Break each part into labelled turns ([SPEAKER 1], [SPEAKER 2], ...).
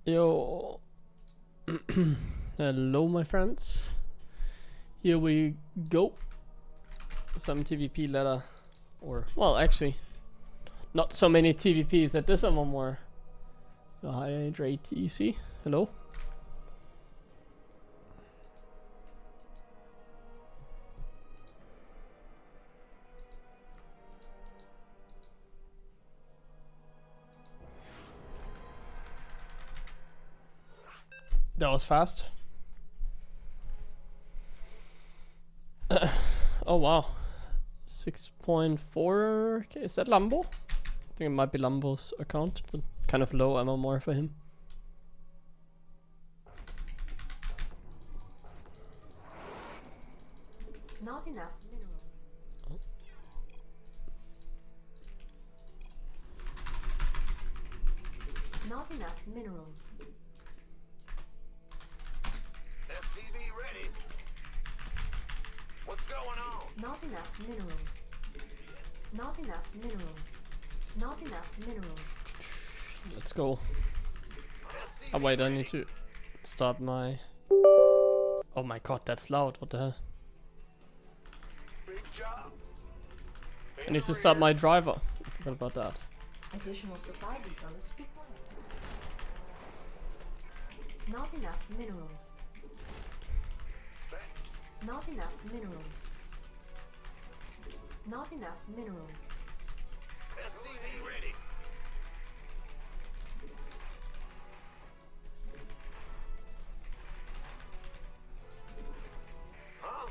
[SPEAKER 1] Yo. Hello, my friends. Here we go. Some TVP ladder. Or, well, actually, not so many TVPs at this MMR. Hydrate easy. Hello. That was fast. Oh wow. 6.4. Okay, is that Lambo? I think it might be Lambo's account, but kind of low MMR for him.
[SPEAKER 2] Not enough minerals.
[SPEAKER 1] Oh.
[SPEAKER 2] Not enough minerals.
[SPEAKER 3] SCV ready. What's going on?
[SPEAKER 2] Not enough minerals. Not enough minerals. Not enough minerals.
[SPEAKER 1] Let's go. Oh wait, I need to start my... Oh my god, that's loud. What the hell?
[SPEAKER 3] Big job.
[SPEAKER 1] I need to start my driver. I forgot about that.
[SPEAKER 2] Additional supply depots required. Not enough minerals. Not enough minerals. Not enough minerals.
[SPEAKER 3] SCV ready. Huh?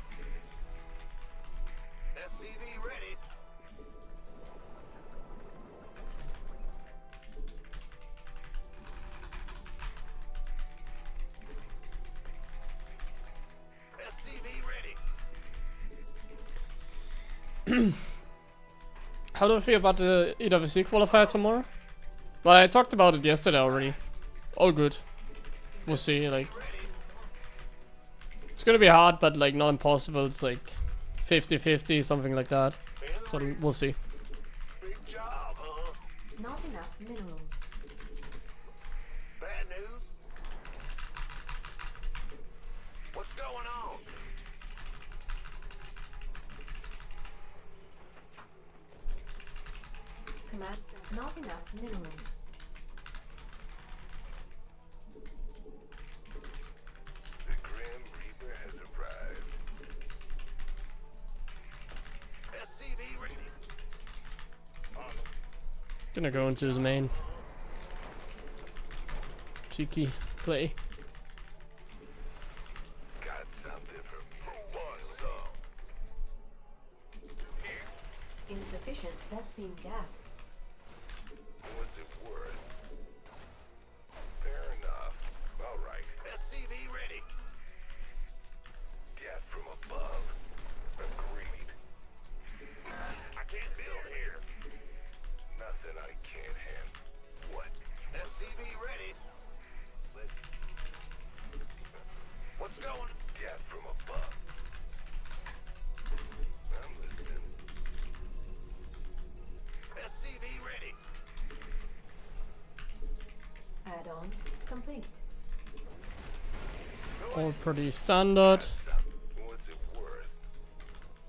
[SPEAKER 3] SCV ready. SCV ready.
[SPEAKER 1] How do I feel about the EWC qualifier tomorrow? Well, I talked about it yesterday already. All good. We'll see, like... It's gonna be hard, but like not impossible. It's like 50-50, something like that. So we'll see.
[SPEAKER 3] Big job, huh?
[SPEAKER 2] Not enough minerals.
[SPEAKER 3] Bad news? What's going on?
[SPEAKER 2] Command. Not enough minerals.
[SPEAKER 3] The Grim Reaper has arrived. SCV ready.
[SPEAKER 1] Gonna go into his main. Cheeky play.
[SPEAKER 3] Got something for me. Want some?
[SPEAKER 2] Insufficient Vespine gas.
[SPEAKER 3] What's it worth? Fair enough. All right. SCV ready. Death from above. Agreed. I can't build here. Nothing I can't handle. What? SCV ready. What's going? Death from above. I'm listening. SCV ready.
[SPEAKER 2] Add-on complete.
[SPEAKER 1] All pretty standard.
[SPEAKER 3] What's it worth?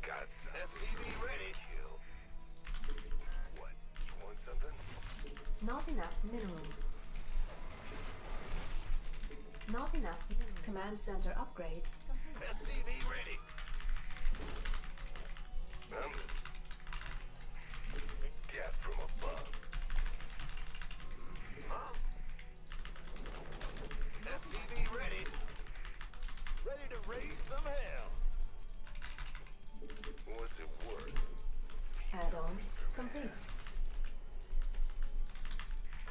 [SPEAKER 3] Got some. SCV ready. Kill. What? You want something?
[SPEAKER 2] Not enough minerals. Not enough minerals. Command center upgrade.
[SPEAKER 3] SCV ready. Death from above. Huh? SCV ready. Ready to raise some hell. What's it worth?
[SPEAKER 2] Add-on complete.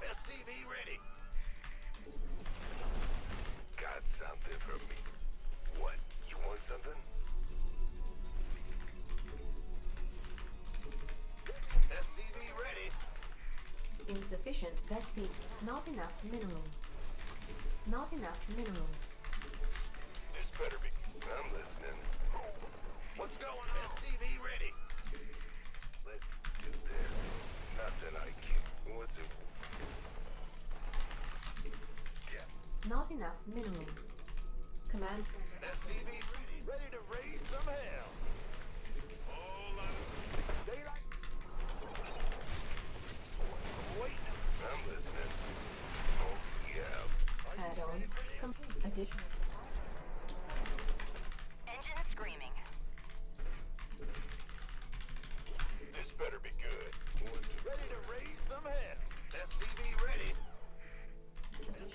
[SPEAKER 3] SCV ready. Got something for me. What? You want something? SCV ready.
[SPEAKER 2] Insufficient Vespine. Not enough minerals. Not enough minerals.
[SPEAKER 3] This better be. I'm listening. What's going on? SCV ready. Let's do this. Nothing I can't. What's it? Yeah.
[SPEAKER 2] Not enough minerals. Command center.
[SPEAKER 3] SCV ready to raise some hell. Whole lot of daylight. Wait, I'm listening. Oh, yeah.
[SPEAKER 2] Add-on complete. Additional.
[SPEAKER 4] Engine screaming.
[SPEAKER 3] This better be good. Ready to raise some hell. SCV ready.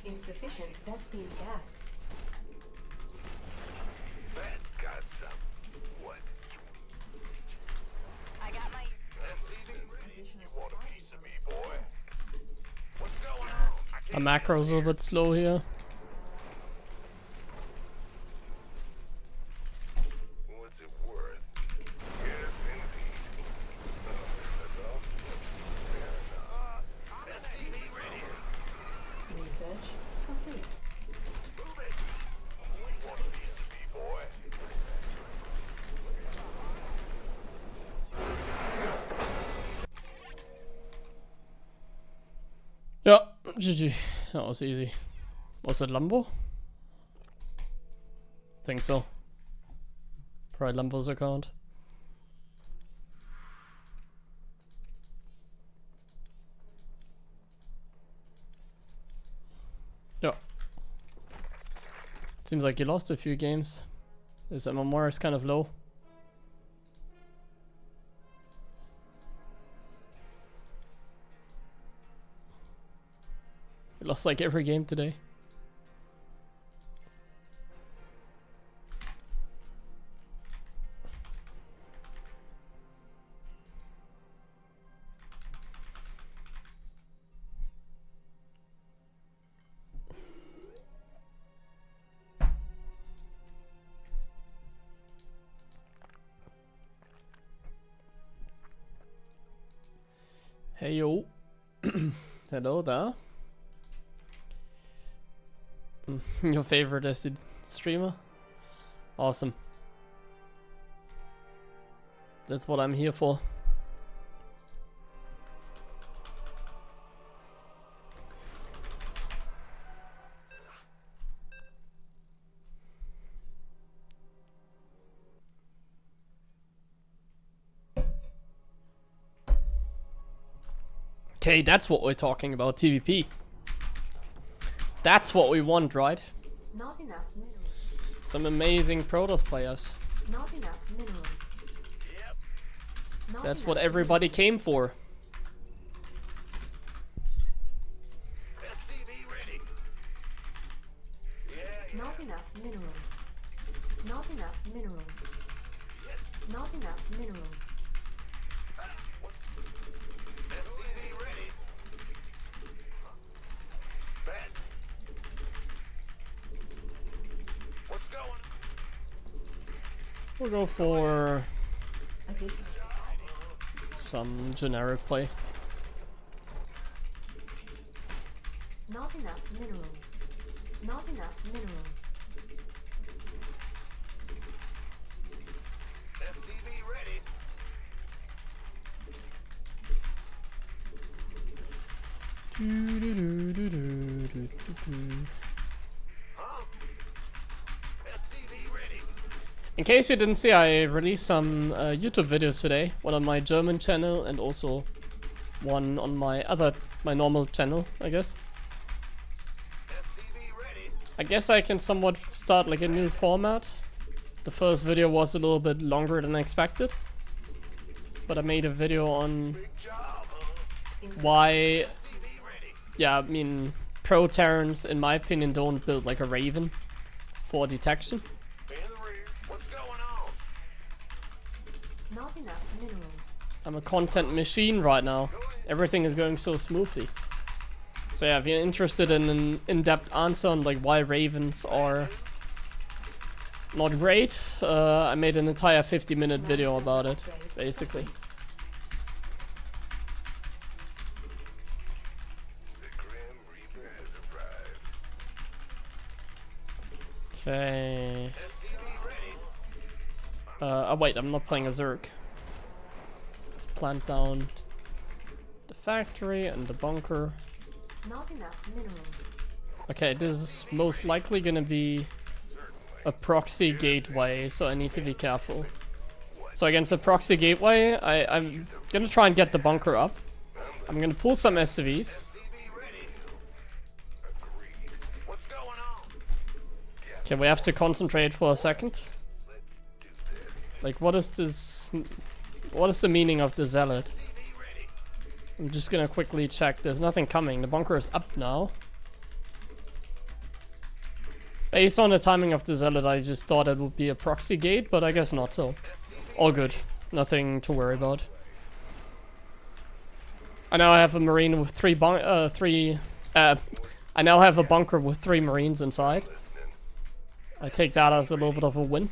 [SPEAKER 2] Insufficient Vespine gas.
[SPEAKER 3] That got some. What?
[SPEAKER 4] I got my...
[SPEAKER 3] SCV ready.
[SPEAKER 2] Additional
[SPEAKER 3] You want a
[SPEAKER 2] supply
[SPEAKER 3] piece of me,
[SPEAKER 2] depots.
[SPEAKER 3] boy? What's going on? I
[SPEAKER 1] My
[SPEAKER 3] can't
[SPEAKER 1] macro's a little bit slow here.
[SPEAKER 3] What's it worth? Yes, indeed. That's all? Fair enough. SCV ready.
[SPEAKER 2] Research complete.
[SPEAKER 3] Move it. You want a piece of me, boy?
[SPEAKER 1] Yeah, GG. That was easy. Was it Lambo? Think so. Probably Lambo's account. Yeah. Seems like you lost a few games. His MMR is kind of low. You lost like every game today. Hey yo. Hello there. Your favorite acid streamer? Awesome. That's what I'm here for. Okay, that's what we're talking about, TVP. That's what we want, right?
[SPEAKER 2] Not enough minerals.
[SPEAKER 1] Some amazing Protoss players.
[SPEAKER 2] Not enough minerals.
[SPEAKER 3] Yep.
[SPEAKER 2] Not
[SPEAKER 1] That's
[SPEAKER 2] enough
[SPEAKER 1] what everybody came for.
[SPEAKER 3] SCV ready. Yeah,
[SPEAKER 2] Not enough minerals. Not enough minerals.
[SPEAKER 3] yes.
[SPEAKER 2] Not enough minerals.
[SPEAKER 3] What? SCV ready. Bat. What's going?
[SPEAKER 1] We'll go for
[SPEAKER 2] Additional.
[SPEAKER 1] some generic play.
[SPEAKER 2] Not enough minerals. Not enough minerals.
[SPEAKER 3] SCV ready. Huh? SCV ready.
[SPEAKER 1] In case you didn't see, I released some YouTube videos today. One on my German channel and also one on my normal channel, I guess.
[SPEAKER 3] SCV ready.
[SPEAKER 1] I guess I can somewhat start like a new format. The first video was a little bit longer than expected. But I made a video on
[SPEAKER 3] Big job, huh?
[SPEAKER 1] why,
[SPEAKER 3] SCV ready.
[SPEAKER 1] yeah, I mean, pro Terrans, in my opinion, don't build like a Raven for detection.
[SPEAKER 3] In the rear. What's going on?
[SPEAKER 2] Not enough minerals.
[SPEAKER 1] I'm a content machine right now. Everything is going so smoothly. So yeah, if you're interested in an in-depth answer on like why Ravens are not great, I made an entire 50-minute video about it, basically.
[SPEAKER 3] The Grim Reaper has arrived.
[SPEAKER 1] Okay.
[SPEAKER 3] SCV ready.
[SPEAKER 1] Oh wait, I'm not playing a Zerg. Let's plant down the factory and the bunker.
[SPEAKER 2] Not enough minerals.
[SPEAKER 1] Okay, this is most likely gonna be a proxy gateway, so I need to be careful. So against a proxy gateway, I'm gonna try and get the bunker up. I'm gonna pull some SCVs. Okay, we have to concentrate for a second. Like, what is this? What is the meaning of the zealot? I'm just gonna quickly check. There's nothing coming. The bunker is up now. Based on the timing of the zealot, I just thought it would be a proxy gate, but I guess not so. All good. Nothing to worry about. I now have a marine with I now have a bunker with 3 marines inside. I take that as a little bit of a win.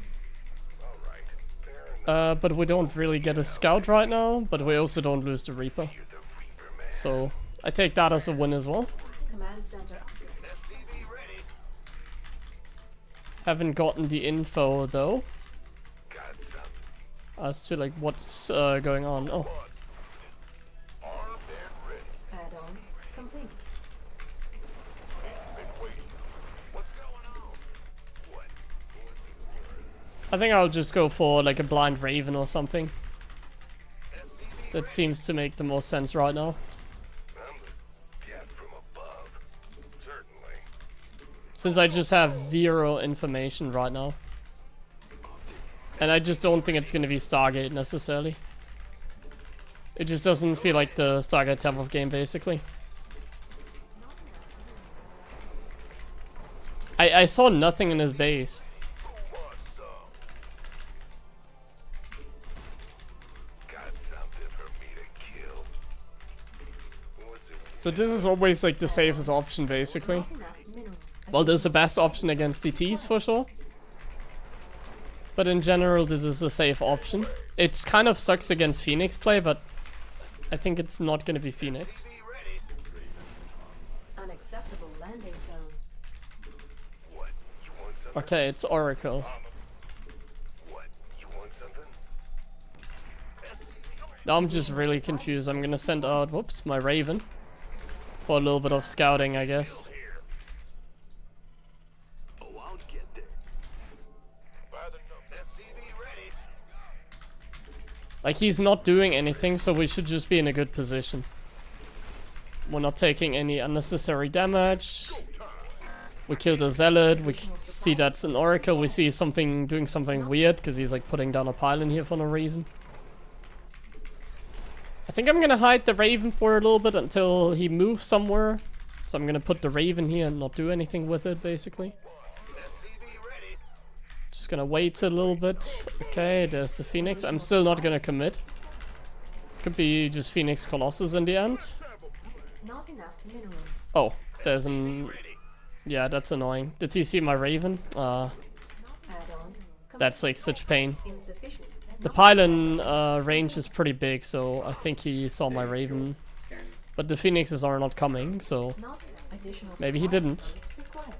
[SPEAKER 1] But we don't really get a scout right now, but we also don't lose the Reaper. So I take that as a win as well.
[SPEAKER 2] Command center.
[SPEAKER 1] Haven't gotten the info though. As to like what's going on. Oh.
[SPEAKER 2] Add-on complete.
[SPEAKER 1] I think I'll just go for like a blind raven or something. That seems to make the most sense right now. Since I just have 0 information right now. And I just don't think it's gonna be Stargate necessarily. It just doesn't feel like the Stargate type of game basically. I saw nothing in his base. So this is always like the safest option basically.
[SPEAKER 2] Not enough minerals.
[SPEAKER 1] Well, this is the best option against DTs for sure. But in general, this is a safe option. It kind of sucks against Phoenix play, but I think it's not going to be Phoenix.
[SPEAKER 2] Unacceptable landing zone.
[SPEAKER 1] Okay, it's Oracle. Now I'm just really confused. I'm going to send out, whoops, my Raven. For a little bit of scouting, I guess. Like, he's not doing anything, so we should just be in a good position. We're not taking any unnecessary damage. We killed a zealot. We see that's an oracle. We see something doing something weird, because he's like putting down a pile in here for no reason. I think I'm gonna hide the raven for a little bit until he moves somewhere. So I'm gonna put the raven here and not do anything with it, basically. Just gonna wait a little bit. Okay, there's the Phoenix. I'm still not gonna commit. Could be just Phoenix Colossus in the end.
[SPEAKER 2] Not enough minerals.
[SPEAKER 1] Oh, there's an... Yeah, that's annoying. Did he see my raven?
[SPEAKER 2] Add-on
[SPEAKER 1] That's like such pain.
[SPEAKER 2] insufficient.
[SPEAKER 1] The pylon range is pretty big, so I think he saw my raven. But the Phoenixes are not coming, so...
[SPEAKER 2] Not additional
[SPEAKER 1] Maybe he
[SPEAKER 2] supply
[SPEAKER 1] didn't.
[SPEAKER 2] depots required.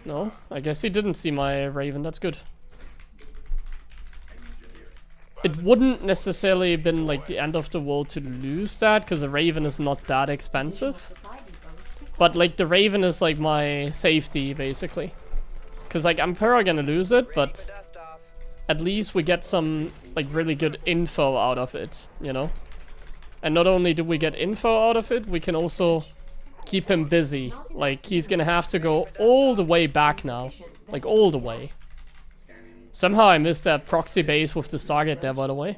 [SPEAKER 1] No, I guess he didn't see my raven. That's good. It wouldn't necessarily have been like the end of the world to lose that, because a raven is not that expensive.
[SPEAKER 2] Supply depots required.
[SPEAKER 1] But like the raven is like my safety, basically. Because like I'm probably gonna lose it, but at least we get some like really good info out of it, you know? And not only do we get info out of it, we can also keep him busy. Like he's gonna have to go all the way back now. Like all the way. Somehow I missed that proxy base with the Stargate there, by the way.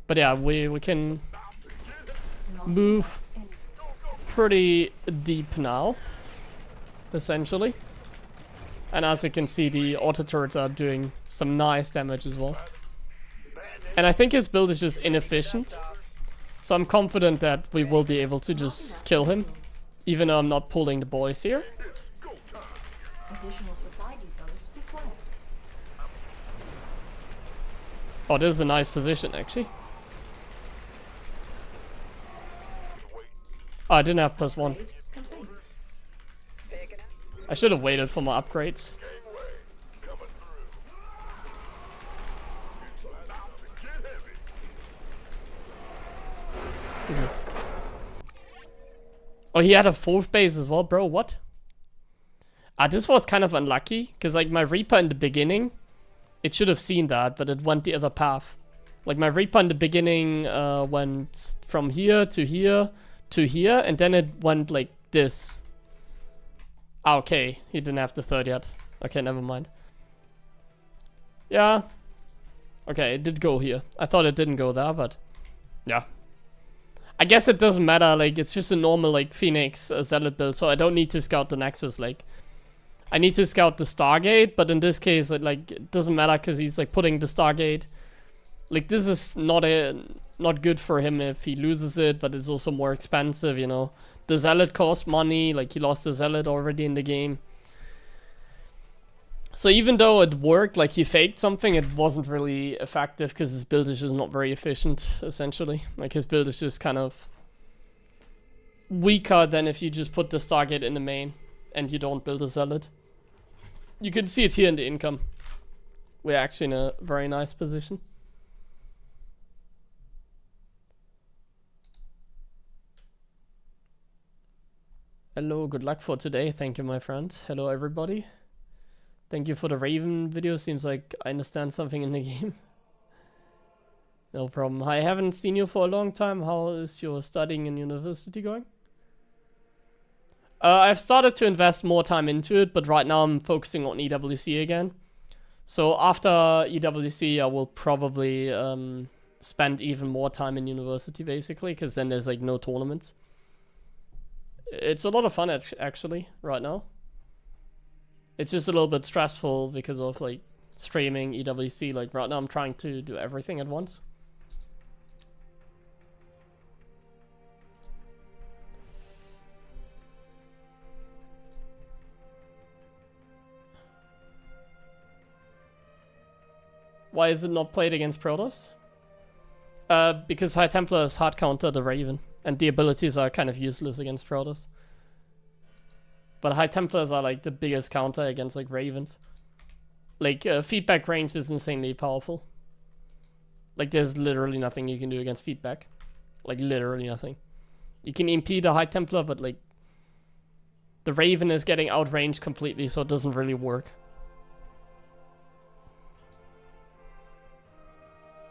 [SPEAKER 1] But yeah, we can move pretty deep now, essentially. And as you can see, the auto turrets are doing some nice damage as well. And I think his build is just inefficient. So I'm confident that we will be able to just kill him. Even though I'm not pulling the boys here.
[SPEAKER 2] Additional supply depots required.
[SPEAKER 1] Oh, this is a nice position, actually. Oh, I didn't have +1.
[SPEAKER 2] Complete.
[SPEAKER 1] I should have waited for my upgrades. Oh, he had a 4th base as well, bro. What? This was kind of unlucky, because like my Reaper in the beginning, it should have seen that, but it went the other path. Like my Reaper in the beginning went from here to here to here, and then it went like this. Ah, okay, he didn't have the 3rd yet. Okay, never mind. Yeah. Okay, it did go here. I thought it didn't go there, but yeah. I guess it doesn't matter, like, it's just a normal, like, Phoenix Zealot build, so I don't need to scout the Nexus, like. I need to scout the Stargate, but in this case, it doesn't matter, because he's, like, putting the Stargate. Like, this is not good for him if he loses it, but it's also more expensive, you know. The Zealot cost money, like, he lost the Zealot already in the game. So even though it worked, like, he faked something, it wasn't really effective, because his build is just not very efficient, essentially. Like, his build is just kind of weaker than if you just put the Stargate in the main, and you don't build a Zealot. You can see it here in the income. We're actually in a very nice position. Hello, good luck for today. Thank you, my friend. Hello, everybody. Thank you for the Raven video. Seems like I understand something in the game. No problem. I haven't seen you for a long time. How is your studying in university going? I've started to invest more time into it, but right now I'm focusing on EWC again. So after EWC, I will probably spend even more time in university, basically, because then there's like no tournaments. It's a lot of fun, actually, right now. It's just a little bit stressful because of like streaming, EWC. Like right now I'm trying to do everything at once. Why is it not played against Protoss? Because High Templars hard counter the Raven, and the abilities are kind of useless against Protoss. But High Templars are like the biggest counter against like Ravens. Like feedback range is insanely powerful. Like there's literally nothing you can do against feedback. Like literally nothing. You can impede a High Templar, but like the Raven is getting outranged completely, so it doesn't really work.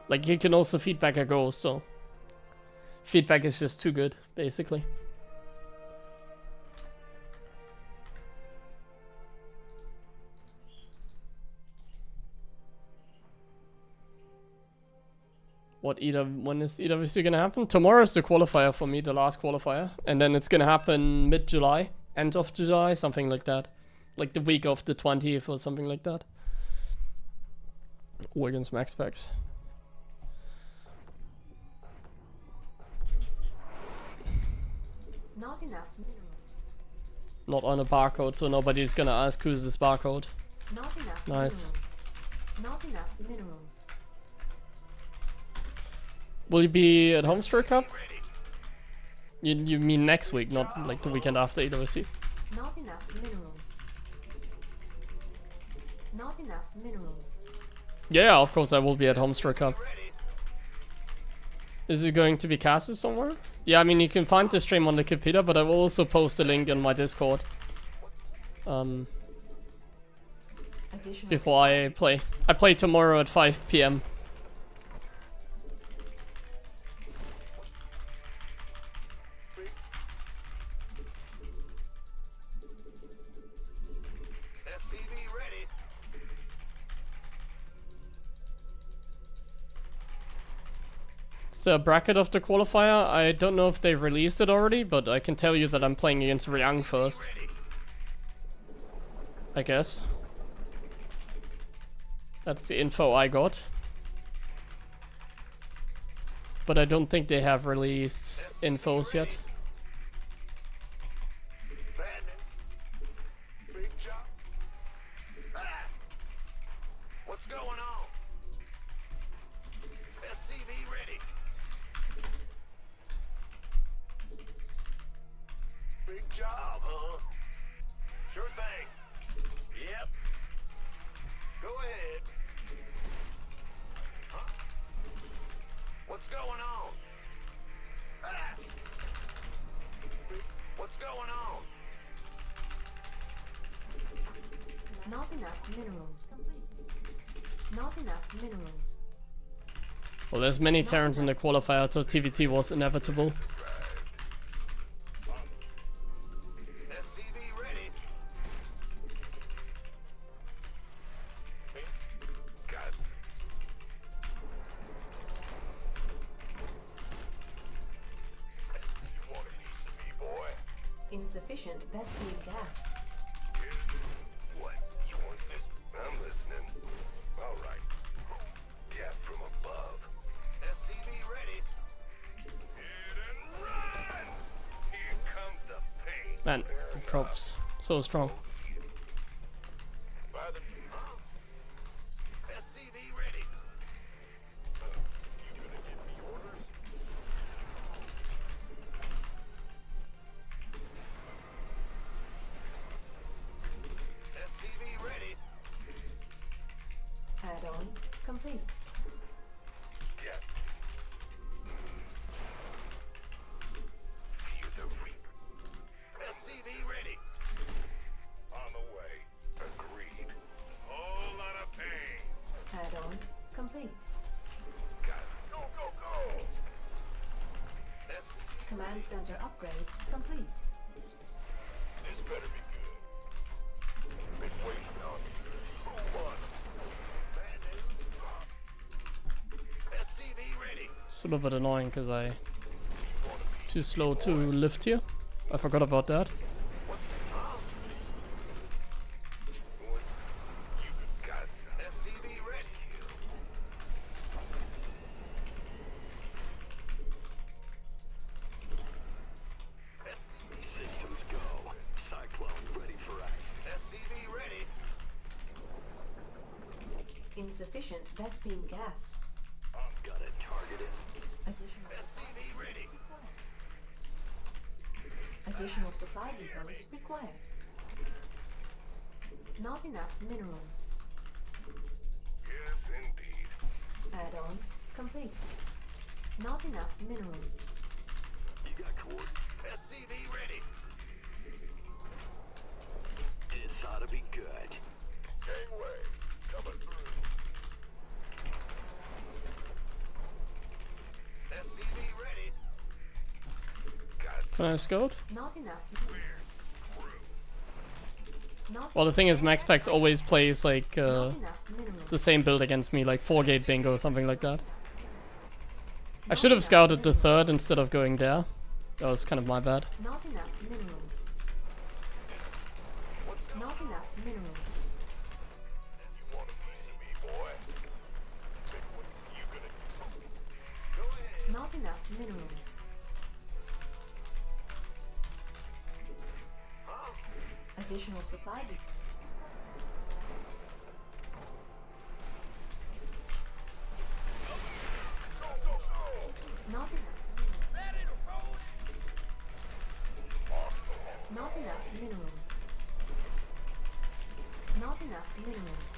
[SPEAKER 1] Like you can also feedback a ghost, so feedback is just too good, basically. When is EWC gonna happen? Tomorrow is the qualifier for me, the last qualifier. And then it's gonna happen mid-July, end of July, something like that. Like the week of the 20th or something like that. Or against max specs.
[SPEAKER 2] Not enough minerals.
[SPEAKER 1] Not on a barcode, so nobody's gonna ask who's this barcode.
[SPEAKER 2] Not enough
[SPEAKER 1] Nice.
[SPEAKER 2] minerals. Not enough minerals.
[SPEAKER 1] Will you be at Homestar Cup? You mean next week, not like the weekend after EWC?
[SPEAKER 2] Not enough minerals. Not enough minerals.
[SPEAKER 1] Yeah, of course I will be at Homestar Cup. Is it going to be casted somewhere? Yeah, I mean you can find the stream on the Wikipedia, but I will also post a link on my Discord. Before I play. I play tomorrow at 5 PM. The bracket of the qualifier, I don't know if they released it already, but I can tell you that I'm playing against Ryang first. I guess. That's the info I got. But I don't think they have released infos yet.
[SPEAKER 3] What's going on? SCV ready. Big job, huh? Sure thing. Yep. Go ahead. Huh? What's going on? Ah!
[SPEAKER 2] enough minerals. Not enough minerals.
[SPEAKER 1] Well, there's many Terrans in the qualifier, so TVT was inevitable.
[SPEAKER 3] SCV ready. Got. You want a piece of me, boy?
[SPEAKER 2] Insufficient Vespene gas.
[SPEAKER 3] What? You want this? I'm listening. All right. Death from above. SCV ready. Hit and run! Here comes the pain.
[SPEAKER 1] Man, the props so strong.
[SPEAKER 3] By the SCV ready. You gonna give me orders? SCV ready.
[SPEAKER 2] Add-on complete.
[SPEAKER 3] Yes. Hear the reap. SCV ready. On the way. Agreed. Whole lot of pain.
[SPEAKER 2] Add-on complete.
[SPEAKER 3] Got it. Go, go, go!
[SPEAKER 2] Command center upgrade complete.
[SPEAKER 3] This better be good. Been waiting on you. Who won? Bad news? SCV ready.
[SPEAKER 1] It's a little bit annoying because I too slow to lift here. I forgot about that.
[SPEAKER 3] You got SCV ready. Systems go. Cyclone ready for action. SCV ready.
[SPEAKER 2] Insufficient Vespene gas.
[SPEAKER 3] I'm gonna target it.
[SPEAKER 2] Additional
[SPEAKER 3] SCV ready.
[SPEAKER 2] additional supply depots required. Not enough minerals.
[SPEAKER 3] Yes, indeed.
[SPEAKER 2] Add-on complete. Not enough minerals.
[SPEAKER 3] You got coordinates. SCV ready. This ought to be good. Gangway, coming through. SCV ready. Got
[SPEAKER 1] Can I scout?
[SPEAKER 2] Not enough. Not,
[SPEAKER 1] Well, the thing is, Max Packs always plays like
[SPEAKER 2] not enough minerals.
[SPEAKER 1] the same build against me, like 4-gate bingo or something like that. I should have scouted the third instead of going there. That was kind of my bad.
[SPEAKER 2] Not enough minerals. Not enough minerals.
[SPEAKER 3] You want a piece of me, boy? Pick what you gonna go ahead.
[SPEAKER 2] Not enough minerals. Additional supply depot. Not enough. Not enough minerals. Not enough minerals.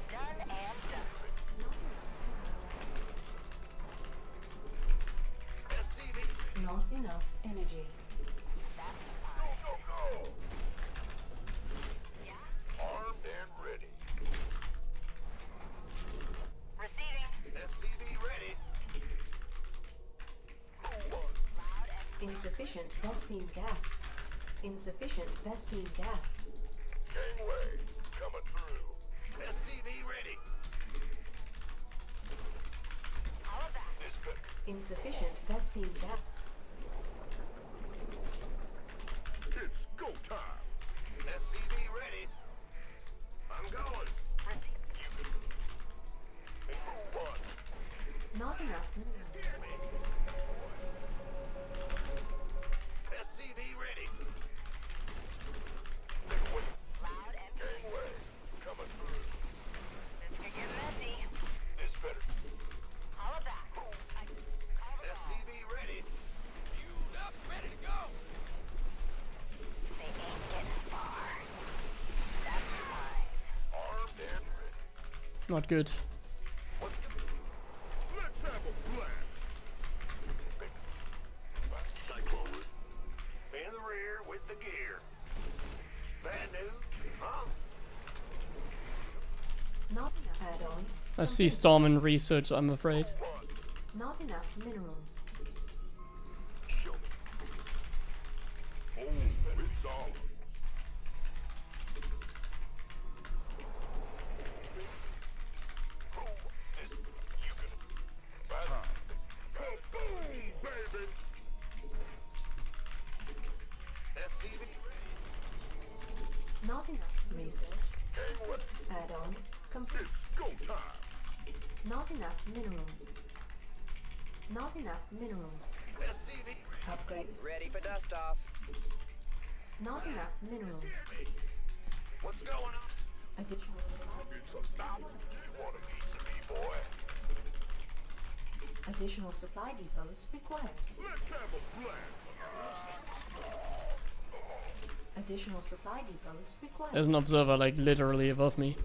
[SPEAKER 4] Done and done.
[SPEAKER 3] SCV,
[SPEAKER 2] Not enough energy.
[SPEAKER 3] go, go! Armed and ready.
[SPEAKER 4] Receiving.
[SPEAKER 3] SCV ready. Who won?
[SPEAKER 2] Insufficient Vespene gas. Insufficient Vespene gas.
[SPEAKER 3] Gangway, coming through. SCV ready.
[SPEAKER 4] All of that.
[SPEAKER 3] This better.
[SPEAKER 2] Insufficient Vespene gas.
[SPEAKER 3] It's go time. SCV ready. I'm going. You can. And who won?
[SPEAKER 2] Not enough minerals.
[SPEAKER 3] SCV ready. Make way.
[SPEAKER 4] Loud and
[SPEAKER 3] Gangway, coming through.
[SPEAKER 4] this could get messy.
[SPEAKER 3] This better.
[SPEAKER 4] All of that. Call the ball.
[SPEAKER 3] SCV ready. Queued up, ready to go.
[SPEAKER 4] They ain't getting far. That's fine.
[SPEAKER 3] Armed and ready.
[SPEAKER 1] Not good.
[SPEAKER 3] Let's have a blast. Cyclone route. In the rear with the gear. Bad news, huh?
[SPEAKER 1] I see Storm in research, I'm afraid.
[SPEAKER 2] Not enough minerals.
[SPEAKER 3] Show me. Oh, it's on. You can. Boom, baby. SCV.
[SPEAKER 2] Not enough research.
[SPEAKER 3] Gang what?
[SPEAKER 2] Add-on complete.
[SPEAKER 3] It's go time.
[SPEAKER 2] Not enough minerals. Not enough minerals.
[SPEAKER 3] SCV.
[SPEAKER 2] Upgrade.
[SPEAKER 4] Ready for dust off.
[SPEAKER 2] Not enough minerals.
[SPEAKER 3] What's going on?
[SPEAKER 2] Additional supply.
[SPEAKER 3] It's a stop. You want a piece of me, boy?
[SPEAKER 2] Additional supply depots required.
[SPEAKER 3] Let's have a plan.
[SPEAKER 2] Additional supply depots required.
[SPEAKER 1] There's an observer like literally above me.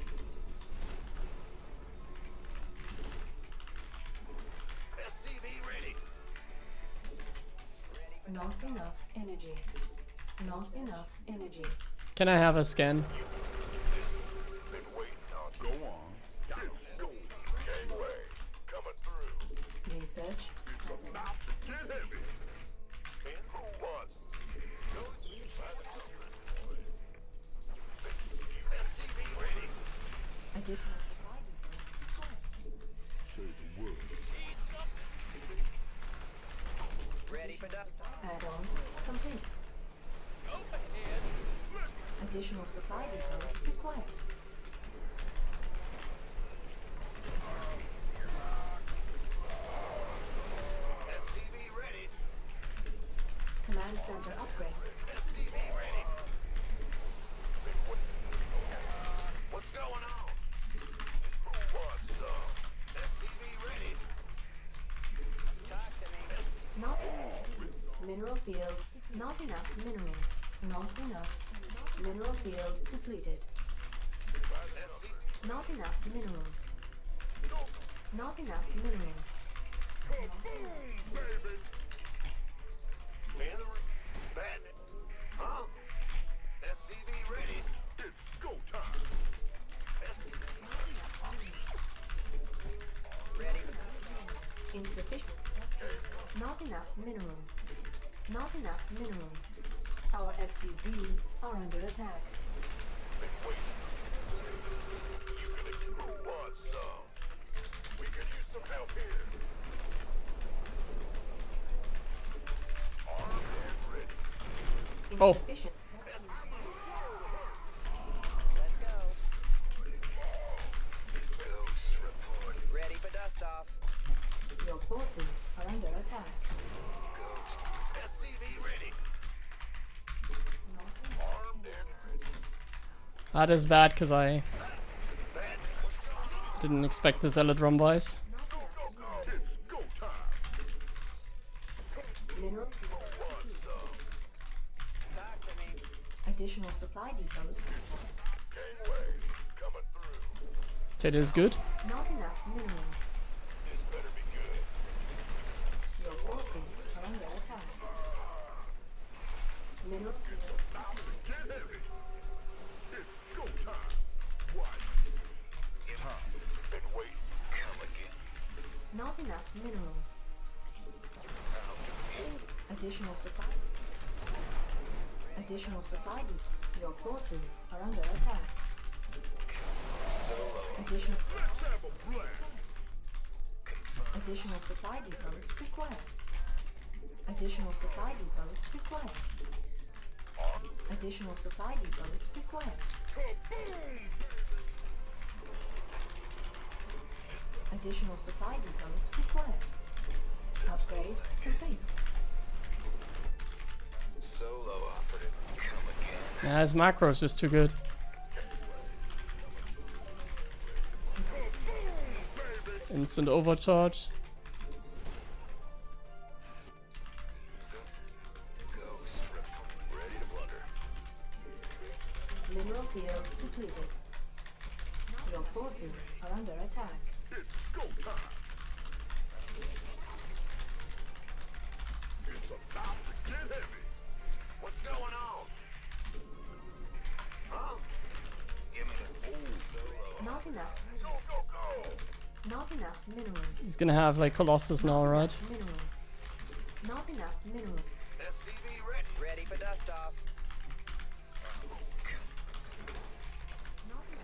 [SPEAKER 3] SCV ready.
[SPEAKER 2] Not enough energy. Not enough energy.
[SPEAKER 1] Can I have a scan?
[SPEAKER 3] Been waiting on. Go on. It's go. Gangway. Coming through.
[SPEAKER 2] Research.
[SPEAKER 3] It's about to get heavy. And who wants? SCV ready.
[SPEAKER 2] Additional supply depots required.
[SPEAKER 4] Ready for dust off.
[SPEAKER 2] Add-on complete. Additional supply depots required.
[SPEAKER 3] SCV ready.
[SPEAKER 2] Command center upgrade.
[SPEAKER 3] SCV ready. What's going on? Who wants some? SCV ready.
[SPEAKER 4] Talk to me.
[SPEAKER 2] Not mineral field. Not enough minerals. Not enough. Mineral field depleted. Not enough minerals. Not enough minerals.
[SPEAKER 3] Boom, baby. Man, bad. Huh? SCV ready. It's go time.
[SPEAKER 4] Ready.
[SPEAKER 2] Insufficient. Not enough minerals. Not enough minerals. Our SCVs are under attack.
[SPEAKER 3] Who wants some? We could use some help here. Armed and ready.
[SPEAKER 1] Oh.
[SPEAKER 2] Insufficient.
[SPEAKER 4] Let's go.
[SPEAKER 3] Ghost report.
[SPEAKER 4] Ready for dust off.
[SPEAKER 2] Your forces are under attack.
[SPEAKER 3] Ghost. SCV ready. Armed and ready.
[SPEAKER 1] That is bad because I didn't expect this Eladron Vice.
[SPEAKER 3] Go, go, go. It's go time.
[SPEAKER 2] Mineral
[SPEAKER 3] Want some?
[SPEAKER 4] Talk to me.
[SPEAKER 2] additional supply depots.
[SPEAKER 3] Gangway. Coming through.
[SPEAKER 1] It is good.
[SPEAKER 2] Not enough minerals.
[SPEAKER 3] This better be good.
[SPEAKER 2] Your forces are under attack. Mineral
[SPEAKER 3] About to get heavy. It's go time. What? Been waiting. Come again.
[SPEAKER 2] not enough minerals. Additional supply. Additional supply depots. Your forces are under attack. Additional
[SPEAKER 3] Let's have a plan.
[SPEAKER 2] additional supply depots required. Additional supply depots required. Additional supply depots required.
[SPEAKER 3] Kaboom!
[SPEAKER 2] Additional supply depots required. Upgrade complete.
[SPEAKER 3] Solo operative, come again.
[SPEAKER 1] Yeah, his macro is just too good. Instant overcharge.
[SPEAKER 3] Ghost report. Ready to blunder.
[SPEAKER 2] Mineral field depleted. Your forces are under attack.
[SPEAKER 3] It's go time. It's about to get heavy. What's going on? Huh? Give me this. Solo.
[SPEAKER 2] Not enough.
[SPEAKER 3] Go, go, go.
[SPEAKER 2] minerals.
[SPEAKER 1] He's gonna have like Colossus now, right?
[SPEAKER 2] Minerals. Not enough minerals.
[SPEAKER 3] SCV ready.
[SPEAKER 4] Ready for dust off.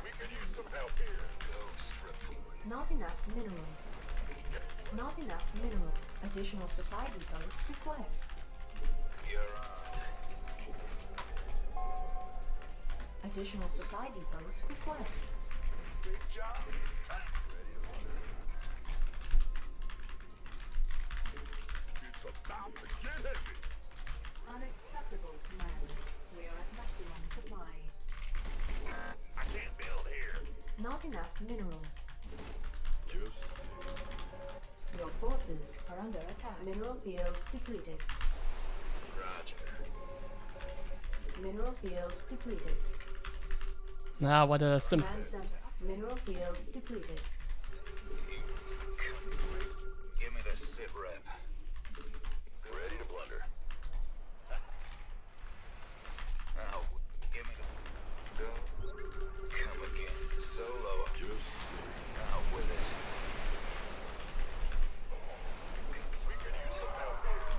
[SPEAKER 3] We could use some help here.
[SPEAKER 2] Not enough minerals. Not enough minerals. Additional supply depots required.
[SPEAKER 3] You're on.
[SPEAKER 2] Additional supply depots required.
[SPEAKER 3] Big job. It's about to get heavy.
[SPEAKER 2] Unacceptable, command. We are at maximum supply.
[SPEAKER 3] I can't build here.
[SPEAKER 2] Not enough minerals.
[SPEAKER 3] Just
[SPEAKER 2] Your forces are under attack. Mineral field depleted.
[SPEAKER 3] Roger.
[SPEAKER 2] Mineral field depleted.
[SPEAKER 1] Ah, what a stim.
[SPEAKER 2] Command center. Mineral field depleted.
[SPEAKER 3] Give me the sit rep. Ready to blunder. Now, give me the go. Come again. Solo. Just out with it. We could use some help here.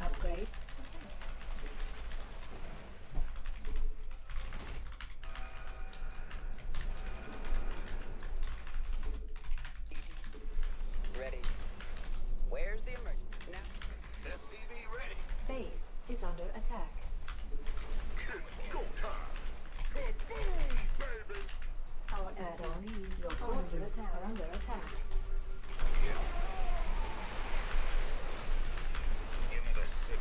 [SPEAKER 2] Upgrade.
[SPEAKER 4] Ready. Where's the emergency? Now.
[SPEAKER 3] SCV ready.
[SPEAKER 2] Base is under attack.
[SPEAKER 3] Go time. Kaboom, baby.
[SPEAKER 2] Our add-on. Your forces are under attack.
[SPEAKER 3] Give me the sit.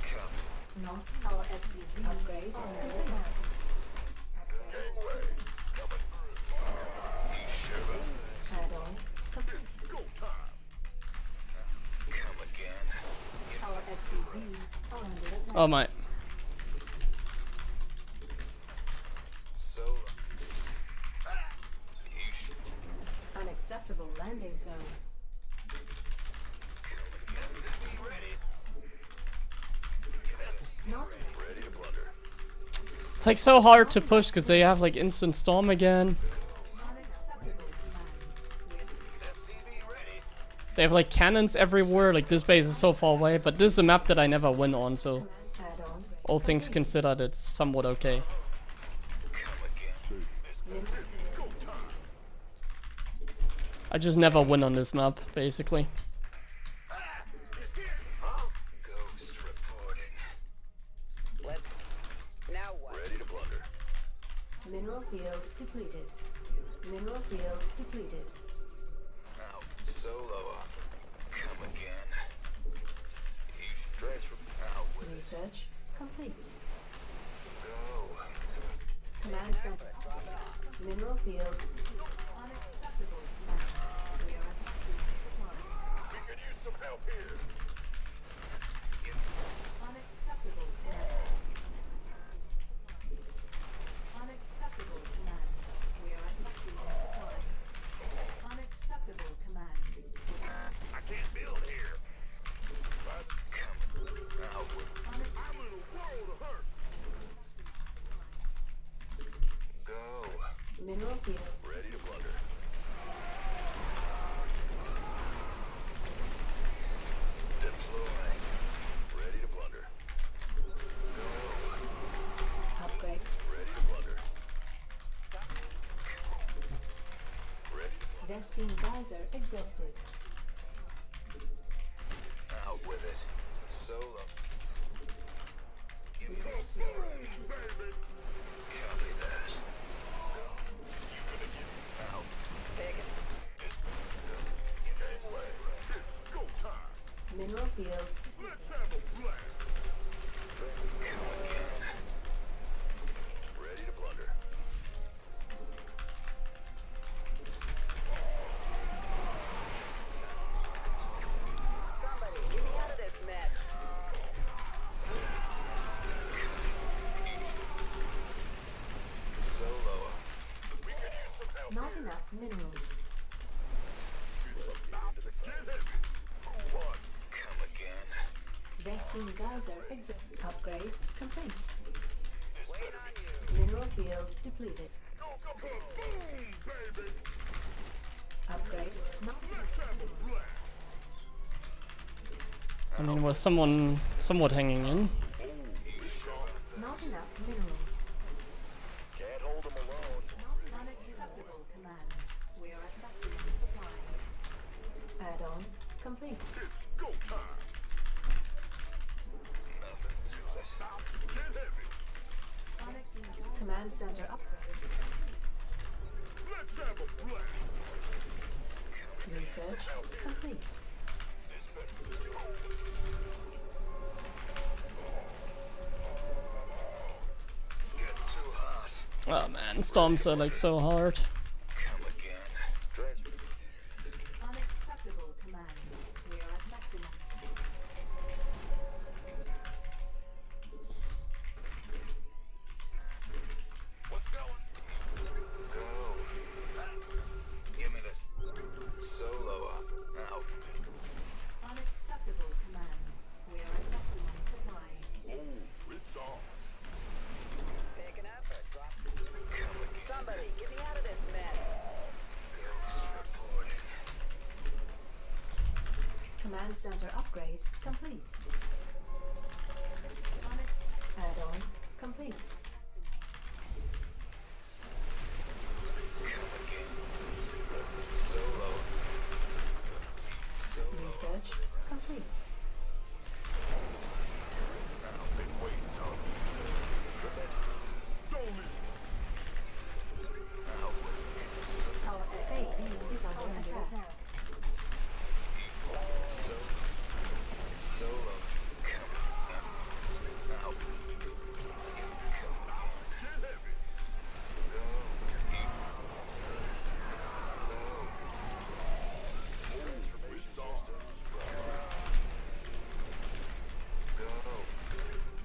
[SPEAKER 3] Come.
[SPEAKER 2] Not our SCV. Upgrade under attack.
[SPEAKER 3] Gangway. Coming through. You sure?
[SPEAKER 2] Add-on complete.
[SPEAKER 3] Go time. Come again.
[SPEAKER 2] Our SCVs are under attack.
[SPEAKER 1] Oh my.
[SPEAKER 3] Solo. You should.
[SPEAKER 2] Unacceptable landing zone.
[SPEAKER 3] SCV ready.
[SPEAKER 2] Not
[SPEAKER 3] Ready to blunder.
[SPEAKER 1] It's like so hard to push because they have like instant storm again.
[SPEAKER 2] unacceptable command.
[SPEAKER 3] SCV ready.
[SPEAKER 1] They have like cannons everywhere. Like this base is so far away, but this is a map that I never win on, so
[SPEAKER 2] Add-on.
[SPEAKER 1] all things considered, it's somewhat okay.
[SPEAKER 3] Come again. Go time.
[SPEAKER 1] I just never win on this map, basically.
[SPEAKER 3] Ghost reporting.
[SPEAKER 4] Let's. Now what?
[SPEAKER 3] Ready to blunder.
[SPEAKER 2] Mineral field depleted. Mineral field depleted.
[SPEAKER 3] Now, solo up. Come again. You stretch from out with it.
[SPEAKER 2] Research complete.
[SPEAKER 3] Go.
[SPEAKER 2] Command center. Mineral field. Unacceptable command. We are at maximum supply.
[SPEAKER 3] We could use some help here.
[SPEAKER 2] Unacceptable command. Unacceptable command. We are at maximum supply. Unacceptable command.
[SPEAKER 3] I can't build here. But come out with I'm in a world of hurt. Go.
[SPEAKER 2] Mineral field.
[SPEAKER 3] Ready to blunder. Deploying. Ready to blunder. Go.
[SPEAKER 2] Upgrade.
[SPEAKER 3] Ready to blunder. Ready to
[SPEAKER 2] Vespine geyser exhausted.
[SPEAKER 3] out with it. Solo. Give me the siren. Copy that. You gonna get out.
[SPEAKER 4] Take it.
[SPEAKER 3] Go time.
[SPEAKER 2] Mineral field.
[SPEAKER 3] Let's have a blast. Come again. Ready to blunder.
[SPEAKER 4] Somebody, get me out of this mess.
[SPEAKER 3] Solo. We could use some help.
[SPEAKER 2] Not enough minerals.
[SPEAKER 3] It's about to get heavy. Who won? Come again.
[SPEAKER 2] Vespine geyser exhausted. Upgrade complete. field depleted.
[SPEAKER 3] Go, go, go, boom, baby.
[SPEAKER 2] Upgrade not
[SPEAKER 3] Let's have a blast.
[SPEAKER 1] I mean, was someone somewhat hanging in?
[SPEAKER 2] not enough minerals.
[SPEAKER 3] Can't hold them alone.
[SPEAKER 2] Unacceptable command. We are at maximum supply. Add-on complete.
[SPEAKER 3] It's go time. Nothing to it. Stop. Get heavy.
[SPEAKER 2] Command center upgrade.
[SPEAKER 3] Let's have a blast.
[SPEAKER 2] Research complete.
[SPEAKER 3] It's getting too hot.
[SPEAKER 1] Oh man, storms are like so hard.
[SPEAKER 3] Come again. Transfer.
[SPEAKER 2] Unacceptable command. We are at maximum.
[SPEAKER 3] What's going? Go. Give me this solo up. Out.
[SPEAKER 2] Unacceptable command. We are at maximum supply.
[SPEAKER 3] Oh, it's on.
[SPEAKER 4] Picking up or drop.
[SPEAKER 3] Come again.
[SPEAKER 4] Somebody, get me out of this mess.
[SPEAKER 3] Ghost reporting.
[SPEAKER 2] Command center upgrade complete. Add-on complete.
[SPEAKER 3] Come again. Solo. Solo.
[SPEAKER 2] Research complete.
[SPEAKER 3] I've been waiting on you. Stony. Out with it.
[SPEAKER 2] Our base is under attack.
[SPEAKER 3] Solo. Come on. Out. Come on. Get heavy. Go.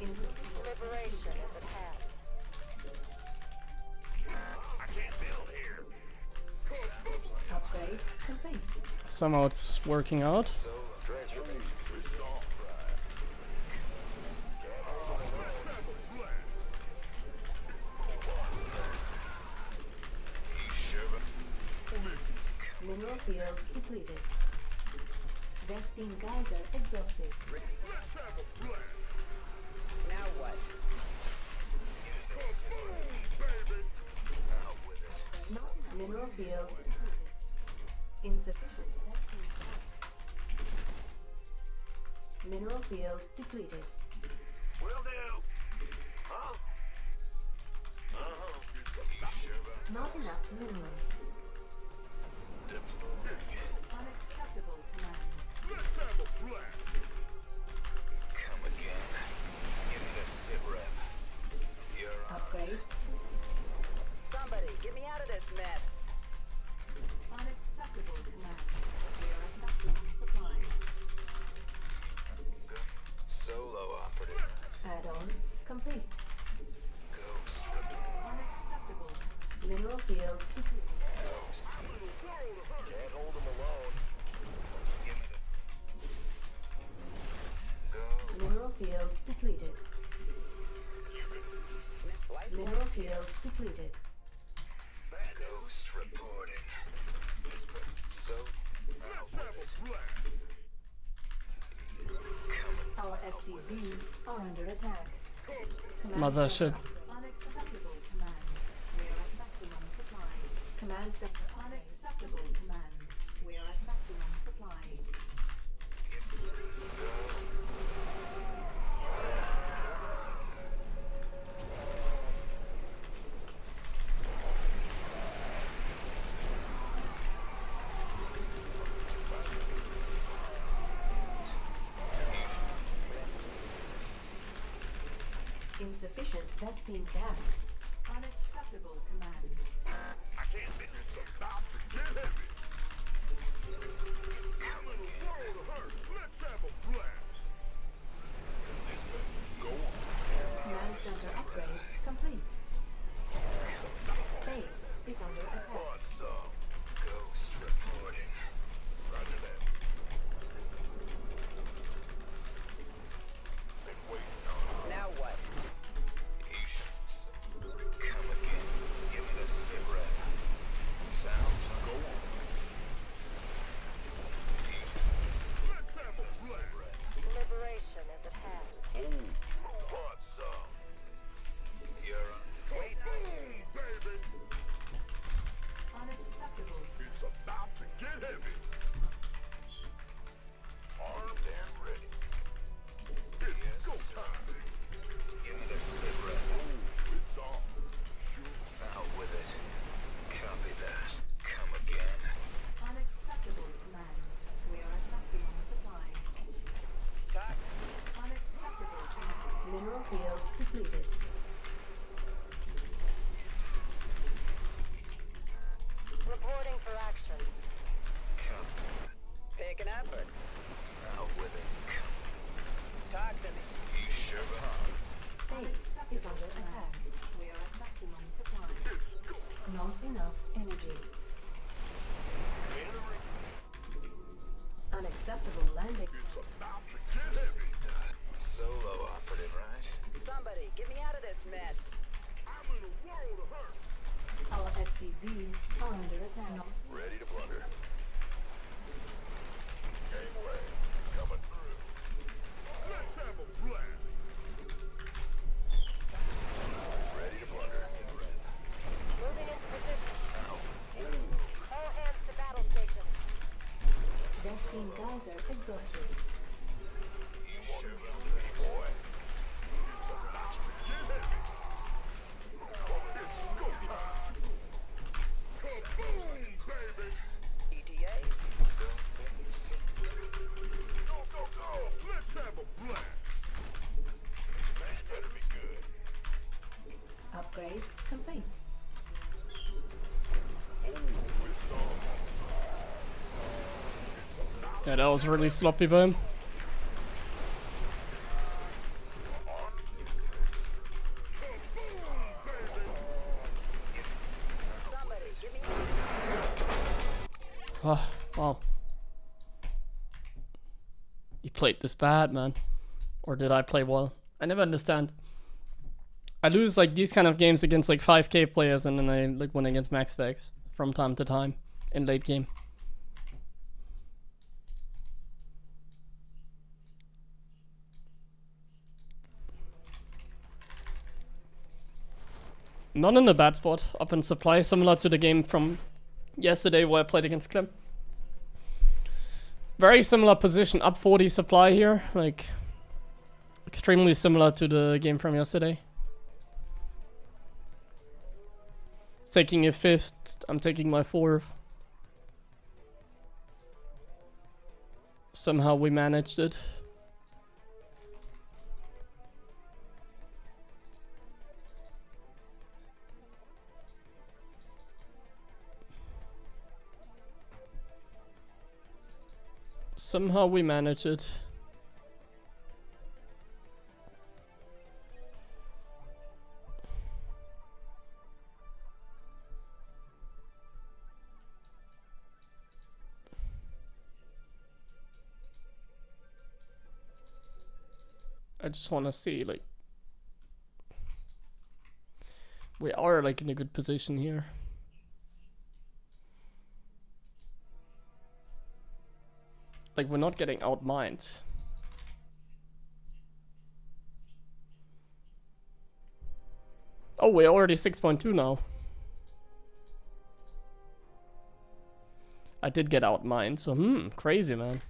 [SPEAKER 2] Insufficient.
[SPEAKER 4] Liberation is at hand.
[SPEAKER 3] I can't build here.
[SPEAKER 2] Upgrade complete.
[SPEAKER 1] Somehow it's working out.
[SPEAKER 3] Solo. Transformation.
[SPEAKER 2] Mineral field depleted. Vespine geyser exhausted.
[SPEAKER 4] Now what?
[SPEAKER 2] Mineral field depleted. Insufficient Vespine gas. Mineral field depleted.
[SPEAKER 3] Will do. Huh? Uh-huh.
[SPEAKER 2] Not enough minerals. Unacceptable command.
[SPEAKER 3] Let's have a blast. Come again. Give me the sit rep. You're on.
[SPEAKER 2] Upgrade.
[SPEAKER 4] Somebody, get me out of this mess.
[SPEAKER 2] Unacceptable command. We are at maximum supply.
[SPEAKER 3] Solo operative.
[SPEAKER 2] Add-on complete.
[SPEAKER 3] Ghost.
[SPEAKER 2] Unacceptable. Mineral field depleted.
[SPEAKER 3] Ghost. Can't hold them alone. Give me the... Go.
[SPEAKER 2] Mineral field depleted.
[SPEAKER 4] Light
[SPEAKER 2] Mineral field depleted.
[SPEAKER 3] Ghost reporting. So... Out with it.
[SPEAKER 2] Our SCVs are under attack. Command
[SPEAKER 1] Mother
[SPEAKER 2] center.
[SPEAKER 1] ship.
[SPEAKER 2] Unacceptable command. We are at maximum supply. Command center. Unacceptable command. We are at maximum supply. Insufficient Vespine gas. Unacceptable command.
[SPEAKER 3] I can't finish the stop to get heavy. I'm in a world of hurt. Let's have a blast. Go on.
[SPEAKER 2] Command center upgrade complete. Base is under attack.
[SPEAKER 3] What's up? Ghost reporting. Roger that. Been waiting on.
[SPEAKER 4] Now what?
[SPEAKER 3] Patience. Come again.
[SPEAKER 2] Not enough energy. Unacceptable landing.
[SPEAKER 3] Solo operative, right?
[SPEAKER 4] Somebody, get me out of this mess.
[SPEAKER 3] I'm in a world of hurt.
[SPEAKER 2] Our SCVs are under attack.
[SPEAKER 3] Ready to blunder. Gangway, coming through. Let's have a blast. Ready to blunder.
[SPEAKER 4] Moving into position. All hands to battle stations.
[SPEAKER 2] Vespine Geyser exhausted.
[SPEAKER 3] Boy. Kaboom, baby.
[SPEAKER 4] ETA.
[SPEAKER 3] Go, go, go. Let's have a blast. This better be good.
[SPEAKER 2] Upgrade complete.
[SPEAKER 1] Yeah, that was really sloppy by him.
[SPEAKER 4] Somebody, get me.
[SPEAKER 1] Oh, wow. You played this bad, man. Or did I play well? I never understand. I lose like these kind of games against like 5k players and then I like win against max specs from time to time in late game. Not in a bad spot, up in supply, similar to the game from yesterday where I played against Clem. Very similar position, up 40 supply here, like extremely similar to the game from yesterday. It's taking a 5th, I'm taking my 4th. Somehow we managed it. Somehow we manage it. I just want to see, like, we are like in a good position here. Like, we're not getting outmined. Oh, we're already 6.2 now. I did get outmined, so crazy, man.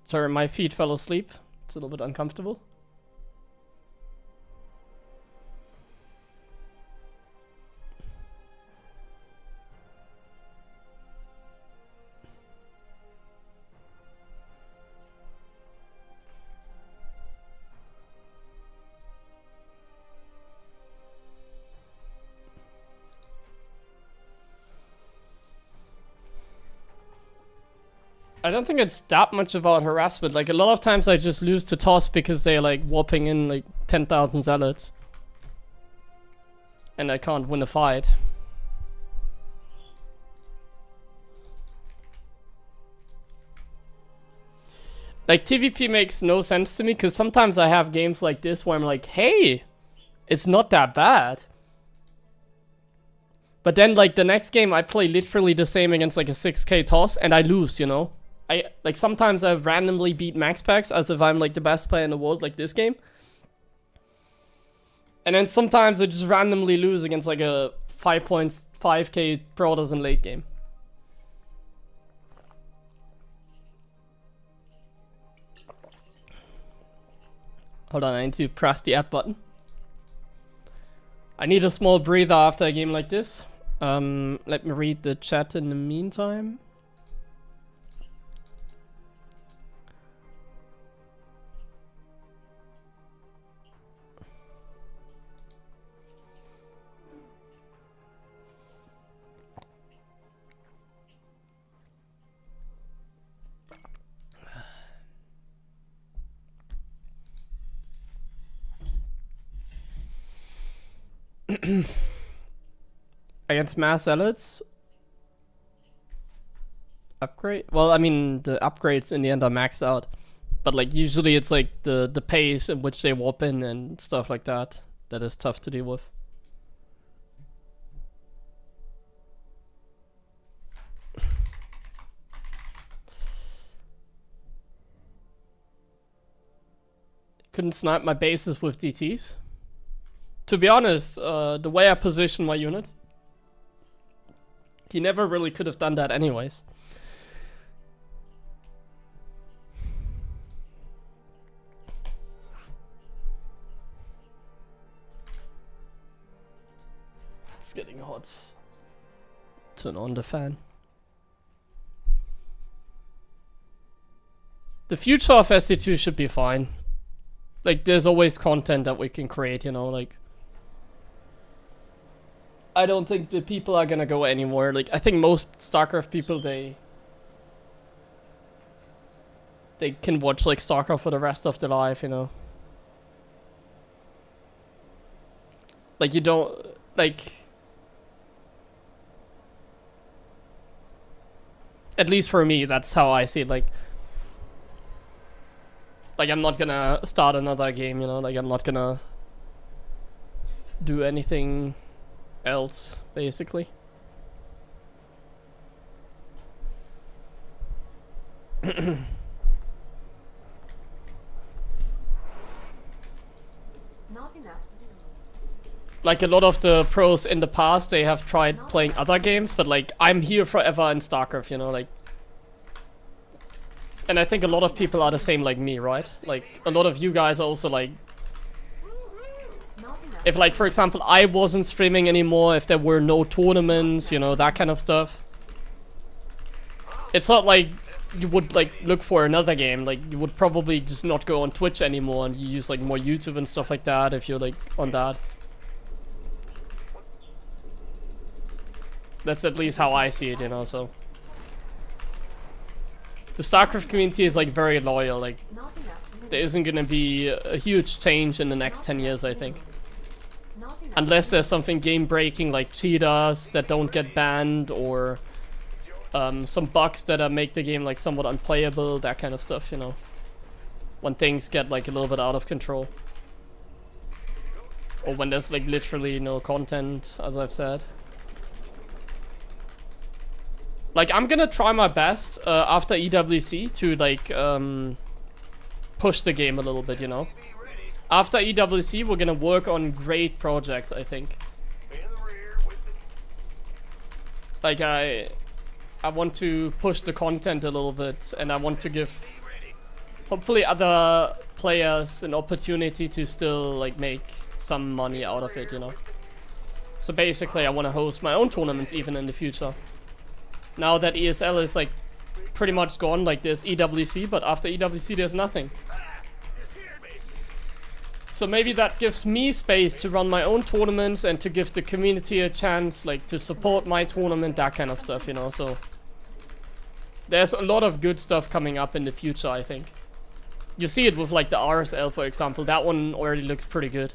[SPEAKER 1] Sorry, my feet fell asleep. It's a little bit uncomfortable. I don't think it's that much about harassment. Like, a lot of times I just lose to toss because they're like warping in like 10,000 zealots. And I can't win a fight. Like, TVP makes no sense to me because sometimes I have games like this where I'm like, hey, it's not that bad. But then like the next game I play literally the same against like a 6k toss and I lose, you know? I like sometimes I randomly beat max packs as if I'm like the best player in the world, like this game. And then sometimes I just randomly lose against like a 5.5k Protoss in late game. Hold on, I need to press the add button. I need a small breather after a game like this. Let me read the chat in the meantime. Against mass zealots? Upgrade? Well, I mean, the upgrades in the end are maxed out. But like, usually it's like the pace in which they warp in and stuff like that. That is tough to deal with. Couldn't snipe my bases with DTs. To be honest, the way I position my unit, he never really could have done that anyways. It's getting hot. Turn on the fan. The future of SC2 should be fine. Like, there's always content that we can create, you know, like... I don't think the people are gonna go anywhere. Like, I think most StarCraft people, they can watch, like, StarCraft for the rest of their life, you know. Like, you don't... Like... At least for me, that's how I see it, like... Like, I'm not gonna start another game, you know, like, I'm not gonna do anything else, basically.
[SPEAKER 2] Not enough.
[SPEAKER 1] Like, a lot of the pros in the past, they have tried playing other games, but like, I'm here forever in StarCraft, you know, like... And I think a lot of people are the same like me, right? Like, a lot of you guys are also like... If, like, for example, I wasn't streaming anymore, if there were no tournaments, you know, that kind of stuff. It's not like you would, like, look for another game. Like, you would probably just not go on Twitch anymore and you use, like, more YouTube and stuff like that if you're, like, on that. That's at least how I see it, you know, so... The StarCraft community is like very loyal, like there isn't gonna be a huge change in the next 10 years, I think. Unless there's something game breaking like cheaters that don't get banned or some bugs that make the game like somewhat unplayable, that kind of stuff, you know. When things get like a little bit out of control. Or when there's like literally no content, as I've said. Like, I'm gonna try my best after EWC to, like, push the game a little bit, you know? After EWC, we're gonna work on great projects, I think. Like, I want to push the content a little bit, and I want to give, hopefully, other players an opportunity to still, like, make some money out of it, you know? So basically, I want to host my own tournaments even in the future. Now that ESL is like pretty much gone, like there's EWC, but after EWC there's nothing. So maybe that gives me space to run my own tournaments and to give the community a chance, like to support my tournament, that kind of stuff, you know, so. There's a lot of good stuff coming up in the future, I think. You see it with like the RSL, for example, that one already looks pretty good.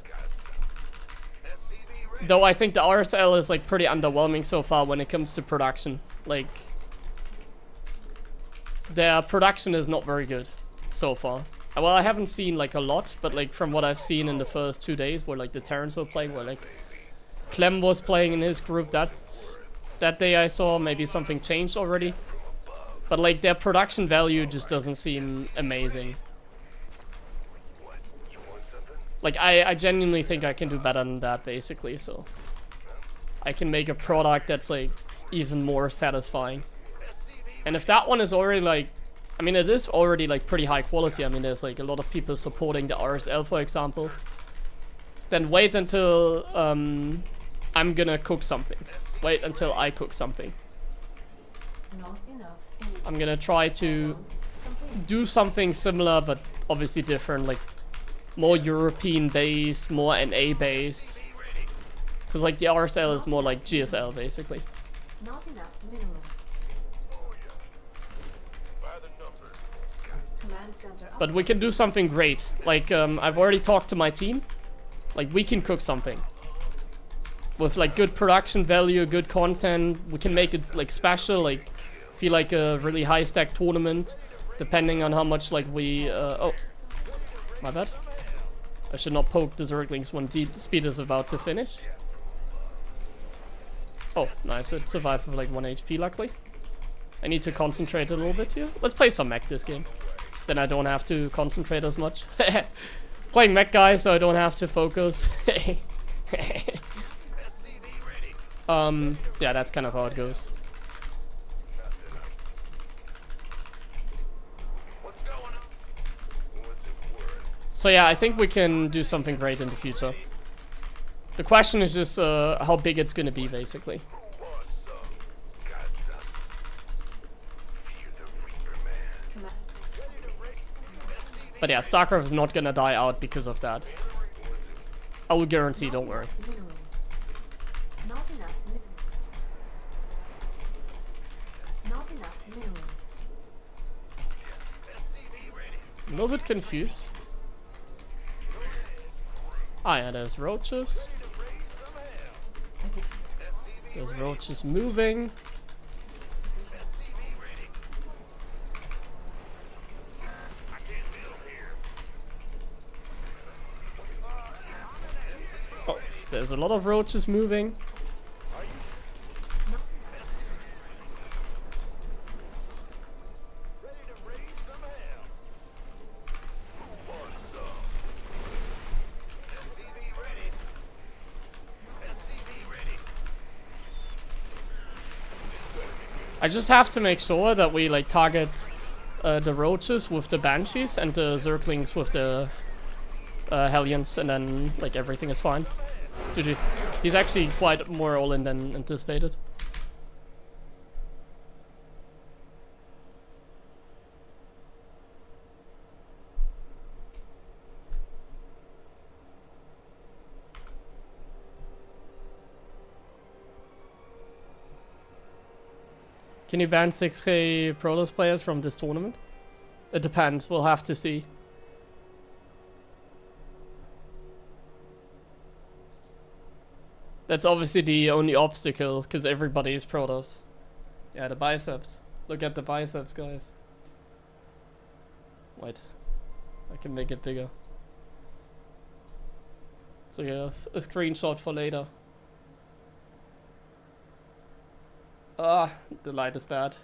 [SPEAKER 1] Though I think the RSL is like pretty underwhelming so far when it comes to production. Like, their production is not very good so far. Well, I haven't seen like a lot, but like from what I've seen in the first 2 days where like the Terrans were playing, where like Clem was playing in his group, that day I saw, maybe something changed already. But like their production value just doesn't seem amazing. Like, I genuinely think I can do better than that, basically, so... I can make a product that's, like, even more satisfying. And if that one is already, like... I mean, it is already, like, pretty high quality. I mean, there's, like, a lot of people supporting the RSL, for example. Then wait until, I'm gonna cook something. Wait until I cook something. I'm gonna try to do something similar, but obviously different, like... More European based, more NA based. Because like the RSL is more like GSL basically.
[SPEAKER 2] Not enough minerals. Command center up.
[SPEAKER 1] But we can do something great. Like I've already talked to my team. Like we can cook something. with like good production value, good content. We can make it like special, like feel like a really high stack tournament, depending on how much like we. Oh, my bad. I should not poke the Zerglings when speed is about to finish. Oh, nice. It survived with like 1 HP, luckily. I need to concentrate a little bit here. Let's play some mech this game. Then I don't have to concentrate as much. Playing mech, guys, so I don't have to focus. Yeah, that's kind of how it goes. So yeah, I think we can do something great in the future. The question is just how big it's gonna be, basically. But yeah, StarCraft is not gonna die out because of that. I will guarantee, don't worry.
[SPEAKER 2] Minerals. Not enough minerals. Not enough minerals.
[SPEAKER 1] A little bit confused. Ah yeah, there's roaches. There's roaches moving. Oh, there's a lot of roaches moving. I just have to make sure that we like target the roaches with the banshees and the zerglings with the hellions, and then like everything is fine. GG. He's actually quite more all in than anticipated. Can you ban 6k Protoss players from this tournament? It depends, we'll have to see. That's obviously the only obstacle, because everybody is Protoss. Yeah, the biceps. Look at the biceps, guys. Wait. I can make it bigger. So you have a screenshot for later. Ah, the light is bad.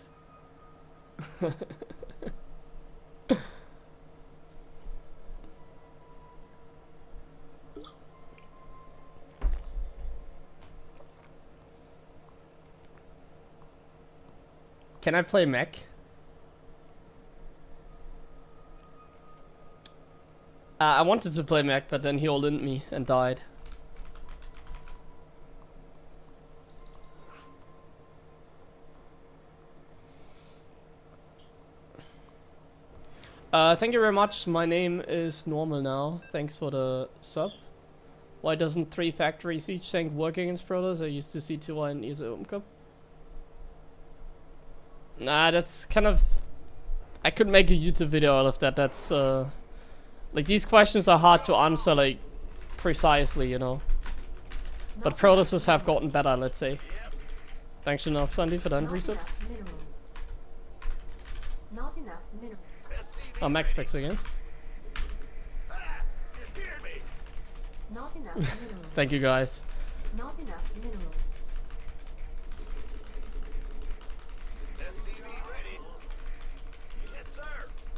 [SPEAKER 1] Can I play mech? I wanted to play mech, but then he all-in'd me and died. Thank you very much. My name is normal now. Thanks for the sub. Why doesn't 3 factory siege tank work against Protoss? I used to see 2Y in ESA Open Cup. Nah, that's kind of... I could make a YouTube video out of that. That's like, these questions are hard to answer like precisely, you know. But Protosses have gotten better, let's say. Thanks enough, Sandy, for that reset.
[SPEAKER 2] Not enough minerals.
[SPEAKER 1] Oh, max specs again.
[SPEAKER 2] Not enough minerals.
[SPEAKER 1] Thank you, guys.
[SPEAKER 2] Not enough minerals.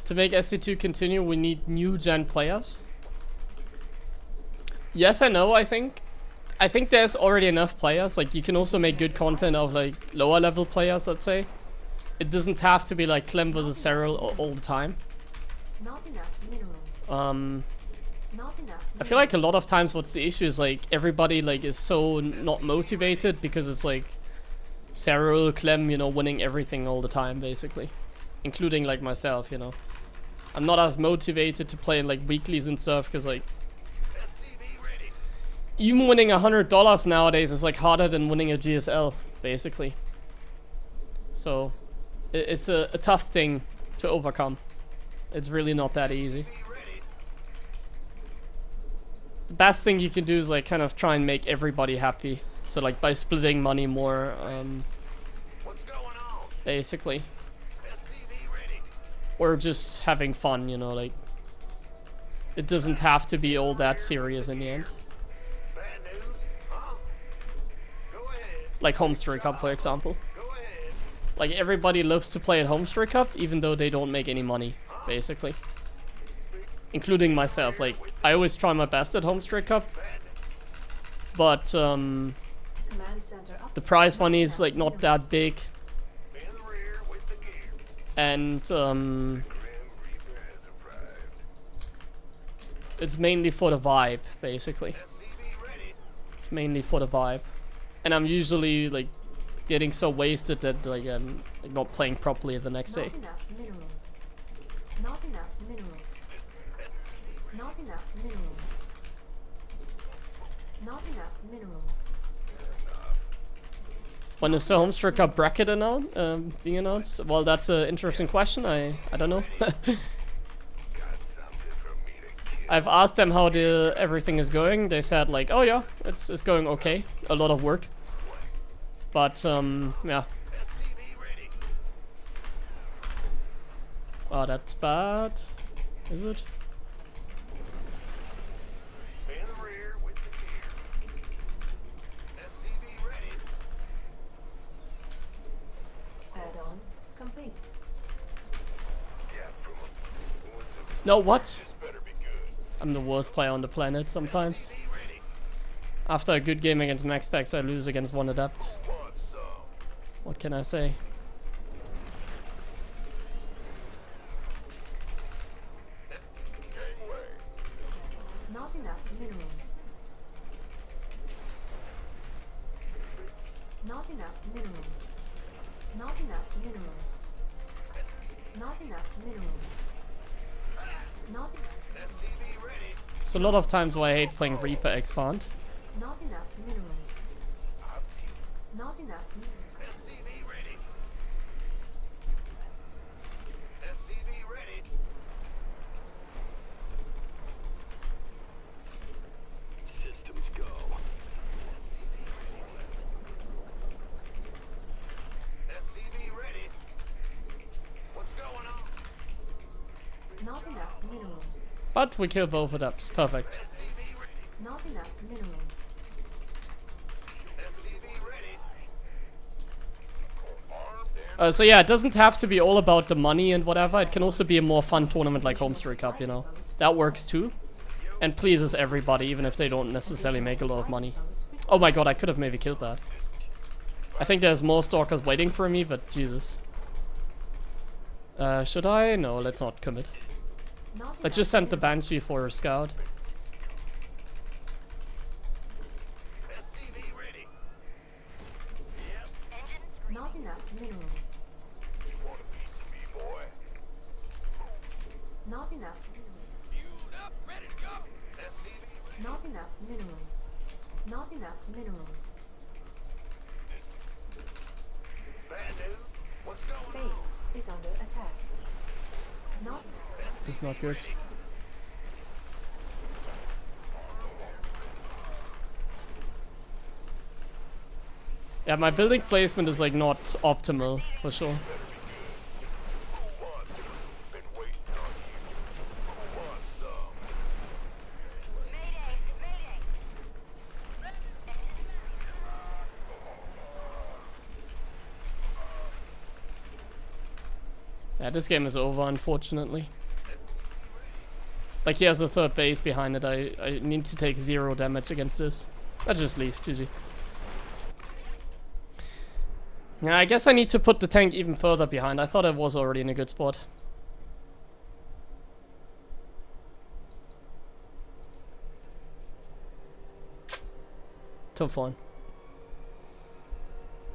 [SPEAKER 1] To make SC2 continue, we need new gen players. Yes, I know, I think. I think there's already enough players. Like, you can also make good content of like lower level players, let's say. It doesn't have to be like Clem versus Cyril all the time.
[SPEAKER 2] Not enough minerals. Not enough.
[SPEAKER 1] I feel like a lot of times what's the issue is like everybody like is so not motivated because it's like Cyril, Clem, you know, winning everything all the time basically. Including like myself, you know. I'm not as motivated to play in like weeklies and stuff because like even winning $100 nowadays is like harder than winning a GSL basically. So it's a tough thing to overcome. It's really not that easy. The best thing you can do is like kind of try and make everybody happy. So like by splitting money more,
[SPEAKER 3] What's going on?
[SPEAKER 1] basically,
[SPEAKER 3] SCV ready.
[SPEAKER 1] or just having fun, you know, like it doesn't have to be all that serious in the end.
[SPEAKER 3] Bad news? Huh? Go ahead.
[SPEAKER 1] Like Homestory Cup, for example.
[SPEAKER 3] Go ahead.
[SPEAKER 1] Like everybody loves to play at Homestory Cup, even though they don't make any money, basically. Including myself. Like I always try my best at Homestory Cup, but
[SPEAKER 2] Command center up.
[SPEAKER 1] the prize money is like not that big,
[SPEAKER 3] In the rear with the gear.
[SPEAKER 1] and
[SPEAKER 3] Grim Reaper has arrived.
[SPEAKER 1] it's mainly for the vibe, basically.
[SPEAKER 3] SCV ready.
[SPEAKER 1] It's mainly for the vibe, and I'm usually like getting so wasted that like I'm like, not playing properly the next day.
[SPEAKER 2] Not enough minerals. Not enough minerals. Not enough minerals. Not enough minerals.
[SPEAKER 1] When is the Homestory Cup bracket being announced? Well, that's an interesting question. I don't know.
[SPEAKER 3] Got something for me to kill.
[SPEAKER 1] I've asked them how everything is going. They said like, oh yeah, it's going okay. A lot of work, but yeah.
[SPEAKER 3] SCV ready.
[SPEAKER 1] Oh, that's bad. Is it?
[SPEAKER 3] In the rear with the gear. SCV ready.
[SPEAKER 2] Add-on complete.
[SPEAKER 3] Yeah, from a
[SPEAKER 1] No, what?
[SPEAKER 3] this better be good.
[SPEAKER 1] I'm the worst player on the planet sometimes.
[SPEAKER 3] SCV ready.
[SPEAKER 1] After a good game against Max Packs, I lose against one adept.
[SPEAKER 3] Want some?
[SPEAKER 1] What can I say?
[SPEAKER 3] Gangway.
[SPEAKER 2] Not enough minerals. Not enough minerals. Not enough minerals. Not enough minerals. Not
[SPEAKER 3] SCV ready.
[SPEAKER 1] So a lot of times why I hate playing Reaper Expand.
[SPEAKER 2] not enough minerals. Not enough minerals.
[SPEAKER 3] SCV ready. SCV ready. Systems go. SCV ready. What's going on?
[SPEAKER 2] Not enough minerals.
[SPEAKER 1] But we kill both adepts. Perfect.
[SPEAKER 3] SCV ready.
[SPEAKER 2] Not enough minerals.
[SPEAKER 3] SCV ready. Armed and
[SPEAKER 1] So yeah, it doesn't have to be all about the money and whatever. It can also be a more fun tournament like Homestory Cup, you know. That works too. And pleases everybody, even if they don't necessarily make a lot of money. Oh my god, I could have maybe killed that. I think there's more stalkers waiting for me, but Jesus. Should I? No, let's not commit.
[SPEAKER 2] Not
[SPEAKER 1] I just sent the Banshee for a scout.
[SPEAKER 3] SCV ready.
[SPEAKER 2] Not enough minerals.
[SPEAKER 3] You want a piece of me, boy?
[SPEAKER 2] Not enough minerals.
[SPEAKER 3] Fueled up, ready to go. SCV
[SPEAKER 2] Not enough minerals. Not enough minerals.
[SPEAKER 3] bad news. What's going on?
[SPEAKER 2] Base is under attack. Not
[SPEAKER 1] It's not good. Yeah, my building placement is like not optimal for sure.
[SPEAKER 3] Who wants it? Been waiting on you. Who wants some?
[SPEAKER 4] Mayday! Mayday!
[SPEAKER 1] Yeah, this game is over, unfortunately. Like, he has a third base behind it. I need to take 0 damage against this. I just leave, GG. Yeah, I guess I need to put the tank even further behind. I thought I was already in a good spot. Tough one.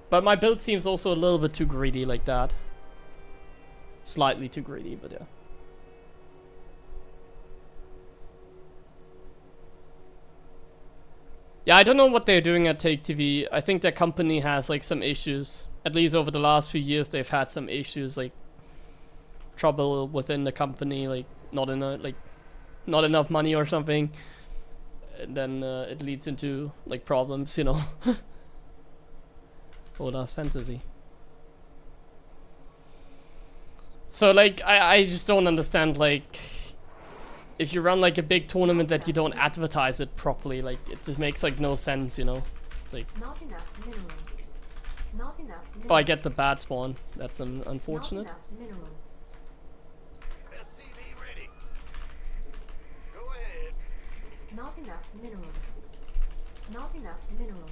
[SPEAKER 1] But my build seems also a little bit too greedy like that. Slightly too greedy, but yeah. Yeah, I don't know what they're doing at Take TV. I think their company has like some issues. At least over the last few years, they've had some issues, like trouble within the company, like not enough money or something. And then it leads into like problems, you know. Oh, that's fantasy. So like, I just don't understand, like, if you run like a big tournament that you don't advertise it properly, like it just makes like no sense, you know? It's like,
[SPEAKER 2] Not enough minerals. Not enough minerals.
[SPEAKER 1] oh, I get the bad spawn. That's unfortunate.
[SPEAKER 2] Not enough minerals.
[SPEAKER 3] SCV ready. Go ahead.
[SPEAKER 2] Not enough minerals. Not enough minerals.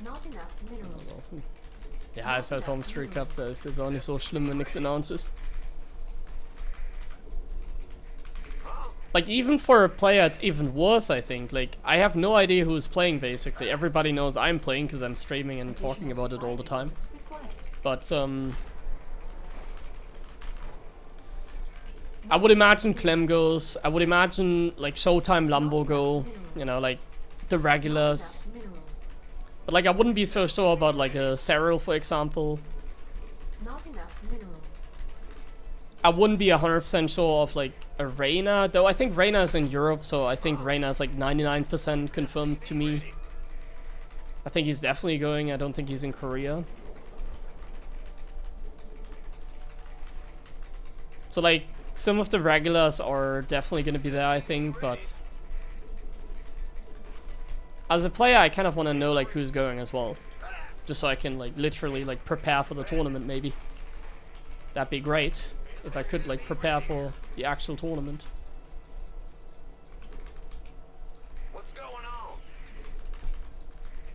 [SPEAKER 2] Not enough minerals.
[SPEAKER 1] Ja, ist halt Home Cup, da ist jetzt auch nicht so schlimm, wenn nichts announced ist. Like, even for a player, it's even worse, I think. Like, I have no idea who's playing, basically. Everybody knows I'm playing because I'm streaming and talking about it all the time. But, I would imagine Clem goes. I would imagine, like, Showtime Lambo go. You know, like, the regulars. But, like, I wouldn't be so sure about, like, a Cyril, for example.
[SPEAKER 2] Not enough minerals.
[SPEAKER 1] I wouldn't be 100% sure of, like, a Reyna. Though I think Reyna is in Europe, so I think Reyna is, like, 99% confirmed to me. I think he's definitely going. I don't think he's in Korea. So, like, some of the regulars are definitely going to be there, I think, but... As a player, I kind of want to know, like, who's going as well. Just so I can, like, literally, like, prepare for the tournament, maybe. That'd be great. If I could, like, prepare for the actual tournament.
[SPEAKER 3] What's going on?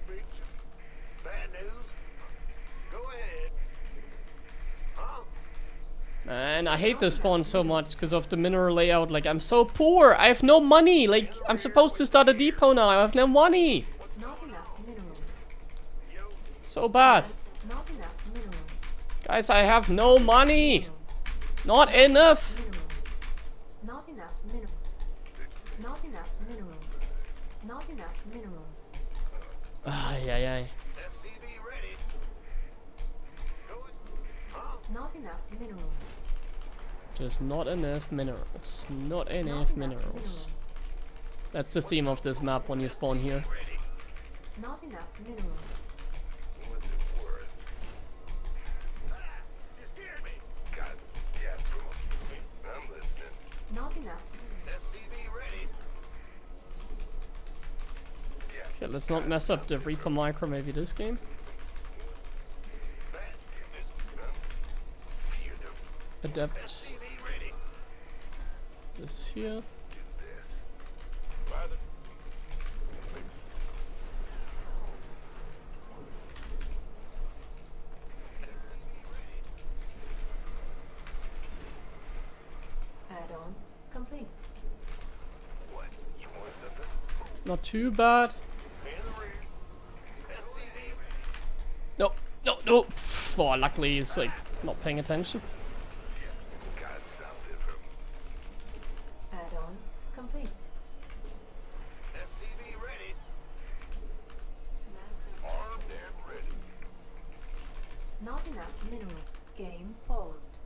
[SPEAKER 3] Big bad news? Go ahead. Huh?
[SPEAKER 1] Man, I hate this spawn so much because of the mineral layout. Like, I'm so poor. I have no money. Like, I'm supposed to start a depot now. I have no money.
[SPEAKER 2] Not enough minerals.
[SPEAKER 1] So bad.
[SPEAKER 2] Not enough minerals.
[SPEAKER 1] Guys, I have no money. Not enough.
[SPEAKER 2] Minerals. Not enough minerals. Not enough minerals. Not enough minerals.
[SPEAKER 1] Ay, ay, ay.
[SPEAKER 3] SCV ready. Go ahead. Huh?
[SPEAKER 2] Not enough minerals.
[SPEAKER 1] Just not enough minerals. Not
[SPEAKER 2] Not
[SPEAKER 1] enough minerals. That's the theme of this map when you spawn here.
[SPEAKER 3] Ready.
[SPEAKER 2] Not enough minerals.
[SPEAKER 3] What's it worth? You scared me. God, yeah, bro. I'm listening.
[SPEAKER 2] Not enough.
[SPEAKER 3] SCV ready. Yeah.
[SPEAKER 1] Okay, let's not mess up the Reaper micro maybe this game.
[SPEAKER 3] Bad goodness. Hear the
[SPEAKER 1] Adapt
[SPEAKER 3] SCV ready.
[SPEAKER 1] this here.
[SPEAKER 3] Do this. Father.
[SPEAKER 2] Add-on complete.
[SPEAKER 3] What? You want something?
[SPEAKER 1] Not too bad.
[SPEAKER 3] In the rear. SCV ready.
[SPEAKER 1] No, no, no. Oh, luckily he's like not paying attention.
[SPEAKER 3] Got something from
[SPEAKER 2] Add-on complete.
[SPEAKER 3] SCV ready. Armed and ready.
[SPEAKER 2] Not enough mineral. Game paused.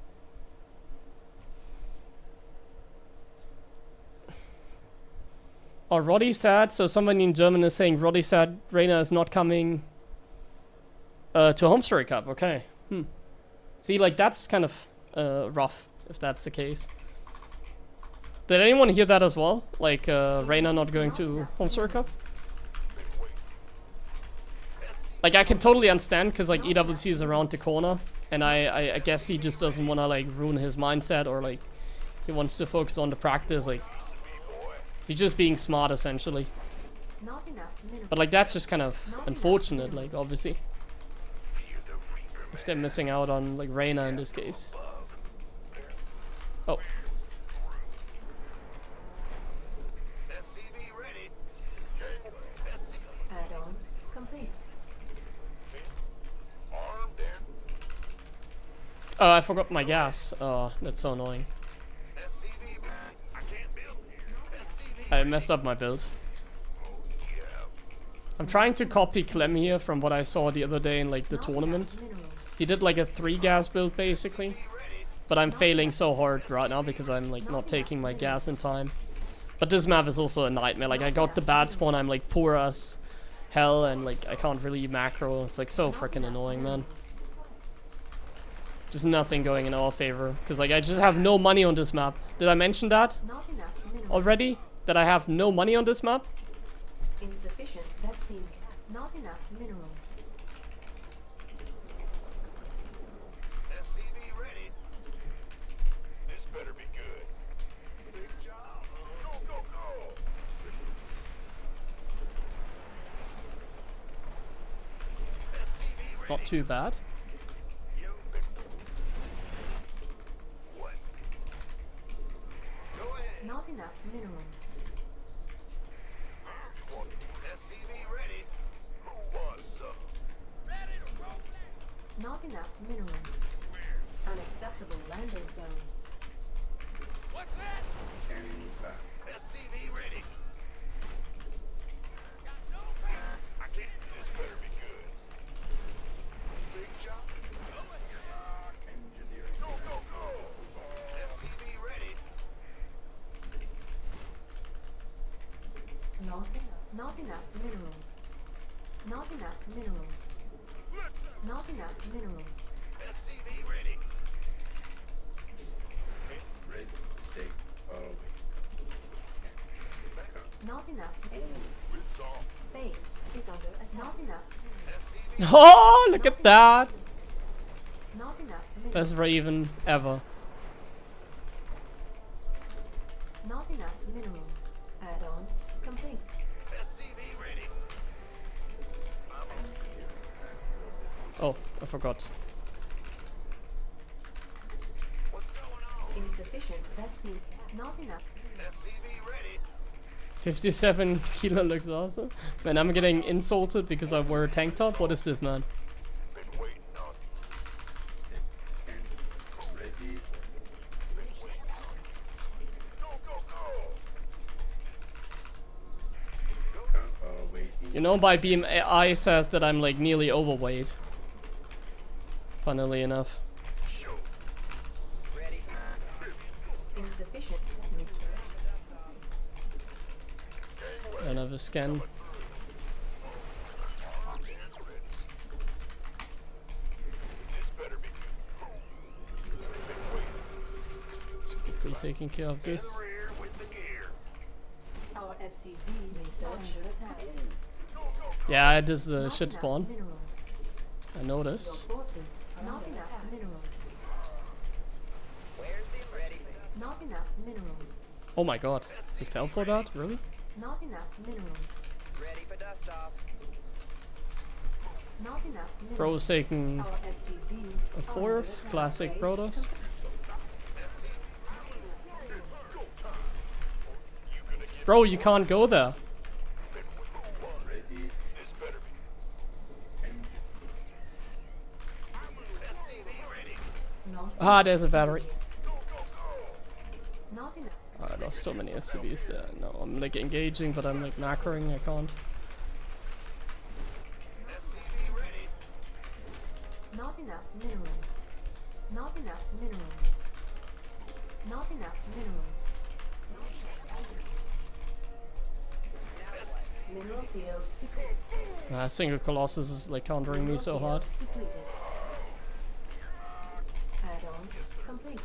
[SPEAKER 1] Oh, Roddy said, so someone in German is saying Roddy said Reyna is not coming to Home Story Cup. Okay. See, like, that's kind of rough, if that's the case. Did anyone hear that as well? Like, Reyna not going to Home Story Cup? Like, I can totally understand, because, like, EWC is around the corner, and I guess he just doesn't want to, like, ruin his mindset, or, like, he wants to focus on the practice, like, he's just being smart, essentially.
[SPEAKER 2] Not enough mineral.
[SPEAKER 1] But, like, that's just kind of unfortunate, like, obviously. If they're missing out on, like, Reyna in this case. Oh.
[SPEAKER 3] SCV ready.
[SPEAKER 2] Add-on complete.
[SPEAKER 3] Armed and
[SPEAKER 1] Oh, I forgot my gas. Oh, that's so annoying.
[SPEAKER 3] SCV ready. I can't build here. SCV
[SPEAKER 1] I messed up my build.
[SPEAKER 3] yeah.
[SPEAKER 1] I'm trying to copy Clem here from what I saw the other day in, like, the tournament.
[SPEAKER 2] Minerals.
[SPEAKER 1] He did, like, a 3 gas build, basically. But I'm failing so hard right now because I'm, like, not taking my gas in time. But this map is also a nightmare. Like, I got the bad spawn. I'm, like, poor as hell, and like I can't really macro. It's like so
[SPEAKER 2] Not
[SPEAKER 1] freaking
[SPEAKER 2] enough
[SPEAKER 1] annoying, man.
[SPEAKER 2] minerals.
[SPEAKER 1] Just nothing going in our favor. Because like I just have no money on this map. Did I mention that
[SPEAKER 2] Not enough minerals.
[SPEAKER 1] already? That I have no money on this map?
[SPEAKER 2] Insufficient Vespene. Not enough minerals.
[SPEAKER 3] SCV ready. This better be good. Big job. Go, go, go. SCV ready.
[SPEAKER 1] Not too bad.
[SPEAKER 3] You big. What? Go ahead.
[SPEAKER 2] Not enough minerals.
[SPEAKER 3] SCV ready. Who wants some? Ready to roll.
[SPEAKER 2] Not enough minerals. Unacceptable landing zone.
[SPEAKER 3] What's that? SCV ready. I can't. This better be good. Big job. Engineering. Go, go, go. SCV ready.
[SPEAKER 2] Not enough minerals. Not enough minerals. Not enough minerals.
[SPEAKER 3] SCV ready.
[SPEAKER 5] Ready, stay,
[SPEAKER 2] Not enough.
[SPEAKER 3] Resolve.
[SPEAKER 2] Base is under attack. Not enough.
[SPEAKER 3] SCV.
[SPEAKER 1] Oh, look at that!
[SPEAKER 2] Not enough minerals.
[SPEAKER 1] Best Raven ever.
[SPEAKER 2] Not enough minerals. Add-on complete.
[SPEAKER 3] SCV ready.
[SPEAKER 1] Oh, I forgot.
[SPEAKER 3] What's going on?
[SPEAKER 2] Insufficient Vespene. Not enough.
[SPEAKER 3] SCV ready.
[SPEAKER 1] 57 kilo looks awesome. Man, I'm getting insulted because I wear a tank top. What is this, man?
[SPEAKER 3] Been waiting on.
[SPEAKER 5] ready,
[SPEAKER 3] Been waiting on. Go, go, go.
[SPEAKER 5] waiting.
[SPEAKER 1] You know, my BMI says that I'm like nearly overweight. Funnily enough.
[SPEAKER 3] Show.
[SPEAKER 2] Insufficient.
[SPEAKER 1] I don't have a scan.
[SPEAKER 3] This better be good. Been waiting.
[SPEAKER 1] Just quickly taking care of this.
[SPEAKER 3] Rear with the gear.
[SPEAKER 2] Our SCVs research under attack.
[SPEAKER 1] Yeah, this is a
[SPEAKER 2] Not
[SPEAKER 1] shit
[SPEAKER 2] enough
[SPEAKER 1] spawn.
[SPEAKER 2] Minerals.
[SPEAKER 1] I know
[SPEAKER 2] Your
[SPEAKER 1] this.
[SPEAKER 2] forces are not enough minerals. Not enough minerals.
[SPEAKER 1] Oh my god. He fell for that? Really?
[SPEAKER 2] Not enough minerals.
[SPEAKER 6] Ready for dust off.
[SPEAKER 2] Not enough minerals.
[SPEAKER 1] Bro is taking
[SPEAKER 2] Our SCVs
[SPEAKER 1] a
[SPEAKER 2] are
[SPEAKER 1] fourth.
[SPEAKER 2] under attack.
[SPEAKER 1] Classic Protoss. Bro, you can't go there.
[SPEAKER 5] Ready,
[SPEAKER 3] This better be. SCV ready.
[SPEAKER 2] Not
[SPEAKER 1] Ah, there's a battery.
[SPEAKER 2] Not enough.
[SPEAKER 1] I lost so many SCVs there. No, I'm like engaging, but I'm like macroing. I can't.
[SPEAKER 3] SCV ready.
[SPEAKER 2] Not enough minerals. Not enough minerals. Not enough minerals. Mineral field depleted.
[SPEAKER 1] Single Colossus is like countering me so hard.
[SPEAKER 2] Depleted. Add-on complete.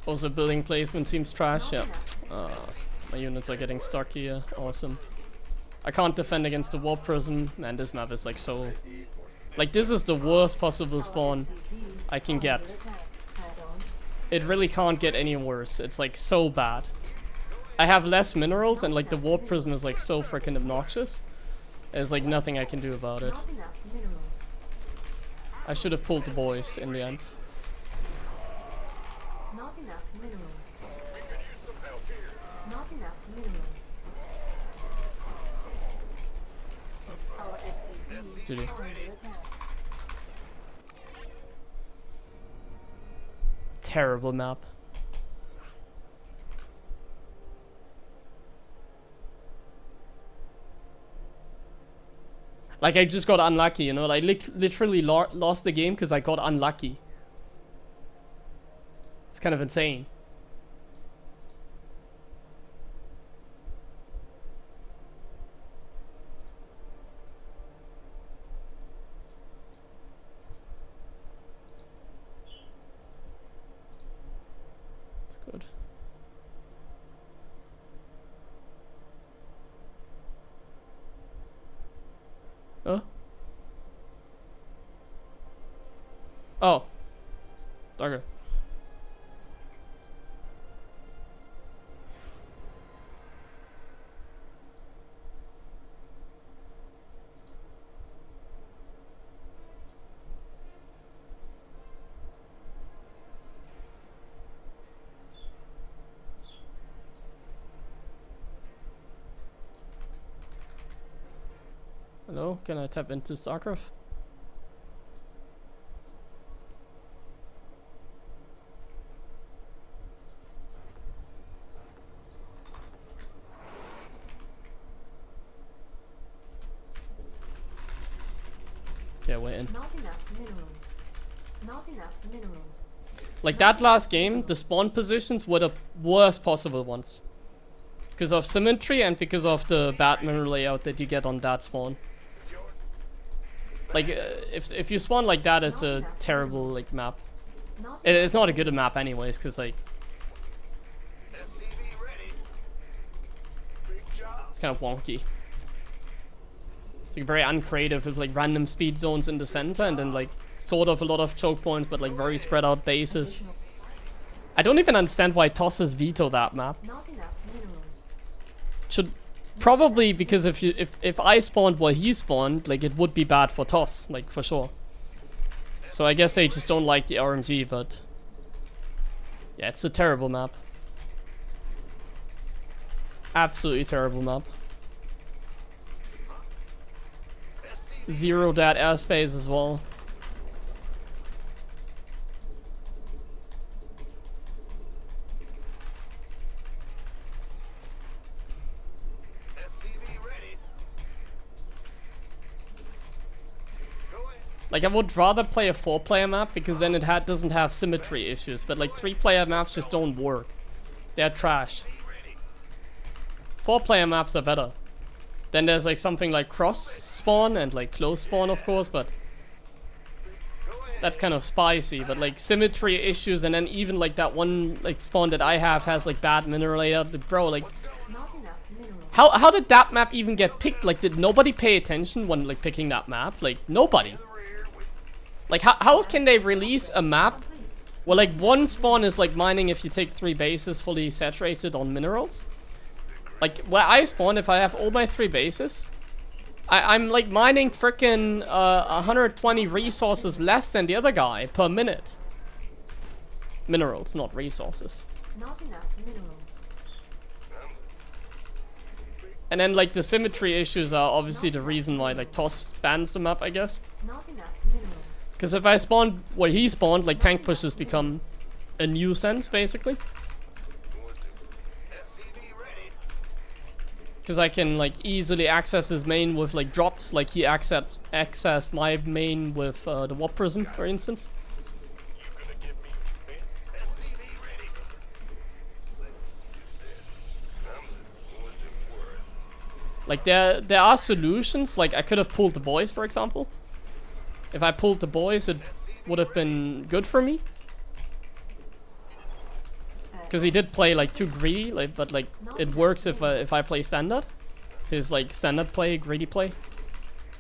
[SPEAKER 1] Also, building placement seems trash.
[SPEAKER 2] Not
[SPEAKER 1] Yeah.
[SPEAKER 2] enough.
[SPEAKER 1] My units are getting stuck here. Awesome. I can't defend against the Warp Prism. Man, this map is like so... Like, this is the worst possible spawn
[SPEAKER 2] SCVs
[SPEAKER 1] I can
[SPEAKER 2] are
[SPEAKER 1] get.
[SPEAKER 2] under attack. Add-on.
[SPEAKER 1] It really can't get any worse. It's like so bad. I have less minerals and like the Warp Prism is like so freaking obnoxious. There's like nothing I can do about it.
[SPEAKER 2] Not enough minerals.
[SPEAKER 1] I should have pulled the boys in the end.
[SPEAKER 2] Not enough minerals.
[SPEAKER 3] We could use some help here.
[SPEAKER 2] Not enough minerals. Our SCVs
[SPEAKER 1] Did he?
[SPEAKER 2] are under attack.
[SPEAKER 1] Terrible map. Like, I just got unlucky, you know? I literally lost the game because I got unlucky. It's kind of insane. Good. Oh. Oh. Okay. Hello, can I tap into StarCraft? Yeah, wait in.
[SPEAKER 2] Not enough minerals. Not enough minerals.
[SPEAKER 1] Like that last game, the spawn positions were the worst possible ones. Because of symmetry and because of the bad mineral layout that you get on that spawn. Like, if you spawn like that, it's a terrible, like, map.
[SPEAKER 2] Not
[SPEAKER 1] It's not a good map anyways, because, like,
[SPEAKER 3] SCV ready. Big job.
[SPEAKER 1] it's kind of wonky. It's like very uncreative with like random speed zones in the center and then like sort of a lot of choke points but like very spread out bases.
[SPEAKER 2] additional.
[SPEAKER 1] I don't even understand why Toss's veto that map.
[SPEAKER 2] Not enough minerals.
[SPEAKER 1] Should probably because if I spawned where he spawned, like it would be bad for Toss, like for sure. So I guess they just don't like the RNG, but yeah, it's a terrible map. Absolutely terrible map. Zero that airspace as well.
[SPEAKER 3] SCV ready. Go ahead.
[SPEAKER 1] Like I would rather play a 4-player map because then it doesn't have symmetry issues, but like 3-player maps just don't work. They're trash. 4-player maps are better. Then there's like something like cross spawn and like close spawn of course, but that's kind of spicy. But like symmetry issues and then even like that one like spawn that I have has like bad mineral layout. Bro, like
[SPEAKER 2] Not enough minerals.
[SPEAKER 1] how did that map even get picked? Like did nobody pay attention when like picking that map? Like nobody. Like how can they release a map where like one spawn is like mining if you take 3 bases fully saturated on minerals? Like, where I spawn, if I have all my 3 bases, I'm like mining frickin' 120 resources less than the other guy per minute. Minerals, not resources.
[SPEAKER 2] Not enough minerals.
[SPEAKER 1] And then like the symmetry issues are obviously the reason why like Toss bans the map, I guess.
[SPEAKER 2] Not enough minerals.
[SPEAKER 1] Because if I spawn where he spawned, like tank pushes become a nuisance basically.
[SPEAKER 3] SCV ready.
[SPEAKER 1] Because I can like easily access his main with like drops, like he accessed my main with the Warp Prism, for instance.
[SPEAKER 3] You gonna give me SCV ready. What's it worth?
[SPEAKER 1] Like there are solutions. Like I could have pulled the boys, for example. If I pulled the boys, it would have been good for me. Because he did play like too greedy, like, but like it works if I play standard. His like standard play, greedy play.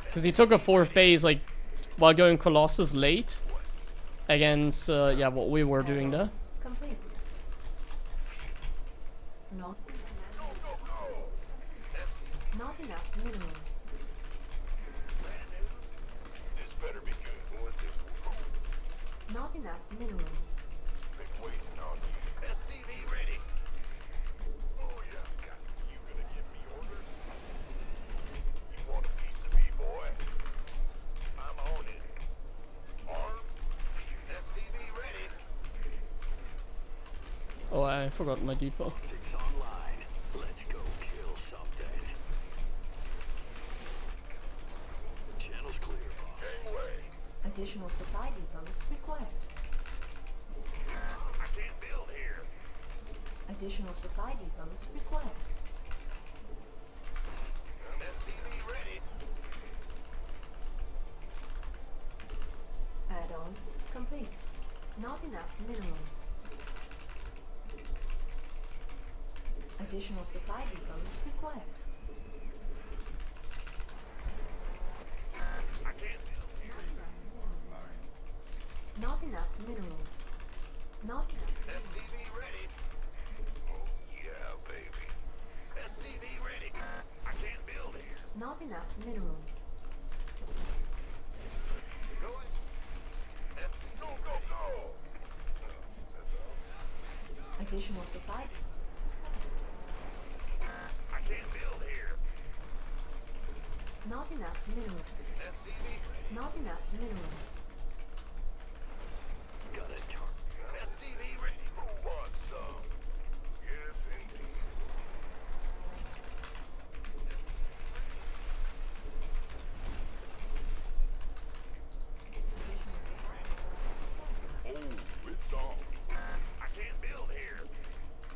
[SPEAKER 1] Because he took a 4th base like while going Colossus late against yeah what we were doing there.
[SPEAKER 2] Complete. Not enough minerals.
[SPEAKER 3] This better be good. What's it?
[SPEAKER 2] Not enough minerals.
[SPEAKER 3] Been waiting on you. SCV ready. Oh yeah, you gonna give me orders? You want a piece of me, boy? I'm on it. Armed. SCV ready.
[SPEAKER 1] Oh, I forgot my depot.
[SPEAKER 5] It's online. Let's go kill something. Channel's clear, boss.
[SPEAKER 3] Gangway.
[SPEAKER 2] Additional supply depots required.
[SPEAKER 3] I can't build here.
[SPEAKER 2] Additional supply depots required.
[SPEAKER 3] SCV ready.
[SPEAKER 2] Add-on complete. Not enough minerals. Additional supply depots required.
[SPEAKER 3] I can't.
[SPEAKER 2] Not enough minerals. Not enough.
[SPEAKER 3] SCV ready. Oh yeah, baby. SCV ready. I can't build here.
[SPEAKER 2] Not enough minerals.
[SPEAKER 3] Going. Go, go, go.
[SPEAKER 2] Additional supply.
[SPEAKER 3] I can't build here.
[SPEAKER 2] Not enough minerals.
[SPEAKER 3] SCV.
[SPEAKER 2] Not enough minerals.
[SPEAKER 5] Got a target.
[SPEAKER 3] SCV ready. Who wants some? Yes, indeed. Oh, it's on. I can't build here.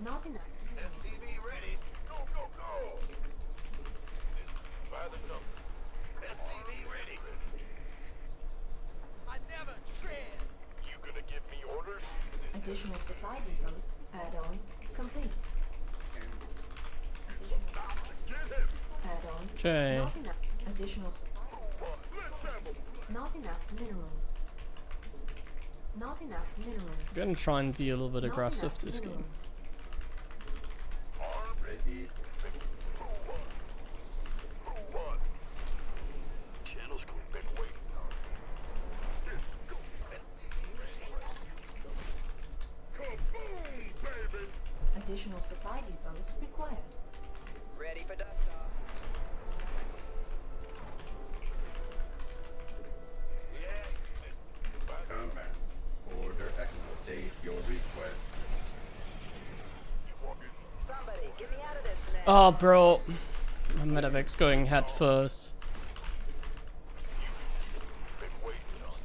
[SPEAKER 2] Not enough.
[SPEAKER 3] SCV ready. Go, go, go. By the number. SCV ready. I never tread. You gonna give me orders?
[SPEAKER 2] Additional supply depots. Add-on complete. Additional
[SPEAKER 3] Get him.
[SPEAKER 2] add-on.
[SPEAKER 1] Okay.
[SPEAKER 2] Not enough. Additional supply.
[SPEAKER 3] Let's have him.
[SPEAKER 2] Not enough minerals. Not enough minerals.
[SPEAKER 1] I'm gonna try and be a little bit
[SPEAKER 2] Not
[SPEAKER 1] aggressive
[SPEAKER 2] enough
[SPEAKER 1] this game.
[SPEAKER 2] minerals.
[SPEAKER 3] Arm ready. Who wants? Who wants?
[SPEAKER 5] Channel's cool.
[SPEAKER 3] Been waiting on you. Let's go. Kaboom, baby.
[SPEAKER 2] Additional supply depots required.
[SPEAKER 6] Ready for dust off.
[SPEAKER 7] Order accommodate your request.
[SPEAKER 6] Somebody, get me out of this mess.
[SPEAKER 1] Oh, bro. My medevic's going head first.
[SPEAKER 3] Been waiting on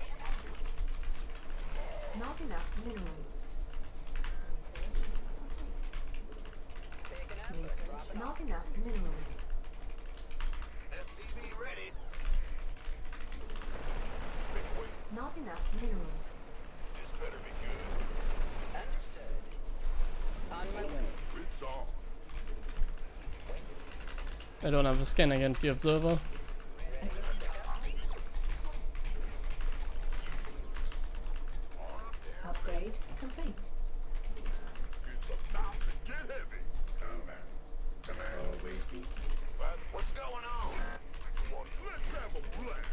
[SPEAKER 3] you.
[SPEAKER 2] Not enough minerals.
[SPEAKER 6] Picking up.
[SPEAKER 2] Research.
[SPEAKER 6] Dropping off.
[SPEAKER 2] Not enough minerals.
[SPEAKER 3] SCV ready.
[SPEAKER 2] Not enough minerals.
[SPEAKER 3] This better be good.
[SPEAKER 6] Understood. On my way.
[SPEAKER 3] It's on.
[SPEAKER 1] I don't have a scan against the observer.
[SPEAKER 2] Upgrade complete.
[SPEAKER 3] It's about to get heavy.
[SPEAKER 7] Command waiting.
[SPEAKER 3] What's going on? Let's have a blast.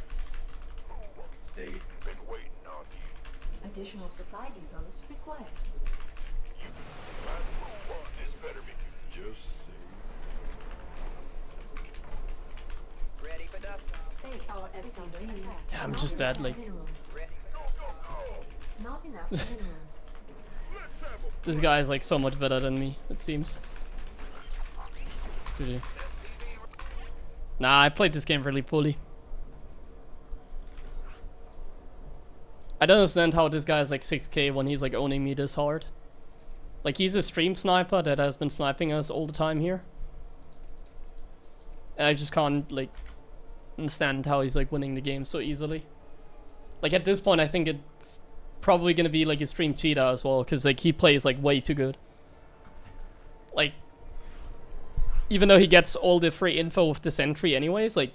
[SPEAKER 7] Stay.
[SPEAKER 3] Been waiting on you.
[SPEAKER 2] Additional supply depots required.
[SPEAKER 3] This better be good. Just
[SPEAKER 6] Ready for dust off.
[SPEAKER 2] Base is under attack.
[SPEAKER 1] Yeah, I'm
[SPEAKER 2] Not
[SPEAKER 1] just
[SPEAKER 2] enough
[SPEAKER 1] dead, like-
[SPEAKER 2] minerals.
[SPEAKER 6] Ready
[SPEAKER 3] go, go, go.
[SPEAKER 2] Not enough minerals.
[SPEAKER 3] Let's have a
[SPEAKER 1] This guy is like so much better than me, it seems. GG. Nah, I played this game really poorly. I don't understand how this guy is like 6k when he's like owning me this hard. Like he's a stream sniper that has been sniping us all the time here. And I just can't like understand how he's like winning the game so easily. Like at this point I think it's probably gonna be like a stream cheater as well, because like he plays like way too good. Like even though he gets all the free info with the sentry anyways, like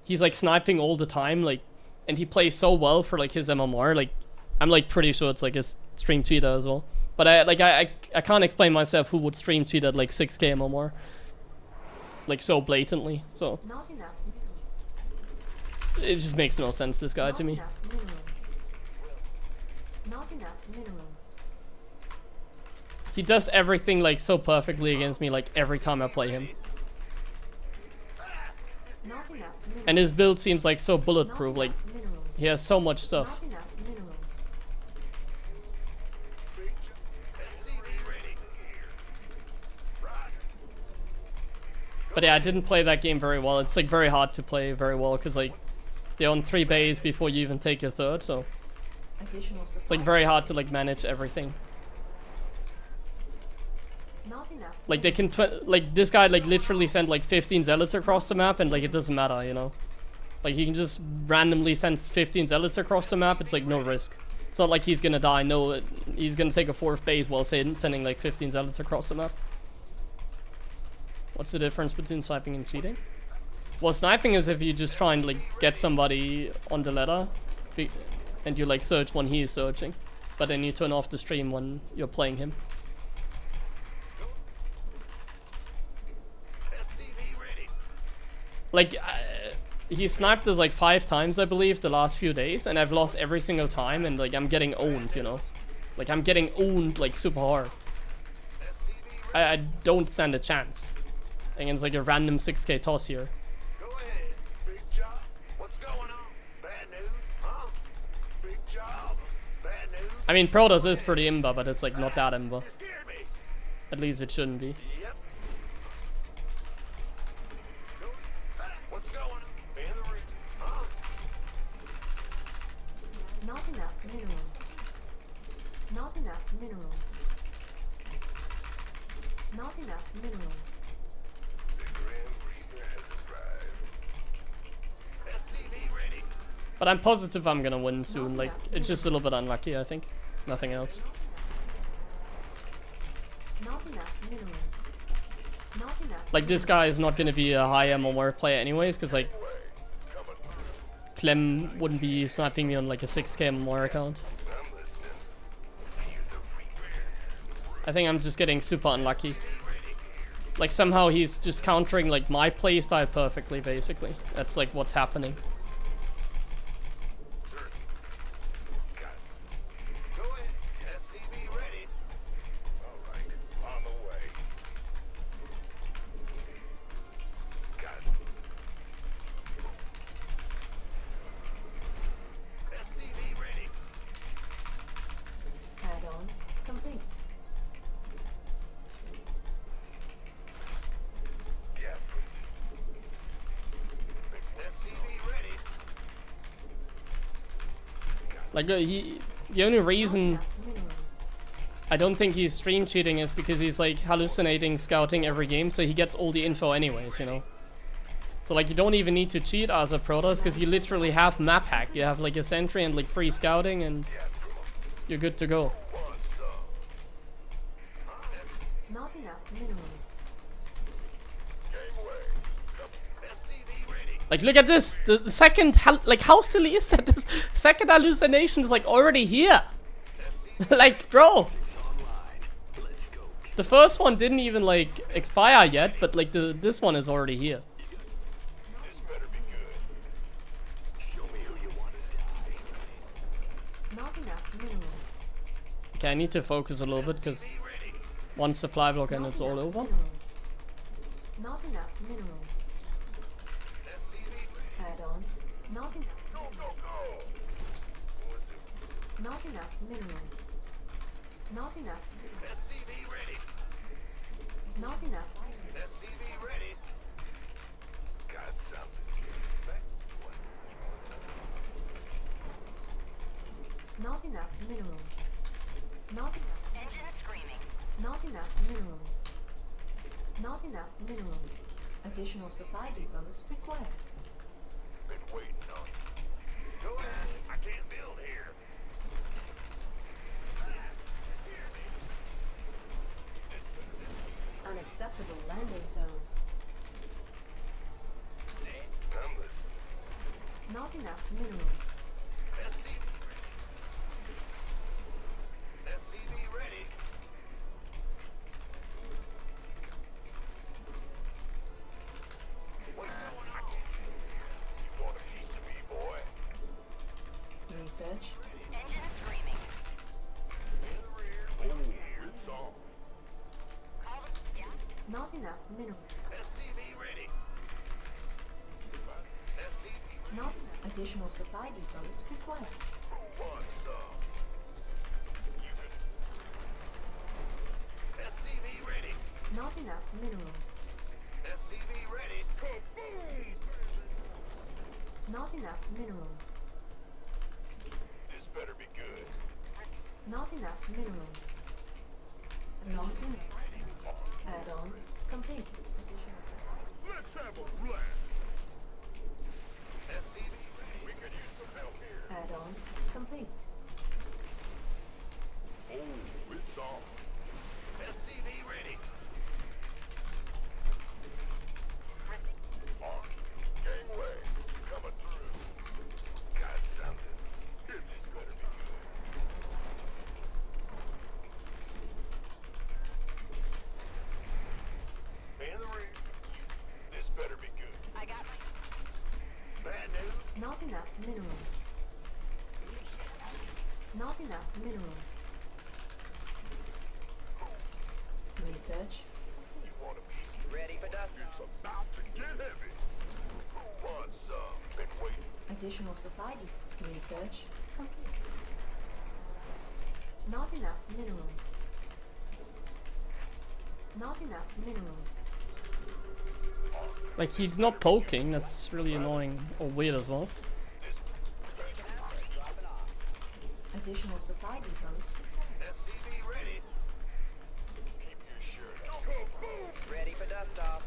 [SPEAKER 1] he's like sniping all the time, like, and he plays so well for like his MMR, like I'm like pretty sure it's like a stream cheater as well. But I can't explain myself who would stream cheat at like 6k MMR like so blatantly, so
[SPEAKER 2] Not enough
[SPEAKER 1] it just makes no sense, this guy,
[SPEAKER 2] Not
[SPEAKER 1] to me.
[SPEAKER 2] enough minerals. Not enough minerals.
[SPEAKER 1] He does everything like so perfectly against me like every time I play him.
[SPEAKER 2] Not enough minerals.
[SPEAKER 1] And his build seems like so
[SPEAKER 2] Not
[SPEAKER 1] bulletproof, like
[SPEAKER 2] enough minerals.
[SPEAKER 1] he has so much stuff.
[SPEAKER 2] Not enough minerals.
[SPEAKER 3] SCV ready. Right.
[SPEAKER 1] But yeah, I didn't play that game very well. It's like very hard to play very well because like they own 3 bays before you even take your third, so
[SPEAKER 2] Additional supply.
[SPEAKER 1] it's like very hard to like manage everything.
[SPEAKER 2] Not enough.
[SPEAKER 1] Like they can like this guy like literally sent like 15 zealots across the map, and like it doesn't matter, you know. Like he can just randomly send 15 zealots across the map. It's like no risk. It's not like he's gonna die. No, he's gonna take a 4th base while sending like 15 zealots across the map. What's the difference between sniping and cheating? Well, sniping is if you just try and like get somebody on the ladder, and you like search when he is searching, but then you turn off the stream when you're playing him.
[SPEAKER 3] SCV ready.
[SPEAKER 1] Like, he sniped us like 5 times, I believe, the last few days, and I've lost every single time, and like I'm getting owned, you know? Like I'm getting owned like super hard. I don't stand a chance against like a random 6k toss here.
[SPEAKER 3] Go ahead. Big job. What's going on? Bad news? Huh? Big job. Bad news?
[SPEAKER 1] I mean, Protoss is pretty imba, but it's like not that imba.
[SPEAKER 3] You scared me.
[SPEAKER 1] At least it shouldn't be.
[SPEAKER 3] Yep. What's going on? In the ring. Huh?
[SPEAKER 2] Not enough minerals. Not enough minerals. Not enough minerals.
[SPEAKER 3] The Grim Reaper has arrived. SCV ready.
[SPEAKER 1] But I'm positive I'm gonna win soon. Like, it's just a little bit unlucky, I think. Nothing else.
[SPEAKER 2] Not enough minerals. Not enough.
[SPEAKER 1] Like, this guy is not gonna be a high MMR player anyways, because like, Clem wouldn't be sniping me on like a 6k MMR account.
[SPEAKER 3] I'm listening. Feel the Reaper.
[SPEAKER 1] I think I'm just getting super unlucky. Like, somehow he's just countering like my playstyle perfectly, basically. That's like what's happening.
[SPEAKER 3] Go ahead. SCV ready. All right. On the way. Got it. SCV ready.
[SPEAKER 2] Add-on complete.
[SPEAKER 3] Yeah. SCV ready.
[SPEAKER 1] Like, the only reason
[SPEAKER 2] Enough minerals.
[SPEAKER 1] I don't think he's stream cheating is because he's like hallucinating scouting every game, so he gets all the info anyways, you know. So like, you don't even need to cheat as a Protoss, because you literally have map hack. You have like a sentry and like free scouting, and you're good to go.
[SPEAKER 3] Want some?
[SPEAKER 2] Not enough minerals.
[SPEAKER 3] Gangway. SCV ready.
[SPEAKER 1] Like, look at this. The second, like, how silly is that? This second hallucination is like already here. Like, bro. The first one didn't even like expire yet, but like this one is already here.
[SPEAKER 3] This better be good.
[SPEAKER 5] Show me who you want to die.
[SPEAKER 2] Not enough minerals.
[SPEAKER 1] Okay, I need to focus a little bit because one supply block and
[SPEAKER 2] Not
[SPEAKER 1] it's all
[SPEAKER 2] enough
[SPEAKER 1] over.
[SPEAKER 2] minerals. Not enough minerals. Add-on. Not enough.
[SPEAKER 3] Go, go, go.
[SPEAKER 2] Not enough minerals. Not enough.
[SPEAKER 3] SCV ready.
[SPEAKER 2] Not enough.
[SPEAKER 3] SCV ready. Got something.
[SPEAKER 2] Not enough minerals. Not enough.
[SPEAKER 4] Engine screaming.
[SPEAKER 2] Not enough minerals. Not enough minerals. Additional supply depots required.
[SPEAKER 3] Been waiting on you. Go ahead. I can't build here.
[SPEAKER 2] Unacceptable landing zone.
[SPEAKER 3] I'm listening.
[SPEAKER 2] Not enough minerals.
[SPEAKER 3] SCV ready. What's going on? You want a piece of me, boy?
[SPEAKER 2] Research.
[SPEAKER 4] Engine screaming.
[SPEAKER 3] In the rear. Oh, it's on.
[SPEAKER 4] Call it. Yeah.
[SPEAKER 2] Not enough minerals.
[SPEAKER 3] SCV ready. SCV
[SPEAKER 2] Not enough. Additional supply depots required.
[SPEAKER 3] wants some. You can. SCV ready.
[SPEAKER 2] Not enough minerals.
[SPEAKER 3] SCV ready.
[SPEAKER 2] Not enough minerals.
[SPEAKER 3] This better be good.
[SPEAKER 2] Not enough minerals. Not enough. Add-on complete. Additional supply.
[SPEAKER 3] Let's have a blast. SCV ready. We could use some help here.
[SPEAKER 2] Add-on complete.
[SPEAKER 3] Oh, it's on. SCV ready.
[SPEAKER 2] enough minerals. Not enough minerals. Research.
[SPEAKER 3] You want a piece of
[SPEAKER 6] Ready for dust
[SPEAKER 3] it's
[SPEAKER 6] off.
[SPEAKER 3] about to get heavy. Who wants some? Been waiting.
[SPEAKER 2] Additional supply research complete. Not enough minerals. Not enough minerals.
[SPEAKER 1] Like, he's not poking, that's really annoying or weird as well.
[SPEAKER 6] Dropping off.
[SPEAKER 2] Additional supply depots.
[SPEAKER 3] SCV ready. Keep your shirt on. Kaboom!
[SPEAKER 6] Ready for dust off.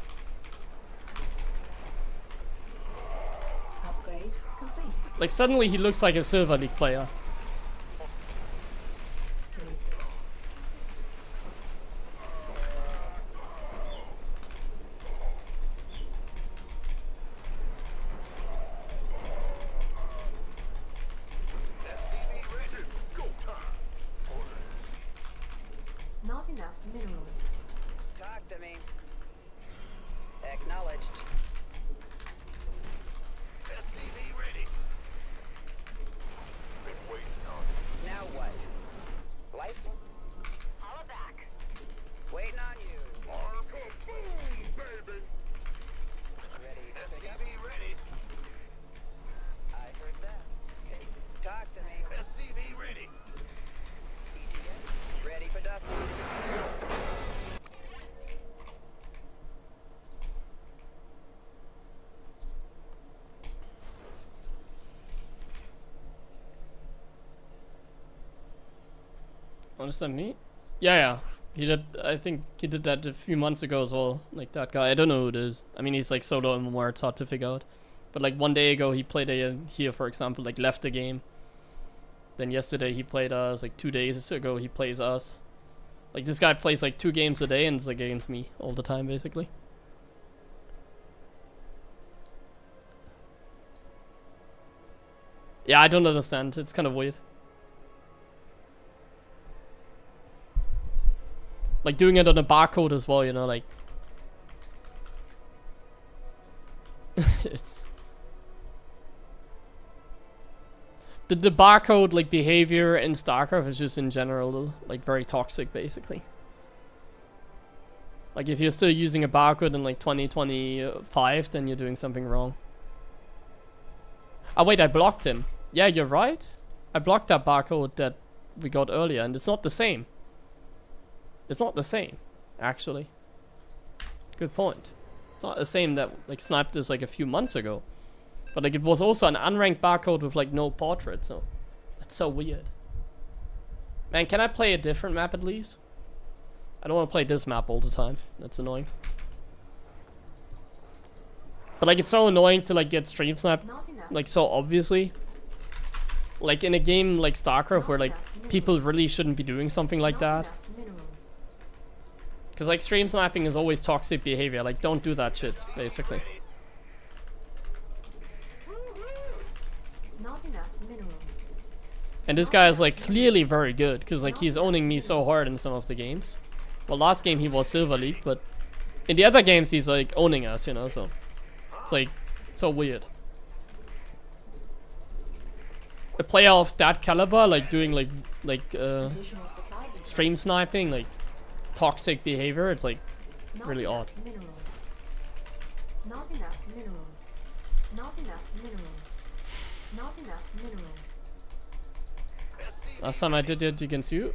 [SPEAKER 2] Upgrade complete.
[SPEAKER 1] Like, suddenly he looks like a Silver League player.
[SPEAKER 2] Research.
[SPEAKER 3] SCV ready. Go time.
[SPEAKER 2] Not enough minerals.
[SPEAKER 6] Talk to me. Acknowledged.
[SPEAKER 3] SCV ready. Been waiting on you.
[SPEAKER 6] Now what? Life?
[SPEAKER 4] Holla back.
[SPEAKER 6] Waiting on you.
[SPEAKER 3] Kaboom, baby.
[SPEAKER 6] Ready to pick up?
[SPEAKER 3] SCV ready.
[SPEAKER 6] I heard that. Okay. Talk to me.
[SPEAKER 3] SCV ready.
[SPEAKER 6] ETA. Ready for dust off.
[SPEAKER 1] Understand me? Yeah, yeah. He did. I think he did that a few months ago as well. Like that guy. I don't know who it is. I mean, he's like solo MMR. It's hard to figure out. But like one day ago, he played here, for example, like left the game. Then yesterday he played us. Like 2 days ago he plays us. Like this guy plays like 2 games a day and it's like against me all the time, basically. Yeah, I don't understand. It's kind of weird. Like doing it on a barcode as well, you know, like it's the barcode like behavior in StarCraft is just in general like very toxic, basically. Like if you're still using a barcode in like 2025, then you're doing something wrong. Oh wait, I blocked him. Yeah, you're right. I blocked that barcode that we got earlier, and it's not the same. It's not the same, actually. Good point. It's not the same that like sniped us like a few months ago. But like it was also an unranked barcode with like no portrait, so that's so weird. Man, can I play a different map at least? I don't want to play this map all the time. That's annoying. But like it's so annoying to like get stream sniped
[SPEAKER 2] Not enough.
[SPEAKER 1] like so obviously. Like in a game like StarCraft where like people really shouldn't be doing something like
[SPEAKER 2] Not
[SPEAKER 1] that.
[SPEAKER 2] enough minerals.
[SPEAKER 1] Because like stream sniping is always toxic behavior. Like don't do that shit, basically.
[SPEAKER 2] Not enough minerals.
[SPEAKER 1] And this guy is like clearly very good because like he's owning me so hard in some of the games. Well, last game he was Silver League, but in the other games he's like owning us, you know, so it's like so weird. A player of that caliber like doing like
[SPEAKER 2] Additional supply depots.
[SPEAKER 1] stream sniping, like toxic behavior, it's like
[SPEAKER 2] Not
[SPEAKER 1] really
[SPEAKER 2] enough
[SPEAKER 1] odd.
[SPEAKER 2] Minerals. Not enough minerals. Not enough minerals. Not enough minerals.
[SPEAKER 1] Last time I did it against you.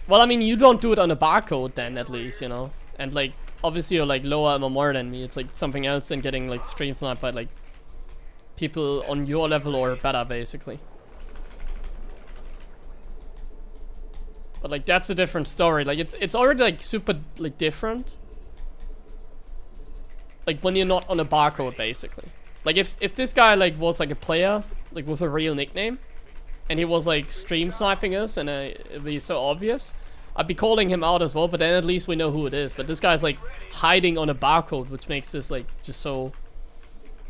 [SPEAKER 1] Well, I mean, you don't do it on a barcode then, at least, you know. And like, obviously you're like lower MMR than me. It's like something else than getting like stream sniped by like people on your level or better, basically. But like, that's a different story. Like, it's already like super like different. Like when you're not on a barcode, basically. Like if this guy like was like a player, like with a real nickname, and he was like stream sniping us and it'd be so obvious, I'd be calling him out as well, but then at least we know who it is. But this guy's like hiding on a barcode, which makes this like just so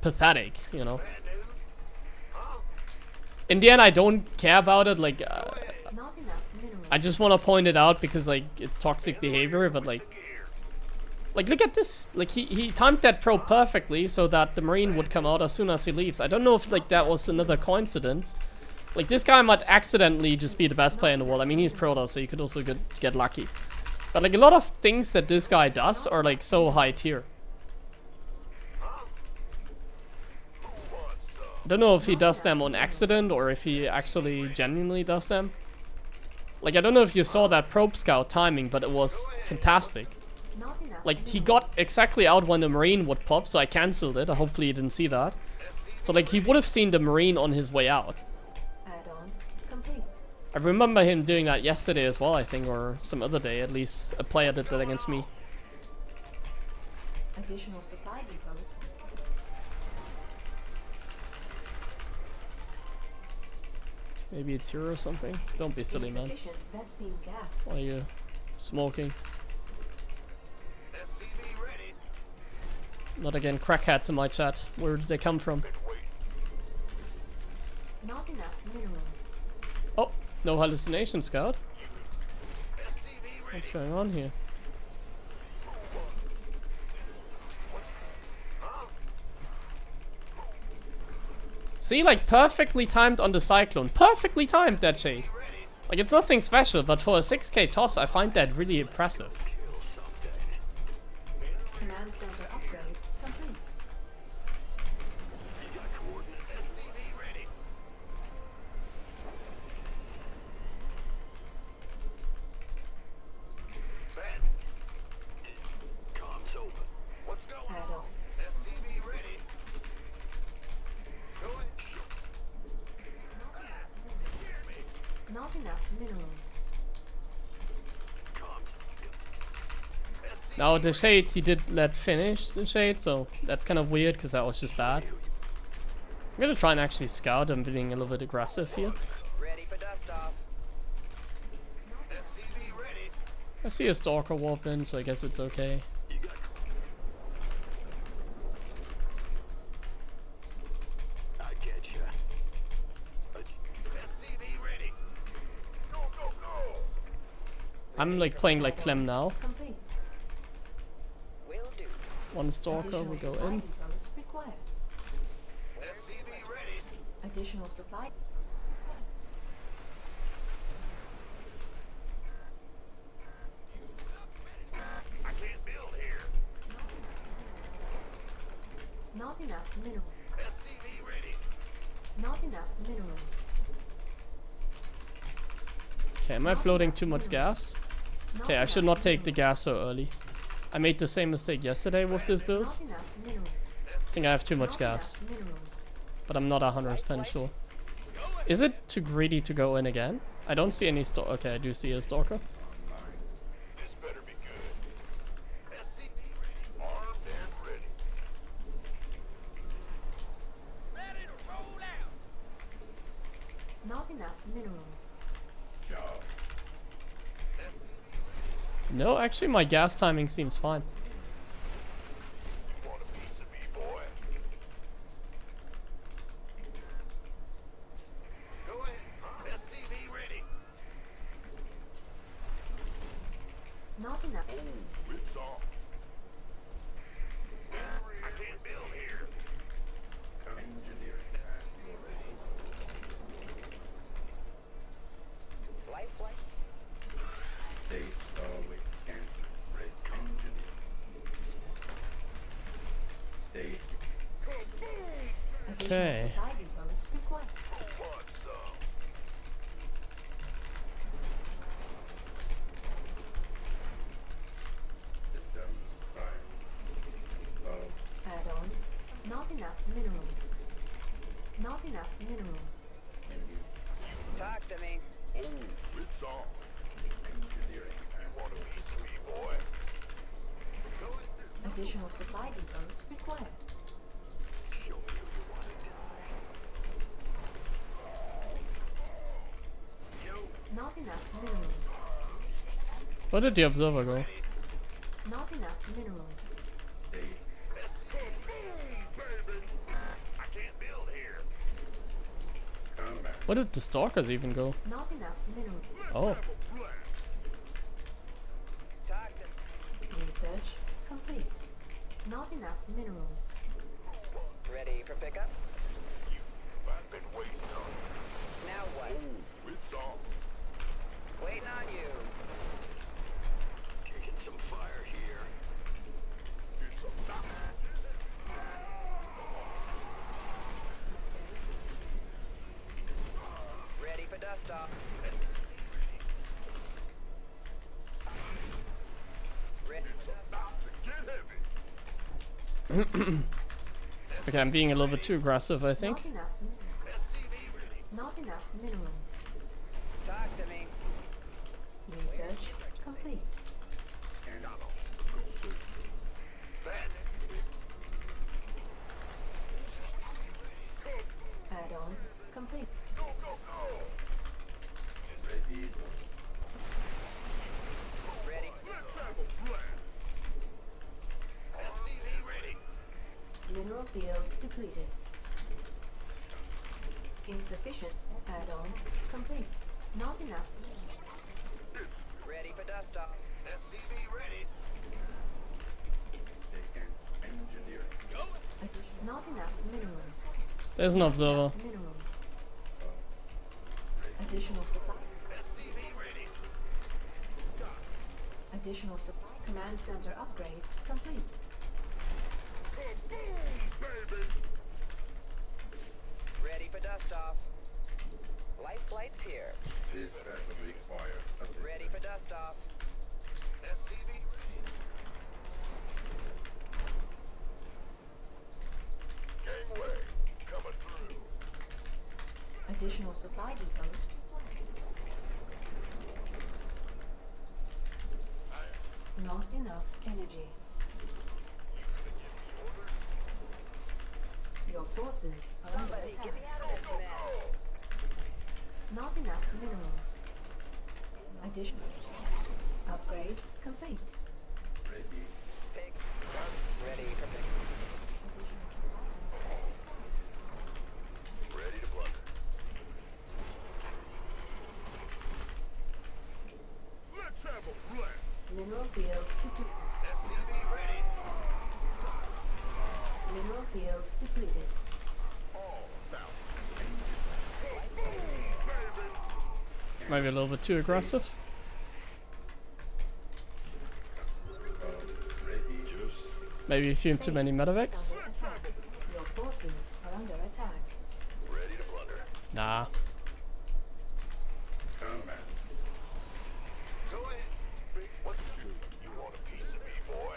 [SPEAKER 1] pathetic, you know. In the end, I don't care about it, like
[SPEAKER 2] Not enough minerals.
[SPEAKER 1] I just want to point it out because like it's toxic behavior, but like Like, look at this. Like, he timed that probe perfectly so that the Marine would come out as soon as he leaves. I don't know if, like, that was another coincidence. Like, this guy might accidentally just be the best player in the world. I mean, he's pro though, so you could also get lucky. But, like, a lot of things that this guy does are, like, so high tier. I don't know if he does them on accident or if he actually genuinely does them. Like, I don't know if you saw that probe scout timing, but it was fantastic.
[SPEAKER 2] Not enough
[SPEAKER 1] Like, he
[SPEAKER 2] minerals.
[SPEAKER 1] got exactly out when the Marine would pop, so I cancelled it. Hopefully you didn't see that. So, like, he would have seen the Marine on his way out.
[SPEAKER 2] Add-on complete.
[SPEAKER 1] I remember him doing that yesterday as well, I think, or some other day. At least a player did that against me.
[SPEAKER 2] Additional supply depots.
[SPEAKER 1] Maybe it's here or something. Don't be silly, man.
[SPEAKER 2] Insufficient Vespine gas.
[SPEAKER 1] Why are you smoking?
[SPEAKER 3] SCV ready.
[SPEAKER 1] Not again, crackheads in my chat. Where did they come from?
[SPEAKER 3] Been waiting.
[SPEAKER 2] Not enough minerals.
[SPEAKER 1] Oh, no hallucination, Scout.
[SPEAKER 3] SCV ready.
[SPEAKER 1] What's going on here? See, like, perfectly timed on the Cyclone. Perfectly timed, that shade. Like, it's nothing special, but for a 6k toss, I find that really impressive.
[SPEAKER 2] Command center upgrade complete.
[SPEAKER 3] SCV ready. Ben,
[SPEAKER 5] Comms open.
[SPEAKER 3] what's going
[SPEAKER 2] Add-on.
[SPEAKER 3] on? SCV ready. Go ahead.
[SPEAKER 2] Not enough minerals.
[SPEAKER 1] Now, the shade, he did let finish the shade, so that's kind of weird, because that was just bad. I'm gonna try and actually scout. I'm being a little bit aggressive here.
[SPEAKER 6] Ready for dust off.
[SPEAKER 3] SCV ready.
[SPEAKER 1] I see a Stalker warp in, so I guess it's okay.
[SPEAKER 5] I get you.
[SPEAKER 3] SCV ready. Go, go, go.
[SPEAKER 1] I'm like playing like Clem now.
[SPEAKER 2] Complete.
[SPEAKER 6] Will do.
[SPEAKER 1] One Stalker,
[SPEAKER 2] Additional
[SPEAKER 1] we go
[SPEAKER 2] supply
[SPEAKER 1] in.
[SPEAKER 2] depots required.
[SPEAKER 3] SCV ready.
[SPEAKER 2] Additional supply.
[SPEAKER 3] I can't build here.
[SPEAKER 2] Not enough minerals.
[SPEAKER 3] SCV ready.
[SPEAKER 2] Not enough minerals.
[SPEAKER 1] Okay, am I floating too much gas? Okay, I should not take the gas so early. I made the same mistake yesterday with this build.
[SPEAKER 2] Not enough minerals.
[SPEAKER 1] I think I have too much
[SPEAKER 2] Not
[SPEAKER 1] gas,
[SPEAKER 2] enough minerals.
[SPEAKER 1] but I'm not 100% sure. Is it too greedy to go in again? I don't see any stalker. Okay, I do see a Stalker.
[SPEAKER 3] This better be good. SCV ready. Armed and ready. Ready to roll out.
[SPEAKER 2] Not enough minerals.
[SPEAKER 7] Job.
[SPEAKER 1] No, actually my gas timing seems fine.
[SPEAKER 3] Want a piece of me, boy? Go ahead. SCV ready.
[SPEAKER 2] Not enough.
[SPEAKER 3] Oh, it's on. I can't build here.
[SPEAKER 7] Engineering. You're ready.
[SPEAKER 6] Flight, flight.
[SPEAKER 7] Stay away. And red engineer. Stay.
[SPEAKER 2] Additional
[SPEAKER 1] Okay.
[SPEAKER 2] supply depots required.
[SPEAKER 3] Who wants some?
[SPEAKER 7] Systems prime. Oh,
[SPEAKER 2] Add-on. Not enough minerals. Not enough minerals.
[SPEAKER 6] Talk to me.
[SPEAKER 3] Oh, it's on.
[SPEAKER 7] engineering.
[SPEAKER 3] Want a piece of me, boy? Go ahead.
[SPEAKER 2] Additional supply depots required.
[SPEAKER 5] Show me who you want to die.
[SPEAKER 2] Not enough minerals.
[SPEAKER 1] Where did the observer go?
[SPEAKER 2] Not enough minerals.
[SPEAKER 7] Stay.
[SPEAKER 3] Baby. I can't build here.
[SPEAKER 7] Combat.
[SPEAKER 1] Where did the Stalkers even go?
[SPEAKER 2] Not enough minerals.
[SPEAKER 1] Oh,
[SPEAKER 6] Talk to me.
[SPEAKER 2] Research complete. Not enough minerals.
[SPEAKER 6] Ready for pickup?
[SPEAKER 3] I've been waiting on you.
[SPEAKER 6] Now what?
[SPEAKER 3] Oh, it's on.
[SPEAKER 6] Waiting on you.
[SPEAKER 5] Taking some fire here.
[SPEAKER 3] It's a
[SPEAKER 6] Ready for dust off. Ready for dust off.
[SPEAKER 3] Get heavy.
[SPEAKER 1] Okay, I'm being a little bit too aggressive, I think.
[SPEAKER 2] Not enough minerals. Not enough minerals.
[SPEAKER 6] Talk to me.
[SPEAKER 2] Research complete. Add-on complete.
[SPEAKER 3] Go, go, go.
[SPEAKER 7] Ready.
[SPEAKER 6] Ready.
[SPEAKER 3] Let's have a blast. SCV ready.
[SPEAKER 2] Mineral field depleted. Insufficient. Add-on complete. Not enough.
[SPEAKER 6] Ready for dust off.
[SPEAKER 3] SCV ready.
[SPEAKER 7] Taken. Engineering.
[SPEAKER 2] Not enough minerals.
[SPEAKER 1] There's an observer.
[SPEAKER 2] Minerals. Additional supply.
[SPEAKER 3] SCV ready.
[SPEAKER 2] Additional supply. Command center upgrade complete.
[SPEAKER 3] Kaboom, baby.
[SPEAKER 6] Ready for dust off. Life flight's here.
[SPEAKER 7] This vessel requires assistance.
[SPEAKER 6] Ready for dust off.
[SPEAKER 3] SCV ready. Gangway coming through.
[SPEAKER 2] Additional supply depots. Not enough energy. Your forces are under
[SPEAKER 6] Somebody
[SPEAKER 2] attack.
[SPEAKER 6] get me out of this mess.
[SPEAKER 2] Not enough minerals. Additional upgrade complete.
[SPEAKER 7] Ready.
[SPEAKER 6] Pick. Ready for pick.
[SPEAKER 3] Ready to blunder. Let's have a blast.
[SPEAKER 2] Mineral field depleted.
[SPEAKER 3] SCV ready.
[SPEAKER 2] Mineral field depleted.
[SPEAKER 3] All about. Kaboom, baby.
[SPEAKER 1] Maybe a little bit too aggressive.
[SPEAKER 7] Ready. Juice.
[SPEAKER 1] Maybe a few too many
[SPEAKER 2] Base
[SPEAKER 1] medevacs.
[SPEAKER 2] is under attack. Your forces are under attack.
[SPEAKER 3] Ready to blunder.
[SPEAKER 1] Nah.
[SPEAKER 7] Combat.
[SPEAKER 3] Go ahead. What you want a piece of me, boy?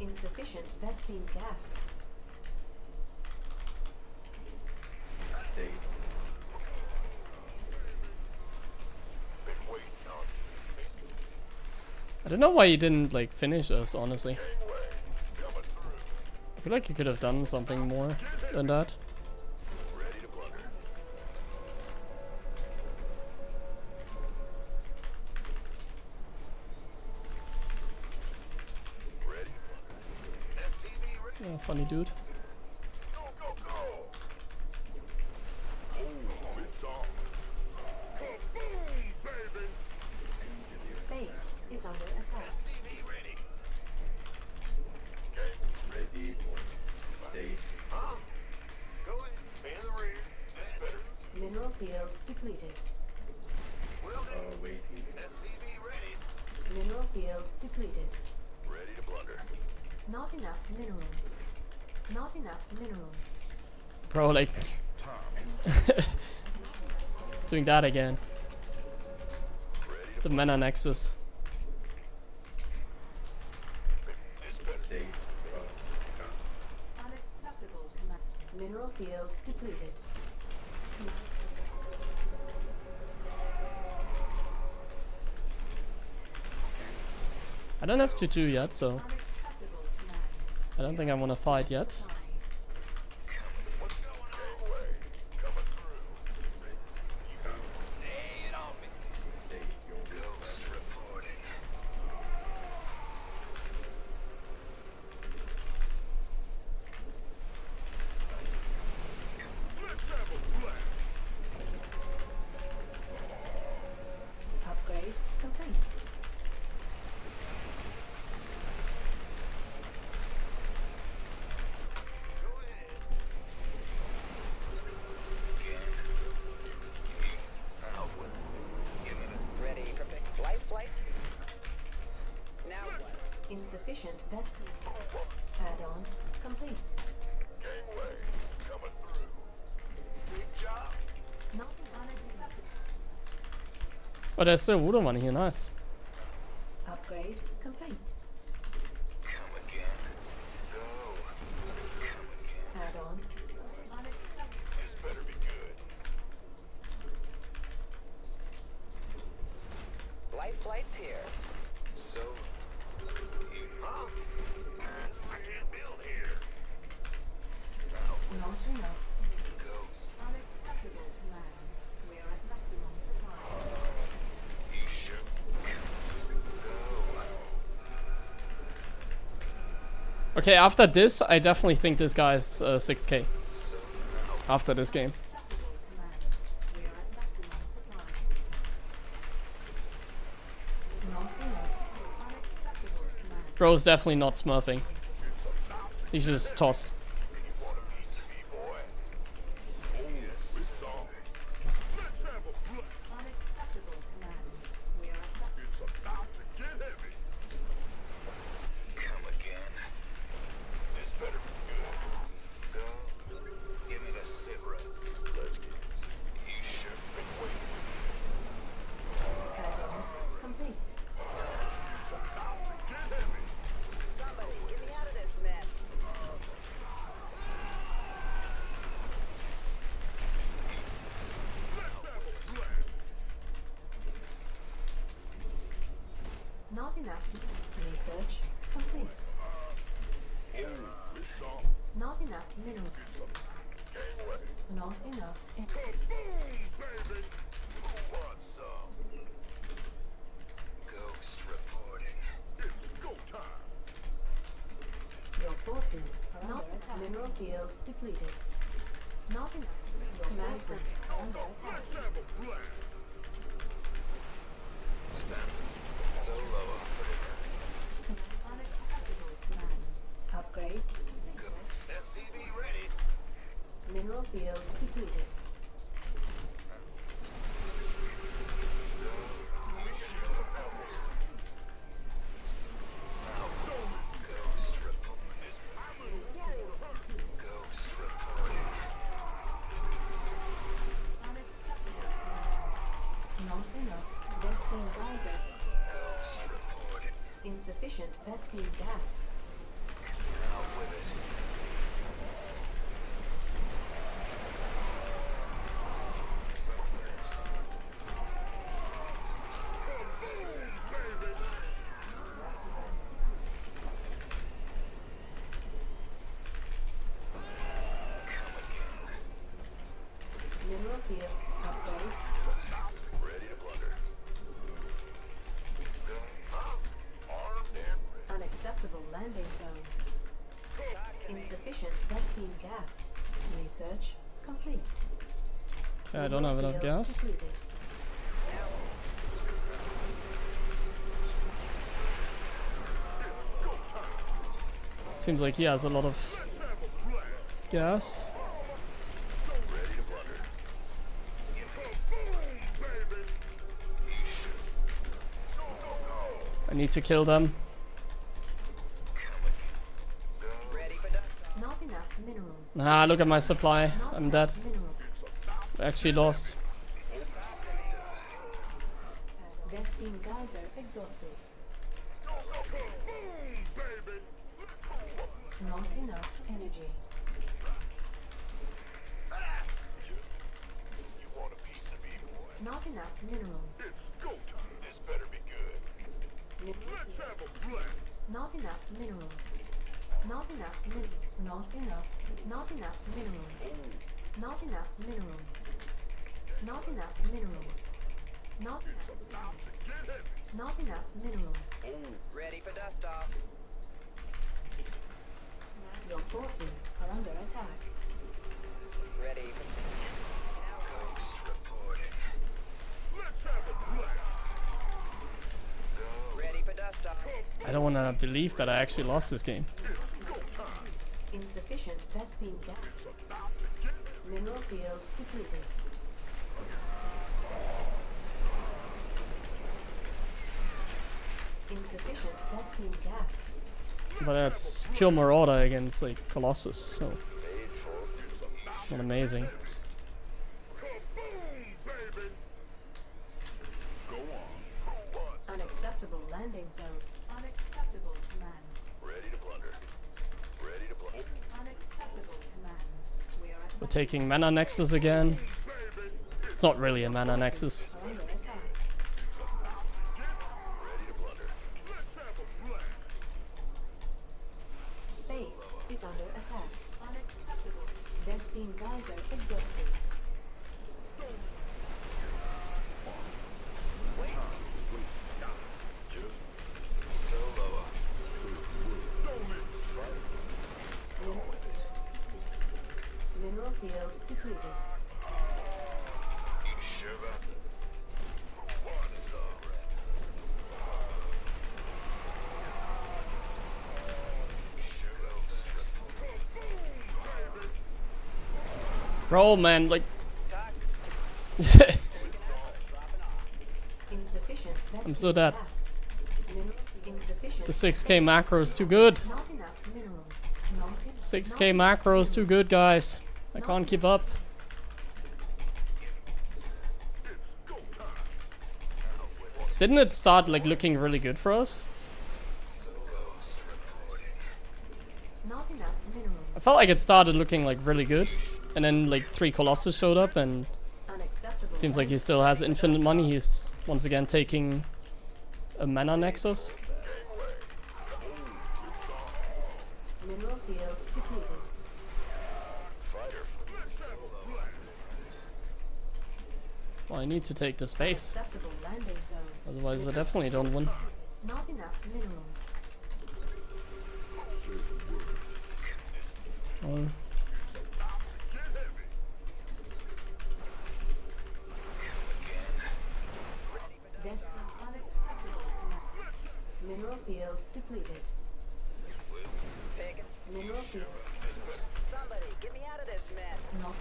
[SPEAKER 2] Insufficient Vespine gas.
[SPEAKER 7] Stay.
[SPEAKER 3] Been waiting on you.
[SPEAKER 1] I don't know why he didn't like finish us, honestly.
[SPEAKER 3] Gangway coming through.
[SPEAKER 1] I feel like he could have done something more than that.
[SPEAKER 3] Ready to blunder. Ready to blunder. SCV ready.
[SPEAKER 1] Yeah, funny dude.
[SPEAKER 3] Go, go, go. Oh, it's on. Kaboom, baby.
[SPEAKER 2] Base is under attack.
[SPEAKER 3] SCV ready. Okay.
[SPEAKER 7] Ready. Stay.
[SPEAKER 3] Huh? Go ahead. In the rear. This better.
[SPEAKER 2] Mineral field depleted.
[SPEAKER 3] Will do.
[SPEAKER 7] Waiting.
[SPEAKER 3] SCV ready.
[SPEAKER 2] Mineral field depleted.
[SPEAKER 3] Ready to blunder.
[SPEAKER 2] Not enough minerals. Not enough minerals.
[SPEAKER 1] Bro, like doing that again.
[SPEAKER 3] Ready to
[SPEAKER 1] The mana nexus.
[SPEAKER 3] this better.
[SPEAKER 7] Stay.
[SPEAKER 2] Unacceptable command. Mineral field depleted.
[SPEAKER 1] I don't have 2-2 yet, so
[SPEAKER 2] Unacceptable command.
[SPEAKER 1] I don't think I want to fight yet.
[SPEAKER 2] Supply.
[SPEAKER 3] What's going on? Gangway coming through. Lay it on me.
[SPEAKER 7] Stay. Your
[SPEAKER 3] Ghost reporting. Let's have a blast.
[SPEAKER 2] Upgrade complete. Insufficient vest. Add-on complete.
[SPEAKER 3] Gangway coming through. Big job.
[SPEAKER 2] Not unacceptable.
[SPEAKER 1] Oh, there's still water money here. Nice.
[SPEAKER 2] Upgrade complete.
[SPEAKER 3] Come again. Go. Come again.
[SPEAKER 2] Add-on unacceptable.
[SPEAKER 3] This better be good.
[SPEAKER 6] Light flight's here.
[SPEAKER 3] So, huh? I can't build here.
[SPEAKER 2] Not enough.
[SPEAKER 3] Ghost.
[SPEAKER 2] Unacceptable command. We are at maximum supply.
[SPEAKER 3] You should go.
[SPEAKER 1] Okay, after this, I definitely think this guy's 6k.
[SPEAKER 3] So
[SPEAKER 1] After this game.
[SPEAKER 2] Acceptable command. We are at maximum supply. Not enough. Unacceptable command.
[SPEAKER 1] Bro's definitely not smurfing. He's just toss.
[SPEAKER 3] you want a piece of me, boy? Oh, yes. It's on. Let's have a play.
[SPEAKER 2] Unacceptable command. We are at
[SPEAKER 3] It's about to get heavy. Come again. This better be good. Go. Give me the sit rep. Let's get this. You should have been waiting.
[SPEAKER 2] add-on complete.
[SPEAKER 3] About to get heavy.
[SPEAKER 4] Somebody, get me out of this mess.
[SPEAKER 3] Let's have a play.
[SPEAKER 2] Not enough. Research complete.
[SPEAKER 3] Oh, it's on.
[SPEAKER 2] Not enough mineral.
[SPEAKER 3] Gangway.
[SPEAKER 2] Not enough.
[SPEAKER 3] Kaboom, baby. Who wants some? Ghost reporting. It's go time.
[SPEAKER 2] Your forces are under attack. Mineral field depleted. Not enough. Your forces are under attack.
[SPEAKER 3] Let's have a play. Stand. So low.
[SPEAKER 2] Unacceptable command. Upgrade.
[SPEAKER 3] SCV ready.
[SPEAKER 2] Mineral field depleted.
[SPEAKER 3] Ghost reporting. Ghost reporting.
[SPEAKER 2] Unacceptable command. Not enough. Vespine geyser.
[SPEAKER 3] Ghost reporting.
[SPEAKER 2] Insufficient Vespine gas.
[SPEAKER 3] Out with it.
[SPEAKER 2] Mineral field upgrade.
[SPEAKER 3] Ready to plunder. Armed and ready.
[SPEAKER 2] Unacceptable landing zone. Insufficient Vespine gas. Research complete.
[SPEAKER 1] I don't have enough
[SPEAKER 2] Mineral field
[SPEAKER 1] gas.
[SPEAKER 2] depleted.
[SPEAKER 1] Seems like he has a lot of gas.
[SPEAKER 3] Ready to plunder. Baby. You should. Go, go, go.
[SPEAKER 1] I need to kill them.
[SPEAKER 6] Ready for dust.
[SPEAKER 2] Not enough minerals.
[SPEAKER 1] Ah, look at my supply.
[SPEAKER 2] Not
[SPEAKER 1] I'm dead.
[SPEAKER 2] enough minerals.
[SPEAKER 1] I actually lost.
[SPEAKER 2] Vespine geyser exhausted.
[SPEAKER 3] Baby.
[SPEAKER 2] Not enough energy.
[SPEAKER 3] You want a piece of me, boy?
[SPEAKER 2] Not enough minerals.
[SPEAKER 3] It's go time. This better be good.
[SPEAKER 2] Mineral
[SPEAKER 3] Let's
[SPEAKER 2] field.
[SPEAKER 3] have a play.
[SPEAKER 2] Not enough minerals. Not enough minerals. Not enough. Not enough minerals. Not enough minerals. Not enough minerals. Not enough.
[SPEAKER 3] Get heavy.
[SPEAKER 2] Not enough minerals.
[SPEAKER 6] Ready for dust off.
[SPEAKER 2] Your forces are under attack.
[SPEAKER 6] Ready for
[SPEAKER 3] Ghost reporting. Let's have a play.
[SPEAKER 6] ready for dust off.
[SPEAKER 1] I don't want to believe that I actually lost this game.
[SPEAKER 2] Insufficient Vespine gas. Mineral field depleted. Insufficient Insufficient Vespene gas.
[SPEAKER 1] But that's pure Marauder against like Colossus, so not amazing.
[SPEAKER 2] Unacceptable landing zone. Unacceptable command.
[SPEAKER 3] Ready to plunder. Ready to plunder.
[SPEAKER 2] Unacceptable command. We are at
[SPEAKER 1] We're taking Mana Nexus again. It's not really a Mana Nexus.
[SPEAKER 2] under attack.
[SPEAKER 3] Ready to plunder.
[SPEAKER 2] Base is under attack. Unacceptable. Vespene geyser exhausted.
[SPEAKER 3] Solo.
[SPEAKER 2] Mineral field depleted.
[SPEAKER 3] Shiver. What's up?
[SPEAKER 1] Bro, man, like.
[SPEAKER 2] Insufficient
[SPEAKER 1] I'm so dead.
[SPEAKER 2] gas. Mineral insufficient.
[SPEAKER 1] The 6k macro is too good.
[SPEAKER 2] Not enough minerals. Not en-
[SPEAKER 1] 6k macro is too good, guys. I can't keep up. Didn't it start like looking really good for us?
[SPEAKER 2] Not enough minerals.
[SPEAKER 1] I felt like it started looking like really good, and then like 3 Colossus showed up, and
[SPEAKER 2] Unacceptable.
[SPEAKER 1] seems like he still has infinite money. He's once again taking a Mana Nexus.
[SPEAKER 2] Mineral field depleted.
[SPEAKER 1] Well, I need to take this base,
[SPEAKER 2] Acceptable landing zone.
[SPEAKER 1] otherwise I definitely don't win.
[SPEAKER 2] Not enough minerals.
[SPEAKER 1] Well,
[SPEAKER 2] Vespene unacceptable command. Mineral field depleted.
[SPEAKER 6] Taken.
[SPEAKER 2] Mineral field
[SPEAKER 6] Somebody, get me out of this mess.
[SPEAKER 2] not.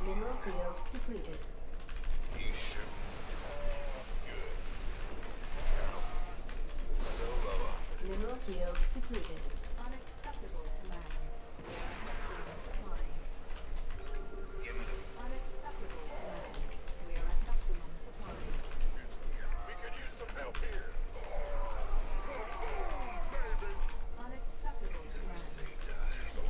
[SPEAKER 2] Mineral field depleted. Mineral field depleted. Unacceptable command. Maximum supply. Unacceptable command. We are at maximum supply.
[SPEAKER 3] We could use some help here.
[SPEAKER 2] Unacceptable command.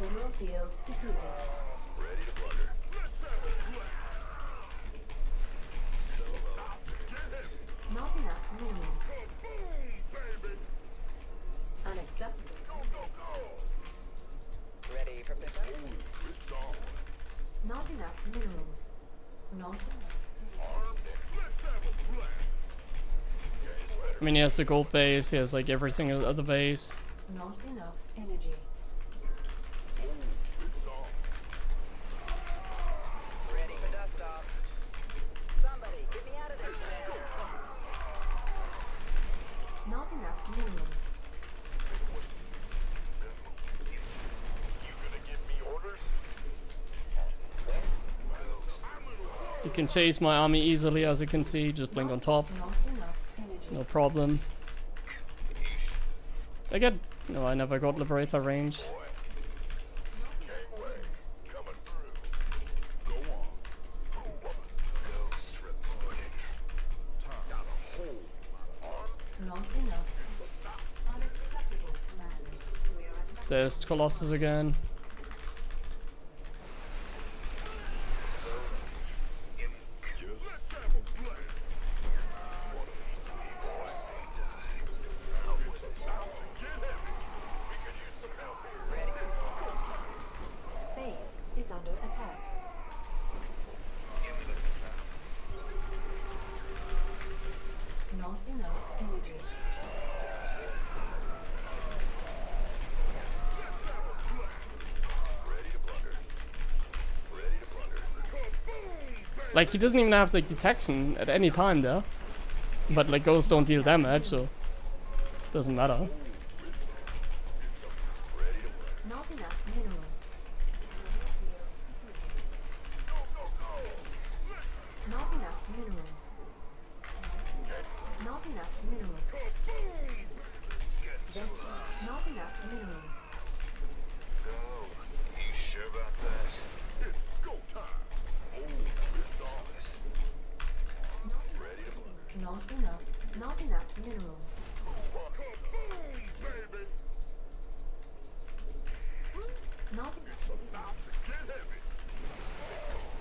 [SPEAKER 2] Mineral field depleted.
[SPEAKER 3] Ready to plunder.
[SPEAKER 2] Not enough minerals. Unacceptable.
[SPEAKER 6] Ready for pickup?
[SPEAKER 2] Not enough minerals. Not enough.
[SPEAKER 1] I mean, he has the gold base, he has like every single other base.
[SPEAKER 2] Not enough energy.
[SPEAKER 6] Ready for dust off. Somebody, get me out of this mess.
[SPEAKER 2] Not enough minerals.
[SPEAKER 3] You gonna give me orders?
[SPEAKER 1] You can chase my army easily, as you can see, just blink on top,
[SPEAKER 2] Not enough energy.
[SPEAKER 1] no problem. I get, no, I never got Liberator range.
[SPEAKER 3] Gangway. Coming through. Go on. Ghost reporting. Got a hole.
[SPEAKER 2] Not enough. Unacceptable command. We are at maximum.
[SPEAKER 1] There's Colossus again.
[SPEAKER 2] Base is under attack. Not enough energy.
[SPEAKER 3] Ready to plunder. Ready to plunder.
[SPEAKER 1] Like, he doesn't even have like detection at any time there. But like ghosts don't deal damage, so doesn't matter.
[SPEAKER 2] Not enough minerals. Not enough minerals. Not enough minerals. This not enough minerals.
[SPEAKER 3] Go. You sure about that? It's go time. Oh, it's on. Ready to
[SPEAKER 2] Not enough. Not enough minerals.
[SPEAKER 3] baby.
[SPEAKER 2] Not enough.
[SPEAKER 3] About to get heavy.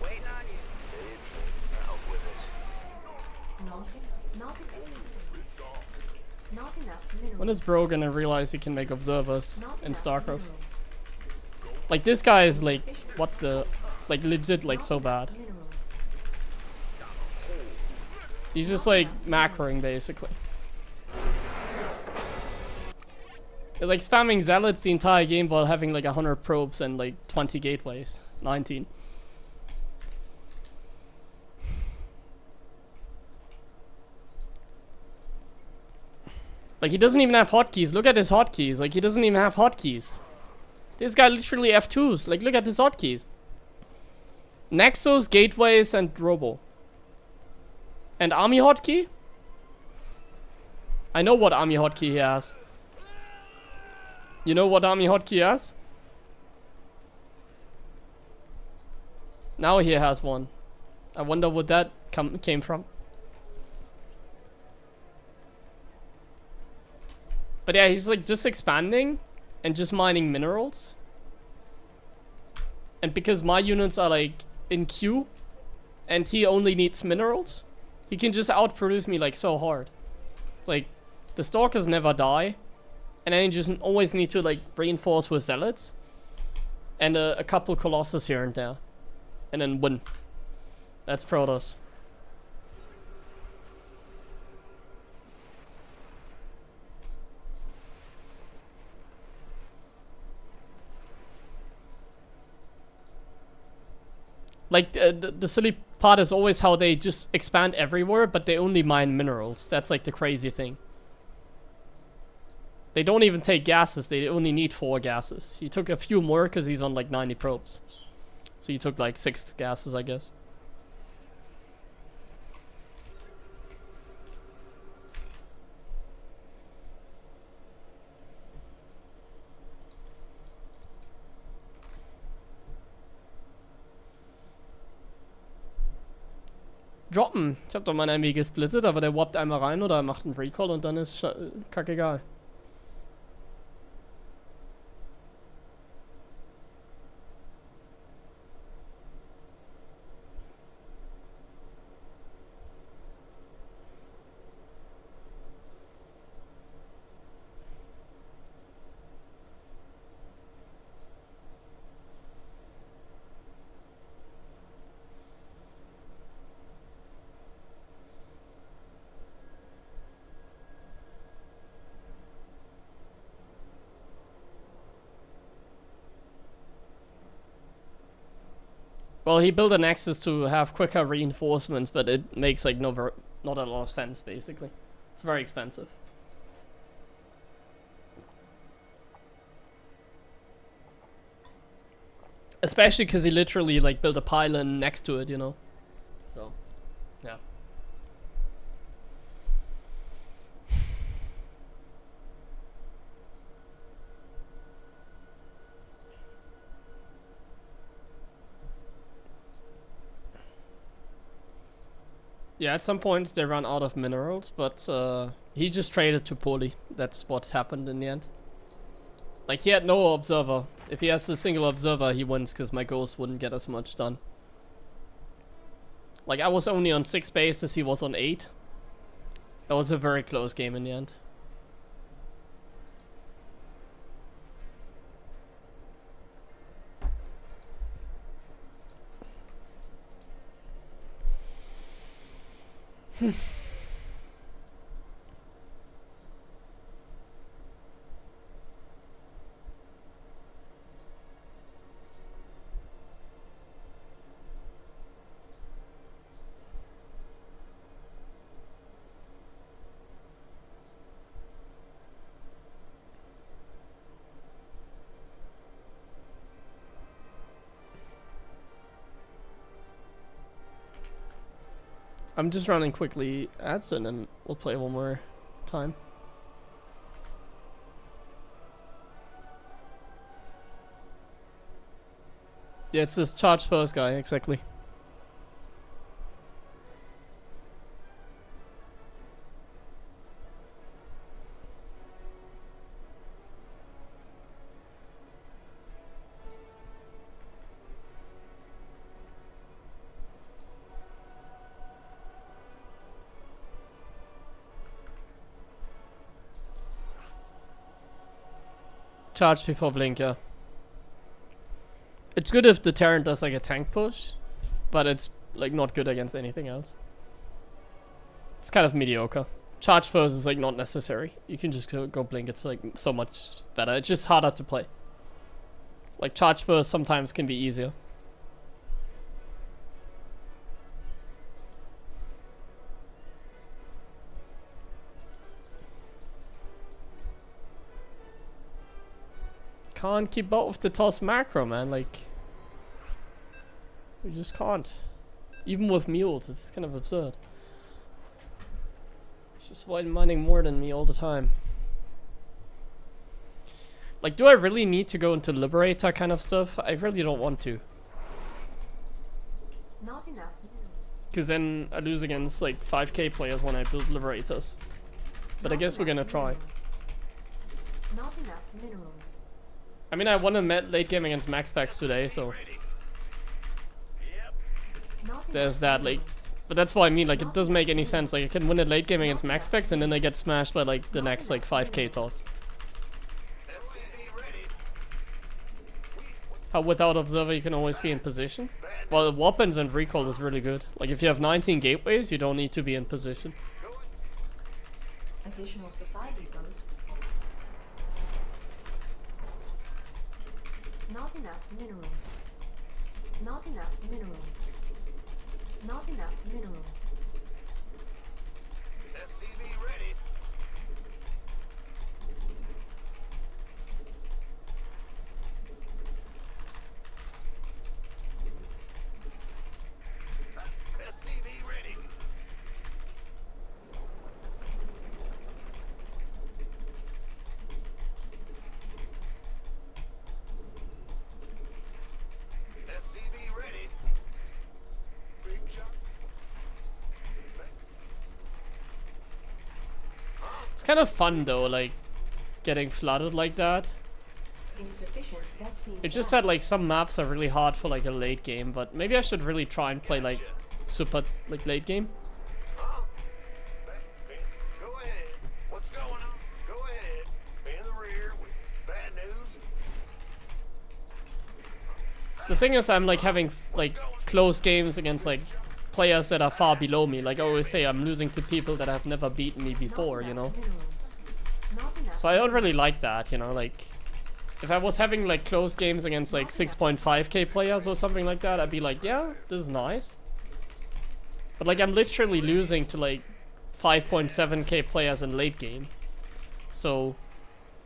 [SPEAKER 6] Waiting on you.
[SPEAKER 3] Out with it.
[SPEAKER 2] Not enough. Not enough. Not enough minerals.
[SPEAKER 1] When is bro gonna realize he can make observers
[SPEAKER 2] Not
[SPEAKER 1] in
[SPEAKER 2] enough
[SPEAKER 1] StarCraft?
[SPEAKER 2] minerals.
[SPEAKER 1] Like this guy is like, what the, like legit like so bad.
[SPEAKER 2] Minerals.
[SPEAKER 1] He's just like macroing basically. They're, like spamming zealots the entire game while having like 100 probes and like 20 gateways. 19. Like he doesn't even have hotkeys. Look at his hotkeys. Like he doesn't even have hotkeys. This guy literally F2s. Like look at his hotkeys. Nexus, gateways, and Robo. And army hotkey? I know what army hotkey he has. You know what army hotkey he has? Now he has one. I wonder what that came from. But yeah, he's like just expanding and just mining minerals. And because my units are like in queue and he only needs minerals, he can just outproduce me like so hard. It's like the stalkers never die. And then you just always need to like reinforce with zealots. And a couple colossus here and there. And then win. That's Protoss. Like, the silly part is always how they just expand everywhere, but they only mine minerals. That's like the crazy thing. They don't even take gases, they only need 4 gases. He took a few more because he's on like 90 probes. So he took like 6 gases, I guess. Droppen. Ich hab doch meine Armee gesplittet, aber der wappt einmal rein oder macht einen Recall und dann ist kackegal. Well, he built an Nexus to have quicker reinforcements, but it makes like not a lot of sense, basically. It's very expensive. Especially because he literally like built a pylon next to it, you know? So, yeah. Yeah, at some points they run out of minerals, but he just traded too poorly. That's what happened in the end. Like, he had no observer. If he has a single observer, he wins, because my ghost wouldn't get as much done. Like, I was only on 6 bases, he was on 8. That was a very close game in the end. I'm just running quickly ads and then we'll play one more time. Yeah, it's this charge first guy, exactly. Charge before blink, yeah. It's good if the Terran does like a tank push, but it's like not good against anything else. It's kind of mediocre. Charge first is like not necessary. You can just go blink, it's like so much better. It's just harder to play. Like charge first sometimes can be easier. Can't keep up with the toss macro, man. Like, we just can't. Even with mules, it's kind of absurd. It's just white mining more than me all the time. Like, do I really need to go into Liberator kind of stuff? I really don't want to.
[SPEAKER 2] Not enough minerals.
[SPEAKER 1] Because then I lose against like 5k players when I build Liberators. But I guess we're gonna try.
[SPEAKER 2] Not enough minerals.
[SPEAKER 1] I mean, I won a late game against Max Packs today, so
[SPEAKER 2] Not
[SPEAKER 1] there's
[SPEAKER 2] enough
[SPEAKER 1] that. Like,
[SPEAKER 2] minerals.
[SPEAKER 1] but that's why I mean, like, it doesn't make any sense. Like, I can win a late game against Max Packs and then I get smashed by like the next like 5k toss. How without Observer you can always be in position? Well, weapons and recall is really good. Like, if you have 19 gateways, you don't need to be in position.
[SPEAKER 2] Additional supply depots. Not enough minerals. Not enough minerals. Not enough minerals.
[SPEAKER 3] SCV ready. SCV ready. SCV ready. Big jump.
[SPEAKER 1] It's kind of fun though, like, getting flooded like that.
[SPEAKER 2] Insufficient Vespine
[SPEAKER 1] It's just
[SPEAKER 2] gas.
[SPEAKER 1] that like some maps are really hard for like a late game, but maybe I should really try and play like super like late game.
[SPEAKER 3] Go ahead. What's going on? Go ahead. In the rear with bad news.
[SPEAKER 1] The thing is, I'm like having like close games against like players that are far below me. Like I always say, I'm losing to people that have never beaten me
[SPEAKER 2] Not
[SPEAKER 1] before, you know.
[SPEAKER 2] enough minerals. Not enough
[SPEAKER 1] So I don't really like that, you know. Like if I was having like close games against like 6.5k players or something like that, I'd be like, yeah, this is nice. But like I'm literally losing to like 5.7k players in late game. So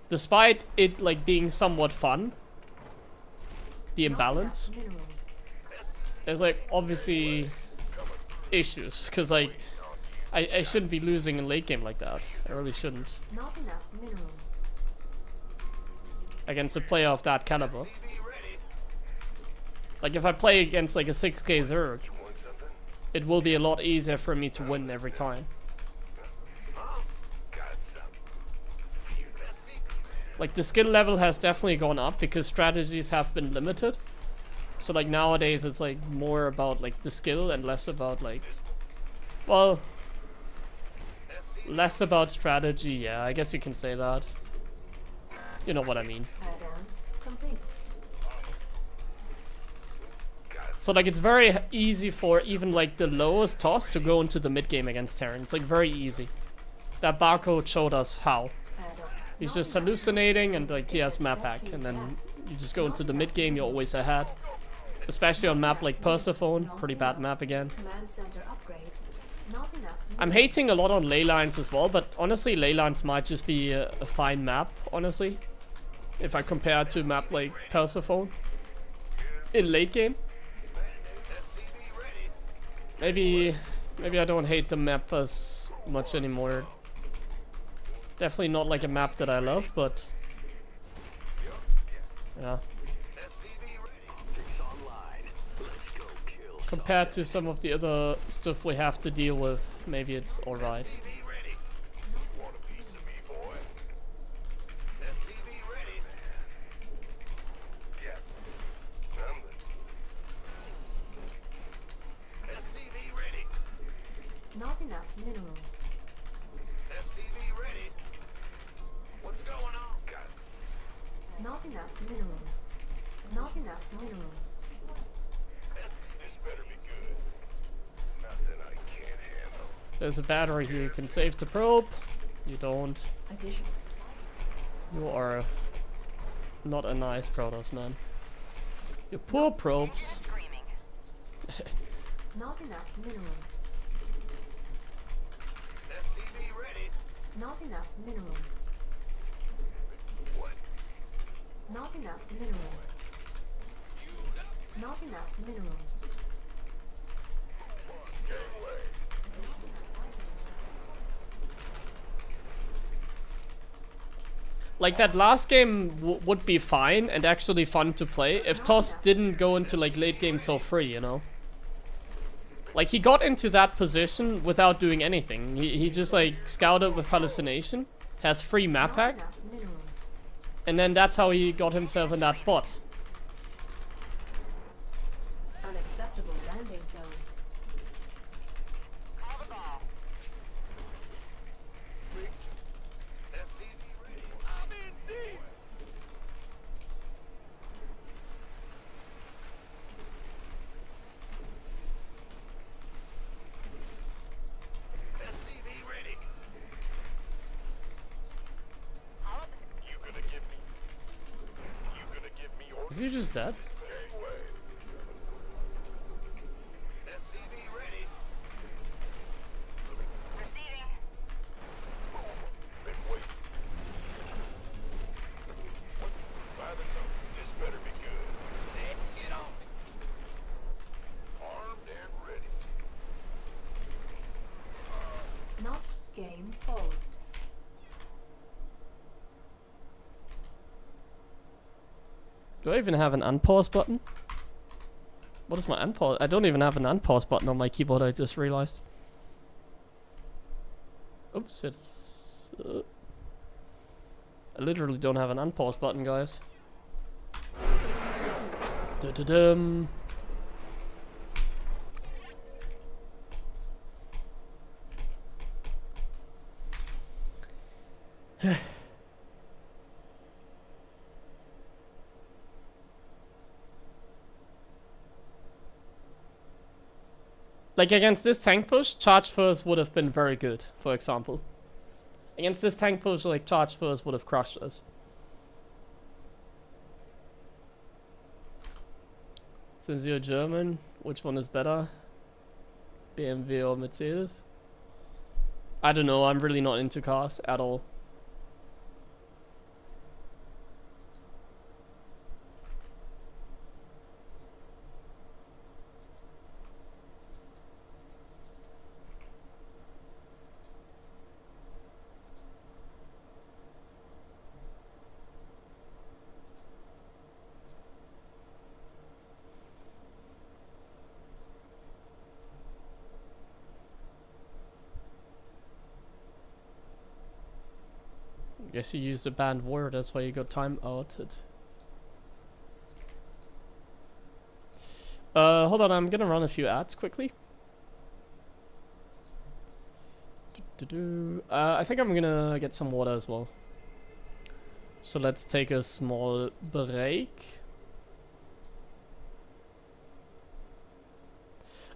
[SPEAKER 1] despite it like being somewhat fun, the imbalance,
[SPEAKER 2] Not enough minerals.
[SPEAKER 1] there's like obviously issues, because like I shouldn't be losing in late game like that. I really shouldn't.
[SPEAKER 2] Not enough minerals.
[SPEAKER 1] Against a player of that caliber.
[SPEAKER 3] SCV ready.
[SPEAKER 1] Like if I play against like a 6k Zerg, it will be a lot easier for me to win every time.
[SPEAKER 3] Got some.
[SPEAKER 1] Like the skill level has definitely gone up because strategies have been limited. So like nowadays it's like more about like the skill and less about like, well, less about strategy. Yeah, I guess you can say that. You know what I mean.
[SPEAKER 2] Add-on complete.
[SPEAKER 1] So like it's very easy for even like the lowest toss to go into the mid game against Terran. It's like very easy. That barcode showed us how.
[SPEAKER 2] Add-on.
[SPEAKER 1] He's just hallucinating and like he has map hack, and then you just go into the mid game, you're always ahead. Especially on map like Persephone, pretty bad map again.
[SPEAKER 2] Command center upgrade. Not enough.
[SPEAKER 1] I'm hating a lot on ley lines as well, but honestly ley lines might just be a fine map, honestly. If I compare it to a map like Persephone in late game. Maybe Maybe I don't hate the map as much anymore. Definitely not like a map that I love, but yeah.
[SPEAKER 5] Optics online. Let's go kill
[SPEAKER 1] Compared to some of the other stuff we have to deal with, maybe it's alright.
[SPEAKER 3] SCV ready. Want a piece of me, boy? SCV ready. Yeah. I'm the SCV ready.
[SPEAKER 2] Not enough minerals.
[SPEAKER 3] SCV ready. What's going on? Got it.
[SPEAKER 2] Not enough minerals. Not enough minerals.
[SPEAKER 3] This better be good. Nothing I can't handle.
[SPEAKER 1] There's a battery here, you can save the probe. You don't.
[SPEAKER 2] Additional.
[SPEAKER 1] You are not a nice Protoss, man. You poor probes.
[SPEAKER 2] Not enough minerals.
[SPEAKER 3] SCV ready.
[SPEAKER 2] Not enough minerals.
[SPEAKER 3] What?
[SPEAKER 2] Not enough minerals. Not enough minerals.
[SPEAKER 3] Gangway.
[SPEAKER 1] Like that last game would be fine and actually fun to play if Toss didn't go into like late game so free, you know? Like he got into that position without doing anything. He just like scouted with hallucination, has free map
[SPEAKER 2] Not
[SPEAKER 1] hack,
[SPEAKER 2] enough minerals.
[SPEAKER 1] and then that's how he got himself in that spot.
[SPEAKER 2] Unacceptable landing zone.
[SPEAKER 4] Call the ball.
[SPEAKER 3] SCV ready. I'm in deep. SCV ready. You gonna give me? You gonna give me orders?
[SPEAKER 1] Is he just dead?
[SPEAKER 3] Gangway. SCV ready.
[SPEAKER 4] Receiving.
[SPEAKER 3] Been waiting. What? By the nose. This better be good. Let's get on it. Armed and ready.
[SPEAKER 2] Not game paused.
[SPEAKER 1] Do I even have an unpause button? What is my unpause? I don't even have an unpause button on my keyboard, I just realized. Oops, it's... I literally don't have an unpause button, guys. Da-da-dum. Like against this tank push, charge first would have been very good, for example. Against this tank push, like charge first would have crushed us. Since you're German, which one is better? BMW or Mercedes? I don't know, I'm really not into cars at all. Guess you used a banned word, that's why you got time outed. Hold on, I'm gonna run a few ads quickly. I think I'm gonna get some water as well. So let's take a small break.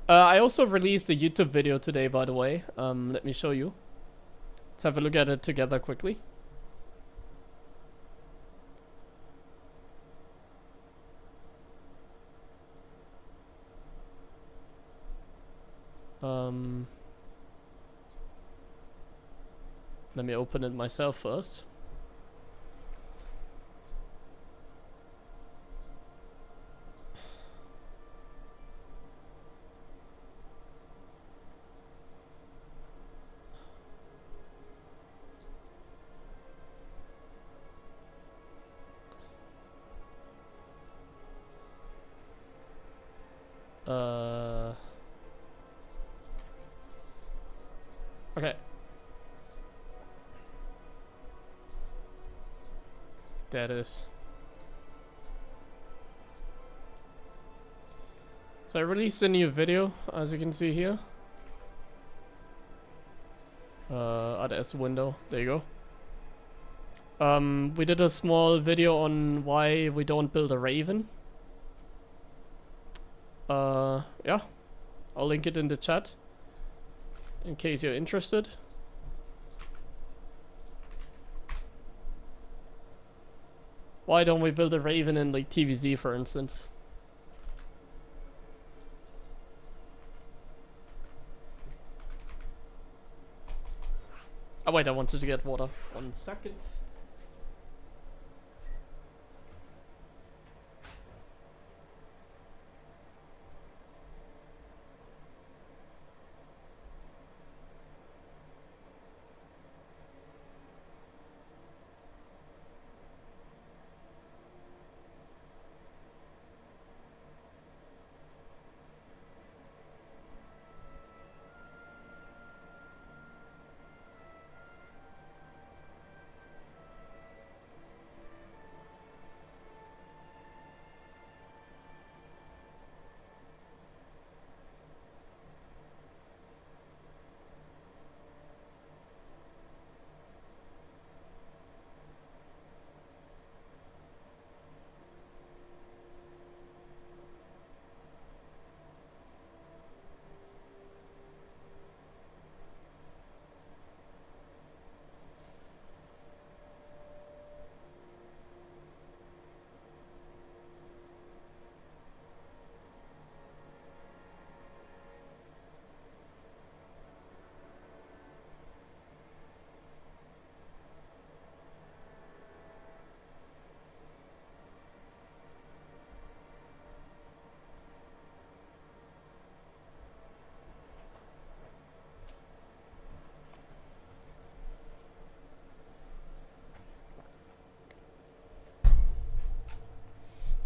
[SPEAKER 1] I also released a YouTube video today, by the way. Let me show you. Let's have a look at it together quickly. Let me open it myself first. Okay. That is. So I released a new video, as you can see here. There's the window. There you go. We did a small video on why we don't build a Raven. Yeah. I'll link it in the chat. In case you're interested. Why don't we build a Raven in like TVZ, for instance? Oh wait, I wanted to get water. 1 second.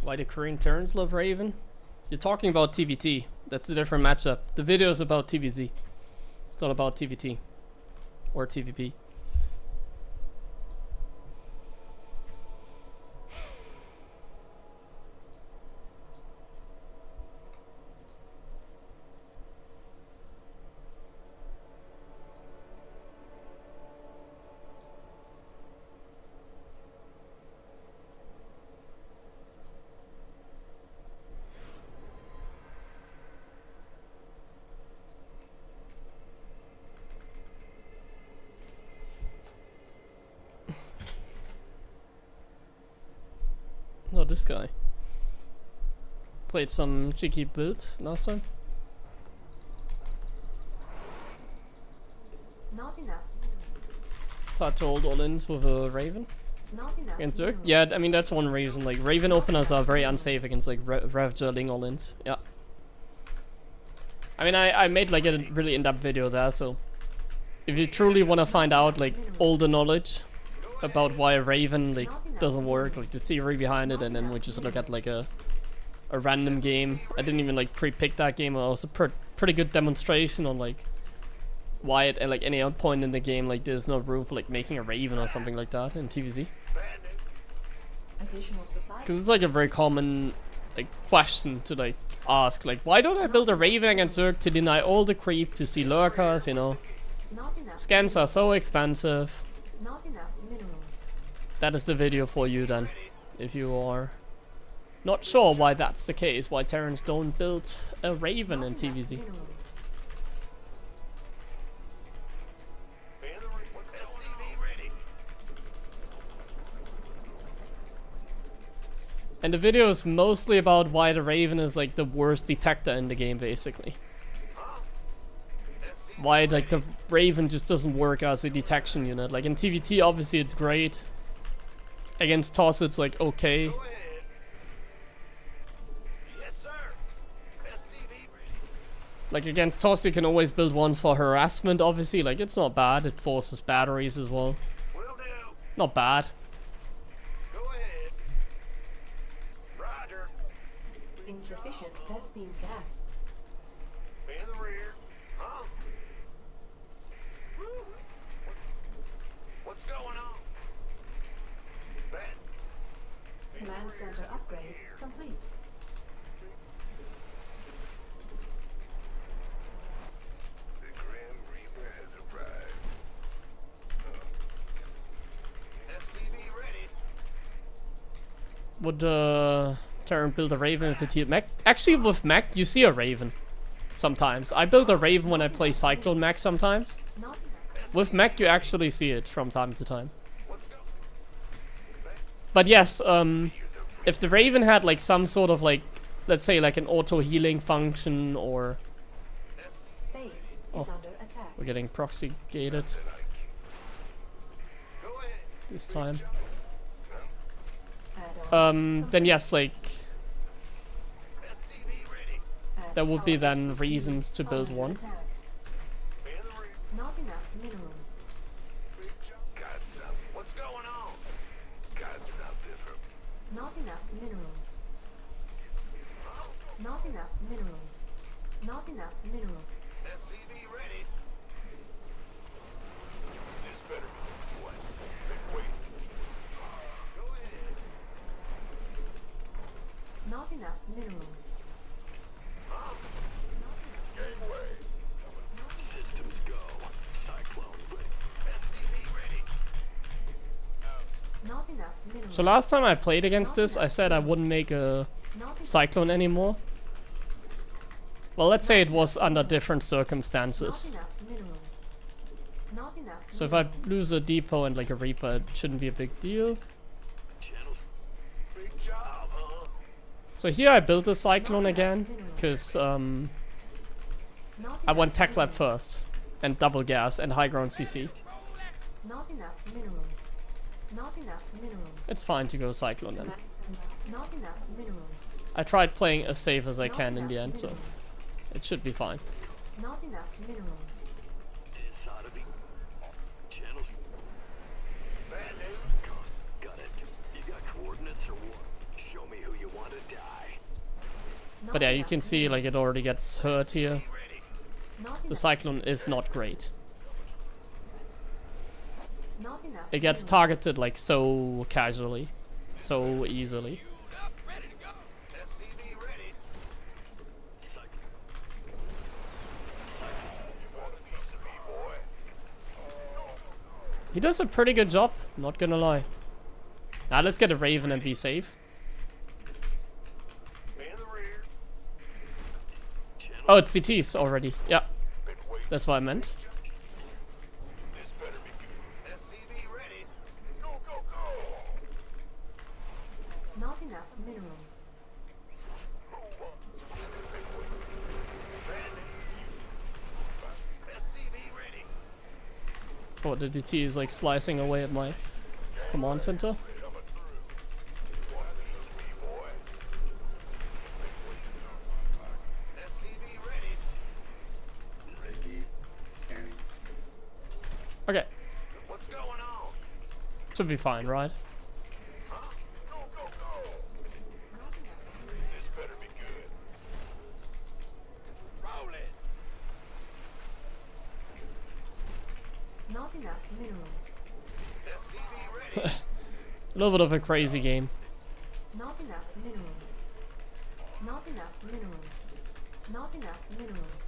[SPEAKER 1] Why the Korean Terrans love Raven? You're talking about TVT. That's a different matchup. The video is about TVZ. It's all about TVT. Or TVP. Oh, this guy. Played some cheeky build last time.
[SPEAKER 2] Not enough.
[SPEAKER 1] Start to hold all-ins with a Raven
[SPEAKER 2] Not enough.
[SPEAKER 1] against Zerg.
[SPEAKER 2] minerals.
[SPEAKER 1] Yeah, I mean that's one reason. Like Raven openers are very unsafe against like Ravager Ling all-ins. Yeah. I mean I made like a really in-depth video there, so if you truly want to find out like all the knowledge about why a Raven like doesn't work, like the theory behind it, and then we just look at like a random game. I didn't even like pre-pick that game. It was a pretty good demonstration on like why at like any point in the game like there's no room for like making a Raven or something like that in TVZ.
[SPEAKER 2] Additional supplies.
[SPEAKER 1] Because it's like a very common like question to like ask, like why don't I build a Raven against Zerg to deny all the creep to see lurkers, you know?
[SPEAKER 2] Not enough.
[SPEAKER 1] Scans are so expensive.
[SPEAKER 2] Not enough minerals.
[SPEAKER 1] That is the video for you then. If you are not sure why that's the case, why Terrans don't build a Raven in
[SPEAKER 2] Not enough
[SPEAKER 1] TVZ.
[SPEAKER 2] minerals.
[SPEAKER 3] SCV ready.
[SPEAKER 1] And the video is mostly about why the Raven is like the worst detector in the game, basically. Why like the Raven just doesn't work as a detection unit. Like in TVT obviously it's great. Against Toss it's like okay.
[SPEAKER 3] Go ahead. Yes, sir. SCV ready.
[SPEAKER 1] Like against Toss you can always build one for harassment, obviously. Like it's not bad, it forces batteries as well.
[SPEAKER 3] Will do.
[SPEAKER 1] Not bad.
[SPEAKER 3] Go ahead. Roger.
[SPEAKER 2] Insufficient Vespine gas.
[SPEAKER 3] In the rear. Huh? Woo. What's going on? Ben.
[SPEAKER 2] Command center upgrade complete.
[SPEAKER 3] The Grim Reaper has arrived. SCV ready.
[SPEAKER 1] Would Terran build a Raven with a tier mech? Actually, with mech, you see a Raven sometimes. I build a Raven when I play Cyclone mech sometimes.
[SPEAKER 2] Not enough.
[SPEAKER 1] With mech, you actually see it from time to time.
[SPEAKER 3] Let's go.
[SPEAKER 1] But yes, if the Raven had like some sort of like, let's say like an auto healing function, or
[SPEAKER 2] Base
[SPEAKER 1] Oh.
[SPEAKER 2] is under attack.
[SPEAKER 1] we're getting proxy gated
[SPEAKER 3] Go ahead.
[SPEAKER 1] this time.
[SPEAKER 2] Add-on
[SPEAKER 1] Then yes, like
[SPEAKER 3] SCV ready.
[SPEAKER 2] Add
[SPEAKER 1] there would be
[SPEAKER 2] power
[SPEAKER 1] then
[SPEAKER 2] SCVs
[SPEAKER 1] reasons to build
[SPEAKER 2] under
[SPEAKER 1] one.
[SPEAKER 2] attack.
[SPEAKER 3] In the rear.
[SPEAKER 2] Not enough minerals.
[SPEAKER 3] Big jump. Got something. What's going on? Got something from.
[SPEAKER 2] Not enough minerals. Not enough minerals. Not enough minerals.
[SPEAKER 3] SCV ready. This better be what? Wait. Go ahead.
[SPEAKER 2] Not enough minerals.
[SPEAKER 3] Gateway.
[SPEAKER 5] Systems go. Cyclone ready.
[SPEAKER 3] SCV ready.
[SPEAKER 2] Not enough minerals.
[SPEAKER 1] So last time I played against this, I said I wouldn't make a
[SPEAKER 2] Not enough,
[SPEAKER 1] Cyclone anymore. Well, let's say it was under different
[SPEAKER 2] not
[SPEAKER 1] circumstances.
[SPEAKER 2] enough minerals. Not enough
[SPEAKER 1] So if I
[SPEAKER 2] minerals.
[SPEAKER 1] lose a depot and like a Reaper, it shouldn't be a big deal.
[SPEAKER 5] Channels.
[SPEAKER 3] Big job, huh?
[SPEAKER 1] So here I built a Cyclone again, because
[SPEAKER 2] Not
[SPEAKER 1] I want
[SPEAKER 2] enough
[SPEAKER 1] Tech Lab
[SPEAKER 2] minerals.
[SPEAKER 1] first, and double gas, and high ground CC.
[SPEAKER 2] Not enough minerals. Not enough minerals.
[SPEAKER 1] It's fine to go Cyclone then.
[SPEAKER 2] Not enough minerals.
[SPEAKER 1] I tried playing as safe as I
[SPEAKER 2] Not
[SPEAKER 1] can in
[SPEAKER 2] enough
[SPEAKER 1] the end, so
[SPEAKER 2] minerals.
[SPEAKER 1] it should be fine.
[SPEAKER 2] Not enough minerals.
[SPEAKER 5] Sodomy. Channels.
[SPEAKER 3] Bad news.
[SPEAKER 5] Got it. You got coordinates or what? Show me who you want to die.
[SPEAKER 2] Not
[SPEAKER 1] But yeah, you
[SPEAKER 2] enough
[SPEAKER 1] can see like it already gets hurt here.
[SPEAKER 3] Ready.
[SPEAKER 2] Not
[SPEAKER 1] The
[SPEAKER 2] enough,
[SPEAKER 1] Cyclone is not great.
[SPEAKER 2] not enough
[SPEAKER 1] It gets
[SPEAKER 2] minerals.
[SPEAKER 1] targeted like so casually, so easily.
[SPEAKER 3] SCV ready. You want a piece of me, boy?
[SPEAKER 1] He does a pretty good job, not gonna lie. Now let's get a Raven and be safe.
[SPEAKER 3] In the rear.
[SPEAKER 1] Oh, it's CTs already. Yeah,
[SPEAKER 3] Been waiting.
[SPEAKER 1] that's what I meant.
[SPEAKER 3] This better be good. SCV ready. Go, go, go.
[SPEAKER 2] Not enough minerals.
[SPEAKER 3] Move on. SCV ready.
[SPEAKER 1] Oh, the DT is like slicing away at my command center.
[SPEAKER 3] Coming through. You want a piece of me, boy? SCV ready.
[SPEAKER 7] Ready. Scanning.
[SPEAKER 1] Okay,
[SPEAKER 3] What's going on?
[SPEAKER 1] should be fine, right?
[SPEAKER 3] Huh? Go, go, go. This better be good. Roll it.
[SPEAKER 2] Not enough minerals.
[SPEAKER 3] SCV ready.
[SPEAKER 1] A little bit of a crazy game.
[SPEAKER 2] Not enough minerals. Not enough minerals. Not enough minerals.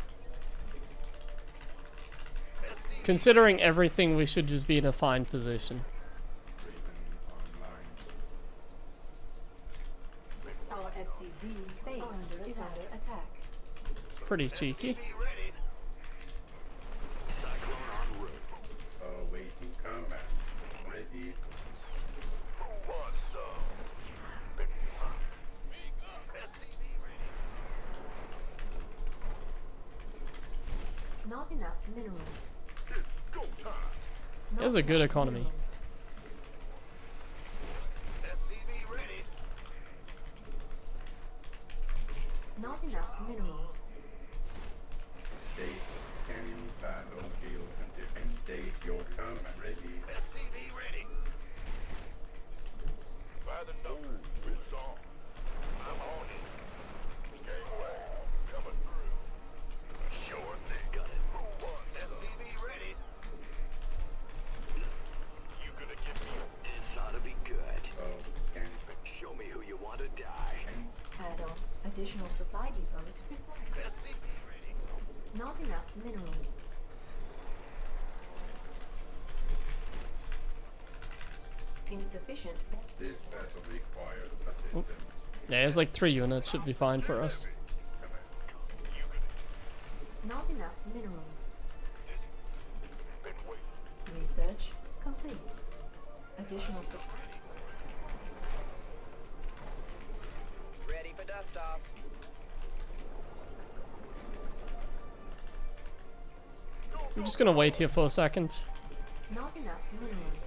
[SPEAKER 1] Considering everything, we should just be in a fine position.
[SPEAKER 2] Our SCV's base is under attack.
[SPEAKER 1] It's pretty cheeky.
[SPEAKER 3] SCV ready.
[SPEAKER 5] Cyclone en route.
[SPEAKER 7] Awaiting combat. Ready.
[SPEAKER 3] Who wants some? Speak up. SCV ready.
[SPEAKER 2] Not enough minerals.
[SPEAKER 3] It's go time.
[SPEAKER 2] Not
[SPEAKER 1] has a good
[SPEAKER 2] enough
[SPEAKER 1] economy.
[SPEAKER 2] minerals.
[SPEAKER 3] SCV ready.
[SPEAKER 2] Not enough minerals.
[SPEAKER 7] State. Scanning. Battlefield condition. State your combat. Ready.
[SPEAKER 3] SCV ready. By the numbers, it's on. I'm on it.
[SPEAKER 2] battle. Additional supply depots required. Not enough minerals. Insufficient.
[SPEAKER 7] This vessel requires assistance.
[SPEAKER 1] Yeah, it's like 3 units should be fine for us.
[SPEAKER 2] Not enough minerals.
[SPEAKER 3] Been waiting.
[SPEAKER 2] Research complete. Additional supply.
[SPEAKER 6] Ready for dust off.
[SPEAKER 1] I'm just gonna wait here for a second.
[SPEAKER 2] Not enough minerals.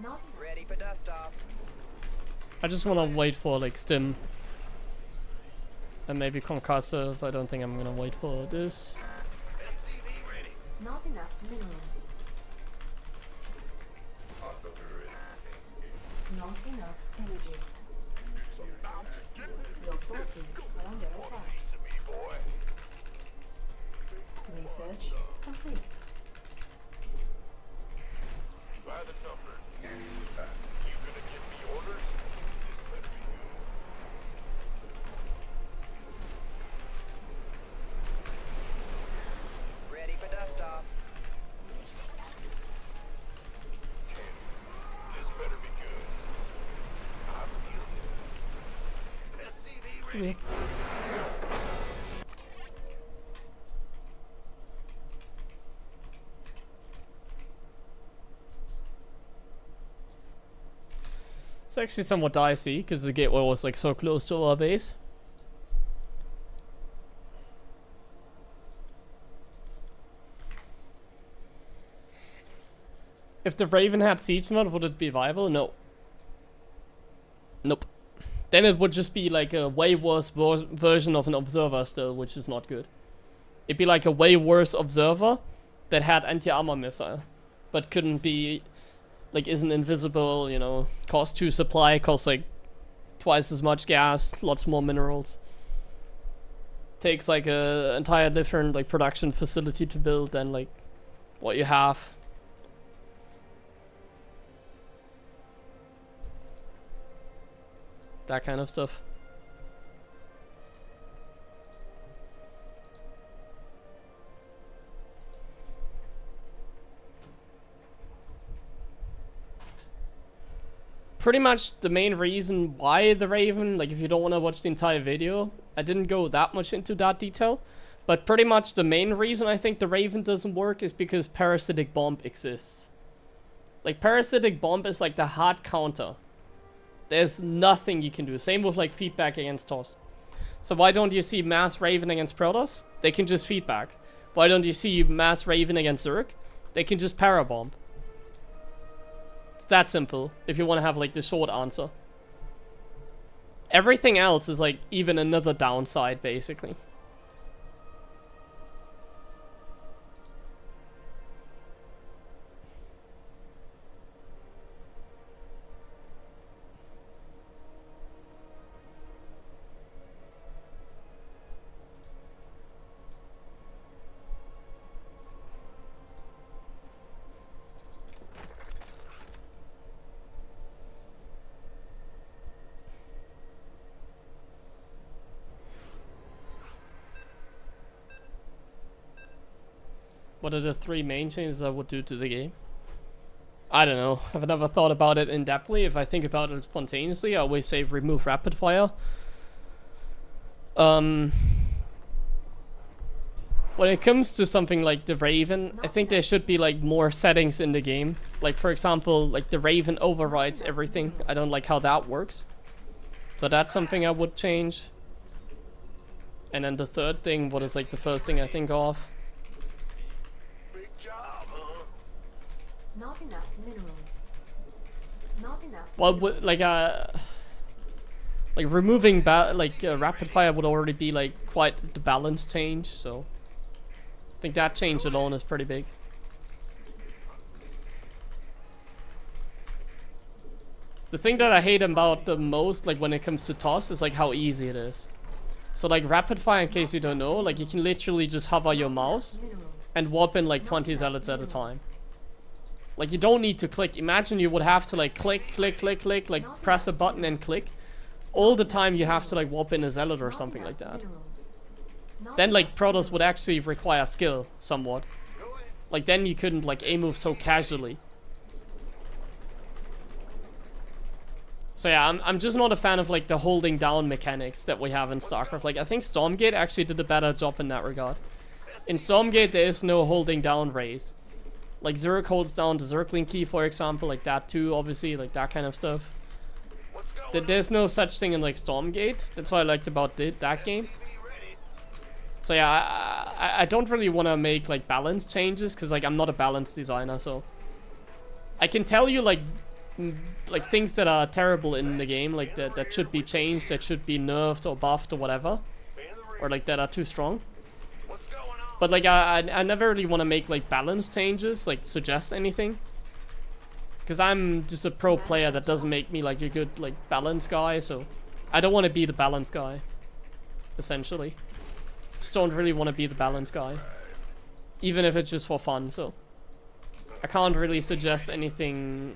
[SPEAKER 2] Not
[SPEAKER 6] Ready for dust off.
[SPEAKER 1] I just wanna wait for like stim. And maybe concussive. I don't think I'm gonna wait for this.
[SPEAKER 2] not enough minerals. Not enough energy. Your forces are under attack.
[SPEAKER 3] Piece of me, boy.
[SPEAKER 2] Research complete.
[SPEAKER 3] By the numbers. You gonna give me orders? This better be good.
[SPEAKER 6] Ready for dust off.
[SPEAKER 3] This better be good. I feel it. SCV ready.
[SPEAKER 1] It's actually somewhat dicey because the gateway was like so close to our base. If the Raven had siege mod, would it be viable? No. Nope. Then it would just be like a way worse version of an observer still, which is not good. It'd be like a way worse observer that had anti-armor missile, but couldn't be, like, isn't invisible, you know, cost 2 supply, costs like twice as much gas, lots more minerals. Takes like a entire different like production facility to build than like what you have. That kind of stuff. Pretty much the main reason why the Raven, like if you don't want to watch the entire video, I didn't go that much into that detail, but pretty much the main reason I think the Raven doesn't work is because Parasitic Bomb exists. Like Parasitic Bomb is like the hard counter. There's nothing you can do. Same with like feedback against TOS. So why don't you see Mass Raven against Protoss? They can just feedback. Why don't you see Mass Raven against Zerg? They can just Parabomb. It's that simple, if you want to have like the short answer. Everything else is like even another downside, basically. What are the 3 main changes I would do to the game? I don't know. I've never thought about it in-depthly. If I think about it spontaneously, I always say remove rapid fire. When it comes to something like the Raven, I think there should be like more settings in the game. Like for example, like the Raven overrides everything. I don't like how that works. So that's something I would change. And then the third thing, what is like the first thing I think of?
[SPEAKER 2] Not enough minerals. Not enough.
[SPEAKER 1] Well, like removing rapid fire would already be like quite the balance change, so I think that change alone is pretty big. The thing that I hate about the most, like when it comes to TOS, is like how easy it is. So like rapid fire, in case you don't know, like you can literally just hover your mouse and warp in like 20 zealots at a time. Like you don't need to click. Imagine you would have to like click, like press a button and click. all the time you have to like warp in a zealot or something like that. Then like Protoss would actually require skill somewhat. Like then you couldn't like A-move so casually. So yeah, I'm just not a fan of like the holding down mechanics that we have in StarCraft. Like I think Stormgate actually did a better job in that regard. In Stormgate there is no holding down raise. Like Zerg holds down the Zergling key, for example, like that too, obviously, like that kind of stuff. There's no such thing in like Stormgate. That's what I liked about that game. So yeah, I don't really want to make like balance changes because like I'm not a balance designer, so I can tell you like things that are terrible in the game, like that should be changed, that should be nerfed or buffed or whatever, or like that are too strong. But like I never really want to make like balance changes, like suggest anything, because I'm just a pro player. That doesn't make me like a good like balance guy, so I don't want to be the balance guy, essentially. Just don't really want to be the balance guy, even if it's just for fun. So I can't really suggest anything.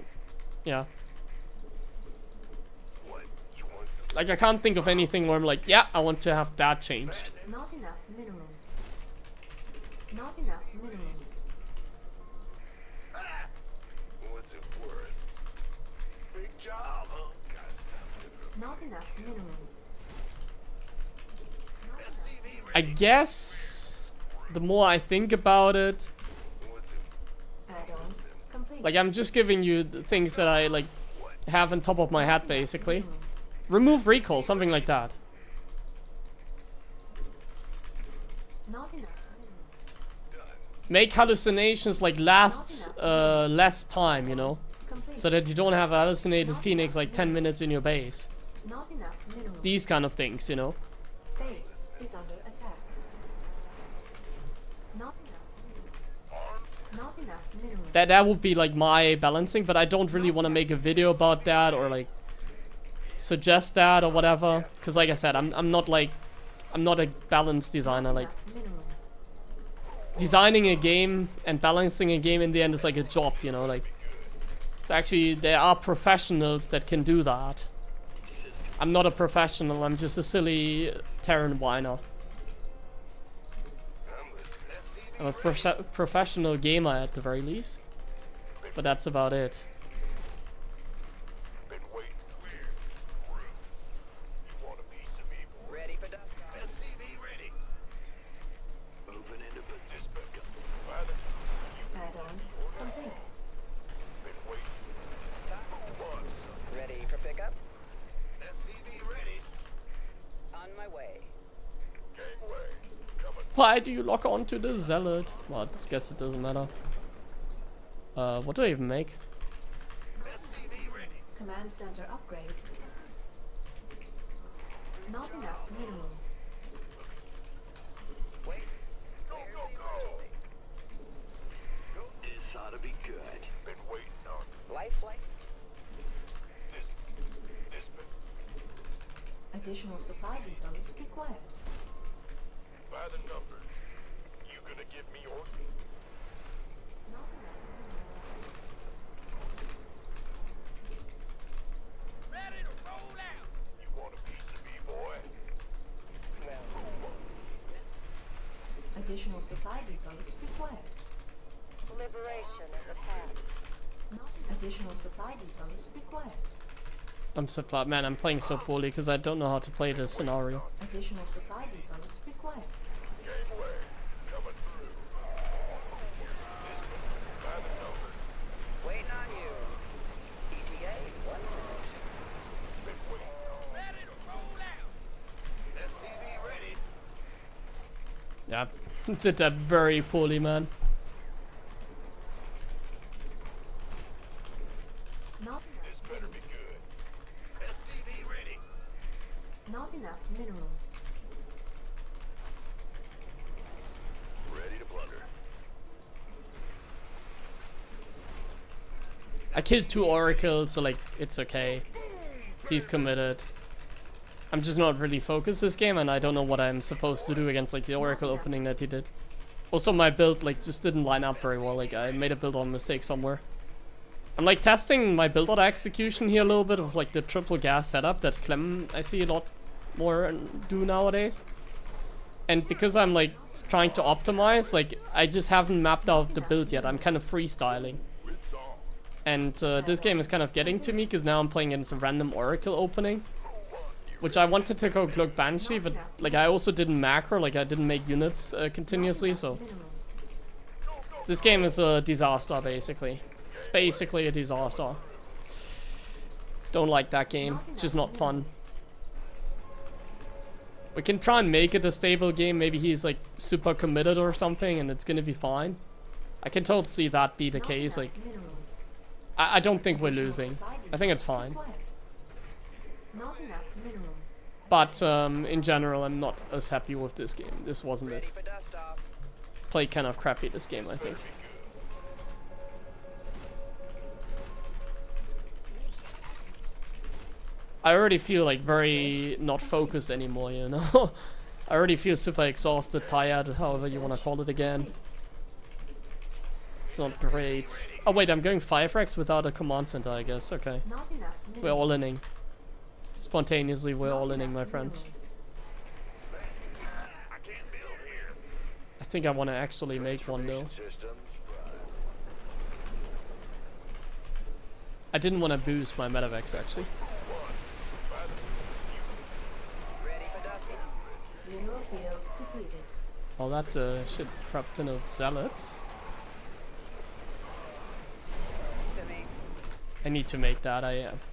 [SPEAKER 1] Yeah, like I can't think of anything where I'm like, yeah, I want to have that changed.
[SPEAKER 2] Not enough minerals. Not enough minerals.
[SPEAKER 3] What's it worth? Big job, huh?
[SPEAKER 2] Not enough minerals.
[SPEAKER 1] I guess the more I think about it,
[SPEAKER 2] Add-on complete.
[SPEAKER 1] like I'm just giving you the things that I like have on top of my head, basically. Remove recall, something like that.
[SPEAKER 2] Not enough.
[SPEAKER 1] Make hallucinations like last less time, you know,
[SPEAKER 2] Complete.
[SPEAKER 1] so that you don't have a hallucinated phoenix like 10 minutes in your base.
[SPEAKER 2] Not enough minerals.
[SPEAKER 1] These kind of things, you know.
[SPEAKER 2] Base is under attack. Not enough minerals. Not enough minerals.
[SPEAKER 1] That would be like my balancing, but I don't really want to make a video about that or like suggest that or whatever, because like I said, I'm not a balance designer. Like
[SPEAKER 2] Enough minerals.
[SPEAKER 1] designing a game and balancing a game in the end is like a job, you know. Like it's actually, there are professionals that can do that. I'm not a professional, I'm just a silly Terran whiner. I'm a professional gamer at the very least, but that's about it.
[SPEAKER 3] Been waiting clear. You want a piece of me, boy?
[SPEAKER 6] Ready for dust.
[SPEAKER 3] SCV ready.
[SPEAKER 5] Moving into business.
[SPEAKER 3] Father,
[SPEAKER 2] Add-on complete.
[SPEAKER 3] been waiting. Who wants some?
[SPEAKER 6] Ready for pickup?
[SPEAKER 3] SCV ready.
[SPEAKER 6] On my way.
[SPEAKER 3] Gangway. Coming.
[SPEAKER 1] Why do you lock onto the zealot? Well, I guess it doesn't matter. What do I even make?
[SPEAKER 3] SCV ready.
[SPEAKER 2] Command center upgrade. Not enough minerals.
[SPEAKER 6] Wait.
[SPEAKER 3] Go, go, go.
[SPEAKER 5] This ought to be good.
[SPEAKER 3] Been waiting on
[SPEAKER 6] Life flight.
[SPEAKER 3] this been
[SPEAKER 2] Additional supply depots required.
[SPEAKER 3] by the number. You gonna give me orders?
[SPEAKER 2] Not enough
[SPEAKER 3] Ready to roll out. You want a piece of me, boy?
[SPEAKER 6] Well,
[SPEAKER 2] additional supply depots required.
[SPEAKER 4] Liberation is at hand.
[SPEAKER 2] Not additional supply depots required.
[SPEAKER 1] I'm playing so poorly because I don't know how to play this scenario.
[SPEAKER 2] Additional supply depots required.
[SPEAKER 3] Gangway. Coming through. This by the number.
[SPEAKER 6] waiting on you. ETA 1 minute.
[SPEAKER 3] Been waiting on. Ready to roll out. SCV ready.
[SPEAKER 1] Yeah, did that very poorly, man.
[SPEAKER 2] Not enough.
[SPEAKER 3] This better be good. SCV ready.
[SPEAKER 2] Not enough minerals.
[SPEAKER 3] Ready to plunder.
[SPEAKER 1] I killed 2 oracles, so like it's okay. He's committed. I'm just not really focused this game, and I don't know what I'm supposed to do against like the oracle opening that he did. Also, my build like just didn't line up very well. Like I made a build on mistake somewhere. I'm like testing my build order execution here a little bit of like the triple gas setup that Clem I see a lot more do nowadays. And because I'm like trying to optimize, like I just haven't mapped out the build yet. I'm kind of freestyling. And this game is kind of getting to me because now I'm playing against a random Oracle opening. Which I wanted to go Cloak Banshee, but like I also didn't macro, like I didn't make units continuously, so... This game is a disaster, basically. It's basically a disaster. Don't like that game. It's just not fun. We can try and make it a stable game. Maybe he's like super committed or something and it's gonna be fine. I can totally see that be the case. Like, I don't think we're losing. I think it's fine. But in general, I'm not as happy with this game. This wasn't it. Played kind of crappy this game, I think. I already feel like very not focused anymore, you know? I already feel super exhausted, tired, however you want to call it again. It's not great. Oh wait, I'm going 5 racks without a command center, I guess. Okay. We're all inning. Spontaneously, we're all inning, my friends. I think I want to actually make one though. I didn't want to boost my Medivacs actually. Well, that's a shit crap ton of zealots. I need to make that.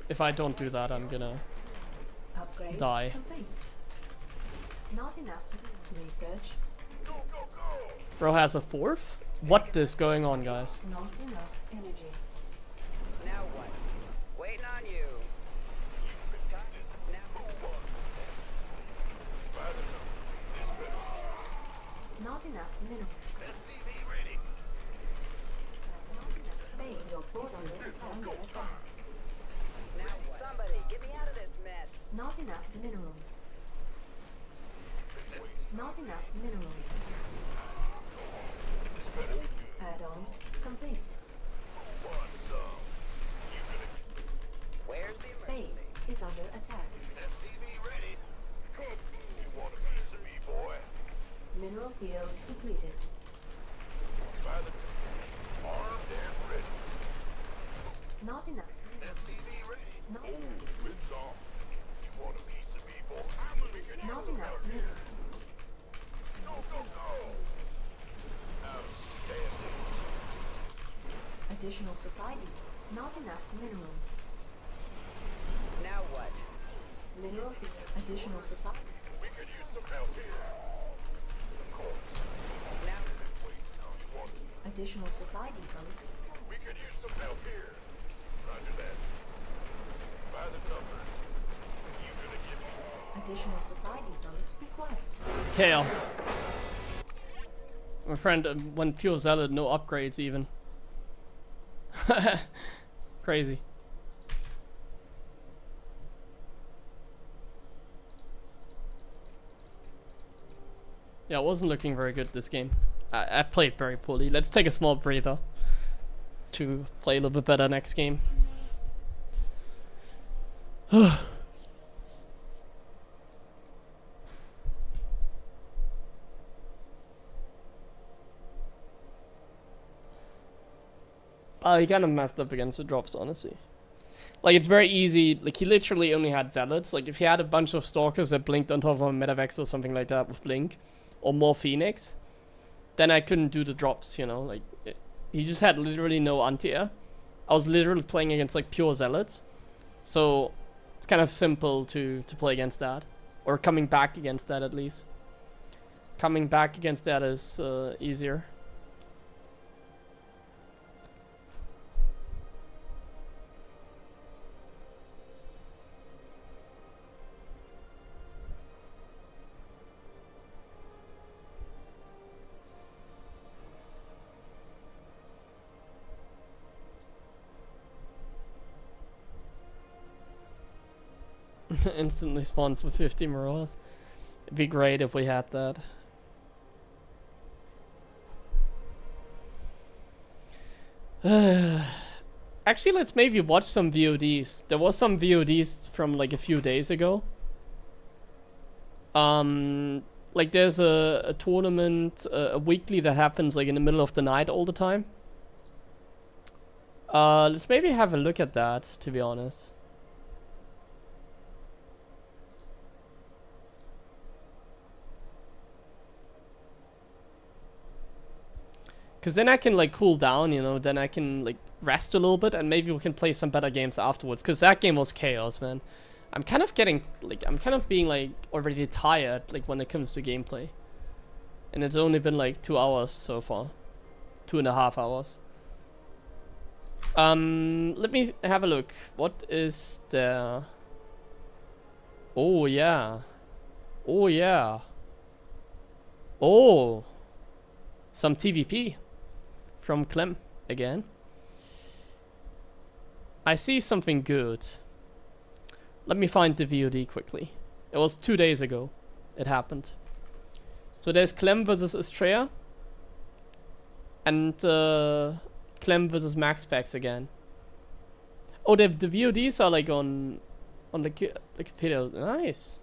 [SPEAKER 1] If I don't do that, I'm gonna die.
[SPEAKER 2] Not enough research.
[SPEAKER 1] Bro has a 4th? What is going on, guys?
[SPEAKER 2] Not enough energy.
[SPEAKER 6] Now what? Waiting on you.
[SPEAKER 2] Not enough mineral. Base is under attack.
[SPEAKER 6] Now what? Somebody, get me out of this mess.
[SPEAKER 2] Not enough minerals. Not enough minerals. Add-on complete.
[SPEAKER 6] Where's the
[SPEAKER 2] Base is under attack. Mineral field depleted. Not enough. Not Not enough minerals. Additional supply depot. Not enough minerals.
[SPEAKER 6] Now what?
[SPEAKER 2] Mineral field. Additional supply. Additional supply depots. Additional supply depots required.
[SPEAKER 1] Chaos. My friend went pure zealot, no upgrades even. Crazy. Yeah, it wasn't looking very good this game. I played very poorly. Let's take a small breather to play a little bit better next game. He kind of messed up against the drops, honestly. Like, it's very easy. Like, he literally only had zealots. Like, if he had a bunch of stalkers that blinked on top of a Medivacs or something like that with blink, or more Phoenix, then I couldn't do the drops, you know? Like, he just had literally no anti-air. I was literally playing against, like, pure zealots. So, it's kind of simple to play against that. Or coming back against that, at least. Coming back against that is easier. Instantly spawn for 50 Marauders. It'd be great if we had that. Actually, let's maybe watch some VODs. There was some VODs from like a few days ago. Like there's a tournament, a weekly that happens like in the middle of the night all the time. Let's maybe have a look at that, to be honest. Because then I can like cool down, you know, then I can like rest a little bit and maybe we can play some better games afterwards. Because that game was chaos, man. I'm kind of getting, like, I'm kind of being like already tired, like when it comes to gameplay. And it's only been like 2 hours so far. 2.5 hours. Let me have a look. What is there? Oh, yeah. Oh, yeah. Oh. Some TVP. From Clem again. I see something good. Let me find the VOD quickly. It was 2 days ago. It happened. So there's Clem versus Estrella. And Clem versus Max Packs again. Oh, the VODs are like on the Wikipedia. Nice.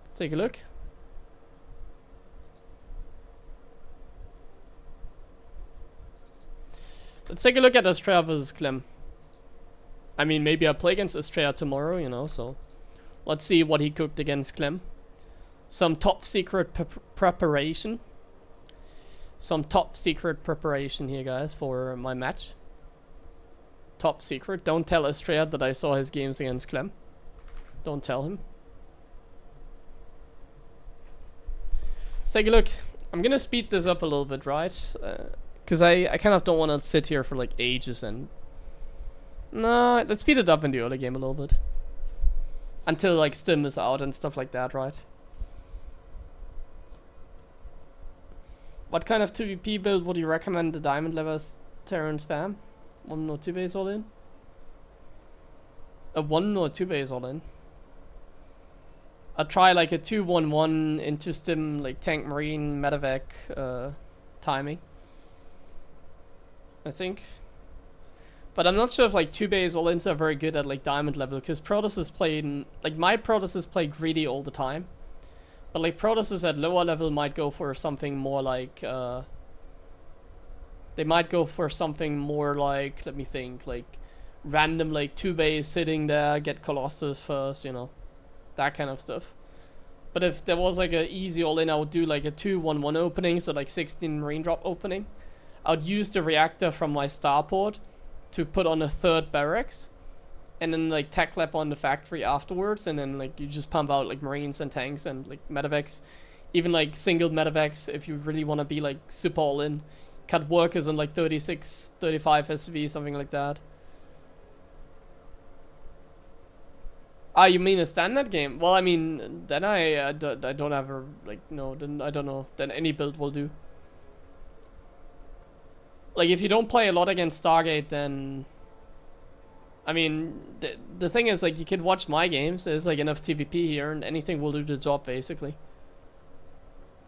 [SPEAKER 1] Let's take a look. Let's take a look at Estrella versus Clem. I mean, maybe I'll play against Estrella tomorrow, you know, so... Let's see what he cooked against Clem. Some top secret preparation. Some top secret preparation here, guys, for my match. Top secret. Don't tell Estrella that I saw his games against Clem. Don't tell him. Let's take a look. I'm gonna speed this up a little bit, right? Because I kind of don't want to sit here for like ages and... No, let's speed it up in the early game a little bit. Until like Stim is out and stuff like that, right? What kind of 2VP build would you recommend the Diamond Levers Terran spam? 1 or 2 base all in? A 1 or 2 base all in? I'll try like a 2-1-1 into Stim, like Tank Marine, Medevac timing. I think. But I'm not sure if like 2 base all ins are very good at like diamond level, because Protoss played, like my Protoss play greedy all the time. But like Protoss at lower level might go for something more like they might go for something more like, let me think, like random like 2 base sitting there, get Colossus first, you know. That kind of stuff. But if there was like a easy all in, I would do like a 2-1-1 opening, so like 16 marine drop opening. I would use the reactor from my starport to put on a 3rd barracks, and then like tech lab on the factory afterwards, and then like you just pump out like marines and tanks and like medevacs, even like single medevacs if you really want to be like super all in. Cut workers on like 36, 35 SV, something like that. Ah, you mean a standard game? Well, I mean, then I don't have a, like, no, then I don't know, then any build will do. Like, if you don't play a lot against Stargate, then... I mean, the thing is, like, you can watch my games. There's, like, enough TVP here, and anything will do the job, basically.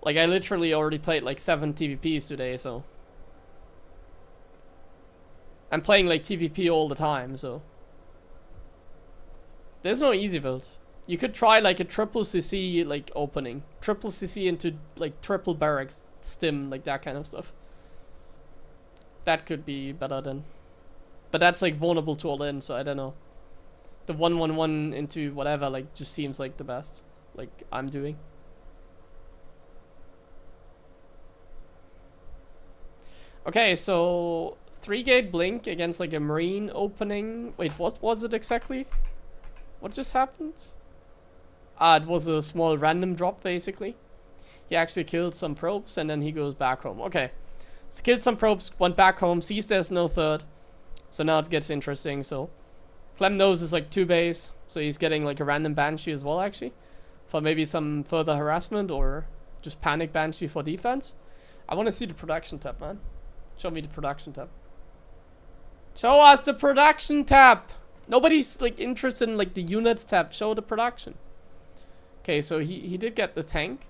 [SPEAKER 1] Like, I literally already played, like, 7 TVPs today, so... I'm playing, like, TVP all the time, so... There's no easy build. You could try, like, a triple CC, like, opening. Triple CC into, like, triple barracks, stim, like, that kind of stuff. That could be better than, but that's like vulnerable to all in, so I don't know. The 1-1-1 into whatever like just seems like the best, like I'm doing. Okay, so 3-gate blink against like a marine opening. Wait, what was it exactly? What just happened? Ah, it was a small random drop basically. He actually killed some probes and then he goes back home. Okay. So killed some probes, went back home, sees there's no 3rd. So now it gets interesting. So Clem knows it's like 2 base. So he's getting like a random Banshee as well actually. For maybe some further harassment or just panic Banshee for defense. I want to see the production tab, man. Show me the production tab. Show us the production tab! Nobody's like interested in like the units tab. Show the production. Okay, so he did get the tank.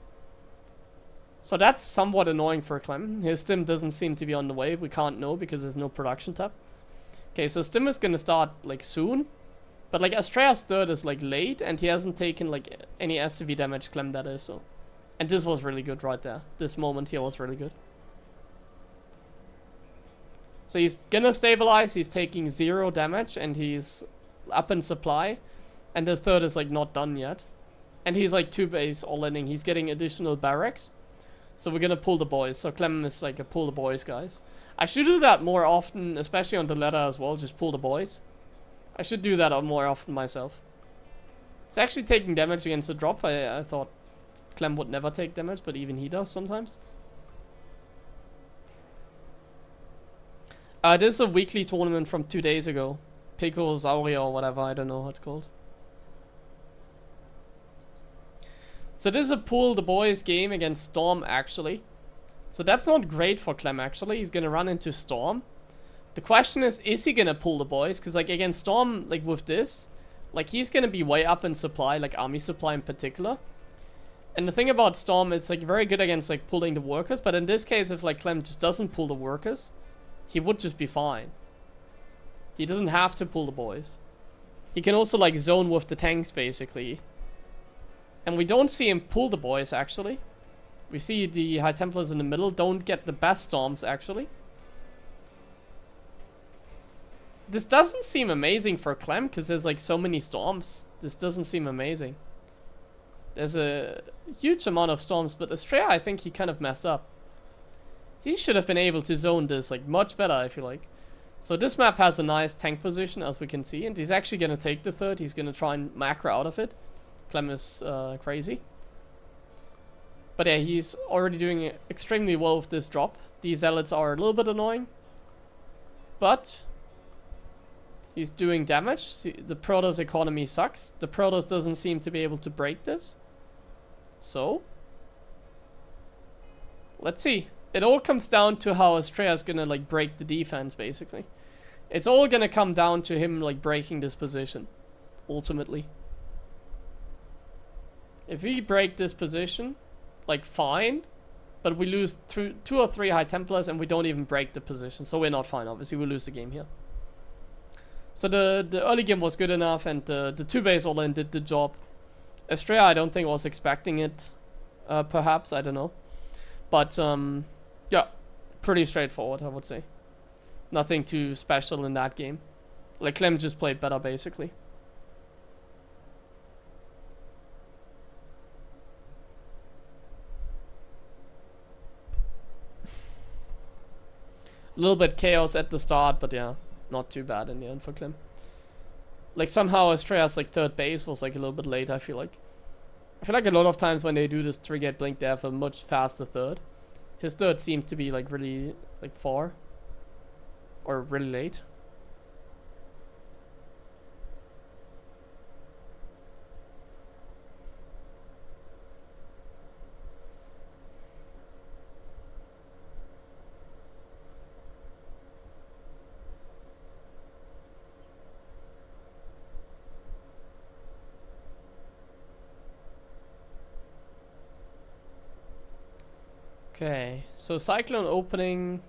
[SPEAKER 1] So that's somewhat annoying for Clem. His stim doesn't seem to be on the way. We can't know because there's no production tab. Okay, so stim is gonna start like soon. But like Astrea's third is like late and he hasn't taken like any SCV damage, Clem, that is, so. And this was really good right there. This moment here was really good. So he's gonna stabilize, he's taking 0 damage and he's up in supply. And the third is like not done yet. And he's like 2 base all-inning, he's getting additional barracks. So we're gonna pull the boys. So Clem is like a pull the boys, guys. I should do that more often, especially on the ladder as well, just pull the boys. I should do that more often myself. It's actually taking damage against the drop. I thought Clem would never take damage, but even he does sometimes. This is a weekly tournament from 2 days ago. Pico, Zauria or whatever, I don't know what it's called. So this is a pull the boys game against Storm, actually. So that's not great for Clem, actually. He's gonna run into Storm. The question is he gonna pull the boys? Because like against Storm, like with this, like he's gonna be way up in supply, like army supply in particular. And the thing about Storm, it's like very good against like pulling the workers. But in this case, if like Clem just doesn't pull the workers, he would just be fine. He doesn't have to pull the boys. He can also like zone with the tanks, basically. And we don't see him pull the boys, actually. We see the High Templars in the middle don't get the best storms, actually. This doesn't seem amazing for Clem, because there's like so many storms. This doesn't seem amazing. There's a huge amount of storms, but Astrea, I think he kind of messed up. He should have been able to zone this like much better, I feel like. So this map has a nice tank position, as we can see, and he's actually going to take the third. He's going to try and macro out of it. Clem is crazy. But yeah, he's already doing extremely well with this drop. These zealots are a little bit annoying. But he's doing damage. See, the Protoss economy sucks. The Protoss doesn't seem to be able to break this. So let's see. It all comes down to how Astrea's gonna like break the defense, basically. It's all gonna come down to him like breaking this position, ultimately. If we break this position, like fine, but we lose 2 or 3 High Templars and we don't even break the position, so we're not fine, obviously. We lose the game here. So the early game was good enough, and the 2 base all-in did the job. Astrea, I don't think was expecting it, perhaps, I don't know. But yeah, pretty straightforward, I would say. Nothing too special in that game. Like Clem just played better, basically. A little bit chaos at the start, but yeah, not too bad in the end for Clem. Like somehow Astrea's like third base was like a little bit late, I feel like. I feel like a lot of times when they do this 3-gate blink, they have a much faster third. His third seemed to be like really like far. Or really late. Okay, so Cyclone opening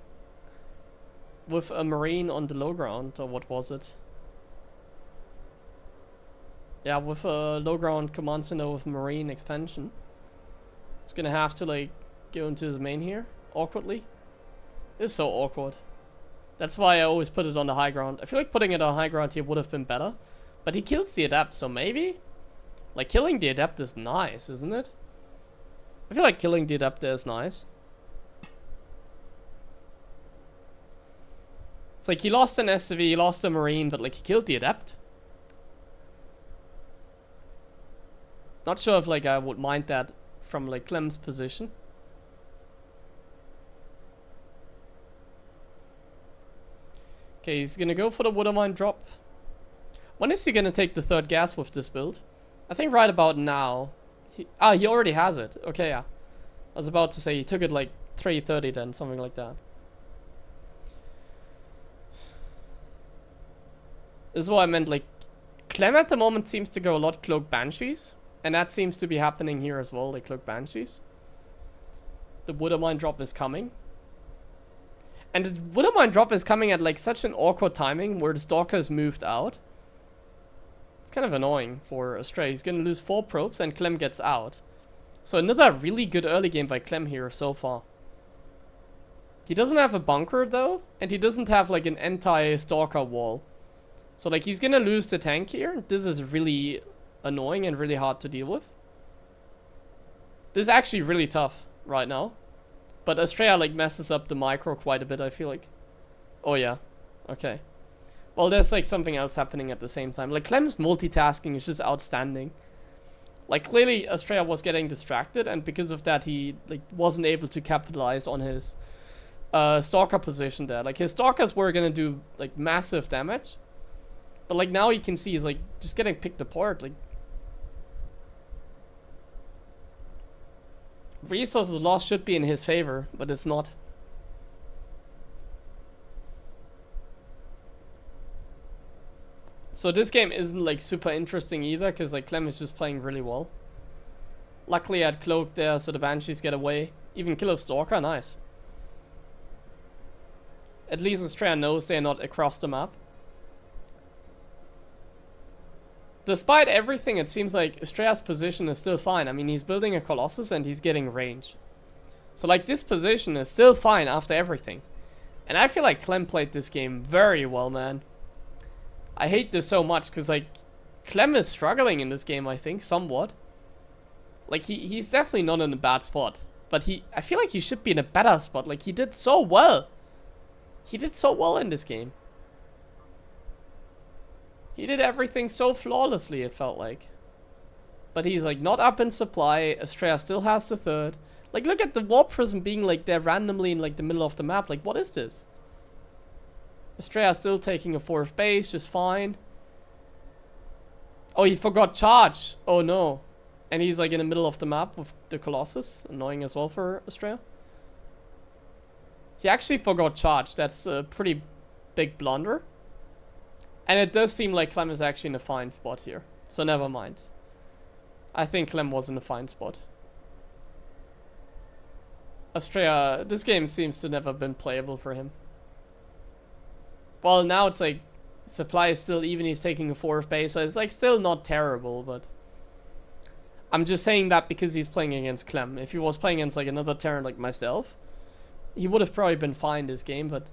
[SPEAKER 1] with a Marine on the low ground, or what was it? Yeah, with a low ground command center with Marine expansion. It's gonna have to like go into his main here, awkwardly. It's so awkward. That's why I always put it on the high ground. I feel like putting it on high ground here would have been better. But he kills the Adept, so maybe? Like killing the Adept is nice, isn't it? I feel like killing the Adept is nice. It's like he lost an SCV, he lost a Marine, but like he killed the Adept. Not sure if like I would mind that from like Clem's position. Okay, he's gonna go for the Woodermine drop. When is he gonna take the third gas with this build? I think right about now. He already has it. Okay, yeah. I was about to say he took it like 3:30 then, something like that. This is what I meant, like, Clem at the moment seems to go a lot Cloak Banshees. And that seems to be happening here as well, like Cloak Banshees. the Woodermine drop is coming. And the Woodermine drop is coming at like such an awkward timing where the Stalker is moved out. It's kind of annoying for Astrea. He's gonna lose 4 probes and Clem gets out. So another really good early game by Clem here so far. He doesn't have a bunker though, and he doesn't have like an anti-Stalker wall. So like he's gonna lose the tank here. This is really annoying and really hard to deal with. This is actually really tough right now. But Astrea like messes up the micro quite a bit, I feel like. Oh yeah. Okay. Well, there's like something else happening at the same time. Like Clem's multitasking is just outstanding. Like clearly Astrea was getting distracted, and because of that he like wasn't able to capitalize on his Stalker position there. Like his Stalkers were gonna do like massive damage. But like now you can see he's like just getting picked apart. Like resources lost should be in his favor, but it's not. So this game isn't like super interesting either, because like Clem is just playing really well. Luckily I had Cloak there, so the Banshees get away. Even kill of Stalker, nice. At least Astrea knows they're not across the map. Despite everything, it seems like Astrea's position is still fine. I mean, he's building a Colossus and he's getting range. So like this position is still fine after everything. And I feel like Clem played this game very well, man. I hate this so much because like Clem is struggling in this game, I think, somewhat. Like he's definitely not in a bad spot. But I feel like he should be in a better spot. Like he did so well. He did so well in this game. He did everything so flawlessly, it felt like. But he's like not up in supply. Astrea still has the 3rd. Like look at the Warp Prism being like there randomly in like the middle of the map. Like what is this? Astrea still taking a 4th base, just fine. Oh, he forgot charge. Oh no. And he's like in the middle of the map with the Colossus. Annoying as well for Astrea. He actually forgot charge. That's a pretty big blunder. And it does seem like Clem is actually in a fine spot here. So never mind. I think Clem was in a fine spot. Astrea, this game seems to never been playable for him. Well, now it's like supply is still even. He's taking a 4th base, so it's like still not terrible, but I'm just saying that because he's playing against Clem. If he was playing against like another Terran like myself, he would have probably been fine this game, but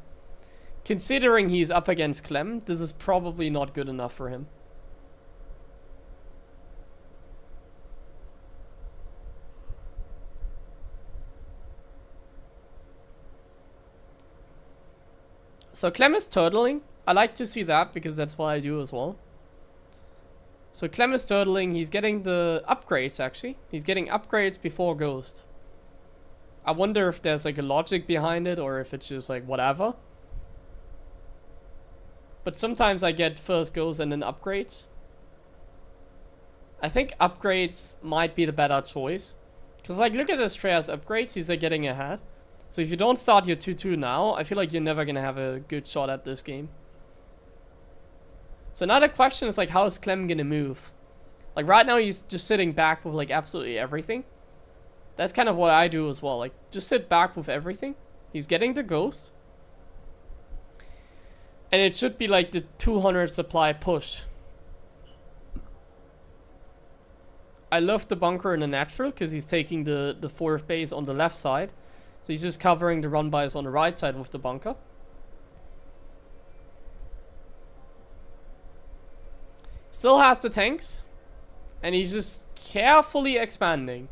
[SPEAKER 1] considering he's up against Clem, this is probably not good enough for him. So Clem is turtling. I like to see that because that's what I do as well. So Clem is turtling. He's getting the upgrades actually. He's getting upgrades before Ghost. I wonder if there's like a logic behind it or if it's just like whatever. But sometimes I get first Ghost and then upgrades. I think upgrades might be the better choice. Because like look at Astrea's upgrades. He's like getting ahead. So if you don't start your 2-2 now, I feel like you're never going to have a good shot at this game. So now the question is like, how is Clem going to move? Like right now he's just sitting back with like absolutely everything. That's kind of what I do as well. Like just sit back with everything. He's getting the Ghost. And it should be like the 200 supply push. I love the bunker in the natural because he's taking the 4th base on the left side. So he's just covering the run bys on the right side with the bunker. Still has the tanks. And he's just carefully expanding.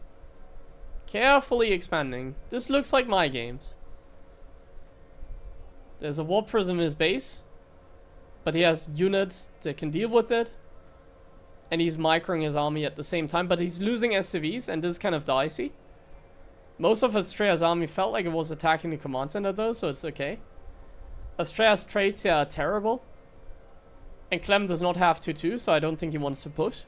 [SPEAKER 1] Carefully expanding. This looks like my games. There's a Warp Prism in his base. But he has units that can deal with it. And he's microing his army at the same time. But he's losing SCVs and this is kind of dicey. Most of Astrea's army felt like it was attacking the command center though, so it's okay. Astrea's traits are terrible. And Clem does not have 2-2, so I don't think he wants to push.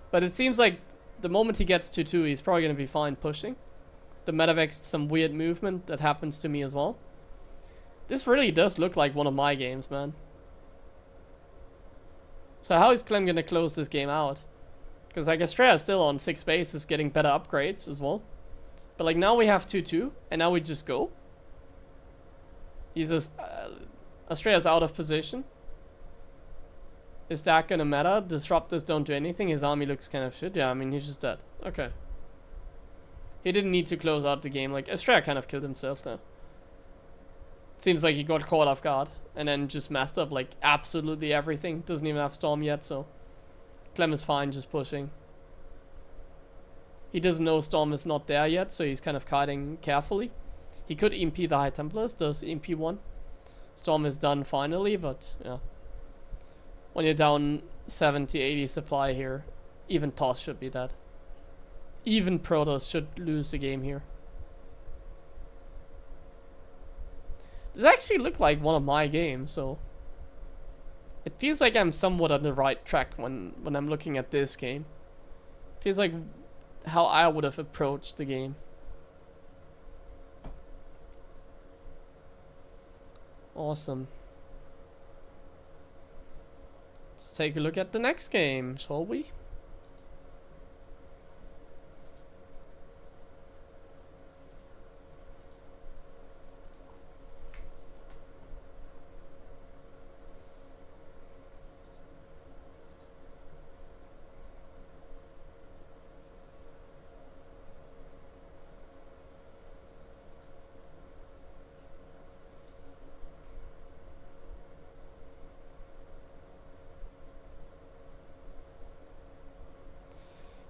[SPEAKER 1] But it seems like the moment he gets 2-2, he's probably going to be fine pushing. The Medevacs, some weird movement that happens to me as well. This really does look like one of my games, man. So how is Clem going to close this game out? Because like Astrea is still on 6 bases getting better upgrades as well. But like now we have 2-2, and now we just go. He's just Astrea's out of position. Is that gonna matter? Disruptors don't do anything. His army looks kind of shit. Yeah, I mean he's just dead. Okay. He didn't need to close out the game. Like Astrea kind of killed himself there. Seems like he got caught off guard and then just messed up like absolutely everything. Doesn't even have Storm yet, so Clem is fine just pushing. He doesn't know Storm is not there yet, so he's kind of kiting carefully. He could EMP the High Templars, does EMP 1. Storm is done finally, but yeah. When you're down 70, 80 supply here, even Toss should be dead. Even Protoss should lose the game here. This actually looked like one of my games, so it feels like I'm somewhat on the right track when I'm looking at this game. Feels like how I would have approached the game. Awesome. Let's take a look at the next game, shall we?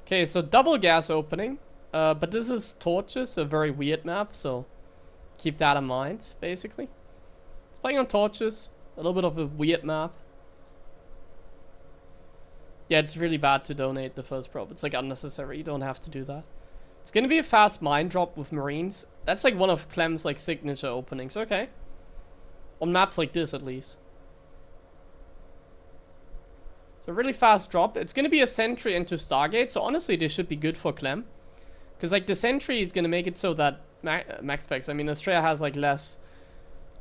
[SPEAKER 1] Okay, so double gas opening, but this is Torches, a very weird map, so keep that in mind, basically. It's playing on Torches, a little bit of a weird map. Yeah, it's really bad to donate the first probe. It's like unnecessary, you don't have to do that. It's gonna be a fast mine drop with Marines. That's like one of Clem's like signature openings, okay. On maps like this at least. So really fast drop. It's going to be a sentry into Stargate. So honestly, this should be good for Clem. Because like the sentry is going to make it so that max specs. I mean, Astrea has like less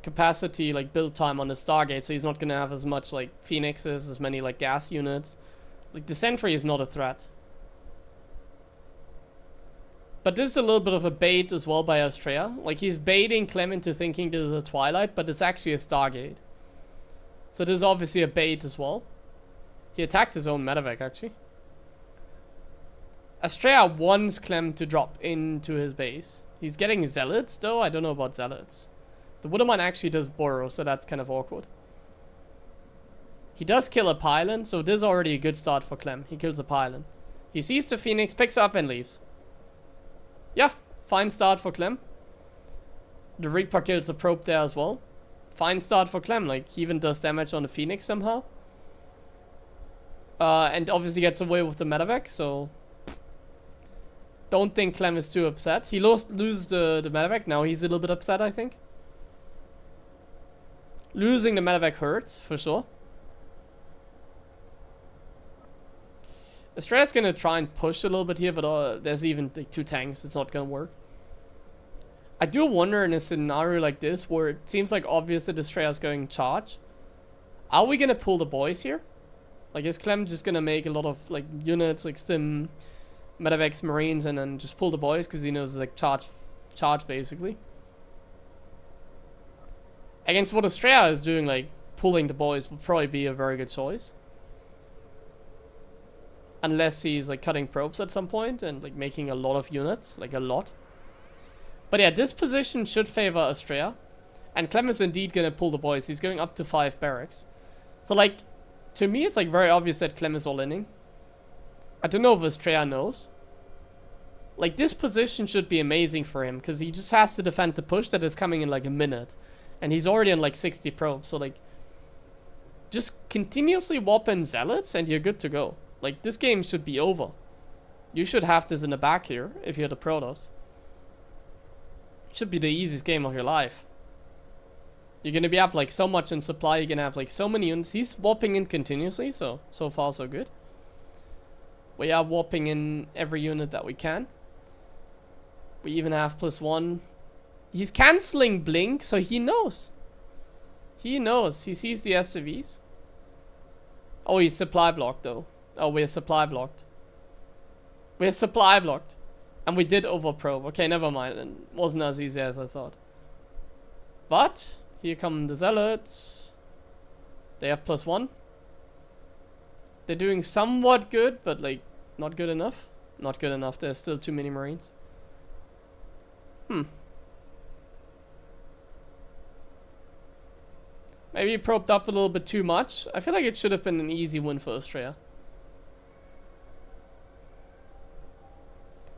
[SPEAKER 1] capacity, like build time on the Stargate. So he's not going to have as much like Phoenixes, as many like gas units. Like the sentry is not a threat. But this is a little bit of a bait as well by Astrea. Like he's baiting Clem into thinking this is a Twilight, but it's actually a Stargate. So this is obviously a bait as well. He attacked his own medevac, actually. Astrea wants Clem to drop into his base. He's getting Zealots, though. I don't know about Zealots. The Wooderman actually does Burrow, so that's kind of awkward. He does kill a Pylon, so this is already a good start for Clem. He kills a Pylon. He sees the Phoenix, picks up, and leaves. Yeah, fine start for Clem. The Reaper kills a probe there as well. Fine start for Clem. Like, he even does damage on the Phoenix somehow. And obviously gets away with the medevac, so don't think Clem is too upset. He loses the medevac, now he's a little bit upset, I think. Losing the medevac hurts, for sure. Astrea's gonna try and push a little bit here, but there's even like 2 tanks, it's not gonna work. I do wonder in a scenario like this, where it seems like obvious that Astrea's going charge. Are we gonna pull the boys here? Like, is Clem just gonna make a lot of, like, units, like, Stim, Medevacs, Marines, and then just pull the boys, because he knows, like, charge, basically. Against what Astrea is doing, like, pulling the boys would probably be a very good choice. Unless he's, like, cutting probes at some point, and, like, making a lot of units, like, a lot. But yeah, this position should favor Astrea. And Clem is indeed gonna pull the boys. He's going up to 5 barracks. So, like, to me, it's like very obvious that Clem is all-inning. I don't know if Astrea knows. Like, this position should be amazing for him, because he just has to defend the push that is coming in like a minute. And he's already on like 60 probes, so like, just continuously whop in Zealots and you're good to go. Like, this game should be over. You should have this in the back here, if you're the Protoss. Should be the easiest game of your life. You're gonna be up like so much in supply, you're gonna have like so many units. He's warping in continuously, so far so good. We are warping in every unit that we can. We even have +1. He's cancelling Blink, so he knows. He knows. He sees the SCVs. Oh, he's supply blocked though. Oh, we're supply blocked. We're supply blocked. And we did overprobe. Okay, never mind. It wasn't as easy as I thought. But here come the zealots. They have +1. They're doing somewhat good, but like not good enough. Not good enough. There's still too many Marines. Maybe he probed up a little bit too much. I feel like it should have been an easy win for Austria.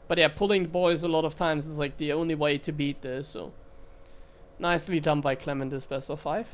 [SPEAKER 1] But yeah, pulling the boys a lot of times is like the only way to beat this, so nicely done by Clem in this best of 5.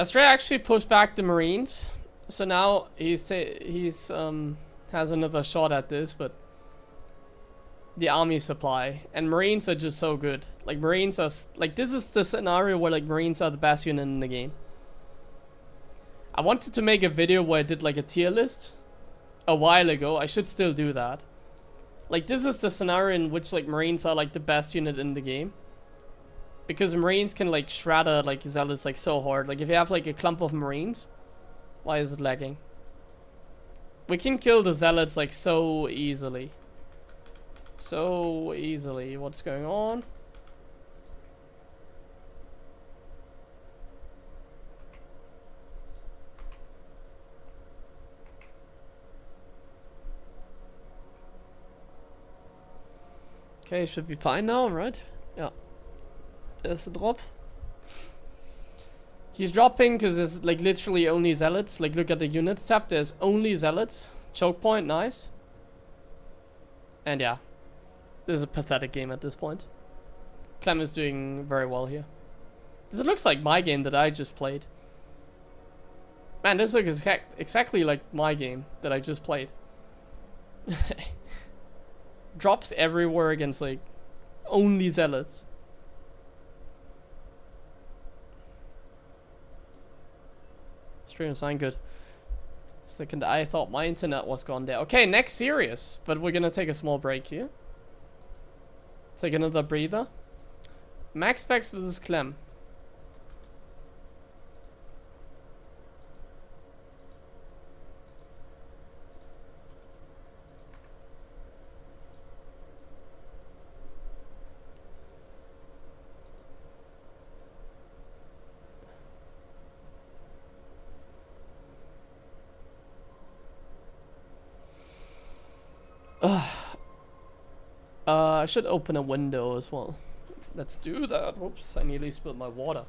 [SPEAKER 1] Austria actually pushed back the Marines, so now he's has another shot at this, but the army supply and Marines are just so good. Like Marines are like, this is the scenario where like Marines are the best unit in the game. I wanted to make a video where I did like a tier list a while ago. I should still do that. Like this is the scenario in which like Marines are like the best unit in the game. Because Marines can like shredder like zealots like so hard. Like if you have like a clump of Marines, why is it lagging? We can kill the zealots like so easily. So easily. What's going on? Okay, should be fine now, right? Yeah. There's the drop. He's dropping because there's like literally only zealots. Like look at the units tab. There's only zealots. Choke point, nice. And yeah, this is a pathetic game at this point. Clem is doing very well here. This looks like my game that I just played. Man, this looks exactly like my game that I just played. Drops everywhere against like only zealots. Stream sign good. Second, I thought my internet was gone there. Okay, next series, but we're gonna take a small break here. Take another breather. Max Specs versus Clem. I should open a window as well. Let's do that. Whoops, I nearly spilled my water.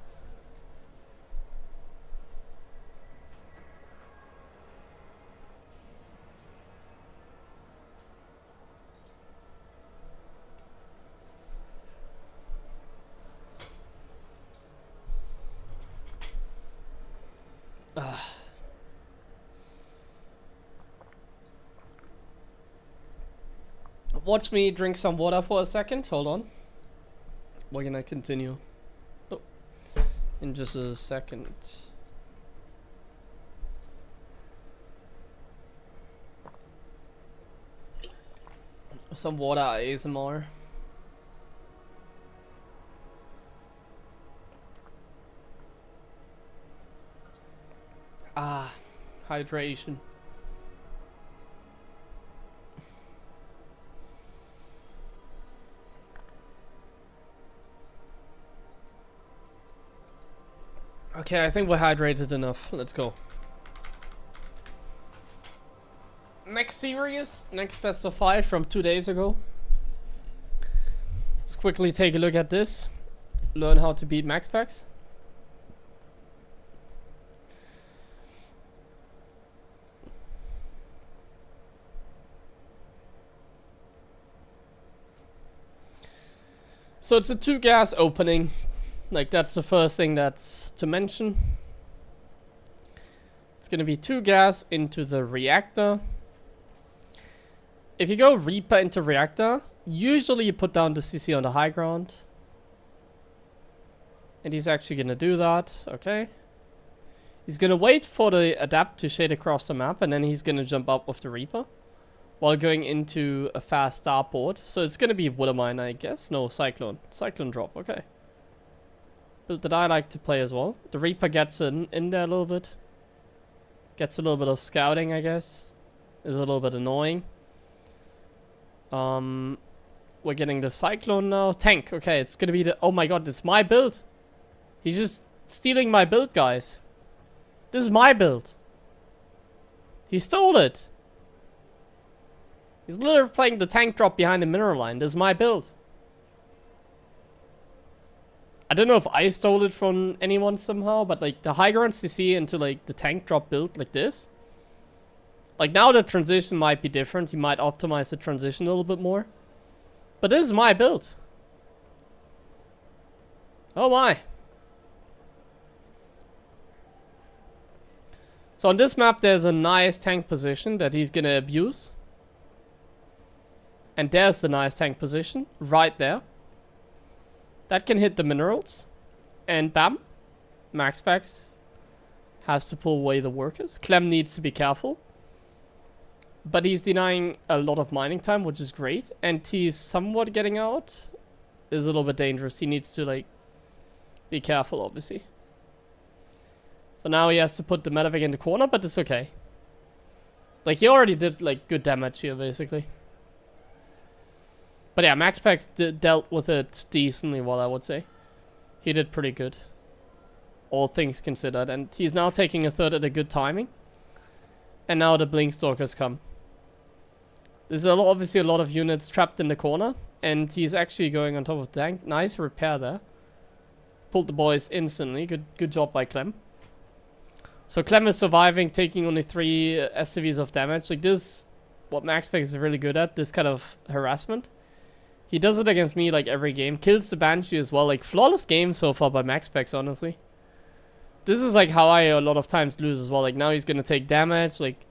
[SPEAKER 1] Watch me drink some water for a second. Hold on. We're gonna continue. Oh, in just a second. Some water ASMR. Ah, hydration. Okay, I think we're hydrated enough. Let's go. Next series, next best of 5 from 2 days ago. Let's quickly take a look at this. Learn how to beat max packs. So it's a 2 gas opening. Like that's the first thing that's to mention. It's gonna be 2 gas into the reactor. If you go Reaper into reactor, usually you put down the CC on the high ground. And And he's actually gonna do that. Okay. He's gonna wait for the adapt to shade across the map, and then he's gonna jump up with the Reaper while going into a fast starboard. So it's gonna be Woodermine, I guess. No, Cyclone. Cyclone drop, okay. Build that I like to play as well. The Reaper gets in there a little bit. Gets a little bit of scouting, I guess. Is a little bit annoying. We're getting the Cyclone now. Tank, okay, it's gonna be the... Oh my god, it's my build. He's just stealing my build, guys. This is my build. He stole it. He's literally playing the tank drop behind the mineral line. This is my build. I don't know if I stole it from anyone somehow, but like the high ground CC into like the tank drop build like this. Like now the transition might be different. He might optimize the transition a little bit more. But this is my build. Oh my. So on this map, there's a nice tank position that he's gonna abuse. And there's the nice tank position, right there. That can hit the minerals. And bam. Maxpax has to pull away the workers. Clem needs to be careful. But he's denying a lot of mining time, which is great. And he's somewhat getting out. Is a little bit dangerous. He needs to, like, be careful, obviously. So now he has to put the Medivac in the corner, but it's okay. Like, he already did, like, good damage here, basically. But yeah, Maxpax dealt with it decently well, I would say. He did pretty good. All things considered. And he's now taking a third at a good timing. And now the Blink Stalkers come. There's obviously a lot of units trapped in the corner. And he's actually going on top of the tank. Nice repair there. Pulled the boys instantly. Good job by Clem. So Clem is surviving, taking only 3 SCVs of damage. Like this, what Maxpax is really good at, this kind of harassment. He does it against me like every game. Kills the Banshee as well. Like flawless game so far by Maxpax, honestly. This is like how I a lot of times lose as well. Like now he's gonna take damage. Like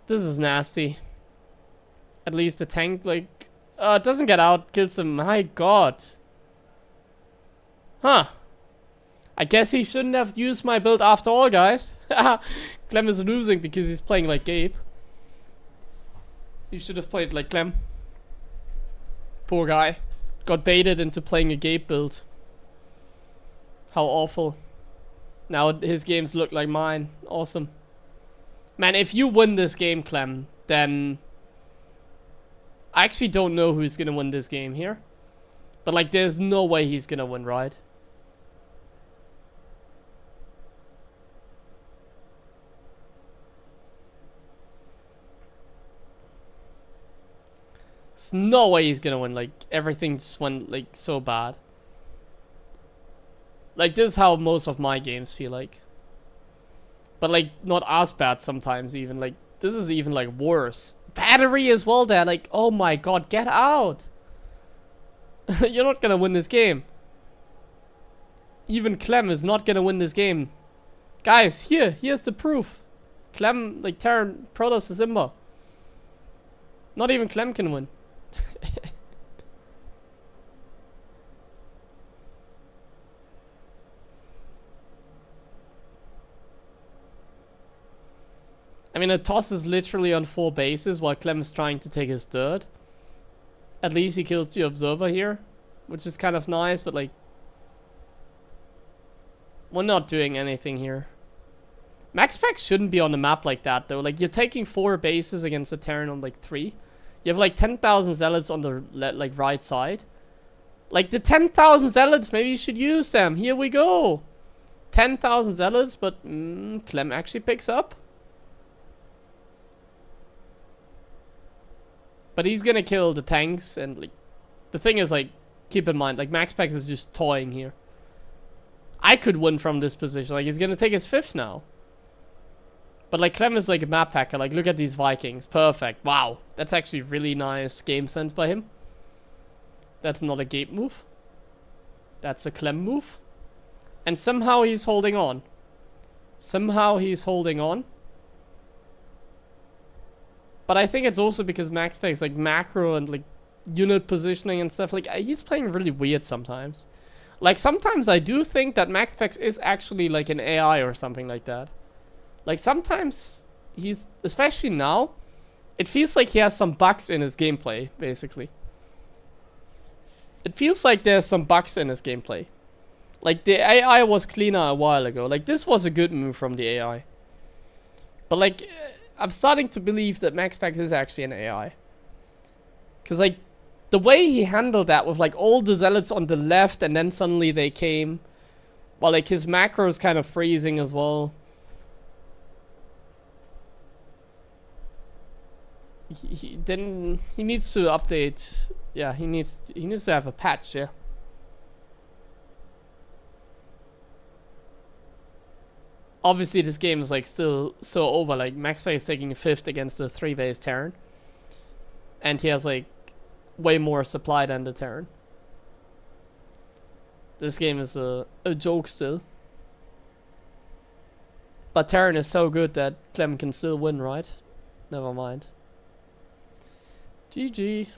[SPEAKER 1] this is nasty. At least the tank like it doesn't get out. Kills him. My god. Huh. I guess he shouldn't have used my build after all, guys. Clem is losing because he's playing like Gabe. He should have played like Clem. Poor guy. Got baited into playing a Gabe build. How awful. Now his games look like mine. Awesome. Man, if you win this game, Clem, then... I actually don't know who's gonna win this game here. But like, there's no way he's gonna win, right? There's no way he's gonna win. Like, everything just went, like, so bad. Like, this is how most of my games feel like. But, like, not as bad sometimes, even. Like, this is even, like, worse. Battery as well there. Like, oh my god, get out. You're not gonna win this game. Even Clem is not gonna win this game. Guys, here's the proof. Clem, like, Terran, Protoss, Simba. Not even Clem can win. I mean, a toss is literally on 4 bases while Clem is trying to take his third. At least he kills the observer here, which is kind of nice, but like, we're not doing anything here. Maxpax shouldn't be on the map like that though. Like, you're taking 4 bases against a Terran on like 3. You have like 10,000 zealots on the like right side. Like the 10,000 zealots, maybe you should use them. Here we go. 10,000 zealots, but Clem actually picks up. But he's gonna kill the tanks, and like, the thing is, like, keep in mind, like, Maxpax is just toying here. I could win from this position. Like, he's gonna take his 5th now. But like, Clem is like a map hacker. Like, look at these Vikings. Perfect. Wow. That's actually really nice game sense by him. That's not a Gabe move. That's a Clem move. And somehow he's holding on. Somehow he's holding on. But I think it's also because Maxpax, like, macro and like unit positioning and stuff, like, he's playing really weird sometimes. Like, sometimes I do think that MaxPax is actually like an AI or something like that. Like, sometimes he's, especially now, it feels like he has some bugs in his gameplay, basically. It feels like there's some bugs in his gameplay. Like, the AI was cleaner a while ago. Like, this was a good move from the AI. But, like, I'm starting to believe that MaxPax is actually an AI. Because, like, the way he handled that with, like, all the zealots on the left and then suddenly they came. While, like, his macro is kind of freezing as well. He needs to update. Yeah, he needs to have a patch, yeah. Obviously this game is like still so over, like MaxPax is taking 5th against the 3-base Terran. And he has like way more supply than the Terran. This game is a joke still. But Terran is so good that Clem can still win, right? Never mind. GG.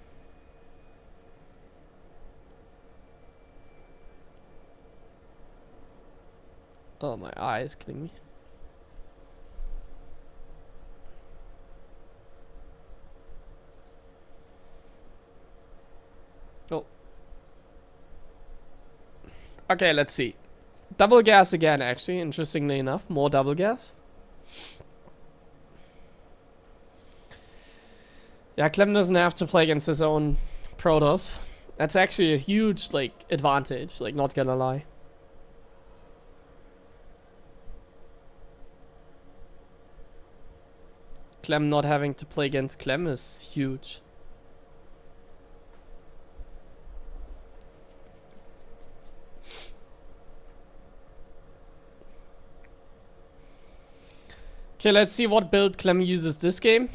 [SPEAKER 1] Oh, my eye is killing me. Oh. Okay, let's see. Double gas again, actually, interestingly enough. More double gas. Yeah, Clem doesn't have to play against his own Protoss. That's actually a huge, like, advantage, like, not gonna lie. Clem not having to play against Clem is huge. Okay, let's see what build Clem uses this game.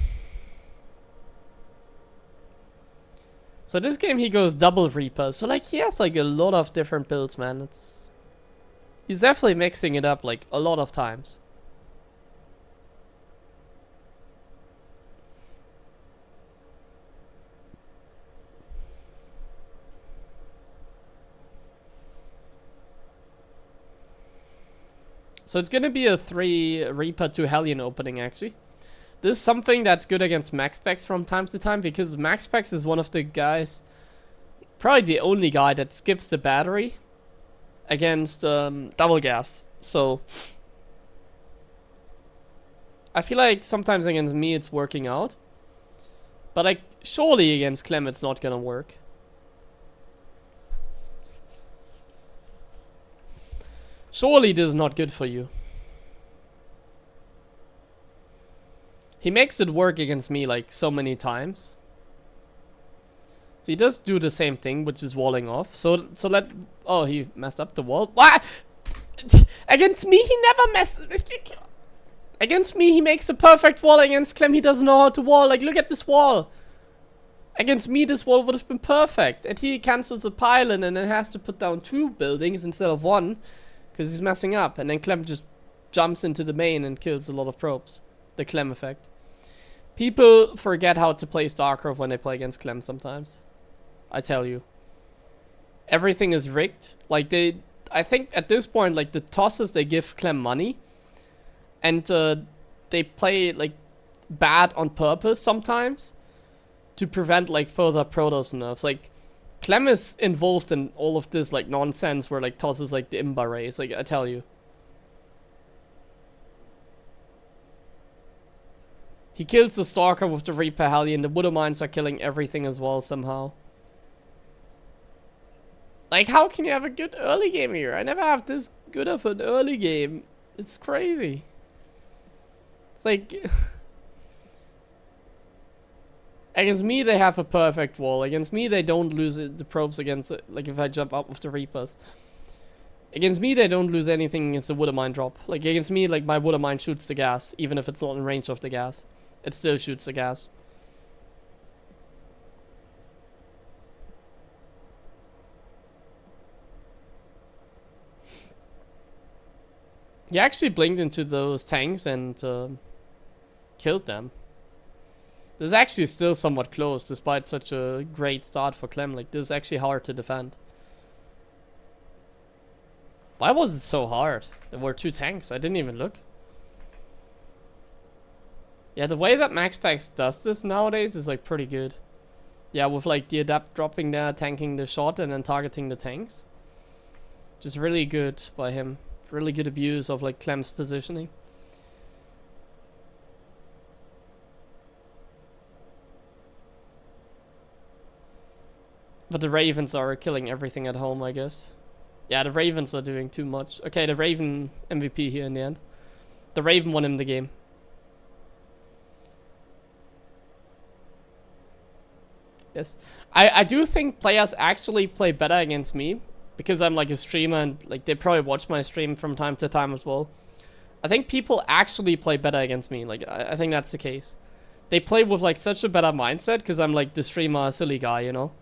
[SPEAKER 1] So this game he goes double Reaper. So like he has like a lot of different builds, man. He's definitely mixing it up like a lot of times. So it's gonna be a 3 Reaper to Hellion opening actually. This is something that's good against MaxPax from time to time, because MaxPax is one of the guys, probably the only guy that skips the battery against double gas. So I feel like sometimes against me it's working out, but like surely against Clem it's not gonna work. Surely this is not good for you. He makes it work against me like so many times. So he does do the same thing, which is walling off. So let... Oh, he messed up the wall. What? Against me, he never messes... Against me, he makes a perfect wall. Against Clem, he doesn't know how to wall. Like, look at this wall. Against me, this wall would have been perfect. And he cancels a pylon and then has to put down 2 buildings instead of 1. Because he's messing up. And then Clem just jumps into the main and kills a lot of probes. The Clem effect. People forget how to play StarCraft when they play against Clem sometimes. I tell you. Everything is rigged. Like I think at this point, like the tosses, they give Clem money. And they play like bad on purpose sometimes. To prevent like further Protoss nerfs. Like Clem is involved in all of this like nonsense where like tosses like the Imba race. Like I tell you. He kills the Stalker with the Reaper Hellion. The Woodermines are killing everything as well somehow. Like, how can you have a good early game here? I never have this good of an early game. It's crazy. It's like... Against me, they have a perfect wall. Against me, they don't lose the probes against it. Like, if I jump up with the Reapers. Against me, they don't lose anything against the Woodermine drop. Like, against me, like, my Woodermine shoots the gas. Even if it's not in range of the gas. It still shoots the gas. He actually blinked into those tanks and killed them. This is actually still somewhat close, despite such a great start for Clem. Like, this is actually hard to defend. Why was it so hard? There were 2 tanks. I didn't even look. Yeah, the way that MaxPax does this nowadays is like pretty good. Yeah, with like the adapt dropping there, tanking the shot, and then targeting the tanks. Just really good by him. Really good abuse of like Clem's positioning. But the Ravens are killing everything at home, I guess. Yeah, the Ravens are doing too much. Okay, the Raven MVP here in the end. The Raven won him the game. Yes. I do think players actually play better against me. Because I'm like a streamer and like they probably watch my stream from time to time as well. I think people actually play better against me. Like, I think that's the case. They play with like such a better mindset because I'm like the streamer, silly guy, you know?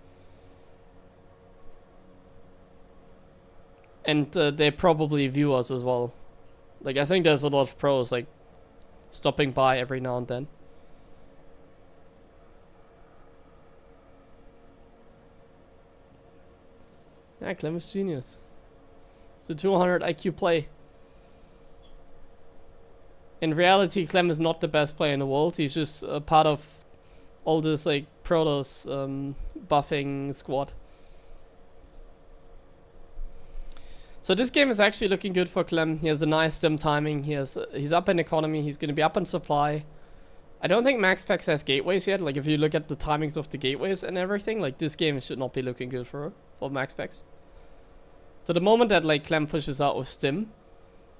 [SPEAKER 1] And they probably view us as well. Like, I think there's a lot of pros, like, stopping by every now and then. Yeah, Clem is genius. It's a 200 IQ play. In reality, Clem is not the best player in the world. He's just a part of all this, like, Protoss buffing squad. So this game is actually looking good for Clem. He has a nice stim timing. He's up in economy. He's going to be up in supply. I don't think MaxPax has gateways yet. Like, if you look at the timings of the gateways and everything, like, this game should not be looking good for MaxPax. So the moment that, like, Clem pushes out with stim,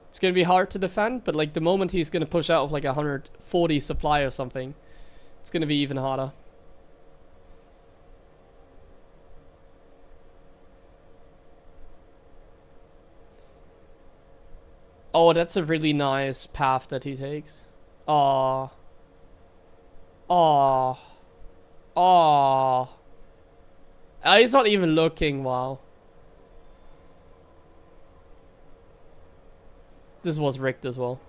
[SPEAKER 1] it's going to be hard to defend. But, like, the moment he's going to push out with, like, 140 supply or something, it's going to be even harder. Oh, that's a really nice path that he takes. Aww. Aww. Aww. He's not even looking, wow. This was rigged as well.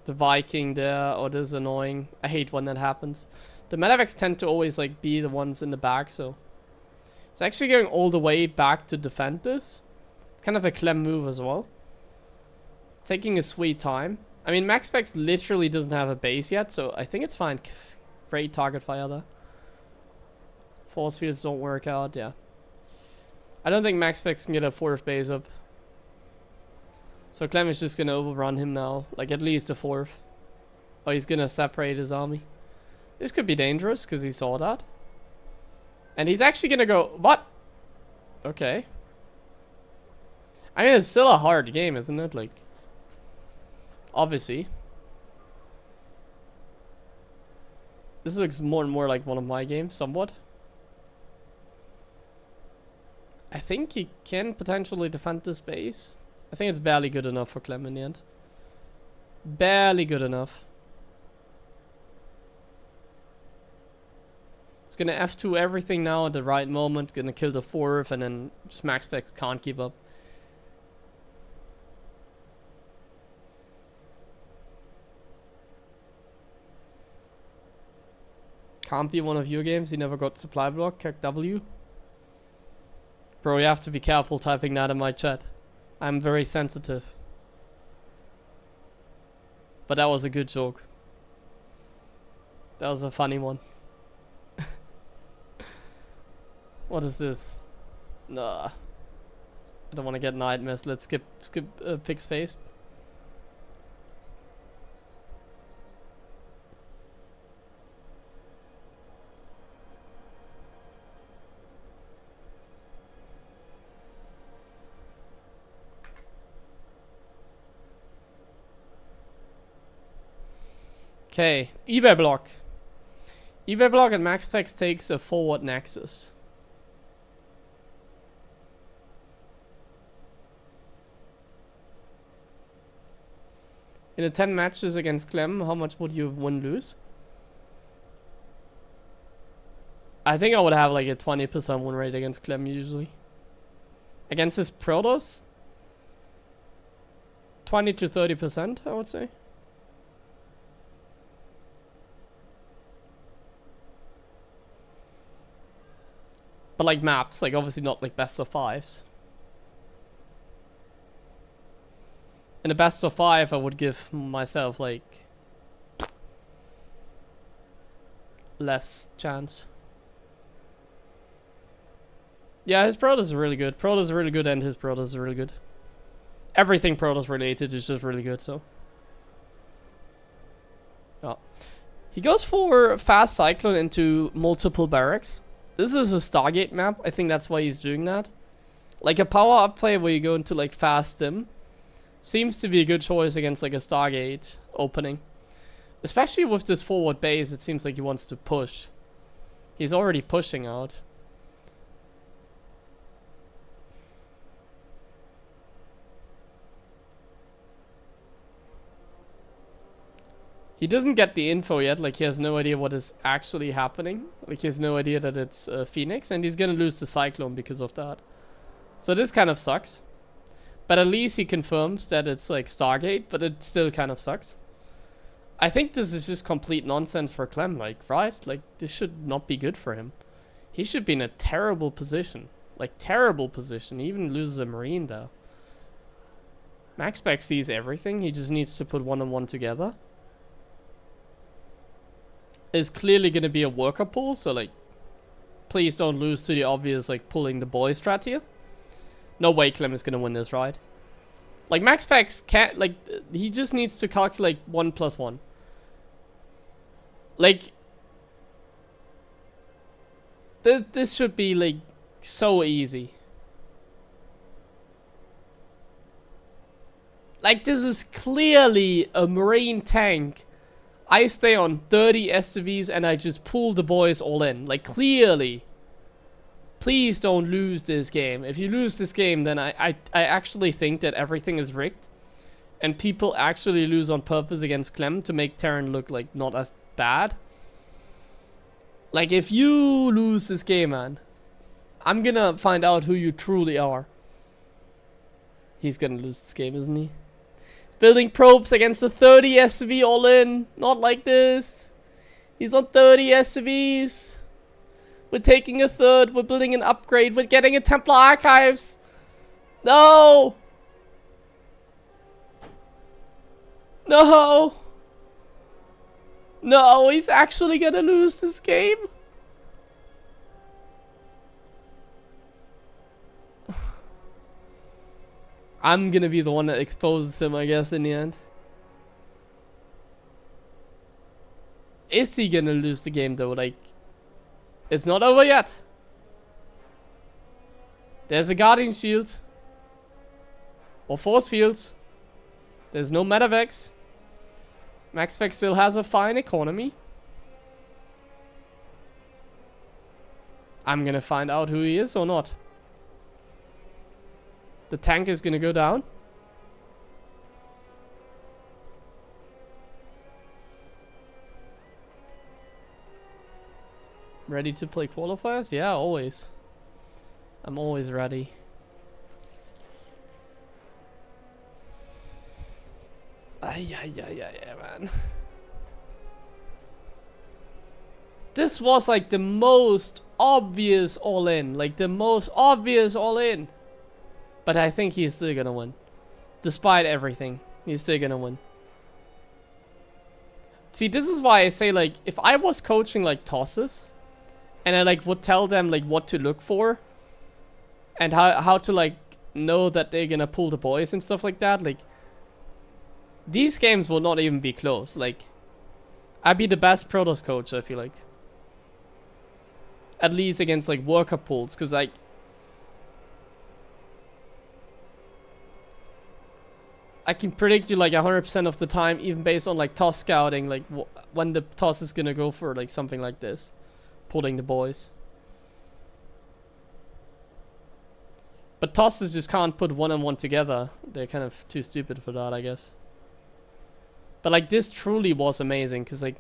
[SPEAKER 1] The Viking there, oh, this is annoying. I hate when that happens. The medevacs tend to always like be the ones in the back, so it's actually going all the way back to defend this. Kind of a Clem move as well. Taking a sweet time. I mean, MaxPax literally doesn't have a base yet, so I think it's fine. Great target fire there. Force fields don't work out, yeah. I don't think MaxPax can get a 4th base up. So Clem is just gonna overrun him now. Like, at least a 4th. Oh, he's gonna separate his army. This could be dangerous, because he saw that. And he's actually gonna go... What? Okay. I mean, it's still a hard game, isn't it? Like... Obviously. This looks more and more like one of my games, somewhat. I think he can potentially defend this base. I think it's barely good enough for Clem in the end. Barely good enough. It's gonna F2 everything now at the right moment. Gonna kill the 4th and then MaxPax can't keep up. Can't be one of your games. He never got supply block. Kick W. Bro, you have to be careful typing that in my chat. I'm very sensitive. But that was a good joke. That was a funny one. What is this? Nah. I don't want to get nightmares. Let's skip Pig's face. Okay, eBay block. eBay block and MaxPax takes a forward nexus. In the 10 matches against Clem, how much would you win-lose? I think I would have like a 20% win rate against Clem usually. Against his Protoss? 20 to 30%, I would say. But like maps, like obviously not like best of fives. In a best of 5, I would give myself like less chance. Yeah, his Protoss is really good. Protoss is really good, and his Protoss is really good. Everything Protoss related is just really good, so. Yeah. He goes for fast Cyclone into multiple barracks. This is a Stargate map. I think that's why he's doing that. Like a power up play where you go into like fast stim seems to be a good choice against like a Stargate opening. Especially with this forward base, it seems like he wants to push. He's already pushing out. He doesn't get the info yet, like he has no idea what is actually happening. Like he has no idea that it's Phoenix, and he's gonna lose the Cyclone because of that. So this kind of sucks. But at least he confirms that it's like Stargate, but it still kind of sucks. I think this is just complete nonsense for Clem, like, right? Like, this should not be good for him. He should be in a terrible position. Like, terrible position. He even loses a Marine, though. MaxSpec sees everything. He just needs to put one and one together. It's clearly going to be a worker pool, so, like, please don't lose to the obvious, like, pulling the boy strat here. No way Clem is gonna win this, right? Like, MaxSpec can't, like, he just needs to calculate 1 + 1. Like, this should be, like, so easy. Like, this is clearly a Marine tank. I stay on 30 SCVs and I just pull the boys all in. Like, clearly. Please don't lose this game. If you lose this game, then I actually think that everything is rigged. And people actually lose on purpose against Clem to make Terran look like not as bad. Like, if you lose this game, man, I'm gonna find out who you truly are. He's gonna lose this game, isn't he? He's building probes against a 30 SCV all in. Not like this. He's on 30 SCVs. We're taking a third. We're building an upgrade. We're getting a Templar Archives. No! No! No, he's actually gonna lose this game. I'm gonna be the one that exposes him, I guess, in the end. Is he gonna lose the game, though? Like, it's not over yet. There's a Guardian Shield. Or Force Fields. There's no Metavex. MaxSpec still has a fine economy. I'm gonna find out who he is or not. The tank is gonna go down. Ready to play qualifiers? Yeah, always. I'm always ready. Yeah, man. This was like the most obvious all-in. Like the most obvious all-in. But I think he's still gonna win. Despite everything, he's still gonna win. See, this is why I say, like, if I was coaching like tosses, and I like would tell them like what to look for, and how to like know that they're gonna pull the boys and stuff like that, like, these games will not even be close. Like, I'd be the best Protoss coach, I feel like. At least against like worker pools, because like I can predict you like 100% of the time, even based on like toss scouting, like when the toss is gonna go for like something like this, pulling the boys. But tosses just can't put one and one together. They're kind of too stupid for that, I guess. But like this truly was amazing, because like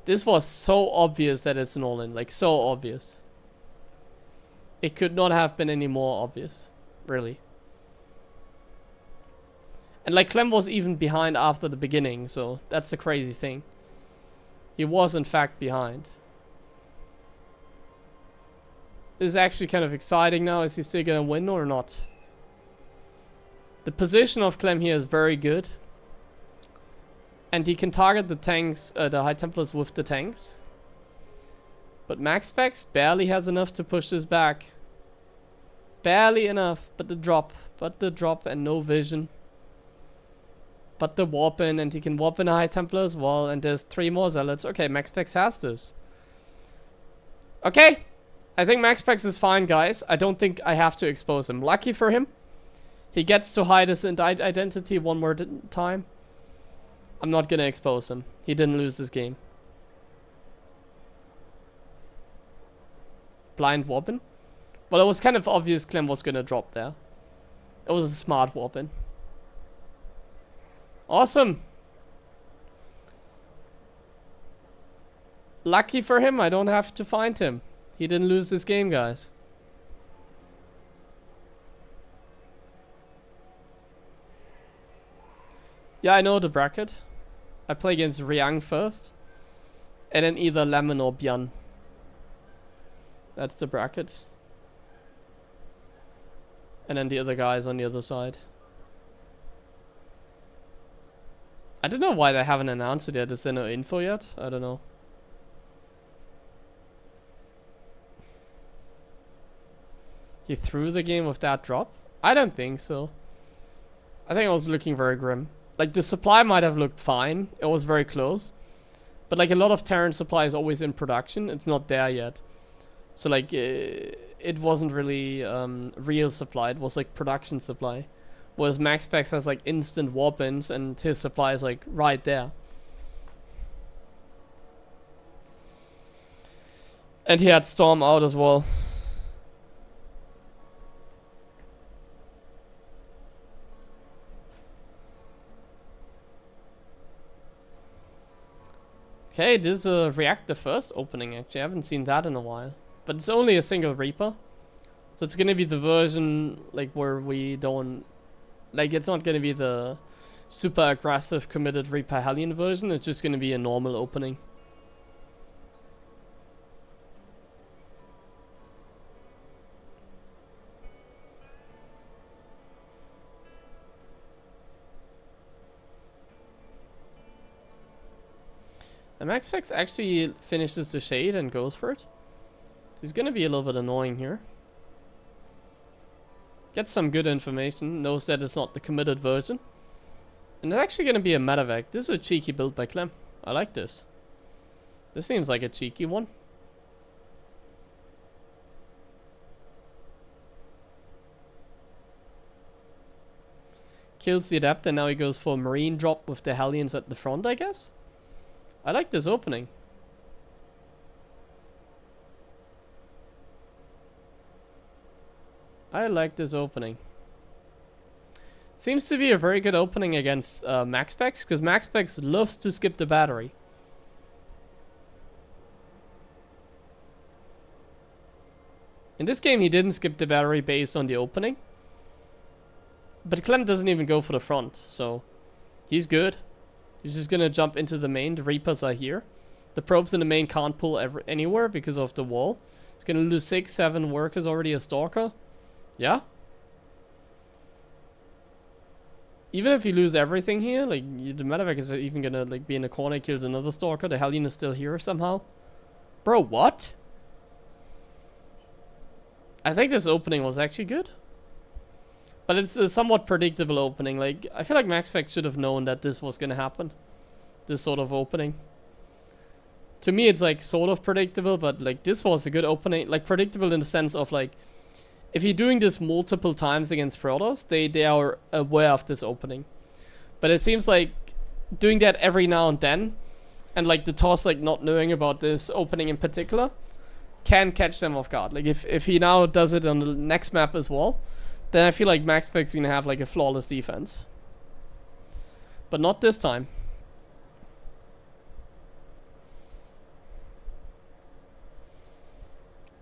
[SPEAKER 1] this was so obvious that it's an all-in, like so obvious. It could not have been any more obvious, really. And like Clem was even behind after the beginning, so that's the crazy thing. He was in fact behind. is actually kind of exciting now. Is he still gonna win or not? The position of Clem here is very good. And he can target the tanks, the High Templars with the tanks. But Max Specs barely has enough to push this back. Barely enough, but the drop and no vision. But the warp in, and he can warp in a High Templar as well, and there's 3 more Zealots. Okay, Max Specs has this. Okay, I think Max Specs is fine, guys. I don't think I have to expose him. Lucky for him, he gets to hide his identity one more time. I'm not gonna expose him. He didn't lose this game. Blind warping? Well, it was kind of obvious Clem was gonna drop there. It was a smart warping. Awesome. Lucky for him, I don't have to find him. He didn't lose this game, guys. Yeah, I know the bracket. I play against Riang first. And then either Lemon or Björn. That's the bracket. And then the other guys on the other side. I don't know why they haven't announced it yet. Is there no info yet? I don't know. He threw the game with that drop? I don't think so. I think it was looking very grim. Like, the supply might have looked fine. It was very close. But like, a lot of Terran supply is always in production. It's not there yet. So like, it wasn't really real supply. It was like production supply. Whereas Max Specs has like instant warp-ins, and his supply is like right there. And he had Storm out as well. Okay, this is a reactor first opening actually. I haven't seen that in a while. But it's only a single Reaper. So it's gonna be the version like where we don't... Like, it's not gonna be the super aggressive committed Reaper Hellion version. It's just gonna be a normal opening. And Max Specs actually finishes the shade and goes for it. So he's gonna be a little bit annoying here. Gets some good information, knows that it's not the committed version. And it's actually gonna be a medevac. This is a cheeky build by Clem. I like this. This seems like a cheeky one. Kills the Adept, and now he goes for a Marine drop with the Hellions at the front, I guess. I like this opening. I like this opening. Seems to be a very good opening against Max Specs, because Max Specs loves to skip the battery. In this game he didn't skip the battery based on the opening. But Clem doesn't even go for the front, so he's good. He's just gonna jump into the main. The Reapers are here. The probes in the main can't pull anywhere because of the wall. He's gonna lose 6-7 workers, already a Stalker. Yeah. Even if you lose everything here, like, the medevac is even gonna like be in the corner, kills another Stalker. The Hellion is still here somehow. Bro, what? I think this opening was actually good. But it's a somewhat predictable opening. Like, I feel like Max Specs should have known that this was gonna happen. This sort of opening. To me, it's like sort of predictable, but like this was a good opening. Like, predictable in the sense of like, if you're doing this multiple times against Protoss, they are aware of this opening. But it seems like doing that every now and then, and like the TOS like not knowing about this opening in particular, can catch them off guard. Like, if he now does it on the next map as well, then I feel like Max Specs is gonna have like a flawless defense. But not this time.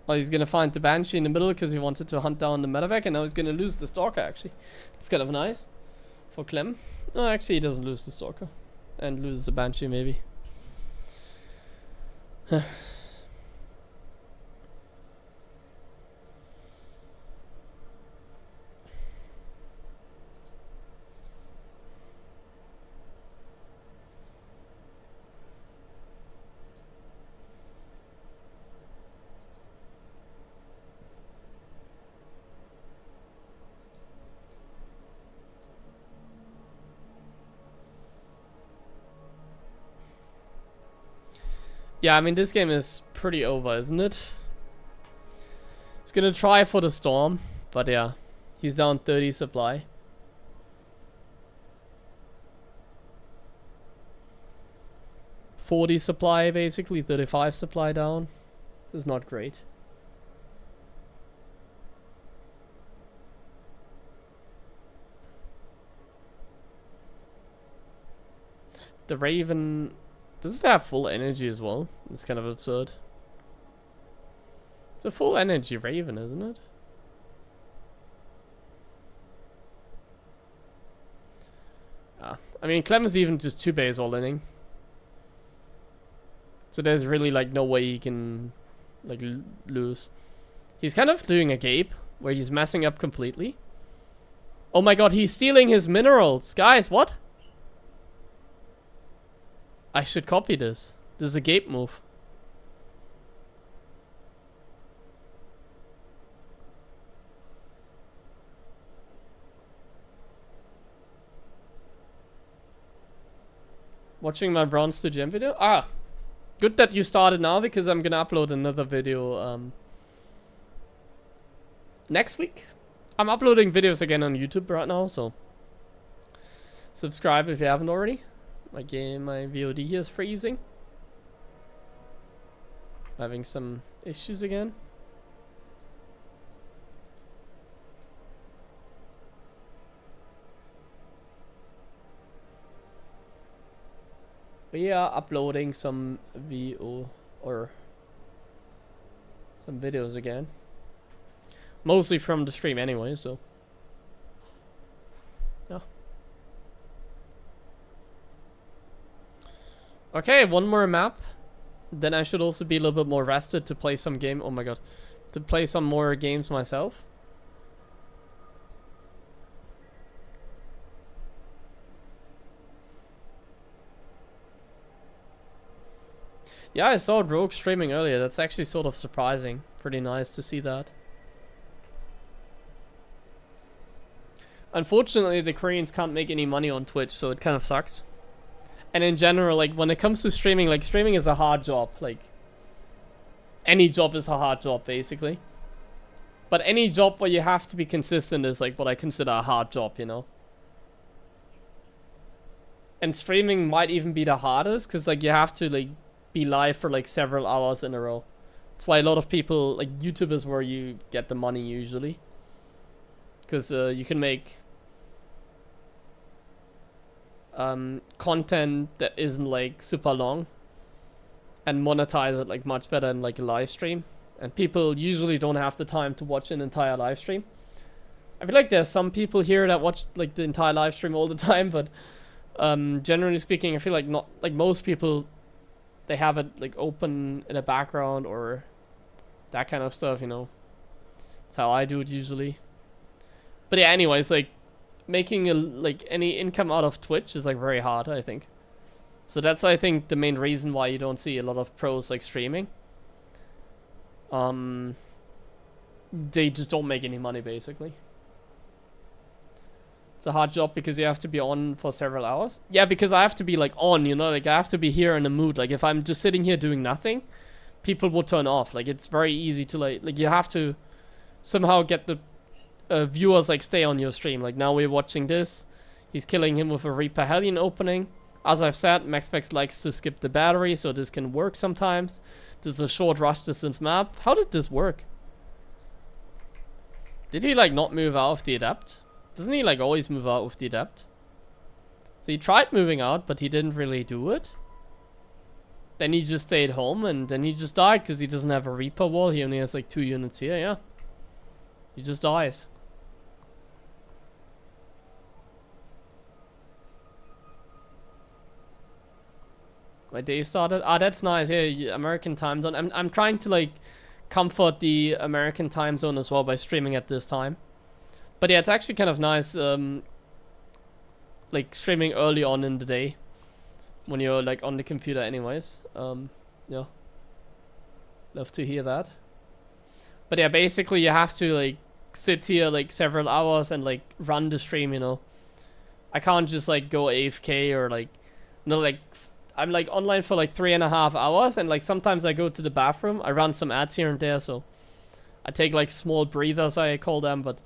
[SPEAKER 1] Well, he's gonna find the Banshee in the middle because he wanted to hunt down the medevac, and now he's gonna lose the Stalker actually. It's kind of nice for Clem. No, actually he doesn't lose the Stalker. And loses the Banshee maybe. Yeah, I mean, this game is pretty over, isn't it? He's gonna try for the storm, but yeah, he's down 30 supply. $40 supply, basically 35 supply down. It's not great. The Raven, does it have full energy as well? It's kind of absurd. It's a full energy Raven, isn't it? I mean, Clem is even just 2 base all inning. So there's really like no way he can like lose. He's kind of doing a Gape where he's messing up completely. Oh my god, he's stealing his minerals. Guys, what? I should copy this. This is a Gape move. Watching my Bronze to Gem video? Ah, good that you started now, because I'm gonna upload another video next week. I'm uploading videos again on YouTube right now, so subscribe if you haven't already. My VOD here is freezing. Having some issues again. We are uploading some some videos again. Mostly from the stream anyway, so yeah. Okay, one more map. Then I should also be a little bit more rested to play some game. Oh my god. To play some more games myself. Yeah, I saw Rogue streaming earlier. That's actually sort of surprising. Pretty nice to see that. Unfortunately, the Koreans can't make any money on Twitch, so it kind of sucks. And in general, like, when it comes to streaming, like, streaming is a hard job. Like, any job is a hard job, basically. But any job where you have to be consistent is, like, what I consider a hard job, you know? And streaming might even be the hardest, because, like, you have to, like, be live for, like, several hours in a row. That's why a lot of people, like, YouTube is where you get the money, usually. Because you can make content that isn't like super long and monetize it like much better than like a live stream, and people usually don't have the time to watch an entire live stream. I feel like there's some people here that watch like the entire live stream all the time, but generally speaking, I feel like not like most people, they have it like open in the background or that kind of stuff, you know. That's how I do it usually. But yeah, anyways, like making like any income out of Twitch is like very hard, I think. So that's, I think, the main reason why you don't see a lot of pros like streaming. They just don't make any money, basically. It's a hard job because you have to be on for several hours. Yeah, because I have to be like on, you know, like I have to be here in the mood. Like if I'm just sitting here doing nothing, people will turn off. Like it's very easy to like you have to somehow get the viewers like stay on your stream. Like now we're watching this. He's killing him with a Reaper Hellion opening. As I've said, MaxPax likes to skip the battery, so this can work sometimes. This is a short rush distance map. How did this work? Did he like not move out of the Adept? Doesn't he like always move out with the Adept? So he tried moving out, but he didn't really do it. Then he just stayed home, and then he just died because he doesn't have a Reaper wall. He only has like 2 units here, yeah. He just dies. My day started. Ah, that's nice. Yeah, American time zone. I'm trying to like comfort the American time zone as well by streaming at this time. But yeah, it's actually kind of nice, like streaming early on in the day when you're like on the computer, anyways. Yeah, love to hear that. But yeah, basically you have to like sit here like several hours and like run the stream, you know. I can't just like go AFK or like, you know, like I'm like online for like 3.5 hours, and like sometimes I go to the bathroom. I run some ads here and there, so I take like small breathers, I call them, but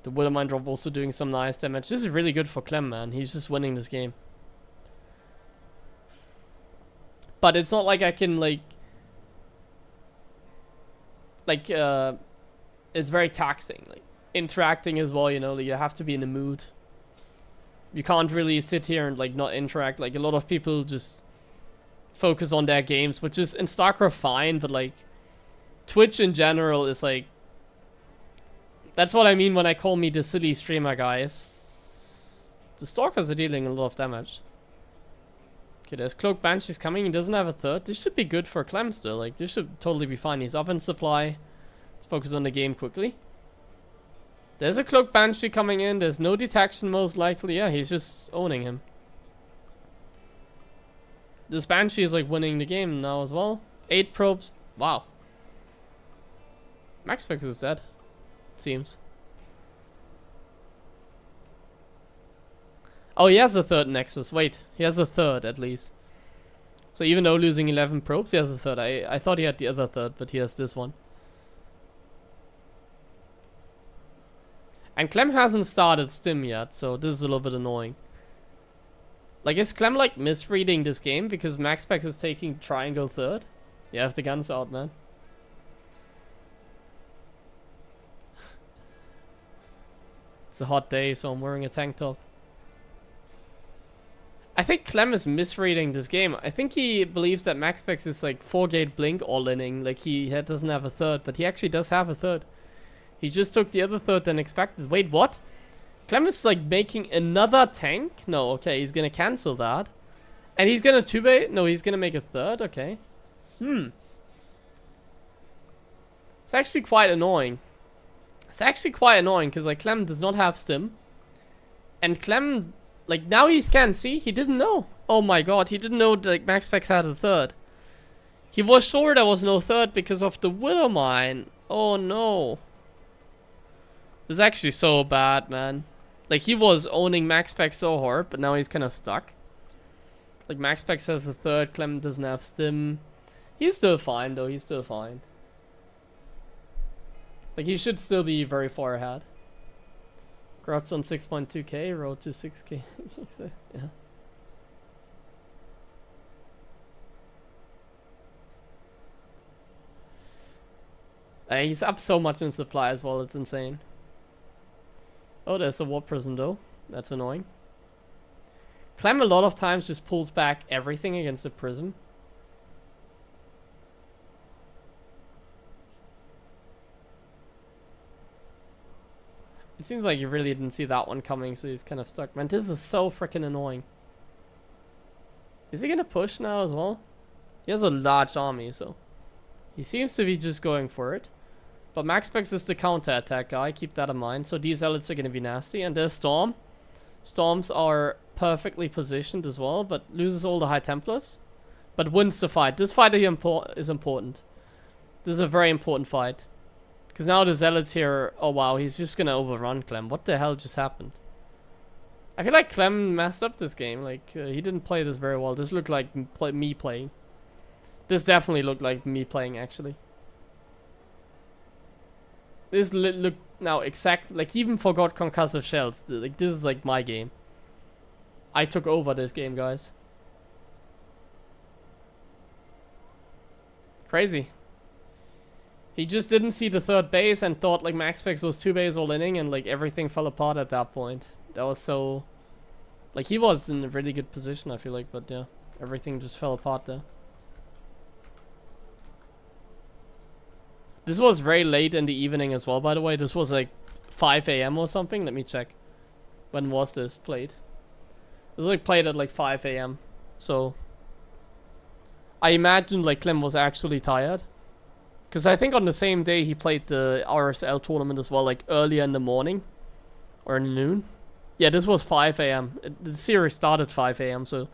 [SPEAKER 1] the Wildermine drop also doing some nice damage. This is really good for Clem, man. He's just winning this game. But it's not like I can it's very taxing, like interacting as well, you know, like you have to be in the mood. You can't really sit here and like not interact. Like a lot of people just focus on their games, which is in StarCraft fine, but like Twitch in general is like, that's what I mean when I call me the silly streamer, guys. The Stalkers are dealing a lot of damage. Okay, there's Cloak Banshees coming. He doesn't have a third. This should be good for Clem still. Like, this should totally be fine. He's up in supply. Let's focus on the game quickly. There's a Cloak Banshee coming in. There's no detection most likely. Yeah, he's just owning him. This Banshee is like winning the game now as well. 8 probes. Wow. MaxPex is dead. It seems. Oh, he has a third Nexus. Wait, he has a third at least. So even though losing 11 probes, he has a third. I thought he had the other third, but he has this one. And Clem hasn't started Stim yet, so this is a little bit annoying. Like, is Clem like misreading this game because MaxPex is taking Triangle third? Yeah, if the gun's out, man. It's a hot day, so I'm wearing a tank top. I think Clem is misreading this game. I think he believes that MaxPex is like 4-gate blink all-inning, like he doesn't have a third, but he actually does have a third. He just took the other third than expected. Wait, what? Clem is like making another tank? No, okay, he's gonna cancel that. And he's gonna 2-bait? No, he's gonna make a third, okay. It's actually quite annoying. It's actually quite annoying, because like Clem does not have Stim. And Clem, like now he scanned, see? He didn't know. Oh my god, he didn't know that like, MaxPex had a third. He was sure there was no third because of the Widowmine. Oh no. This is actually so bad, man. Like, he was owning MaxPex so hard, but now he's kind of stuck. Like, MaxPex has a third, Clem doesn't have Stim. He's still fine, though. He's still fine. Like, he should still be very far ahead. Grots on 6.2k, road to 6k. Yeah. He's up so much in supply as well, it's insane. Oh, there's a warp prism though. That's annoying. Clem a lot of times just pulls back everything against the prism. It seems like you really didn't see that one coming, so he's kind of stuck. Man, this is so freaking annoying. Is he gonna push now as well? He has a large army, so he seems to be just going for it. But MaxPex is the counter-attack guy, keep that in mind. So these elites are going to be nasty. And there's Storm. Storms are perfectly positioned as well, but loses all the High Templars. But wins the fight. This fight is important. This is a very important fight. Because now the Zealots here... Oh wow, he's just going to overrun Clem. What the hell just happened? I feel like Clem messed up this game. Like, he didn't play this very well. This looked like me playing. This definitely looked like me playing, actually. This look now exact, like he even forgot concussive shells. Like this is like my game. I took over this game, guys. Crazy. He just didn't see the third base and thought like MaxPex was 2 base all inning and like everything fell apart at that point. That was so, like he was in a really good position, I feel like, but yeah, everything just fell apart there. This was very late in the evening as well, by the way. This was like 5 AM or something. Let me check. When was this played? It was like played at like 5 AM. So I imagine like Clem was actually tired. Because I think on the same day he played the RSL tournament as well, like earlier in the morning. Or in noon. Yeah, this was 5 AM. The series started 5 AM, so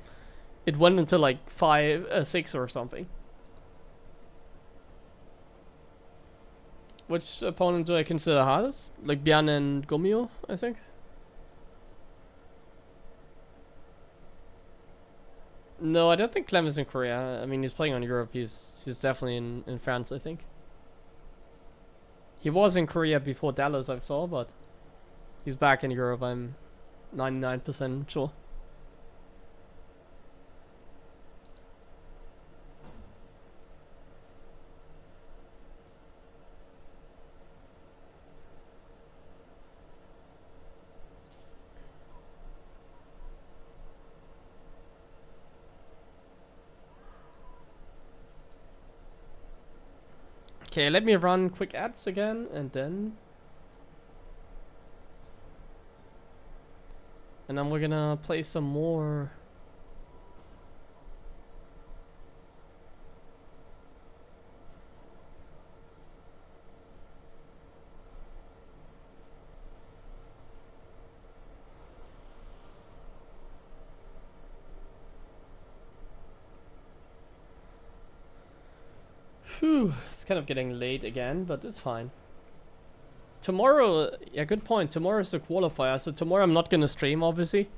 [SPEAKER 1] it went until like 6 or something. Which opponent do I consider hardest? Like Bjarne and Gomio, I think. No, I don't think Clem is in Korea. I mean, he's playing on Europe. He's definitely in France, I think. He was in Korea before Dallas, I saw, but he's back in Europe. I'm 99% sure. Okay, let me run quick ads again, and then we're gonna play some more. Phew, it's kind of getting late again, but it's fine. Tomorrow, yeah, good point. Tomorrow is the qualifier, so tomorrow I'm not gonna stream, obviously.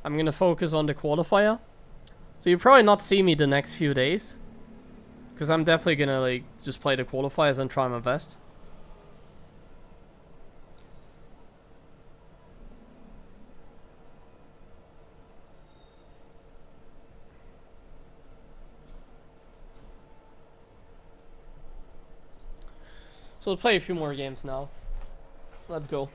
[SPEAKER 1] I'm gonna focus on the qualifier. So you'll probably not see me the next few days. Because I'm definitely gonna, like, just play the qualifiers and try my best. So we'll play a few more games now. Let's go.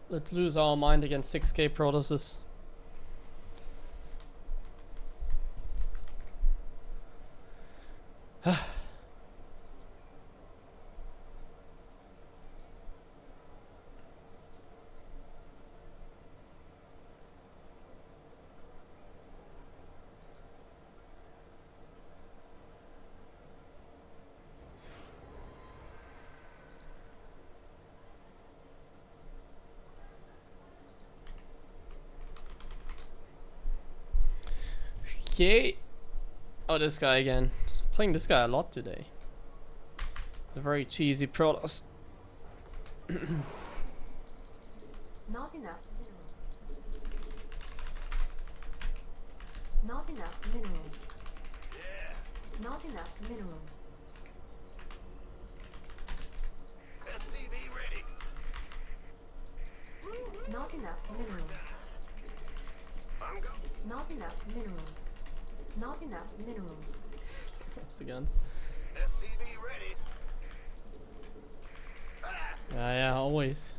[SPEAKER 1] Let's lose our mind against 6k Protoss. Okay. Oh, this guy again. Playing this guy a lot today. The very cheesy Protoss.
[SPEAKER 2] Not enough minerals. Not enough minerals. Not enough minerals.
[SPEAKER 3] SCV ready.
[SPEAKER 2] Not enough minerals.
[SPEAKER 3] I'm go.
[SPEAKER 2] Not enough minerals. Not enough minerals.
[SPEAKER 1] Once again.
[SPEAKER 3] SCV ready.
[SPEAKER 1] Yeah, always.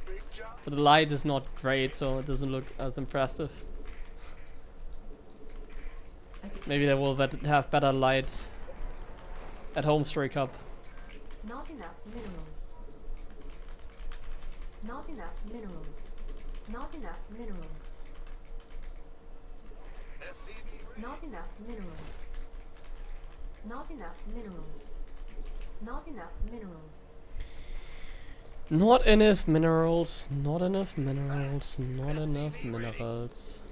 [SPEAKER 3] Big job.
[SPEAKER 1] But the light is not great, so it doesn't look as impressive. Maybe they will have better light at home story cup.
[SPEAKER 2] Not enough minerals. Not enough minerals. Not enough minerals.
[SPEAKER 3] SCV ready.
[SPEAKER 2] Not enough minerals. Not enough minerals. Not enough minerals.
[SPEAKER 1] Not enough minerals. Not enough minerals. Not enough minerals.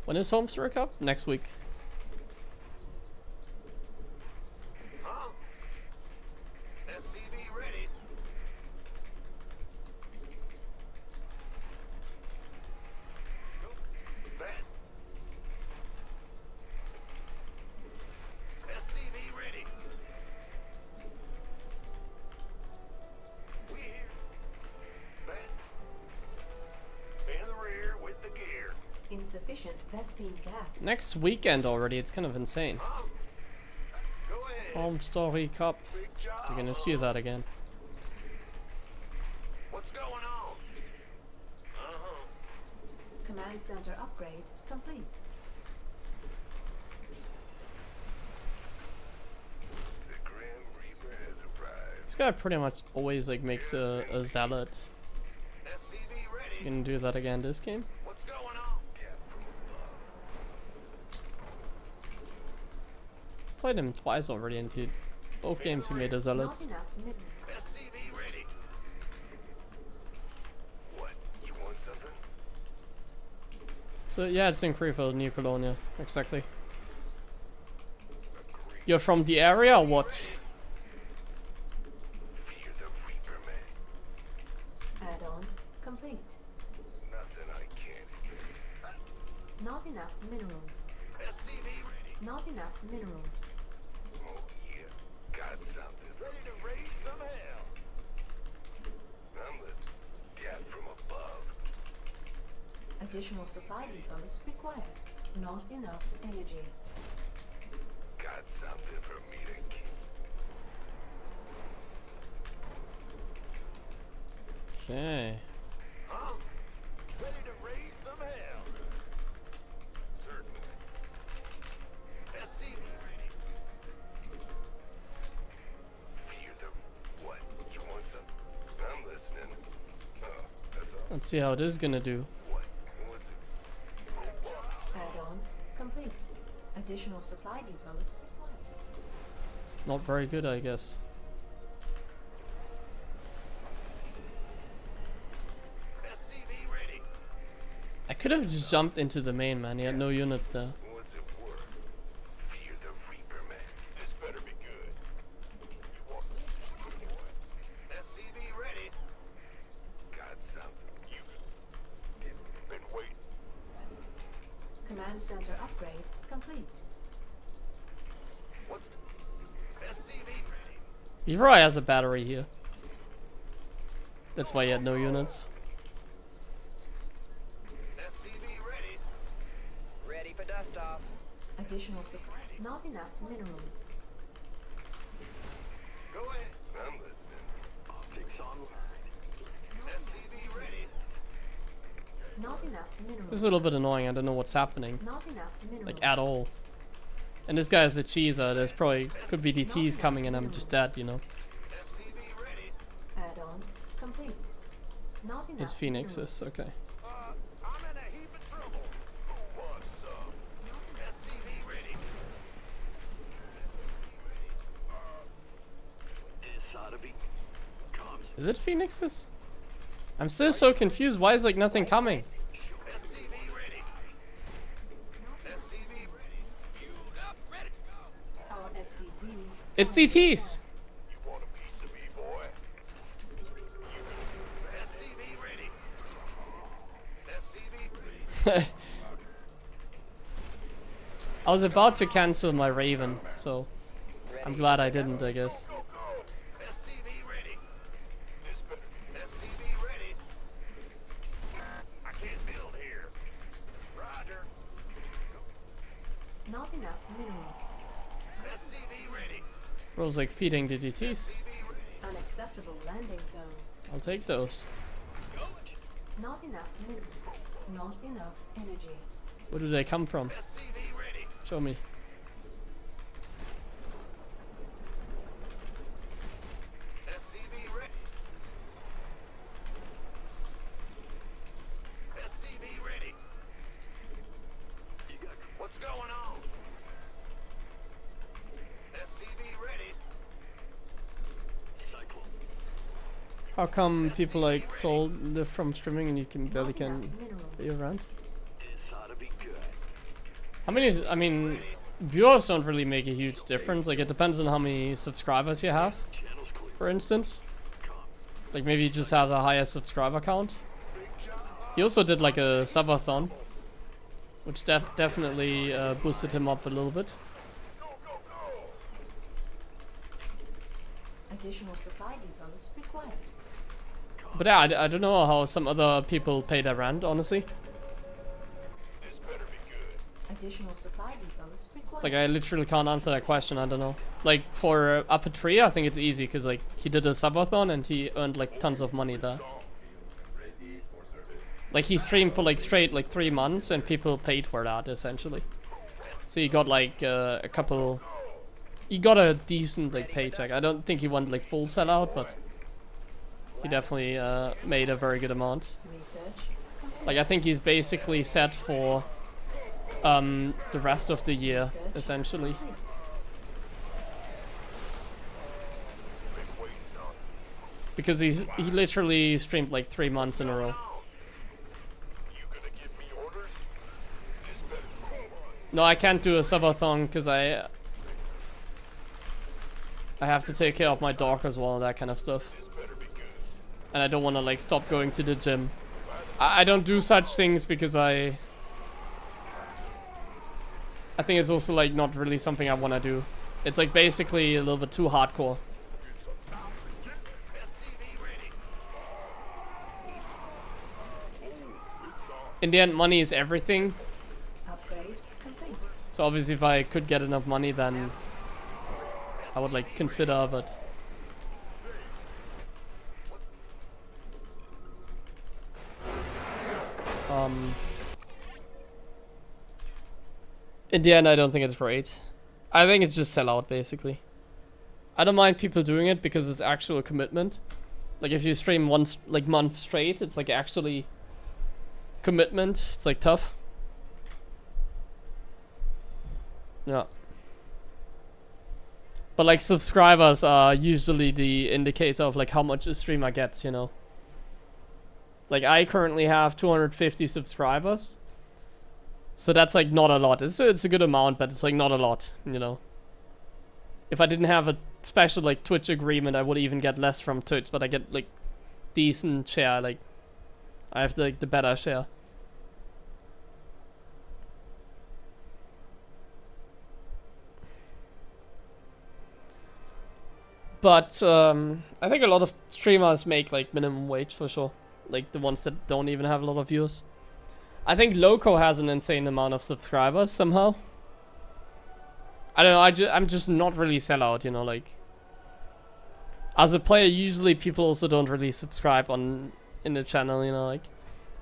[SPEAKER 1] When is home story cup? Next week.
[SPEAKER 3] Huh? SCV ready. Go. Bet. SCV ready. We here. Bet. In the rear with the gear.
[SPEAKER 2] Insufficient Vespine gas.
[SPEAKER 1] Next weekend already. It's kind of insane.
[SPEAKER 3] Huh? Go ahead.
[SPEAKER 1] Home story cup.
[SPEAKER 3] Big job.
[SPEAKER 1] You're gonna see that again.
[SPEAKER 3] What's going on? Uh-huh.
[SPEAKER 2] Command center upgrade complete.
[SPEAKER 3] The Grim Reaper has arrived.
[SPEAKER 1] This guy pretty much always like makes a zealot.
[SPEAKER 3] SCV ready.
[SPEAKER 1] He's gonna do that again this game.
[SPEAKER 3] What's going on?
[SPEAKER 1] Played him twice already, and both games he made a
[SPEAKER 2] Not
[SPEAKER 1] zealot.
[SPEAKER 2] enough minerals.
[SPEAKER 3] SCV ready. What? You want something?
[SPEAKER 1] So yeah, it's in Krefeld, New Colonia, exactly.
[SPEAKER 3] Agreed.
[SPEAKER 1] You're from the area or what?
[SPEAKER 3] Fear the Reaper, man.
[SPEAKER 2] Add-on complete. Not enough minerals.
[SPEAKER 3] SCV ready.
[SPEAKER 2] Not enough minerals.
[SPEAKER 3] Oh yeah, got something. Ready to raise some hell. I'm the dad from above.
[SPEAKER 2] Additional supply depots required. Not enough energy.
[SPEAKER 3] Got something for me to keep.
[SPEAKER 1] Okay.
[SPEAKER 3] Huh? Ready to raise some hell. Certainly. SCV ready. Fear the what? You want some? I'm listening. That's all.
[SPEAKER 1] Let's see how it is gonna do.
[SPEAKER 3] What? What's it? Robot.
[SPEAKER 2] Add-on complete. Additional supply depots required.
[SPEAKER 1] Not very good, I guess.
[SPEAKER 3] SCV ready.
[SPEAKER 1] I could have just jumped into the main, man. He had no units there.
[SPEAKER 3] What's it worth? Fear the Reaper, man. This better be good. You want what? SCV ready. Got something. You been waiting.
[SPEAKER 2] Command center upgrade complete.
[SPEAKER 3] What's SCV ready?
[SPEAKER 1] He probably has a battery here. That's why he had no units.
[SPEAKER 3] SCV ready.
[SPEAKER 6] Ready for dust off.
[SPEAKER 2] Additional supply. Not enough minerals.
[SPEAKER 3] Go ahead. I'm listening.
[SPEAKER 5] Optics online.
[SPEAKER 3] SCV ready.
[SPEAKER 2] Not enough
[SPEAKER 1] This
[SPEAKER 2] minerals.
[SPEAKER 1] is a little bit annoying. I don't know what's happening,
[SPEAKER 2] Not enough minerals.
[SPEAKER 1] like at all. And this guy is the cheeser. There's probably could be DTs coming and I'm just dead, you know.
[SPEAKER 3] SCV ready.
[SPEAKER 2] Add-on complete. Not enough
[SPEAKER 1] It's Phoenixes, okay.
[SPEAKER 3] I'm in a heap of trouble. Who wants some? SCV ready.
[SPEAKER 5] This ought to be comms.
[SPEAKER 1] Is it Phoenixes? I'm still so confused. Why is like nothing coming?
[SPEAKER 3] SCV ready. SCV ready. Fueled up, ready to go.
[SPEAKER 2] Our SCVs.
[SPEAKER 1] It's DTs.
[SPEAKER 3] You want a piece of me, boy? SCV ready. SCV ready.
[SPEAKER 1] I was about to cancel my Raven, so I'm glad I didn't, I guess.
[SPEAKER 3] Go, go. SCV ready. This better be SCV ready. I can't build here. Roger.
[SPEAKER 2] Not enough minerals.
[SPEAKER 3] SCV ready.
[SPEAKER 1] Bro's like feeding the DTs.
[SPEAKER 3] SCV ready.
[SPEAKER 2] Unacceptable landing zone.
[SPEAKER 1] I'll take those.
[SPEAKER 2] Not enough minerals. Not enough energy.
[SPEAKER 1] Where do they come from?
[SPEAKER 3] SCV ready.
[SPEAKER 1] Show me.
[SPEAKER 3] SCV ready. SCV ready.
[SPEAKER 5] You got
[SPEAKER 3] What's going on? SCV ready.
[SPEAKER 5] cycle.
[SPEAKER 1] How come people like Soul live from streaming and you can barely
[SPEAKER 2] Not
[SPEAKER 1] can
[SPEAKER 2] enough minerals.
[SPEAKER 1] be around?
[SPEAKER 5] This ought to be good.
[SPEAKER 1] How many is, I mean, viewers don't really make a huge difference. Like it depends on how many subscribers you have,
[SPEAKER 5] Channels clear.
[SPEAKER 1] for instance.
[SPEAKER 5] Comm.
[SPEAKER 1] Like maybe you just have a higher subscriber count. He also did like a subathon, which definitely boosted him up a little bit.
[SPEAKER 3] Go, go, go.
[SPEAKER 2] Additional supply depots required.
[SPEAKER 1] But yeah, I don't know how some other people pay their rent, honestly.
[SPEAKER 3] This better be good.
[SPEAKER 2] Additional supply depots required.
[SPEAKER 1] Like I literally can't answer that question, I don't know. Like for Upper Tree, I think it's easy because like he did a subathon and he earned like tons of money there.
[SPEAKER 7] Ready for service.
[SPEAKER 1] Like he streamed for like straight like 3 months and people paid for that essentially. So he got like a couple. He got a decent like paycheck. I don't think he went like full sellout, but he definitely made a very good amount.
[SPEAKER 2] Research.
[SPEAKER 1] Like I think he's basically set for the rest of the year essentially. Because he literally streamed like 3 months in a row.
[SPEAKER 3] You gonna give me orders? This better be good.
[SPEAKER 1] No, I can't do a subathon because I have to take care of my dog as well and that kind of stuff.
[SPEAKER 3] This better be good.
[SPEAKER 1] And I don't want to like stop going to the gym. I don't do such things because I I think it's also like not really something I want to do. It's like basically a little bit too hardcore. In the end, money is everything.
[SPEAKER 2] Upgrade complete.
[SPEAKER 1] So obviously if I could get enough money, then I would like consider, but in the end I don't think it's great. I think it's just sell out basically. I don't mind people doing it because it's actual commitment. Like if you stream one like month straight, it's like actually commitment. It's like tough. Yeah. But like subscribers are usually the indicator of like how much a streamer gets, you know. Like I currently have 250 subscribers. So that's like not a lot. It's a good amount, but it's like not a lot, you know. If I didn't have a special like Twitch agreement, I would even get less from Twitch, but I get like decent share. Like I have like the better share. But I think a lot of streamers make like minimum wage for sure. Like the ones that don't even have a lot of views. I think Loco has an insane amount of subscribers somehow. I don't know, I'm just not really sellout, you know, like as a player usually people also don't really subscribe in the channel, you know, like.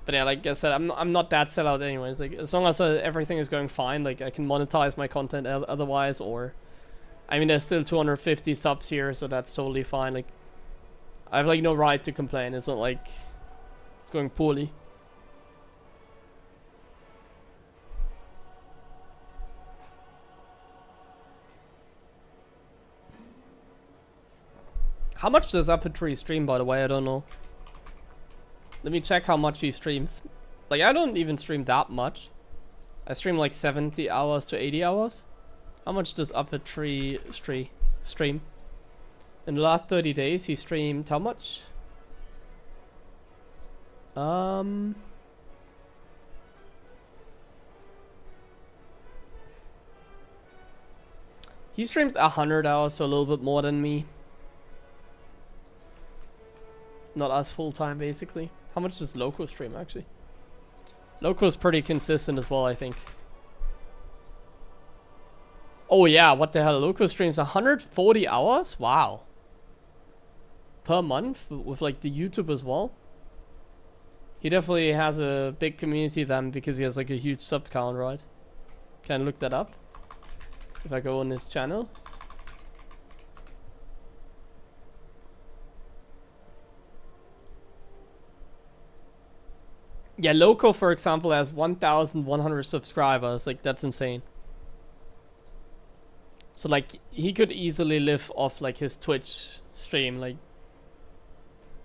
[SPEAKER 1] But yeah, like I said, I'm not that sellout anyways. Like as long as everything is going fine, like I can monetize my content otherwise, or I mean there's still 250 subs here, so that's totally fine. Like I have like no right to complain. It's not like it's going poorly. How much does Upper stream, by the way? I don't know. Let me check how much he streams. Like, I don't even stream that much. I stream like 70 hours to 80 hours. How much does Upper stream? In the last 30 days, he streamed how much? He streamed 100 hours, so a little bit more than me. Not as full time, basically. How much does Loco stream, actually? Loco's pretty consistent as well, I think. Oh yeah, what the hell? Loco streams 140 hours? Wow. Per month? With like the YouTube as well? He definitely has a big community then, because he has like a huge sub count, right? Can I look that up? If I go on his channel. Yeah, Loco, for example, has 1,100 subscribers. Like, that's insane. So, like, he could easily live off, like, his Twitch stream, like.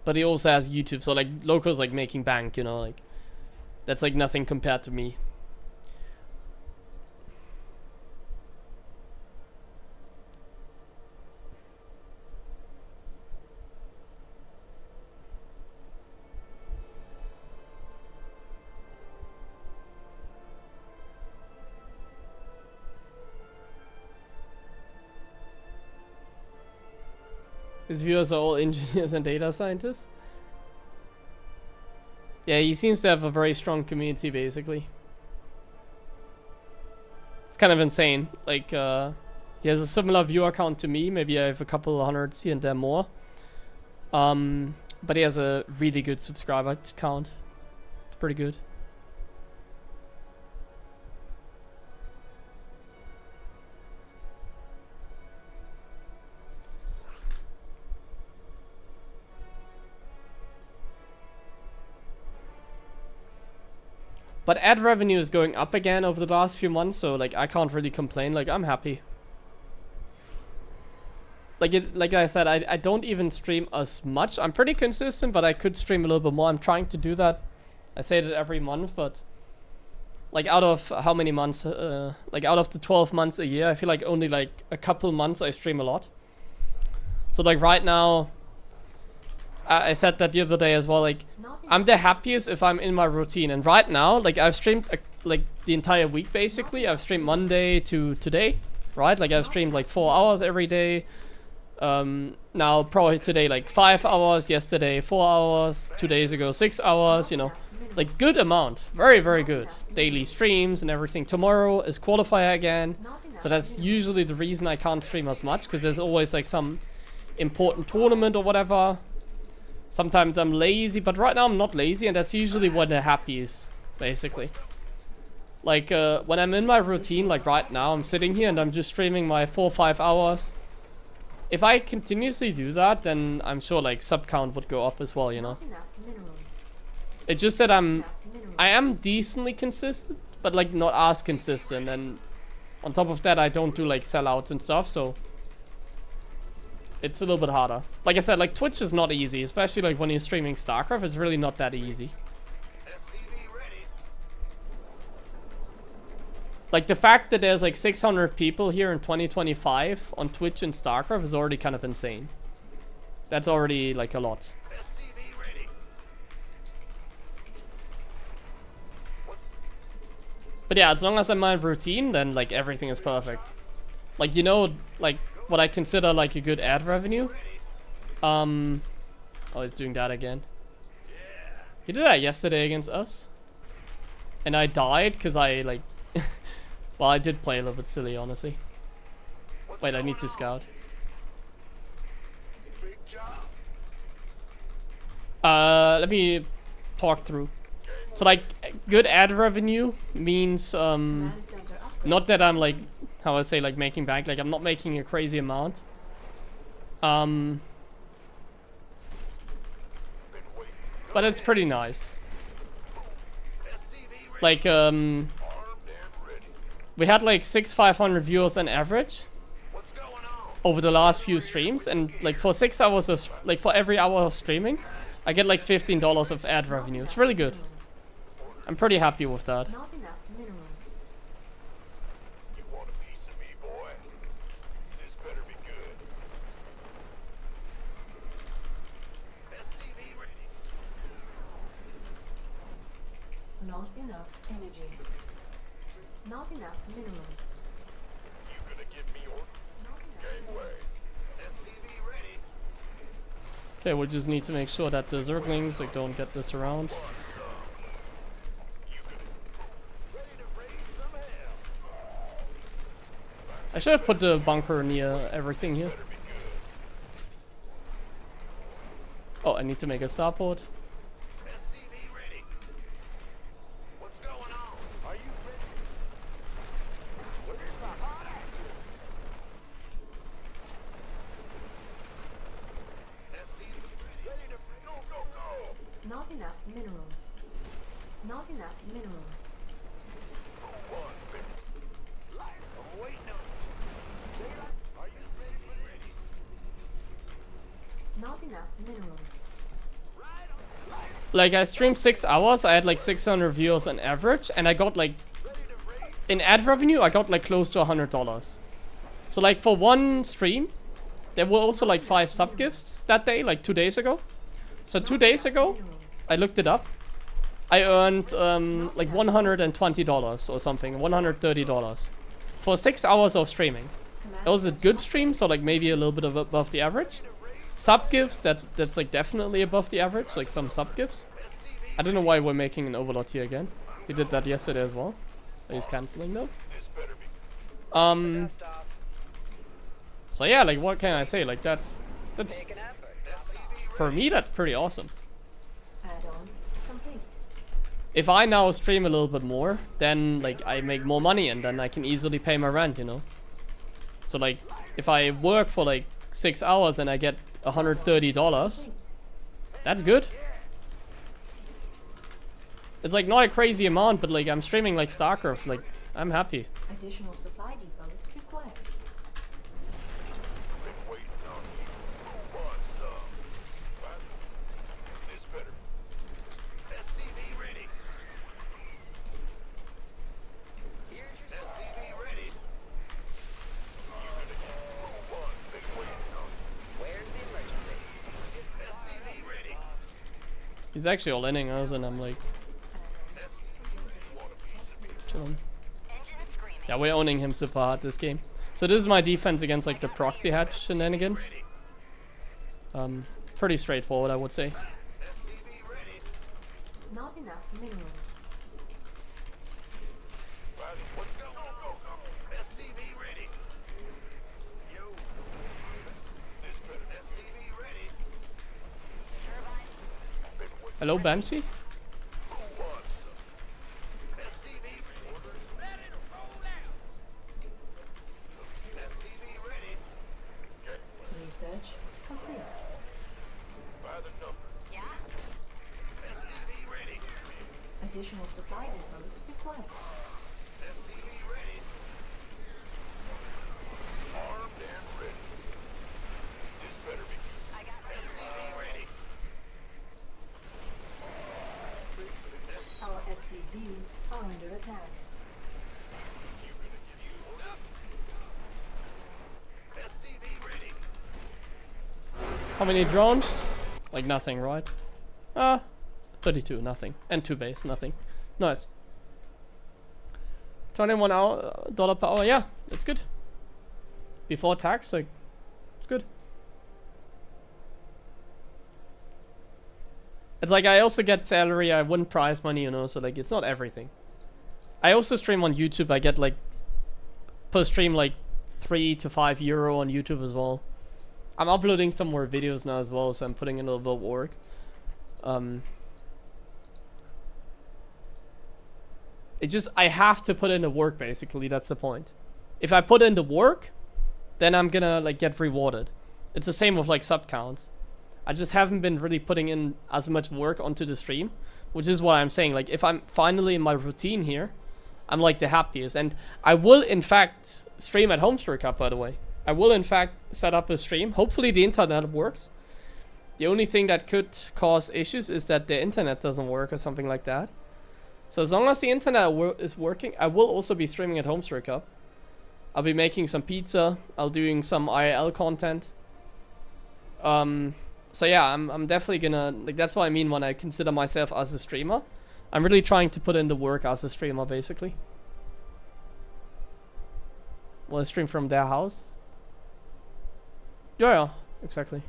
[SPEAKER 1] But he also has YouTube, so, like, Loco's, like, making bank, you know, like. That's, like, nothing compared to me. His viewers are all engineers and data scientists. Yeah, he seems to have a very strong community, basically. It's kind of insane. Like, he has a similar viewer count to me. Maybe I have a couple of hundreds here and there more. But he has a really good subscriber count. It's pretty good. But ad revenue is going up again over the last few months, so like I can't really complain. Like I'm happy. Like I said, I don't even stream as much. I'm pretty consistent, but I could stream a little bit more. I'm trying to do that. I say that every month, but like out of how many months? Like out of the 12 months a year, I feel like only like a couple months I stream a lot. So like right now, I said that the other day as well. Like I'm the happiest if I'm in my routine, and right now, like I've streamed like the entire week basically. I've streamed Monday to today, right? Like I've streamed like 4 hours every day. Now probably today like 5 hours, yesterday 4 hours, 2 days ago 6 hours, you know. Like good amount, very very good. Daily streams and everything. Tomorrow is qualifier again. So that's usually the reason I can't stream as much, because there's always like some important tournament or whatever. Sometimes I'm lazy, but right now I'm not lazy, and that's usually when the happy is, basically. Like when I'm in my routine, like right now, I'm sitting here and I'm just streaming my 4 or 5 hours. If I continuously do that, then I'm sure like sub count would go up as well, you know. It's just that I am decently consistent, but like not as consistent, and on top of that I don't do like sellouts and stuff, so it's a little bit harder. Like I said, like Twitch is not easy, especially like when you're streaming StarCraft. It's really not that easy. Like the fact that there's like 600 people here in 2025 on Twitch and StarCraft is already kind of insane. That's already like a lot. But yeah, as long as I'm in my routine, then like everything is perfect. Like, you know, like what I consider like a good ad revenue. Oh, he's doing that again. He did that yesterday against us. And I died because I like... well, I did play a little bit silly, honestly. Wait, I need to scout. Let me talk through. So like good ad revenue means not that I'm like, how I say, like making bank, like I'm not making a crazy amount. But it's pretty nice. Like we had like 500 viewers on average over the last few streams, and like for 6 hours of like for every hour of streaming I get like $15 of ad revenue. It's really good. I'm pretty happy with that.
[SPEAKER 2] Not enough minerals.
[SPEAKER 3] You want a piece of me, boy? This better be good. SCV ready.
[SPEAKER 2] Not enough energy. Not enough minerals.
[SPEAKER 3] You gonna give me orders?
[SPEAKER 2] Not enough
[SPEAKER 3] Gateway. SCV ready.
[SPEAKER 1] Okay, we just need to make sure that the Zerglings like don't get this around. I should have put the bunker near everything here. Oh, I need to make a starport.
[SPEAKER 3] SCV ready. What's going on? Are you ready? Where's the hot action? SCV ready to go, go, go.
[SPEAKER 2] Not enough minerals. Not enough minerals.
[SPEAKER 3] One, baby. Light, I'm waiting on you. Daylight, are you ready?
[SPEAKER 2] Not enough minerals.
[SPEAKER 1] Like I streamed 6 hours, I had like 600 viewers on average, and I got like, in ad revenue, I got like close to $100. So like for one stream, there were also like 5 sub gifts that day, like 2 days ago. So 2 days ago, I looked it up. I earned like $120 or something, $130 for 6 hours of streaming. It was a good stream, so like maybe a little bit above the average. Sub gifts, that's like definitely above the average, like some sub gifts. I don't know why we're making an overlord here again. We did that yesterday as well. He's cancelling though. So yeah, like what can I say? Like that's for me that's pretty awesome.
[SPEAKER 2] Add-on complete.
[SPEAKER 1] If I now stream a little bit more, then like I make more money and then I can easily pay my rent, you know. So like if I work for like 6 hours and I get $130, that's good. It's like not a crazy amount, but like I'm streaming like StarCraft, like I'm happy.
[SPEAKER 2] Additional supply depots required.
[SPEAKER 3] Been waiting on you. Who wants some? This better. SCV ready.
[SPEAKER 6] Here's your
[SPEAKER 3] SCV ready. You gonna get who wants? Been waiting on you.
[SPEAKER 6] Where's the emergency?
[SPEAKER 3] SCV ready.
[SPEAKER 1] He's actually all inning us and I'm like
[SPEAKER 3] Want a piece of me?
[SPEAKER 1] chilling. Yeah, we're owning him super hard this game. So this is my defense against like the proxy hatch shenanigans. Pretty straightforward, I would say.
[SPEAKER 3] SCV ready.
[SPEAKER 2] Not enough minerals.
[SPEAKER 3] Let's go, go, go, go. SCV ready. Yo. This better. SCV ready. Been waiting.
[SPEAKER 1] Hello, Banshee?
[SPEAKER 3] Who wants some? SCV ready. Orders ready to roll out. SCV ready. Okay.
[SPEAKER 2] Research complete.
[SPEAKER 3] By the number.
[SPEAKER 4] Yeah?
[SPEAKER 3] SCV ready.
[SPEAKER 2] Additional supply depots required.
[SPEAKER 3] SCV ready. Armed and ready. This better be.
[SPEAKER 4] I got
[SPEAKER 3] SCV ready.
[SPEAKER 2] Our SCVs are under attack.
[SPEAKER 3] You gonna give you enough? SCV ready.
[SPEAKER 1] How many drones? Like nothing, right? 32, nothing. And 2 base, nothing. Nice. $21 per hour, yeah, that's good. Before tax, like, it's good. It's like I also get salary, I win prize money, you know, so like it's not everything. I also stream on YouTube, I get like per stream like 3 to 5 euro on YouTube as well. I'm uploading some more videos now as well, so I'm putting in a little bit of work. It just, I have to put in the work basically, that's the point. If I put in the work, then I'm gonna like get rewarded. It's the same with like sub counts. I just haven't been really putting in as much work onto the stream, which is what I'm saying. Like if I'm finally in my routine here, I'm like the happiest. And I will in fact stream at Homestar Cup, by the way. I will in fact set up a stream. Hopefully the internet works. The only thing that could cause issues is that the internet doesn't work or something like that. So as long as the internet is working, I will also be streaming at Homestar Cup. I'll be making some pizza. I'll doing some IRL content. So yeah, I'm definitely gonna, like, that's what I mean when I consider myself as a streamer. I'm really trying to put in the work as a streamer, basically. Will I stream from their house? Yeah, exactly.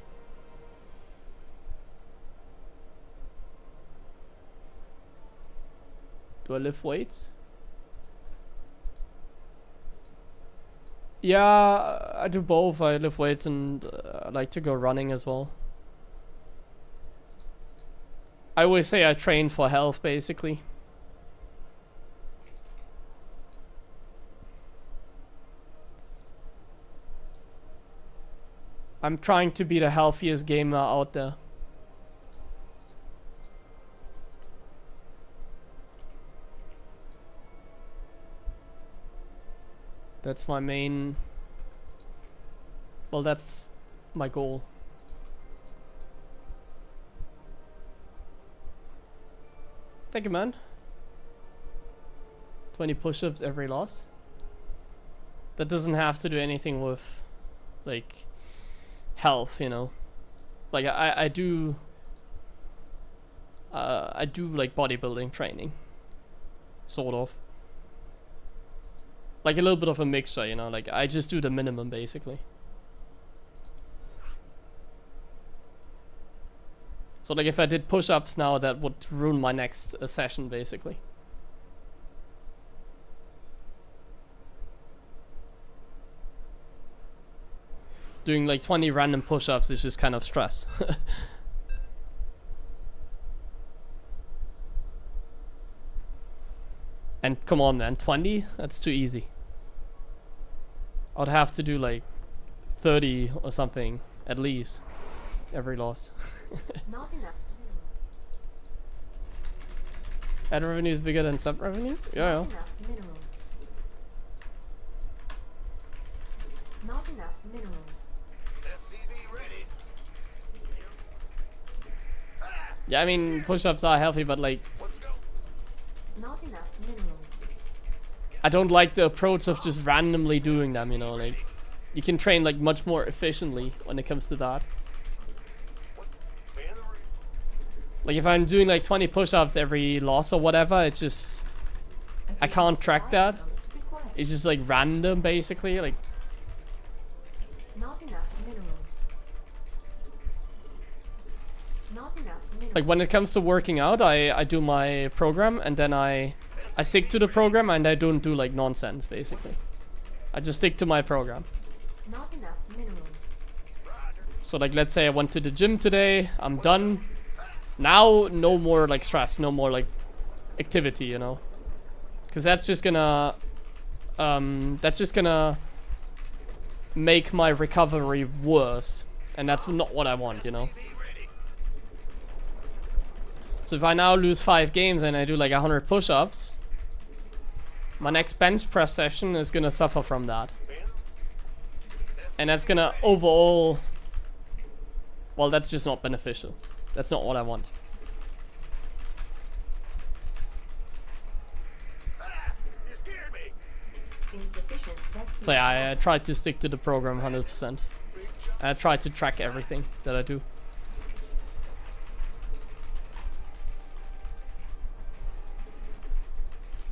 [SPEAKER 1] Do I lift weights? Yeah, I do both. I lift weights and I like to go running as well. I always say I train for health, basically. I'm trying to be the healthiest gamer out there. That's my main... Well, that's my goal. Thank you, man. 20 push-ups every loss. That doesn't have to do anything with, like, health, you know. Like, I do like bodybuilding training. Sort of. Like a little bit of a mixture, you know, like I just do the minimum basically. So like if I did push-ups now, that would ruin my next session basically. Doing like 20 random push-ups is just kind of stress. And come on man, 20? That's too easy. I'd have to do like 30 or something at least every loss.
[SPEAKER 2] Not enough minerals.
[SPEAKER 1] Ad revenue is bigger than sub revenue? Yeah.
[SPEAKER 2] Not enough minerals. Not enough minerals.
[SPEAKER 3] SCV ready.
[SPEAKER 1] Yeah, I mean push-ups are healthy, but like
[SPEAKER 3] Let's go.
[SPEAKER 2] Not enough minerals.
[SPEAKER 1] I don't like the approach of just randomly doing them, you know, like you can train like much more efficiently when it comes to that. Like if I'm doing like 20 push-ups every loss or whatever, it's just I can't track that.
[SPEAKER 2] Additional supply depots required.
[SPEAKER 1] It's just like random, basically. Like,
[SPEAKER 2] Not enough minerals. Not enough minerals.
[SPEAKER 1] when it comes to working out, I do my program and then I stick to the program and I don't do like nonsense, basically. I just stick to my program.
[SPEAKER 2] Not enough minerals.
[SPEAKER 1] So like, let's say I went to the gym today, I'm done. Now, no more like stress, no more like activity, you know? Because that's just gonna make my recovery worse. And that's not what I want, you know? So if I now lose 5 games and I do like 100 push-ups, my next bench press session is gonna suffer from that. And that's gonna overall... Well, that's just not beneficial. That's not what I want.
[SPEAKER 3] You scared me.
[SPEAKER 2] Insufficient rescue.
[SPEAKER 1] So yeah, I tried to stick to the program 100%. I tried to track everything that I do.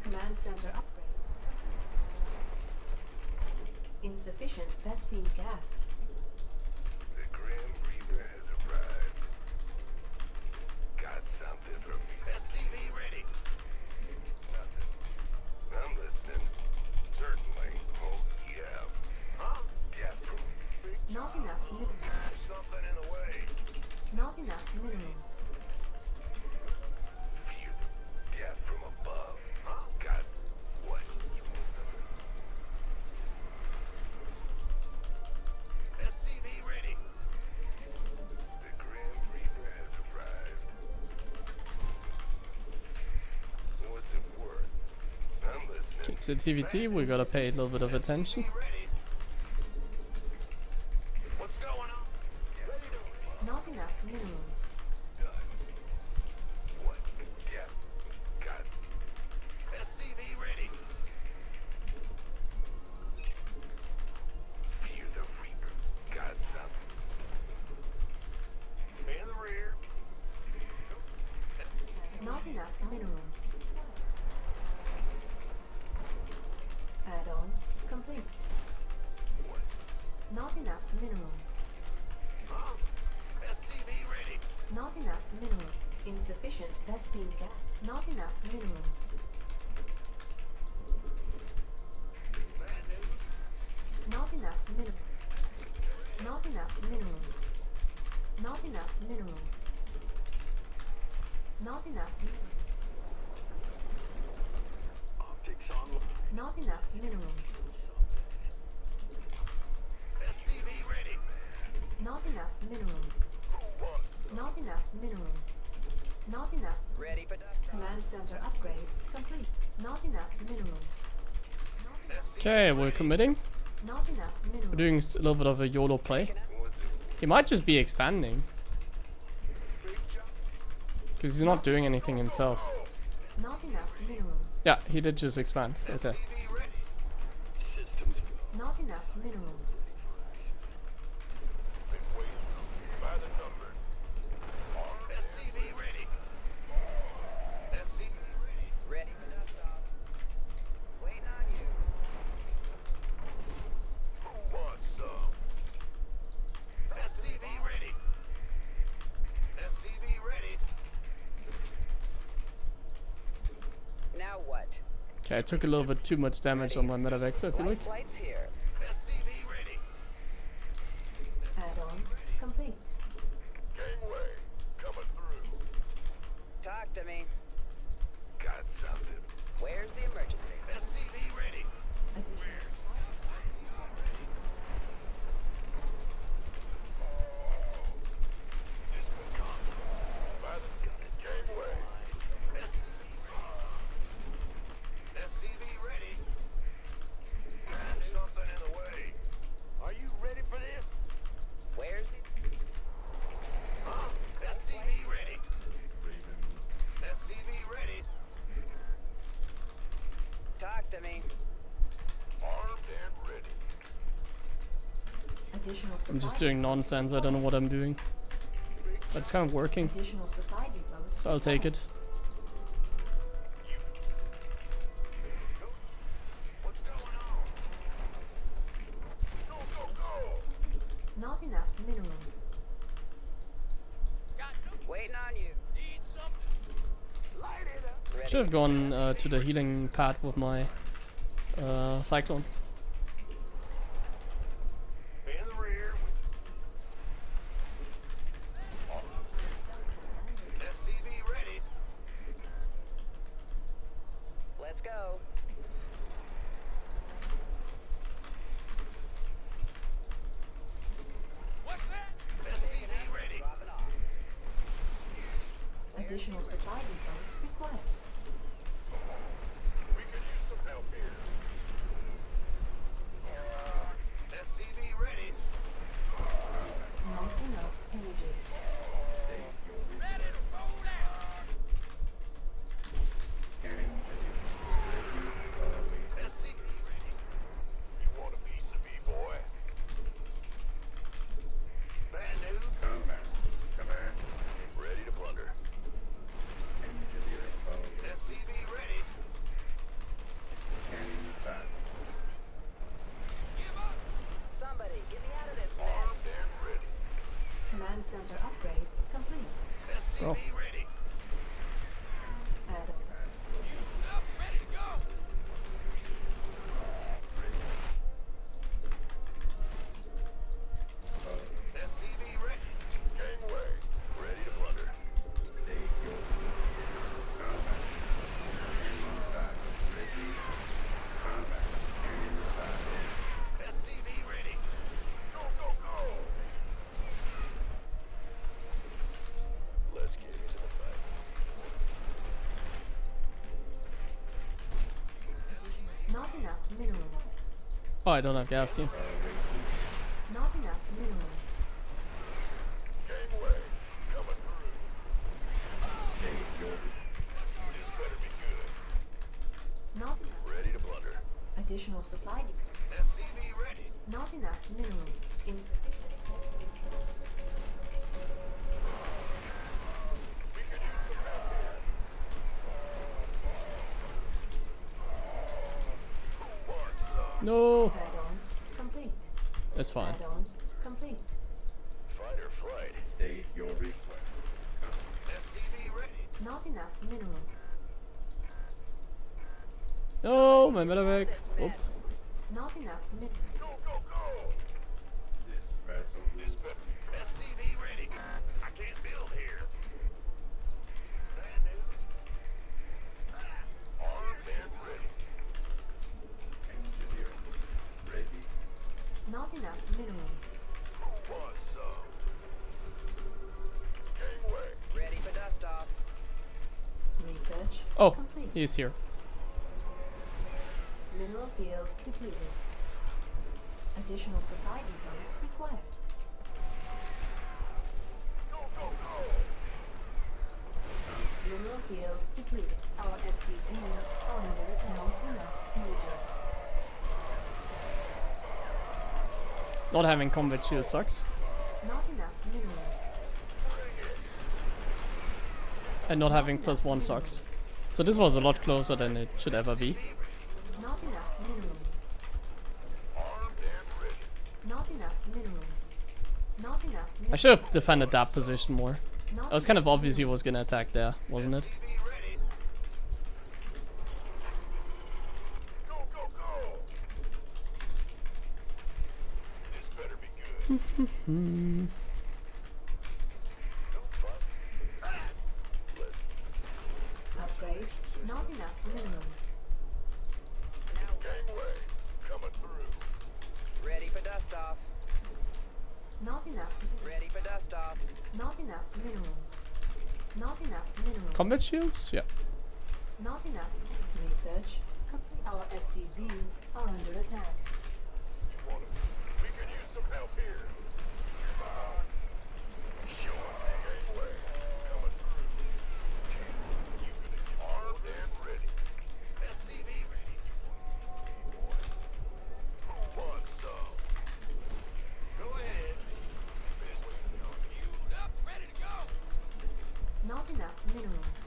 [SPEAKER 2] Command center upgrade. Insufficient Vespine gas.
[SPEAKER 3] The Grim Reaper has arrived. Got something for me. SCV ready. Nothing. I'm listening. Certainly. Oh, yeah. Huh? Get from
[SPEAKER 2] Not enough minerals.
[SPEAKER 3] something in the way.
[SPEAKER 2] Not enough minerals.
[SPEAKER 3] Phew. Death from above. Huh? Got what? You want something? SCV ready. The Grim Reaper has arrived. What's it worth? I'm listening.
[SPEAKER 1] Kicks the TVT, we gotta pay a little bit of attention.
[SPEAKER 3] Ready. What's going on? Ready to
[SPEAKER 2] Not enough minerals.
[SPEAKER 3] done. What? Yeah. Got SCV ready. Fear the Reaper. Got something. In the rear.
[SPEAKER 2] Not enough minerals. Add-on complete.
[SPEAKER 3] What?
[SPEAKER 2] Not enough minerals.
[SPEAKER 3] Huh? SCV ready.
[SPEAKER 2] Not enough minerals. Insufficient Vespine gas. Not enough minerals.
[SPEAKER 3] Bad news.
[SPEAKER 2] Not enough minerals. Not enough minerals. Not enough minerals. Not enough minerals.
[SPEAKER 5] Optics online.
[SPEAKER 2] Not enough minerals.
[SPEAKER 3] SCV ready.
[SPEAKER 2] Not enough minerals.
[SPEAKER 3] Who wants some?
[SPEAKER 2] Not enough minerals. Not enough.
[SPEAKER 6] Ready for
[SPEAKER 2] Command center upgrade complete. Not enough minerals.
[SPEAKER 1] Okay, we're committing.
[SPEAKER 2] Not enough minerals.
[SPEAKER 1] We're doing a little bit of a YOLO play.
[SPEAKER 3] What's it?
[SPEAKER 1] He might just be expanding.
[SPEAKER 3] Big jump?
[SPEAKER 1] Because he's not doing anything himself.
[SPEAKER 2] Not enough minerals.
[SPEAKER 1] Yeah, he did just expand. Okay.
[SPEAKER 3] SCV ready.
[SPEAKER 5] Systems go.
[SPEAKER 2] Not enough minerals.
[SPEAKER 3] Been waiting. By the numbers. SCV ready. SCV ready.
[SPEAKER 6] ready for dust off. Waiting on you.
[SPEAKER 3] Who wants some? SCV ready. SCV ready.
[SPEAKER 6] Now what?
[SPEAKER 1] Okay, I took a little bit too much damage on my Metadex, I feel like.
[SPEAKER 6] Light flight's here.
[SPEAKER 3] SCV ready.
[SPEAKER 2] Add-on complete.
[SPEAKER 3] Gangway coming through.
[SPEAKER 6] Talk to me.
[SPEAKER 3] Got something.
[SPEAKER 6] Where's the emergency?
[SPEAKER 3] SCV ready.
[SPEAKER 2] Additional.
[SPEAKER 3] Distant contact. By the gangway. SCV ready. Something in the way. Are you ready for this?
[SPEAKER 6] Where's the...
[SPEAKER 3] Huh? SCV ready. SCV ready.
[SPEAKER 6] Talk to me.
[SPEAKER 3] Armed and ready.
[SPEAKER 2] Additional supply.
[SPEAKER 1] I'm just doing nonsense, I don't know what I'm doing. But it's kind of working,
[SPEAKER 2] Additional supply depots.
[SPEAKER 1] so I'll take it.
[SPEAKER 3] What's going
[SPEAKER 2] enough minerals.
[SPEAKER 6] Waiting on you.
[SPEAKER 3] Light it up.
[SPEAKER 6] Ready.
[SPEAKER 1] Should have gone to the healing pad with my cyclone.
[SPEAKER 3] In the rear. SCV ready.
[SPEAKER 6] Let's go.
[SPEAKER 3] What's that? SCV ready.
[SPEAKER 6] Drop it off.
[SPEAKER 2] Additional supply depots required.
[SPEAKER 3] We could use some help here. SCV ready.
[SPEAKER 2] Not enough energy.
[SPEAKER 3] Ready to roll out. SCV ready. You want a piece of me, boy? Bad news.
[SPEAKER 7] Command.
[SPEAKER 3] Ready to plunder.
[SPEAKER 7] Engineering mode.
[SPEAKER 3] SCV ready.
[SPEAKER 7] Scanning back.
[SPEAKER 3] Give up.
[SPEAKER 6] Somebody, get me out of this mess.
[SPEAKER 3] Armed and ready.
[SPEAKER 2] Command center upgrade complete.
[SPEAKER 3] SCV
[SPEAKER 1] Oh.
[SPEAKER 3] ready.
[SPEAKER 2] Add-on.
[SPEAKER 3] Up, ready to go. SCV ready. Gangway. Ready to plunder.
[SPEAKER 7] State your combat. Scanning back. Ready. Combat. Scanning back.
[SPEAKER 3] SCV ready. Go, go, go. Let's get into the fight.
[SPEAKER 2] Not enough minerals.
[SPEAKER 1] Oh, I don't have gas here.
[SPEAKER 2] Not enough minerals.
[SPEAKER 3] Gangway. Coming through.
[SPEAKER 7] State your
[SPEAKER 3] This better be good.
[SPEAKER 2] Not enough.
[SPEAKER 3] Ready to plunder.
[SPEAKER 2] Additional supply depots.
[SPEAKER 3] SCV ready.
[SPEAKER 2] Not enough minerals. Insufficient.
[SPEAKER 3] We could use some help here. Who wants some?
[SPEAKER 1] No,
[SPEAKER 2] Add-on complete.
[SPEAKER 1] it's fine.
[SPEAKER 2] Add-on complete.
[SPEAKER 3] Fight or flight.
[SPEAKER 7] state your request.
[SPEAKER 3] SCV ready.
[SPEAKER 2] Not enough minerals.
[SPEAKER 1] No, my medevac. Oh,
[SPEAKER 2] Not enough minerals.
[SPEAKER 3] Go, go, go.
[SPEAKER 7] This vessel
[SPEAKER 3] This better. SCV ready. I can't build here. Bad news. Armed and ready.
[SPEAKER 7] engineering ready.
[SPEAKER 2] Not enough minerals.
[SPEAKER 3] Who wants some? Gangway.
[SPEAKER 6] Ready for dust off.
[SPEAKER 2] Research
[SPEAKER 1] oh,
[SPEAKER 2] complete.
[SPEAKER 1] he's here.
[SPEAKER 2] Mineral field depleted. Additional supply depots required.
[SPEAKER 3] Go, go, go.
[SPEAKER 2] Mineral field depleted. Our SCVs are under not enough energy.
[SPEAKER 1] Not having combat shield sucks.
[SPEAKER 2] Not enough minerals.
[SPEAKER 1] And not having +1 sucks. So this was a lot closer than it should ever be.
[SPEAKER 2] Not enough minerals.
[SPEAKER 3] Armed and ready.
[SPEAKER 2] Not enough minerals. Not enough
[SPEAKER 1] I
[SPEAKER 2] minerals.
[SPEAKER 1] should have defended that position more.
[SPEAKER 2] Not
[SPEAKER 1] It was kind of
[SPEAKER 2] enough
[SPEAKER 1] obvious he
[SPEAKER 2] minerals.
[SPEAKER 1] was gonna attack there, wasn't it?
[SPEAKER 3] SCV ready. Go, go, go. This better be good.
[SPEAKER 1] Hmm.
[SPEAKER 3] No fun. Let's
[SPEAKER 2] Upgrade. Not enough minerals.
[SPEAKER 3] gangway. Coming through.
[SPEAKER 6] Ready for dust off.
[SPEAKER 2] Not enough.
[SPEAKER 6] Ready for dust off.
[SPEAKER 2] Not enough minerals. Not enough minerals.
[SPEAKER 1] Combat shields? Yeah.
[SPEAKER 2] Not enough. Research complete. Our SCVs are under attack.
[SPEAKER 3] We could use some help here. Sure. Gangway. Coming through. Armed and ready. SCV ready. Who wants some? Go ahead. Queued up, ready to go.
[SPEAKER 2] Not enough minerals.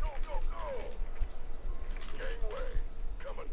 [SPEAKER 3] Go, go, go. Gangway. Coming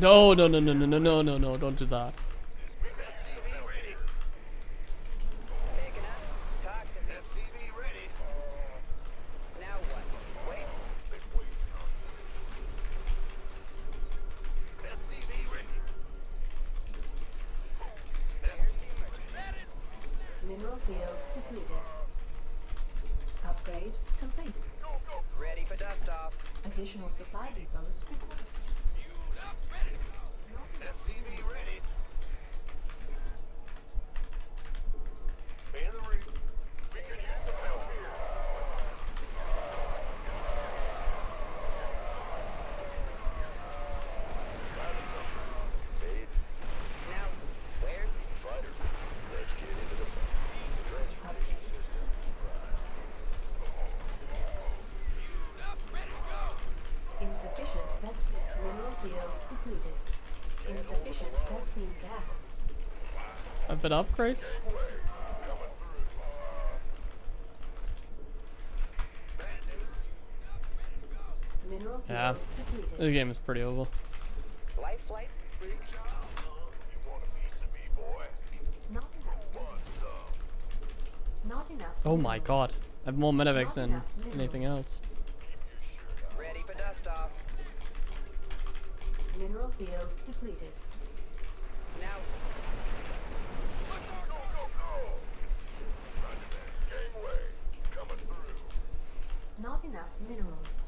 [SPEAKER 1] No, no, no, no, no, no, no, no, no, don't do that.
[SPEAKER 3] SCV ready.
[SPEAKER 6] Picking up. Talk to me.
[SPEAKER 3] SCV ready.
[SPEAKER 6] Now what? Wait.
[SPEAKER 3] Been waiting on you. SCV ready.
[SPEAKER 2] Mineral field depleted. Upgrade complete.
[SPEAKER 6] Ready for dust off.
[SPEAKER 2] Additional supply depots required.
[SPEAKER 3] SCV ready. Man the reef. We can use some help here.
[SPEAKER 6] Now, where?
[SPEAKER 5] Fighter. Let's get into the
[SPEAKER 2] Insufficient Vespine mineral field depleted. Insufficient Vespine gas.
[SPEAKER 1] A bit upgrades.
[SPEAKER 2] Mineral field
[SPEAKER 1] Yeah.
[SPEAKER 2] depleted.
[SPEAKER 1] This game is pretty over.
[SPEAKER 6] Life flight?
[SPEAKER 3] Big job. You want a piece of me, boy?
[SPEAKER 2] Not enough.
[SPEAKER 3] Want some?
[SPEAKER 2] Not enough.
[SPEAKER 1] Oh my
[SPEAKER 2] minerals.
[SPEAKER 1] god. I have more medevacs
[SPEAKER 2] Not
[SPEAKER 1] than
[SPEAKER 2] enough
[SPEAKER 1] anything
[SPEAKER 2] minerals.
[SPEAKER 1] else.
[SPEAKER 6] Ready for dust off.
[SPEAKER 2] Mineral field depleted.
[SPEAKER 6] Now,
[SPEAKER 3] Go, go, go! Roger that. Gangway. Coming through.
[SPEAKER 2] Not enough minerals.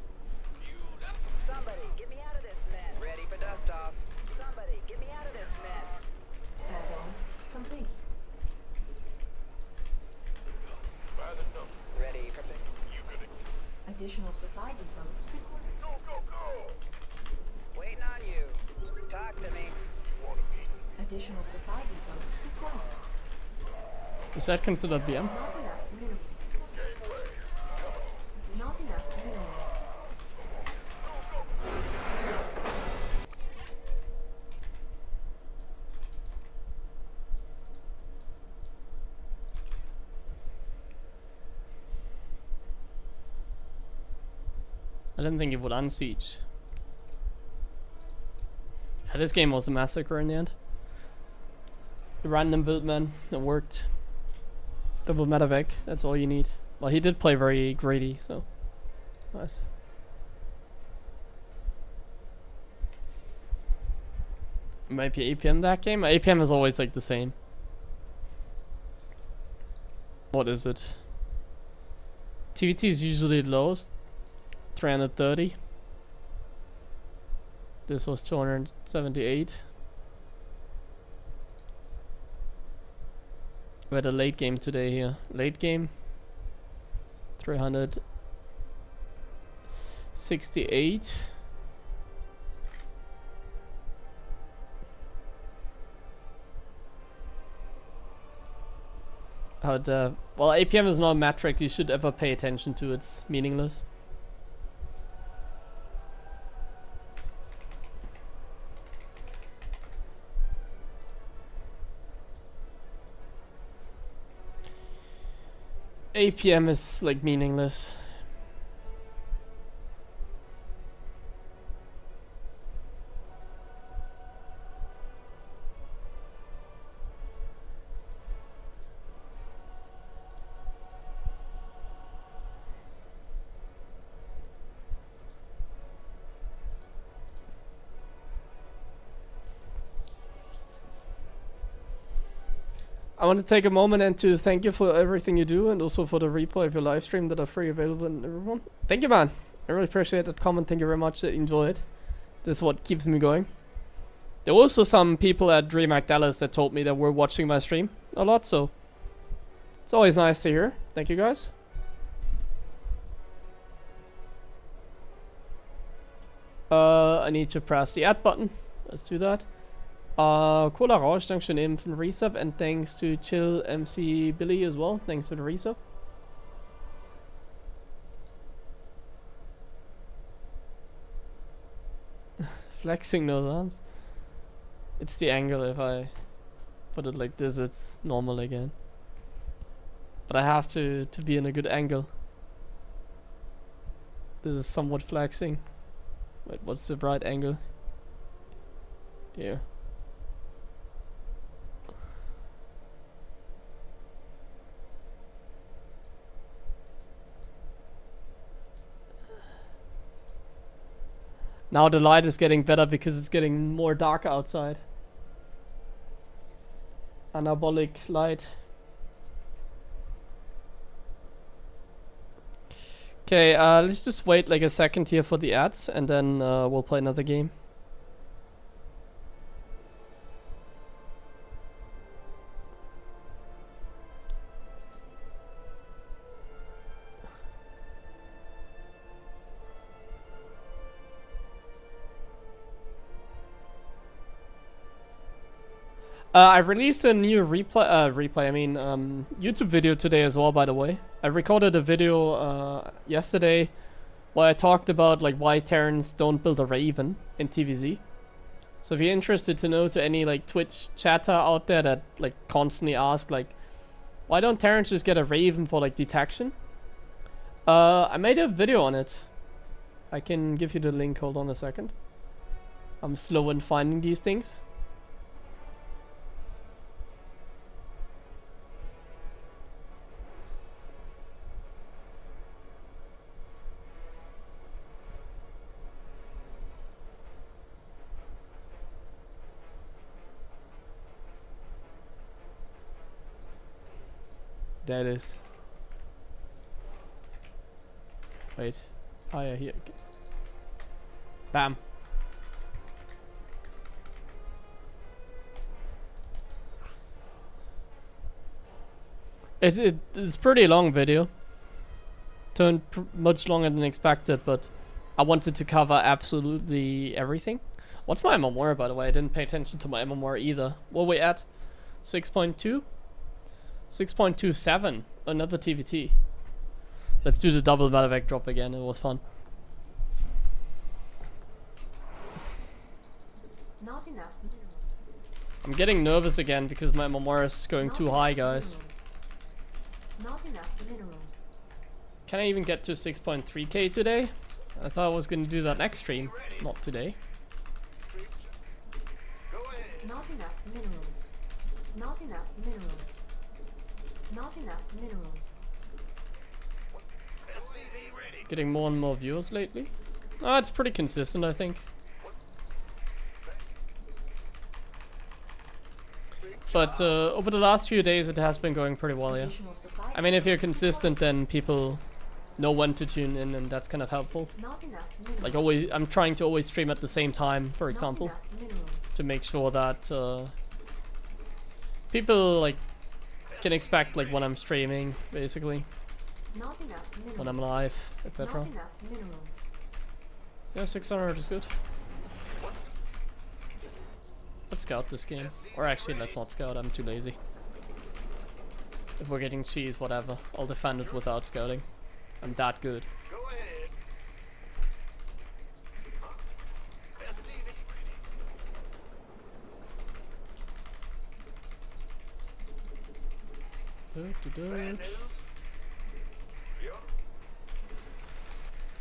[SPEAKER 4] Somebody, get me out of this mess.
[SPEAKER 6] ready for dust off.
[SPEAKER 4] Somebody, get me out of this mess.
[SPEAKER 2] Add-on complete.
[SPEAKER 3] By the number.
[SPEAKER 6] Ready for pick.
[SPEAKER 3] You gonna
[SPEAKER 2] Additional supply depots required.
[SPEAKER 3] go, go, go!
[SPEAKER 6] Waiting on you. Talk to me.
[SPEAKER 3] Want a piece?
[SPEAKER 2] Additional supply depots required.
[SPEAKER 1] Is that considered BM?
[SPEAKER 2] Not enough minerals.
[SPEAKER 3] Gangway.
[SPEAKER 2] Not enough minerals.
[SPEAKER 1] I didn't think it would unsiege. Yeah, this game was a massacre in the end. The random build, man, it worked. Double medevac, that's all you need. Well, he did play very greedy, so nice. Maybe APM that game? APM is always like the same. What is it? TVT is usually the lowest. 330. This was 278. We had a late game today here. Late game. 368. Well, APM is not a metric you should ever pay attention to. It's meaningless. APM is like meaningless. I want to take a moment and to thank you for everything you do, and also for the replay of your live stream that are free available in everyone. Thank you, man. I really appreciate that comment. Thank you very much. I enjoy it. This is what keeps me going. There were also some people at DreamHack Dallas that told me that were watching my stream a lot, so it's always nice to hear. Thank you, guys. I need to press the add button. Let's do that. Cola Rausch, thanks for the name from the resub, and thanks to Chill MC Billy as well. Thanks for the resub. Flexing those arms. It's the angle. If I put it like this, it's normal again. But I have to be in a good angle. This is somewhat flexing. Wait, what's the right angle? here. Now the light is getting better because it's getting more dark outside. Anabolic light. Okay, let's just wait like a second here for the ads, and then we'll play another game. I released a new YouTube video today as well, by the way. I recorded a video yesterday where I talked about like why Terrans don't build a Raven in TVZ. So if you're interested to know, to any like Twitch chatter out there that like constantly ask like, why don't Terrans just get a Raven for like detection? I made a video on it. I can give you the link, hold on a second. I'm slow in finding these things. There it is. Wait. Oh yeah, here. Bam. It's pretty long video. Turned much longer than expected, but I wanted to cover absolutely everything. What's my MMR, by the way? I didn't pay attention to my MMR either. What are we at? 6.2? 6.27, another TVT. Let's do the double medevac drop again, it was fun.
[SPEAKER 2] Not enough minerals.
[SPEAKER 1] I'm getting nervous again because my MMR is going
[SPEAKER 2] Not
[SPEAKER 1] too
[SPEAKER 2] enough
[SPEAKER 1] high, guys.
[SPEAKER 2] minerals. Not enough minerals.
[SPEAKER 1] Can I even get to 6.3k today? I thought I was going to do that next stream, not today.
[SPEAKER 2] Not enough minerals. Not enough minerals. Not enough minerals.
[SPEAKER 1] Getting more and more viewers lately. Ah, it's pretty consistent, I think. But over the last few days it has been going pretty well, yeah.
[SPEAKER 2] Additional supply
[SPEAKER 1] I mean, if you're consistent, then people know when to tune in, and that's kind of helpful.
[SPEAKER 2] Not enough minerals.
[SPEAKER 1] Like always, I'm trying to always stream at the same time, for example,
[SPEAKER 2] Not enough minerals.
[SPEAKER 1] to make sure that people like can expect like when I'm streaming, basically,
[SPEAKER 2] Not enough minerals.
[SPEAKER 1] when I'm live, etc.
[SPEAKER 2] Not enough minerals.
[SPEAKER 1] Yeah, 600 is good. Let's scout this game. Or actually, let's not scout, I'm too lazy. If we're getting cheese, whatever. I'll defend it without scouting. I'm that good.
[SPEAKER 3] Go ahead. Bad news. Yeah.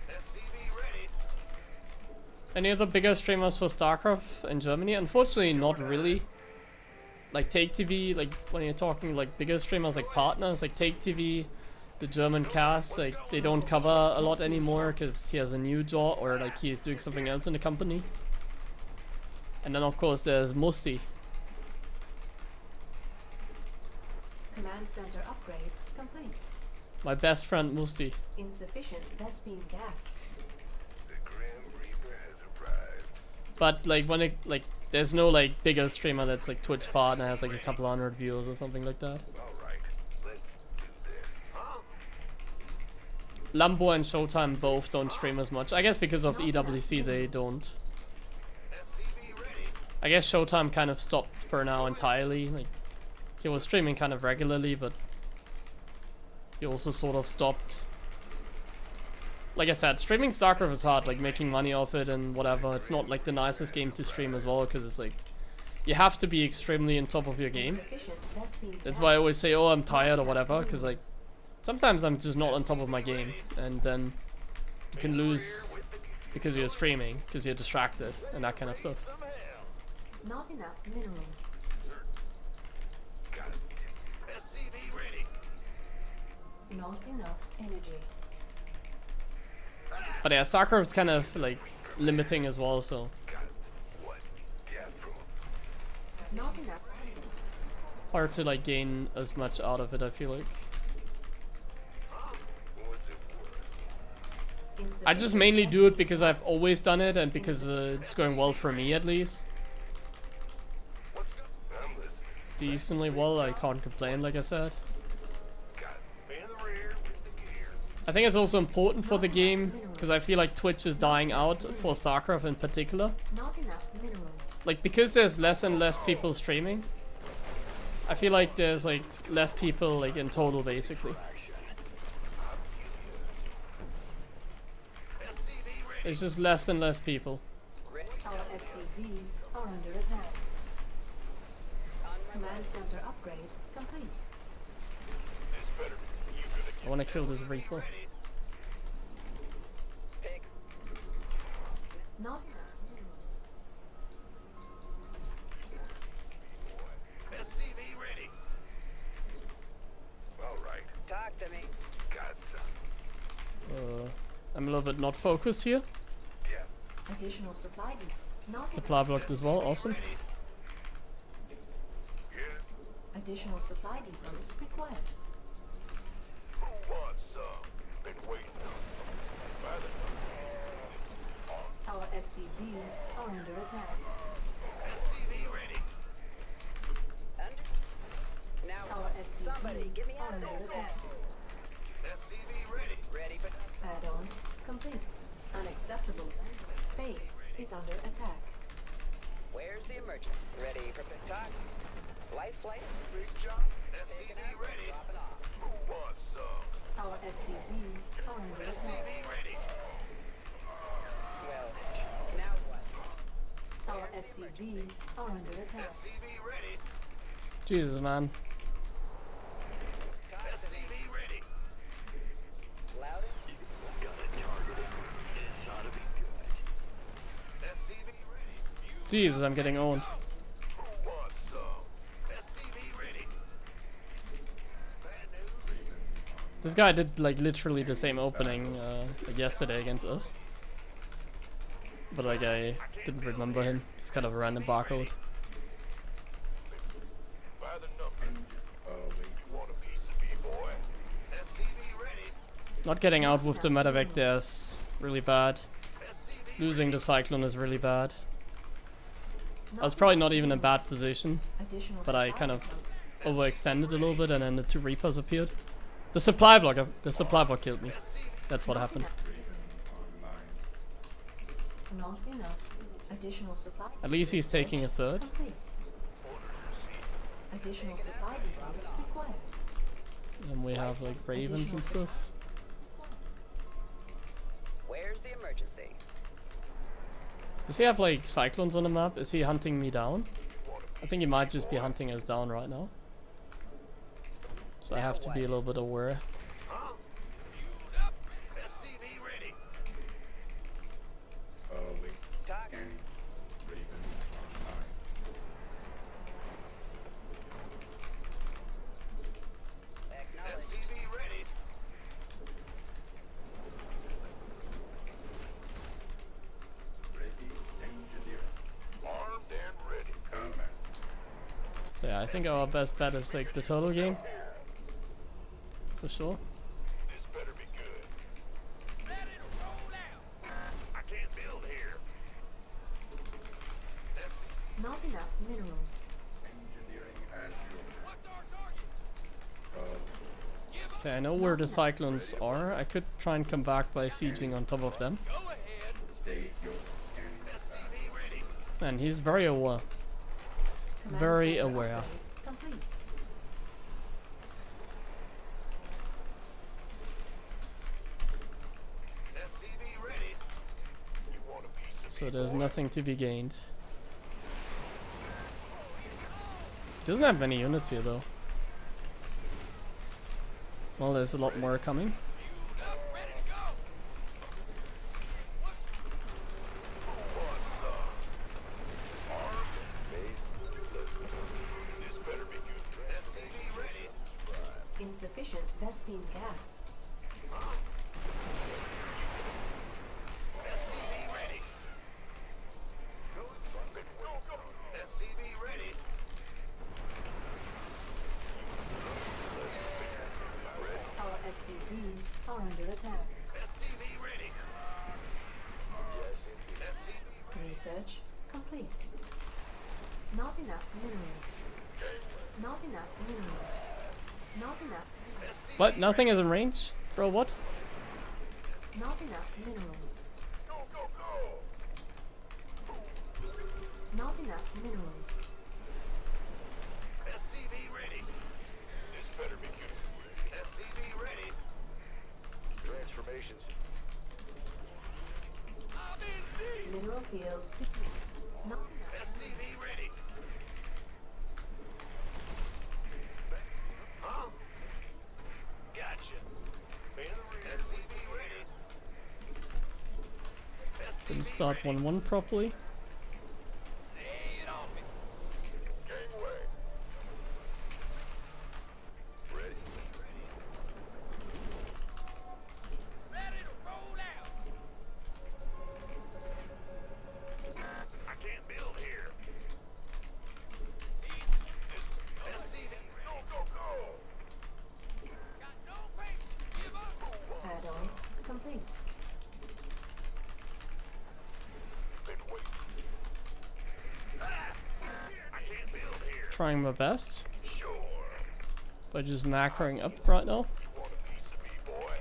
[SPEAKER 3] SCV ready.
[SPEAKER 1] Any other bigger streamers for StarCraft in Germany? Unfortunately, not really. Like Take TV, like when you're talking like bigger streamers, like partners, like Take TV, the German cast, like they don't cover a lot anymore because he has a new job or like he's doing something else in the company. And then of course there's Musti.
[SPEAKER 2] Command center upgrade complete.
[SPEAKER 1] My best friend Musti.
[SPEAKER 2] Insufficient Vespine gas.
[SPEAKER 3] The Grim Reaper has arrived.
[SPEAKER 1] But like when it like there's no like bigger streamer that's like Twitch partner has like a couple hundred viewers or something like that.
[SPEAKER 3] All right, let's do this. Huh?
[SPEAKER 1] Lambo and Showtime both don't stream as much. I guess because of EWC they don't.
[SPEAKER 3] SCV ready.
[SPEAKER 1] I guess Showtime kind of stopped for now entirely. Like he was streaming kind of regularly, but he also sort of stopped. Like I said, streaming StarCraft is hard, like making money off it and whatever. It's not like the nicest game to stream as well, because it's like you have to be extremely on top of your game.
[SPEAKER 2] Insufficient Vespine
[SPEAKER 1] That's
[SPEAKER 2] gas.
[SPEAKER 1] why I always say, oh, I'm tired or whatever, because like sometimes I'm just not on top of my game, and then you can lose because you're streaming, because you're distracted and that kind of stuff.
[SPEAKER 3] Some hell.
[SPEAKER 2] Not enough minerals.
[SPEAKER 3] Got it. SCV ready.
[SPEAKER 2] Not enough energy.
[SPEAKER 1] But yeah, StarCraft's kind of like limiting as well, so
[SPEAKER 3] Got it. What? Yeah, bro.
[SPEAKER 2] Not enough.
[SPEAKER 1] hard to like gain as much out of it, I feel like.
[SPEAKER 3] What's it worth?
[SPEAKER 1] I just mainly do it because I've always done it and because it's going well for me at least.
[SPEAKER 3] What's up? I'm listening.
[SPEAKER 1] Decently well, I can't complain like I said.
[SPEAKER 3] Got it. In the rear with the gear.
[SPEAKER 1] I think it's also important for the game because I feel like Twitch is dying out for StarCraft in particular.
[SPEAKER 2] Not enough minerals.
[SPEAKER 1] Like because there's less and less people streaming, I feel like there's like less people like in total basically. There's just less and less people.
[SPEAKER 2] Our SCVs are under attack. Command center upgrade complete.
[SPEAKER 3] This better. You gonna
[SPEAKER 1] I want to kill this Reaper.
[SPEAKER 6] Pick.
[SPEAKER 2] Not enough minerals.
[SPEAKER 3] SCV ready. All right.
[SPEAKER 6] Talk to me.
[SPEAKER 3] Got some.
[SPEAKER 1] I'm a little bit not focused here.
[SPEAKER 3] Yeah.
[SPEAKER 2] Additional supply depots. Not
[SPEAKER 1] Supply blocked as well, awesome.
[SPEAKER 3] Yeah.
[SPEAKER 2] additional supply depots required.
[SPEAKER 3] Who wants some? Been waiting on
[SPEAKER 2] Our SCVs are under attack.
[SPEAKER 3] SCV ready.
[SPEAKER 6] Under. Now,
[SPEAKER 2] Our
[SPEAKER 6] somebody
[SPEAKER 2] SCVs
[SPEAKER 6] give me
[SPEAKER 2] are
[SPEAKER 6] a
[SPEAKER 2] under attack.
[SPEAKER 3] SCV ready.
[SPEAKER 6] Ready for
[SPEAKER 2] Add-on complete. Unacceptable. Base is under attack.
[SPEAKER 6] Where's the emergency? Ready for talk? Life flight?
[SPEAKER 3] Big job. SCV ready.
[SPEAKER 6] Dropping off.
[SPEAKER 3] Who wants some?
[SPEAKER 2] Our SCVs are under attack.
[SPEAKER 3] SCV ready.
[SPEAKER 6] Well, now what?
[SPEAKER 2] Our SCVs are under attack.
[SPEAKER 3] SCV ready.
[SPEAKER 1] Jesus, man.
[SPEAKER 6] Talk to me.
[SPEAKER 3] SCV ready.
[SPEAKER 6] Louder?
[SPEAKER 5] Got it targeted. This ought to be good.
[SPEAKER 3] SCV ready.
[SPEAKER 1] Jesus, I'm getting owned.
[SPEAKER 3] Who wants some? SCV ready. Bad news.
[SPEAKER 1] This guy did like literally the same opening like yesterday against us. But like I didn't remember him. He's kind of a random barcode.
[SPEAKER 3] By the number. You want a piece of me, boy? SCV ready.
[SPEAKER 1] Not getting out with the medevac there is really bad.
[SPEAKER 3] SCV
[SPEAKER 1] Losing the Cyclone is really bad. I was probably not even in bad position,
[SPEAKER 2] Additional
[SPEAKER 1] but I
[SPEAKER 2] supply
[SPEAKER 1] kind of
[SPEAKER 2] depots.
[SPEAKER 1] overextended a little bit and then the two Reapers appeared. The supply block killed me. That's what happened.
[SPEAKER 2] Not enough. Additional supply.
[SPEAKER 1] At least he's taking a third.
[SPEAKER 2] Complete. Additional supply depots required.
[SPEAKER 1] And we have like Ravens and stuff.
[SPEAKER 6] Where's the emergency?
[SPEAKER 1] Does he have like Cyclones on the map? Is he hunting me down? I think he might just be hunting us down right now. So I have to be a little bit aware.
[SPEAKER 3] Huh? Fueled up. SCV ready.
[SPEAKER 6] Talk. Acknowledge.
[SPEAKER 3] SCV ready. Armed and ready.
[SPEAKER 1] So yeah, I think our best bet is like the total game. For sure.
[SPEAKER 3] This better be good. Ready to roll out. I can't build here.
[SPEAKER 2] Not enough minerals.
[SPEAKER 3] What's our target?
[SPEAKER 1] Okay, I know where the Cyclones are. I could try and come back by sieging on top of them.
[SPEAKER 3] Go ahead. SCV ready.
[SPEAKER 1] And he's very aware.
[SPEAKER 2] Command
[SPEAKER 1] Very
[SPEAKER 2] center
[SPEAKER 1] aware.
[SPEAKER 2] upgrade complete.
[SPEAKER 3] SCV ready. You want a piece of
[SPEAKER 1] So
[SPEAKER 3] me,
[SPEAKER 1] there's
[SPEAKER 3] boy?
[SPEAKER 1] nothing to be gained. He doesn't have many units here though. Well, there's a lot more coming.
[SPEAKER 3] Fueled up, ready to go. Who wants some? Armed and
[SPEAKER 2] Vespine gas.
[SPEAKER 3] SCV ready. Go, go, go. SCV ready.
[SPEAKER 2] Our SCVs are under attack.
[SPEAKER 3] SCV ready. SCV
[SPEAKER 2] Research complete. Not enough minerals. Not enough minerals. Not enough.
[SPEAKER 1] What? Nothing is in range? Bro, what?
[SPEAKER 2] Not enough minerals.
[SPEAKER 3] go, go, go.
[SPEAKER 2] Not enough minerals.
[SPEAKER 3] SCV ready. This better be good. SCV ready. Transformations. I'm in deep.
[SPEAKER 2] Mineral field depleted. Not enough.
[SPEAKER 3] SCV ready. Huh? Gotcha. SCV ready.
[SPEAKER 1] Didn't start 1-1 properly.
[SPEAKER 3] Lay it on me. Gangway. Ready. Ready to roll out. I can't build here. SCV. Go, go, go. Got no patience. Give up.
[SPEAKER 2] Add-on complete.
[SPEAKER 3] Been waiting. I can't build here.
[SPEAKER 1] Trying my best,
[SPEAKER 3] Sure.
[SPEAKER 1] but just macroing up right now.
[SPEAKER 3] You want a piece of me, boy?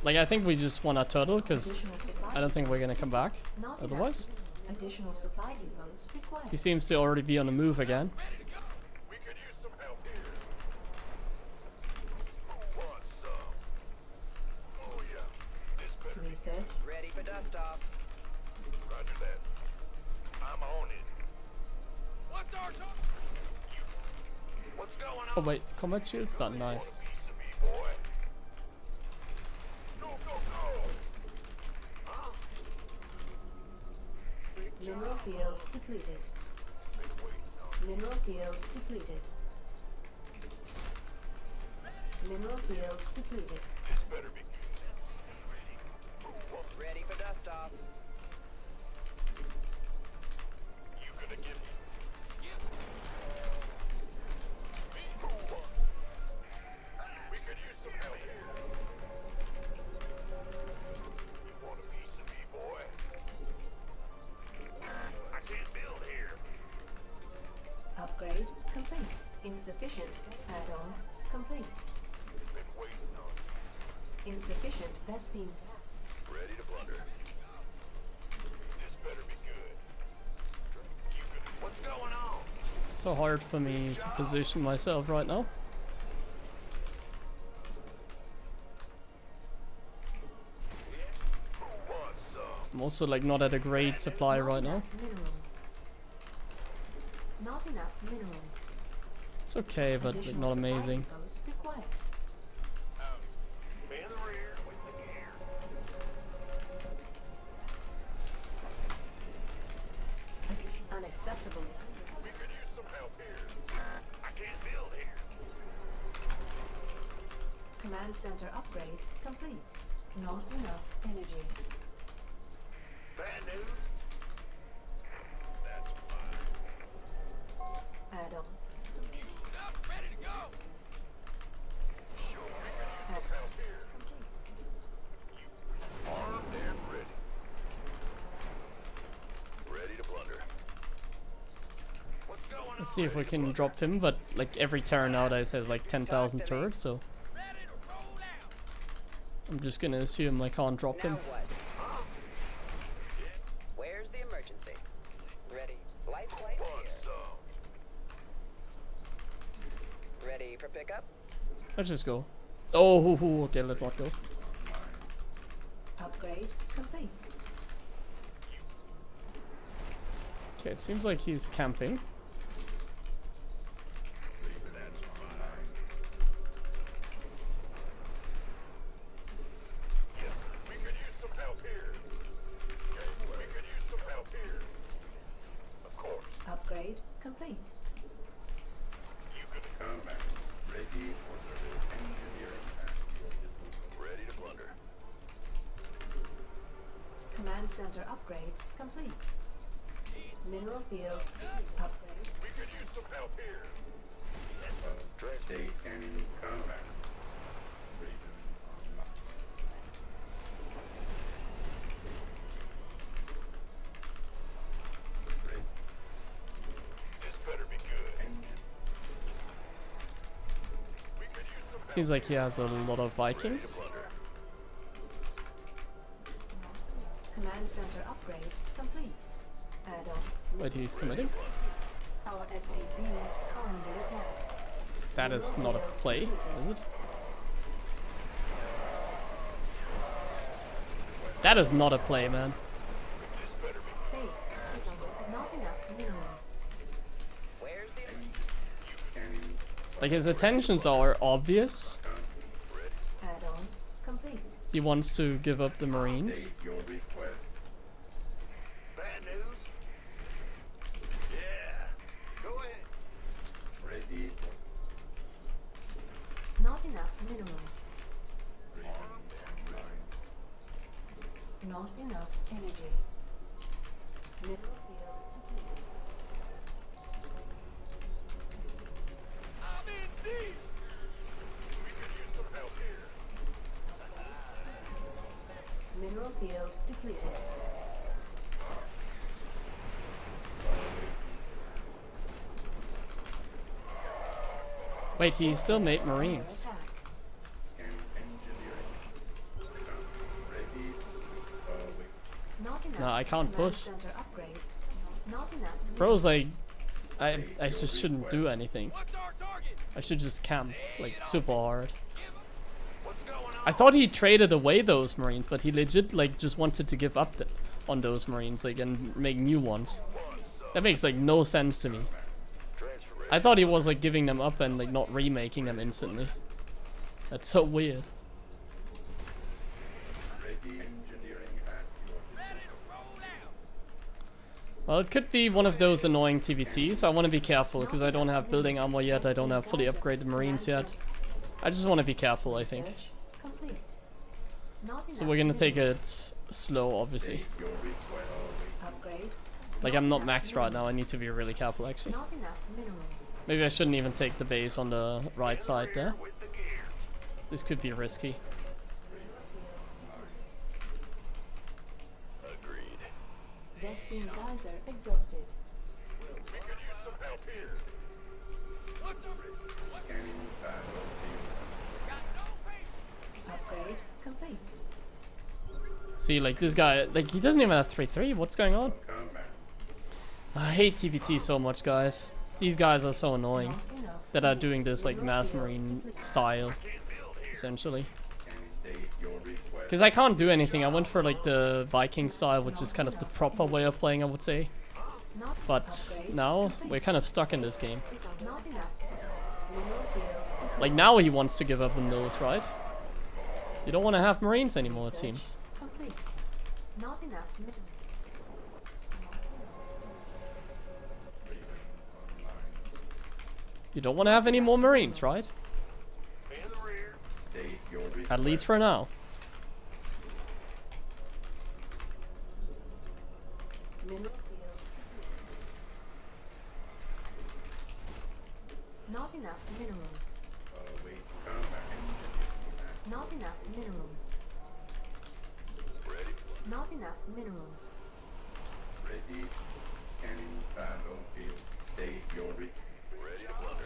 [SPEAKER 1] Like, I think we just want our turtle, because
[SPEAKER 2] Additional supply
[SPEAKER 1] I don't think we're gonna come back.
[SPEAKER 2] Not
[SPEAKER 1] Otherwise,
[SPEAKER 2] enough. Additional supply depots required.
[SPEAKER 1] he seems to already be on the move again.
[SPEAKER 3] Ready to go. We could use some help here. Who wants some? Oh yeah. This better be.
[SPEAKER 2] Research
[SPEAKER 6] Ready for dust off.
[SPEAKER 3] Roger that. I'm on it. What's our talk? What's going on?
[SPEAKER 1] Oh wait, combat shield's done, nice.
[SPEAKER 3] Want a piece of me, boy? Go, go, go. Huh?
[SPEAKER 2] mineral field depleted.
[SPEAKER 3] Been waiting on.
[SPEAKER 2] Mineral field depleted. Mineral field depleted.
[SPEAKER 3] This better be good. Who wants?
[SPEAKER 6] Ready for dust off.
[SPEAKER 3] You gonna give me? Me? Who wants? We could use some help here. You want a piece of me, boy? I can't build here.
[SPEAKER 2] Upgrade complete. Insufficient. Add-on complete.
[SPEAKER 3] Been waiting on.
[SPEAKER 2] Insufficient Vespine gas.
[SPEAKER 3] Ready to blunder. This better be good. You gonna? What's going on?
[SPEAKER 1] So hard for me to position myself right now.
[SPEAKER 3] Who wants some?
[SPEAKER 1] I'm also like not at a great supply
[SPEAKER 2] Not
[SPEAKER 1] right now.
[SPEAKER 2] enough minerals. Not enough minerals.
[SPEAKER 1] It's okay, but like,
[SPEAKER 2] Additional
[SPEAKER 1] not
[SPEAKER 2] supply
[SPEAKER 1] amazing.
[SPEAKER 2] depots required.
[SPEAKER 3] Man the rear with the gear.
[SPEAKER 2] Unacceptable.
[SPEAKER 3] We could use some help here. I can't build here.
[SPEAKER 2] Command center upgrade complete. Not enough energy.
[SPEAKER 3] Bad news? That's fine.
[SPEAKER 2] Add-on.
[SPEAKER 3] Stop, ready to go. Sure, we could use some
[SPEAKER 2] Add-on
[SPEAKER 3] help here.
[SPEAKER 2] complete.
[SPEAKER 3] Armed and ready. Ready to blunder. What's going on?
[SPEAKER 1] Let's see if we can drop him, but like every Terra nowadays has like 10,000 turrets, so
[SPEAKER 3] Ready to roll out.
[SPEAKER 1] I'm just gonna assume I can't drop
[SPEAKER 6] Now
[SPEAKER 1] him.
[SPEAKER 6] what? Where's the emergency? Ready. Light flight
[SPEAKER 3] Want
[SPEAKER 6] here.
[SPEAKER 3] some?
[SPEAKER 6] Ready for pickup?
[SPEAKER 1] Let's just go. Oh, okay, let's not go.
[SPEAKER 2] Upgrade complete.
[SPEAKER 1] Okay, it seems like he's camping.
[SPEAKER 3] That's fine. Yes, we could use some help here. Okay, we could use some help here. Of course.
[SPEAKER 2] Upgrade complete.
[SPEAKER 3] You could
[SPEAKER 7] Come back.
[SPEAKER 2] Command center upgrade complete. Mineral field upgrade.
[SPEAKER 3] We could use some help here.
[SPEAKER 7] Stay scanning combat. Return online. Ready.
[SPEAKER 3] This better be good.
[SPEAKER 7] Engine.
[SPEAKER 3] We could use some help.
[SPEAKER 1] Seems like he has a lot of Vikings.
[SPEAKER 2] Command center upgrade complete. Add-on.
[SPEAKER 1] Wait, he's committing?
[SPEAKER 2] Our SCVs are under attack.
[SPEAKER 1] That is not a play, is it? That is not a play, man.
[SPEAKER 3] This better be
[SPEAKER 2] Base is under not enough minerals.
[SPEAKER 6] Where's the...
[SPEAKER 7] Scanning.
[SPEAKER 1] Like, his intentions are obvious.
[SPEAKER 2] Add-on complete.
[SPEAKER 1] He wants to give up the Marines.
[SPEAKER 7] State your request.
[SPEAKER 3] bad news. Yeah. Go ahead.
[SPEAKER 7] Ready.
[SPEAKER 2] Not enough minerals.
[SPEAKER 7] Return online.
[SPEAKER 2] Not enough energy. Mineral field depleted.
[SPEAKER 3] I'm in deep. We could use some help here.
[SPEAKER 2] Mineral field depleted.
[SPEAKER 1] Wait, he still made Marines.
[SPEAKER 2] Attack.
[SPEAKER 7] Scanning engineering. Ready. Wait.
[SPEAKER 2] Not enough.
[SPEAKER 1] No, I can't
[SPEAKER 2] Command
[SPEAKER 1] push.
[SPEAKER 2] Center upgrade. Not enough.
[SPEAKER 1] Bro's like, I just shouldn't do anything.
[SPEAKER 3] What's our target?
[SPEAKER 1] I should just camp, like, super hard.
[SPEAKER 3] What's going on?
[SPEAKER 1] I thought he traded away those Marines, but he legit, like, just wanted to give up on those Marines, like, and make new ones. That makes, like, no sense to me.
[SPEAKER 3] Transfer ready.
[SPEAKER 1] I thought he was, like, giving them up and, like, not remaking them instantly. That's so weird.
[SPEAKER 7] Ready. Engineering at your
[SPEAKER 1] Well, it could be one of those annoying TVTs. I want to be careful, because I don't have building armor yet, I don't have fully upgraded Marines yet. I just want to be careful, I think.
[SPEAKER 2] Research complete. Not
[SPEAKER 1] So
[SPEAKER 2] enough
[SPEAKER 1] we're gonna take
[SPEAKER 2] minerals.
[SPEAKER 1] it slow, obviously.
[SPEAKER 7] State your request.
[SPEAKER 2] Upgrade.
[SPEAKER 1] Like, I'm not maxed right now, I need to be really careful, actually.
[SPEAKER 2] Not enough minerals.
[SPEAKER 1] Maybe I shouldn't even take the base on the right side there.
[SPEAKER 3] With the gear.
[SPEAKER 1] This could be risky.
[SPEAKER 3] Agreed.
[SPEAKER 2] Vespine geyser exhausted.
[SPEAKER 3] We could use some help here. What's up?
[SPEAKER 7] Scanning battlefield.
[SPEAKER 3] Got no patience.
[SPEAKER 2] Upgrade complete.
[SPEAKER 1] See, like, this guy, like, he doesn't even have 3-3. What's going on?
[SPEAKER 7] Combat.
[SPEAKER 1] I hate TVT so much, guys. These guys are so annoying
[SPEAKER 2] Not enough.
[SPEAKER 1] that are doing this, like,
[SPEAKER 2] Mineral
[SPEAKER 1] mass
[SPEAKER 2] field
[SPEAKER 1] marine
[SPEAKER 2] depleted.
[SPEAKER 1] style,
[SPEAKER 3] Can't build here.
[SPEAKER 1] essentially.
[SPEAKER 7] Can you state your request?
[SPEAKER 1] Because I can't do anything. I went for, like, the Viking style, which is kind of the proper way of playing, I would say.
[SPEAKER 2] Not
[SPEAKER 1] But
[SPEAKER 2] upgrade
[SPEAKER 1] now,
[SPEAKER 2] complete.
[SPEAKER 1] we're kind of stuck in this game.
[SPEAKER 2] Is not enough. Mineral field depleted.
[SPEAKER 1] Like, now he wants to give up on those, right? You don't want to have Marines anymore, it
[SPEAKER 2] Research
[SPEAKER 1] seems.
[SPEAKER 2] complete. Not enough minerals.
[SPEAKER 1] You don't want to have any more Marines, right?
[SPEAKER 3] In the rear.
[SPEAKER 7] State your request.
[SPEAKER 1] At least for now.
[SPEAKER 2] Mineral field. Not enough minerals.
[SPEAKER 7] Wait. Combat engineering.
[SPEAKER 2] Not enough minerals.
[SPEAKER 3] Ready.
[SPEAKER 2] Not enough minerals.
[SPEAKER 7] Ready. Scanning battlefield. State your request.
[SPEAKER 3] Ready to plunder.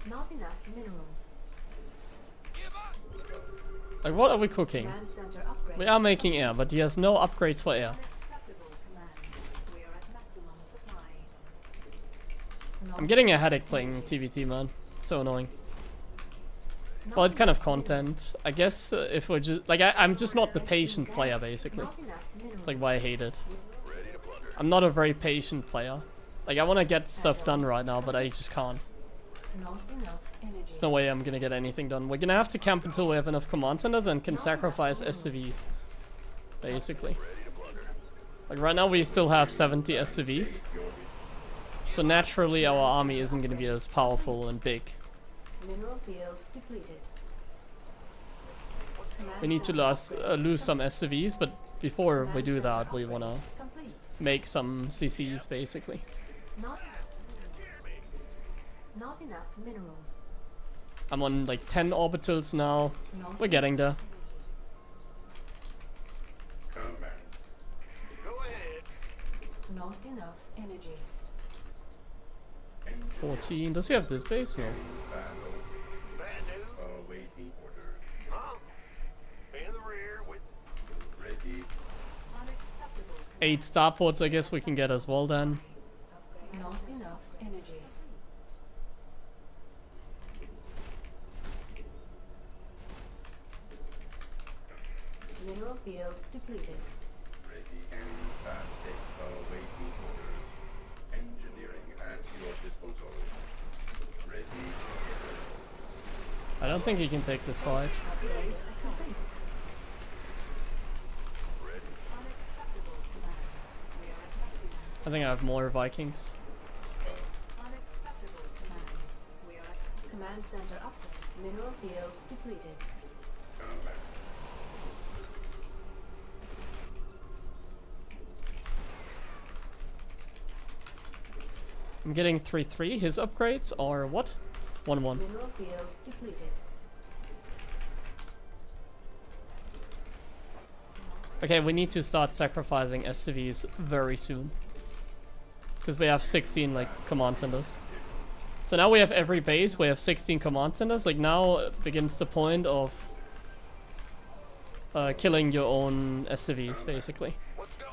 [SPEAKER 2] Not enough minerals.
[SPEAKER 3] Give up.
[SPEAKER 1] Like, what are we cooking?
[SPEAKER 2] Command center upgrade.
[SPEAKER 1] We are making air, but he has no upgrades for air.
[SPEAKER 2] Unacceptable command. We are at maximum supply.
[SPEAKER 1] I'm getting a headache playing TVT, man. So annoying. Well, it's kind of content. I guess if we're just... Like, I'm just not the patient player, basically.
[SPEAKER 2] Not enough minerals.
[SPEAKER 1] It's like why I hate it.
[SPEAKER 3] Ready to plunder.
[SPEAKER 1] I'm not a very patient player. Like, I want to get stuff done right now, but I just can't.
[SPEAKER 2] Not enough energy.
[SPEAKER 1] There's no way I'm gonna get anything done. We're gonna have to camp until we have enough command centers and can sacrifice SCVs. Basically.
[SPEAKER 3] Ready to plunder.
[SPEAKER 1] Like, right now we still have 70 SCVs. So naturally our army isn't gonna be as powerful and big.
[SPEAKER 2] Mineral field depleted.
[SPEAKER 1] We need to lose some SCVs, but before we
[SPEAKER 2] Command
[SPEAKER 1] do
[SPEAKER 2] center
[SPEAKER 1] that, we
[SPEAKER 2] upgrade
[SPEAKER 1] wanna
[SPEAKER 2] complete.
[SPEAKER 1] make some CCs basically.
[SPEAKER 2] Not enough minerals.
[SPEAKER 1] I'm on like 10 orbitals now.
[SPEAKER 2] Not
[SPEAKER 1] We're getting there.
[SPEAKER 7] Command.
[SPEAKER 3] Go ahead.
[SPEAKER 2] Not enough energy.
[SPEAKER 1] 14. Does he have this base? No.
[SPEAKER 7] Battle.
[SPEAKER 3] Bad news?
[SPEAKER 7] Awaiting orders.
[SPEAKER 3] Huh? In the rear with
[SPEAKER 7] Ready.
[SPEAKER 2] Unacceptable.
[SPEAKER 1] 8 starports I guess we can get as well then.
[SPEAKER 2] Not enough energy. Mineral field depleted.
[SPEAKER 7] Ready. Enemy fast state. Awaiting orders. Engineering at your disposal. Ready.
[SPEAKER 1] I don't think he can take this fight.
[SPEAKER 2] Upgrade complete.
[SPEAKER 4] Unacceptable command. We are at maximum.
[SPEAKER 1] I think I have more Vikings.
[SPEAKER 4] Unacceptable command. We are at
[SPEAKER 2] Command center upgrade. Mineral field depleted.
[SPEAKER 7] Command.
[SPEAKER 1] I'm getting 3-3. His upgrades are what? 1-1.
[SPEAKER 2] Mineral field depleted.
[SPEAKER 1] Okay, we need to start sacrificing SCVs very soon. Because we have 16 like command centers. So now we have every base, we have 16 command centers. Like now begins the point of killing your own SCVs basically.
[SPEAKER 3] what's going?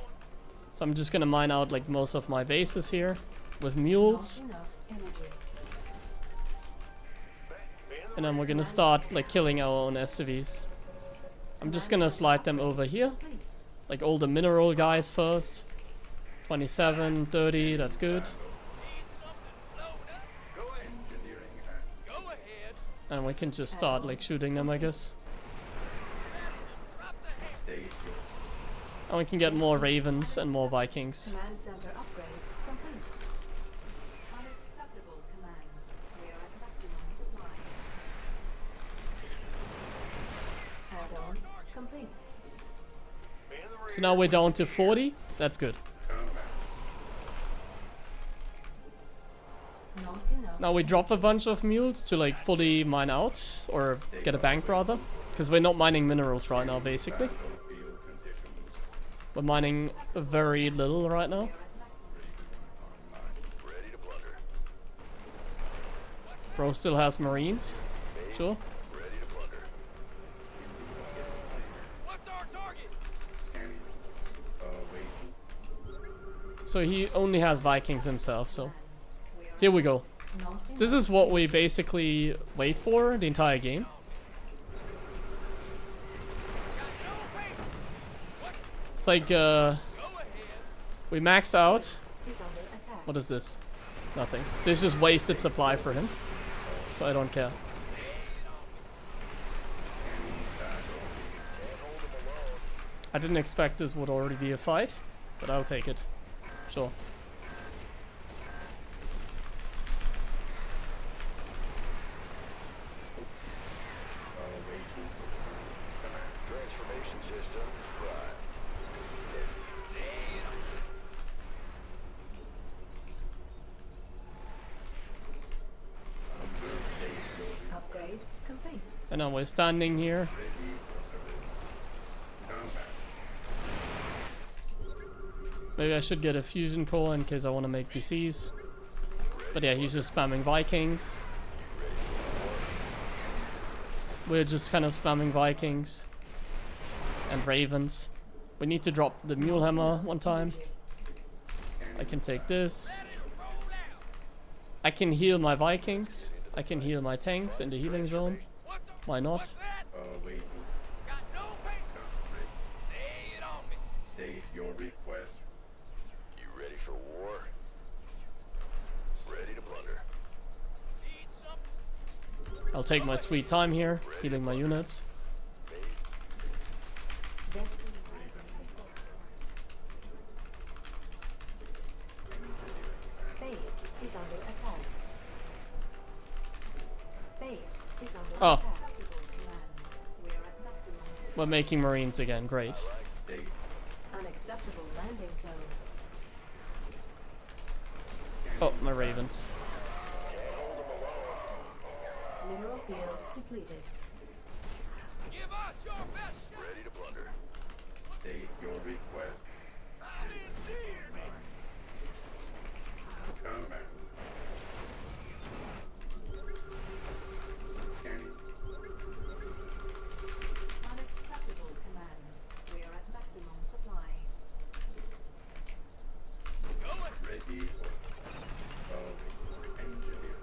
[SPEAKER 1] So I'm just gonna mine out like most of my bases here with mules.
[SPEAKER 2] Not enough energy.
[SPEAKER 1] And then we're gonna start like killing our own SCVs. I'm just gonna slide them over here.
[SPEAKER 2] Complete.
[SPEAKER 1] Like all the mineral guys first. 27, 30, that's good.
[SPEAKER 3] Go ahead.
[SPEAKER 7] Engineering at
[SPEAKER 3] Go ahead.
[SPEAKER 1] And we can just start like shooting them, I guess.
[SPEAKER 7] state your
[SPEAKER 1] And we can get more ravens and more Vikings.
[SPEAKER 2] Command center upgrade complete.
[SPEAKER 4] unacceptable command. We are at maximum supply.
[SPEAKER 2] Add-on complete.
[SPEAKER 3] In the rear.
[SPEAKER 1] So now we're down to 40. That's good.
[SPEAKER 2] Not enough.
[SPEAKER 1] Now we drop a bunch of mules to like fully mine out, or get a bank rather, because we're not mining minerals right now basically.
[SPEAKER 7] battlefield conditions.
[SPEAKER 1] We're mining very little right now.
[SPEAKER 3] Ready to plunder.
[SPEAKER 1] Bro still has marines. Sure.
[SPEAKER 3] Ready to plunder. What's our target?
[SPEAKER 7] Scanning. Awaiting.
[SPEAKER 1] So he only has Vikings himself, so here we go.
[SPEAKER 2] Not enough.
[SPEAKER 1] This is what we basically wait for the entire game. It's like we maxed out.
[SPEAKER 2] Is under attack.
[SPEAKER 1] What is this? Nothing. This is wasted supply for him. So I don't care. I didn't expect this would already be a fight, but I'll take it. Sure.
[SPEAKER 7] Awaiting.
[SPEAKER 3] Transformation system prime.
[SPEAKER 2] Upgrade complete.
[SPEAKER 1] And now we're standing here. Maybe I should get a fusion core in case I want to make PCs. But yeah, he's just spamming Vikings. We're just kind of spamming Vikings. And Ravens. We need to drop the Mule Hammer one time. I can take this. I can heal my Vikings. I can heal my tanks in the healing zone. Why not?
[SPEAKER 7] Awaiting.
[SPEAKER 3] Got no paper. Lay it on me.
[SPEAKER 7] State your request.
[SPEAKER 3] You ready for war? Ready to plunder. Need something?
[SPEAKER 1] I'll take my sweet time here, healing my units.
[SPEAKER 2] Best base is under attack. Base is under
[SPEAKER 1] Oh.
[SPEAKER 2] attack.
[SPEAKER 4] Acceptable command. We are at maximum supply.
[SPEAKER 1] We're making Marines again, great.
[SPEAKER 7] State.
[SPEAKER 2] Unacceptable landing zone.
[SPEAKER 1] Oh, my ravens.
[SPEAKER 2] Mineral field depleted.
[SPEAKER 3] Give us your best shot. Ready to plunder.
[SPEAKER 7] State your request.
[SPEAKER 3] I'm in here.
[SPEAKER 7] Combat. Scanning.
[SPEAKER 2] Unacceptable command. We are at maximum supply.
[SPEAKER 7] Ready for engineer.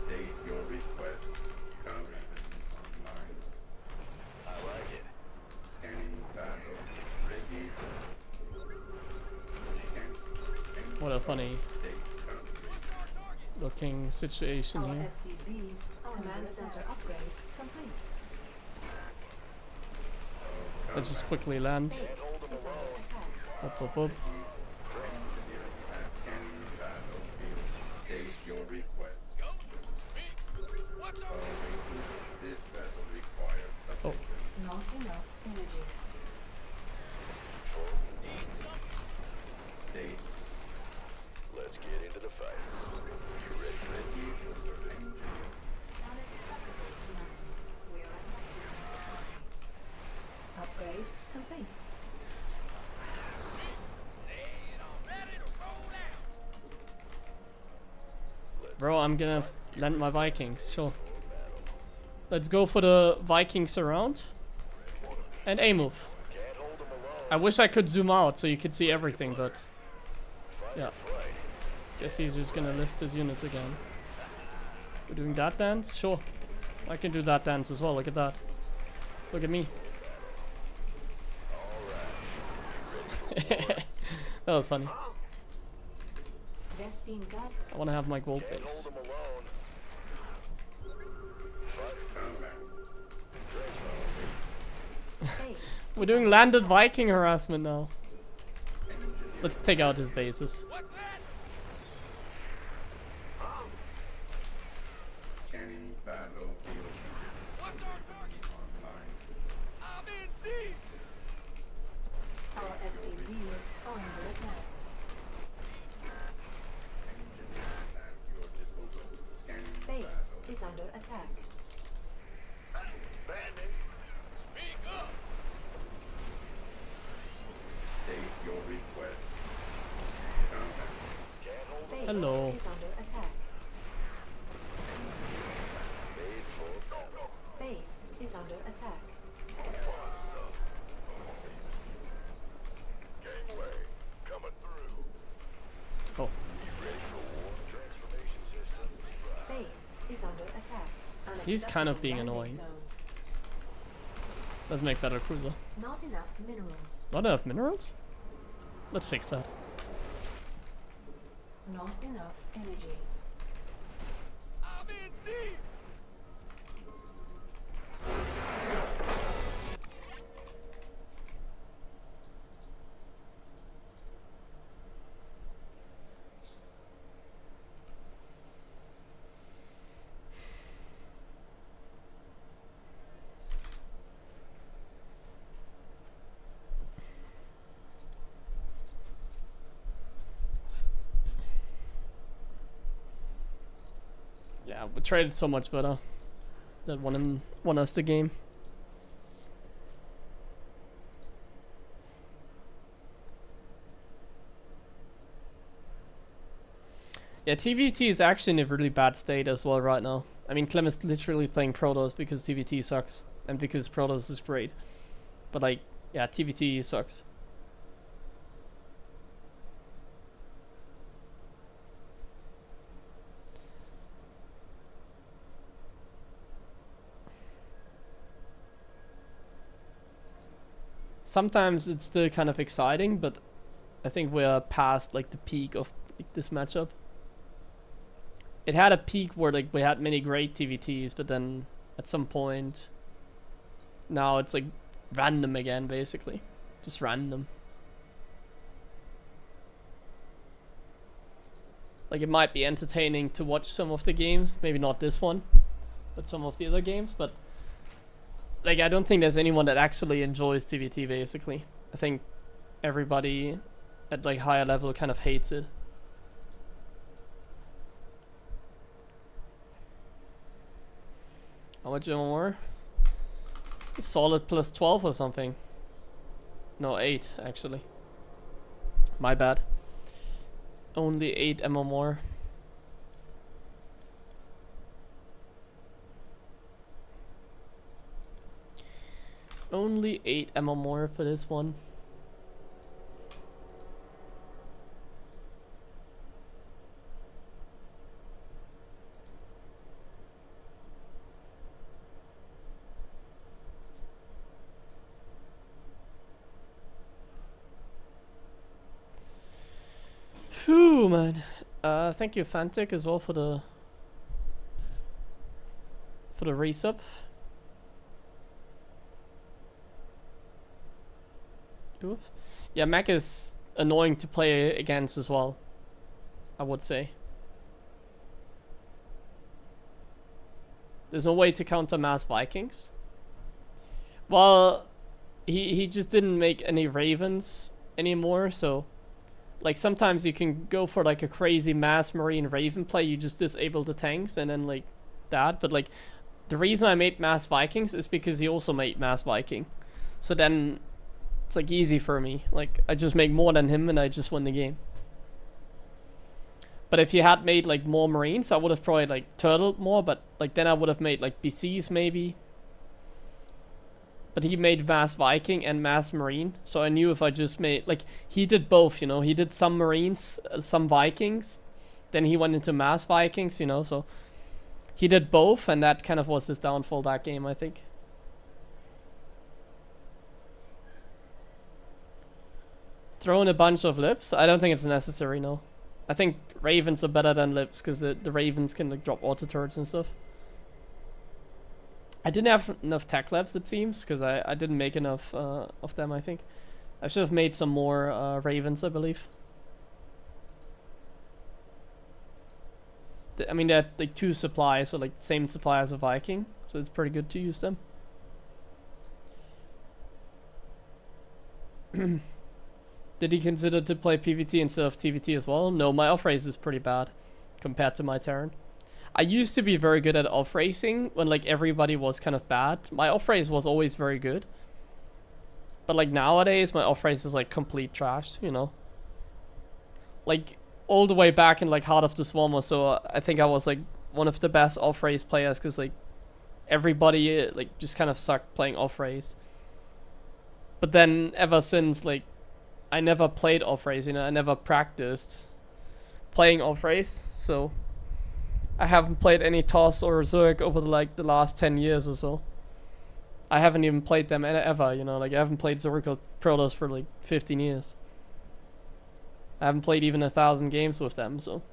[SPEAKER 7] State your request. Combat online.
[SPEAKER 3] I like it.
[SPEAKER 7] Scanning battle. Ready for scan.
[SPEAKER 1] What a funny
[SPEAKER 7] State combat.
[SPEAKER 1] looking situation
[SPEAKER 2] Our
[SPEAKER 1] here.
[SPEAKER 2] SCVs command center upgrade complete.
[SPEAKER 1] Let's just quickly land.
[SPEAKER 2] Base is under attack.
[SPEAKER 1] Up, up, up.
[SPEAKER 7] Engineer at scanning battlefield. State your request.
[SPEAKER 3] Go. Speak. What's our
[SPEAKER 7] This vessel requires
[SPEAKER 1] Oh.
[SPEAKER 7] assistance.
[SPEAKER 2] Not enough energy.
[SPEAKER 3] need something?
[SPEAKER 7] State
[SPEAKER 3] Let's get into the fight. You ready?
[SPEAKER 7] ready for engineer.
[SPEAKER 2] Unacceptable command. We are at maximum supply. Upgrade complete.
[SPEAKER 3] Ready to roll out.
[SPEAKER 1] Bro, I'm gonna land my Vikings, sure. Let's go for the Vikings around. And A move.
[SPEAKER 3] Can't hold them alone.
[SPEAKER 1] I wish I could zoom out so you could see everything, but yeah. Guess he's just gonna lift his units again. We're doing that dance? Sure. I can do that dance as well, look at that. Look at me. That was funny.
[SPEAKER 2] Vespine Gut.
[SPEAKER 1] I wanna have my gold
[SPEAKER 3] Can't
[SPEAKER 1] base.
[SPEAKER 3] hold them alone.
[SPEAKER 2] Base.
[SPEAKER 1] We're doing landed Viking harassment now. Let's take out his bases.
[SPEAKER 3] What's that?
[SPEAKER 7] Scanning battlefield.
[SPEAKER 3] What's our target?
[SPEAKER 7] Online.
[SPEAKER 3] I'm in deep.
[SPEAKER 2] Our SCVs are under attack.
[SPEAKER 7] Engineer at your disposal. Scanning
[SPEAKER 2] Base
[SPEAKER 7] battle.
[SPEAKER 2] is under attack.
[SPEAKER 3] Bandit. Speak up.
[SPEAKER 7] State your request. Combat.
[SPEAKER 3] Can't hold them.
[SPEAKER 2] Base
[SPEAKER 1] Hello.
[SPEAKER 2] is under attack.
[SPEAKER 3] Made for battle.
[SPEAKER 2] Base is under attack.
[SPEAKER 3] Gangway coming through.
[SPEAKER 1] Oh,
[SPEAKER 3] Ready for war? Transformation system.
[SPEAKER 2] Base is under attack.
[SPEAKER 1] He's kind of
[SPEAKER 2] Unacceptable
[SPEAKER 1] being
[SPEAKER 2] landing
[SPEAKER 1] annoying.
[SPEAKER 2] zone.
[SPEAKER 1] let's make that a cruiser.
[SPEAKER 2] Not enough minerals.
[SPEAKER 1] Not enough minerals? Let's fix that.
[SPEAKER 2] Not enough energy.
[SPEAKER 3] I'm in deep.
[SPEAKER 1] Yeah, we traded so much better. That won us the game. Yeah, TVT is actually in a really bad state as well right now. I mean, Clem is literally playing Protoss because TVT sucks. And because Protoss is great. But like, yeah, TVT sucks. Sometimes it's still kind of exciting, but I think we're past like the peak of like, this matchup. It had a peak where like we had many great TVTs, but then at some point now it's like random again, basically. Just random. Like it might be entertaining to watch some of the games, maybe not this one, but some of the other games, but like I don't think there's anyone that actually enjoys TVT basically. I think everybody at like higher level kind of hates it. How much more? Solid plus 12 or something. No, 8 actually. My bad. Only 8 MMR. Only 8 MMR for this one. Phew, man. Thank you, Fantic, as well for the resub. Oops. Yeah, Mac is annoying to play against as well, I would say. There's no way to counter Mass Vikings. Well, he just didn't make any Ravens anymore, so like sometimes you can go for like a crazy Mass Marine Raven play, you just disable the tanks and then like that, but like the reason I made Mass Vikings is because he also made Mass Viking. So then it's like easy for me. Like I just make more than him and I just win the game. But if you had made like more Marines, I would have probably like turtled more, but like then I would have made like BCs maybe. But he made Mass Viking and Mass Marine, so I knew if I just made like he did both, you know, he did some Marines, some Vikings, then he went into Mass Vikings, you know, so he did both, and that kind of was his downfall that game, I think. Throw in a bunch of lips? I don't think it's necessary, no. I think Ravens are better than lips because the Ravens can like drop auto turrets and stuff. I didn't have enough tech labs, it seems, because I didn't make enough of them, I think. I should have made some more Ravens, I believe. I mean, they're like 2 supplies, so like same supply as a Viking, so it's pretty good to use them. Did he consider to play PvT instead of TvT as well? No, my off race is pretty bad compared to my Terran. I used to be very good at off racing when like everybody was kind of bad. My off race was always very good. But like nowadays my off race is like complete trash, you know. Like all the way back in like Heart of the Swarm or so, I think I was like one of the best off race players because like everybody like just kind of sucked playing off race. But then ever since like I never played off race, you know, I never practiced playing off race, so I haven't played any TOS or Zerg over the last 10 years or so. I haven't even played them ever, you know, like I haven't played Zerg or Protoss for like 15 years. I haven't played even 1,000 games with them, so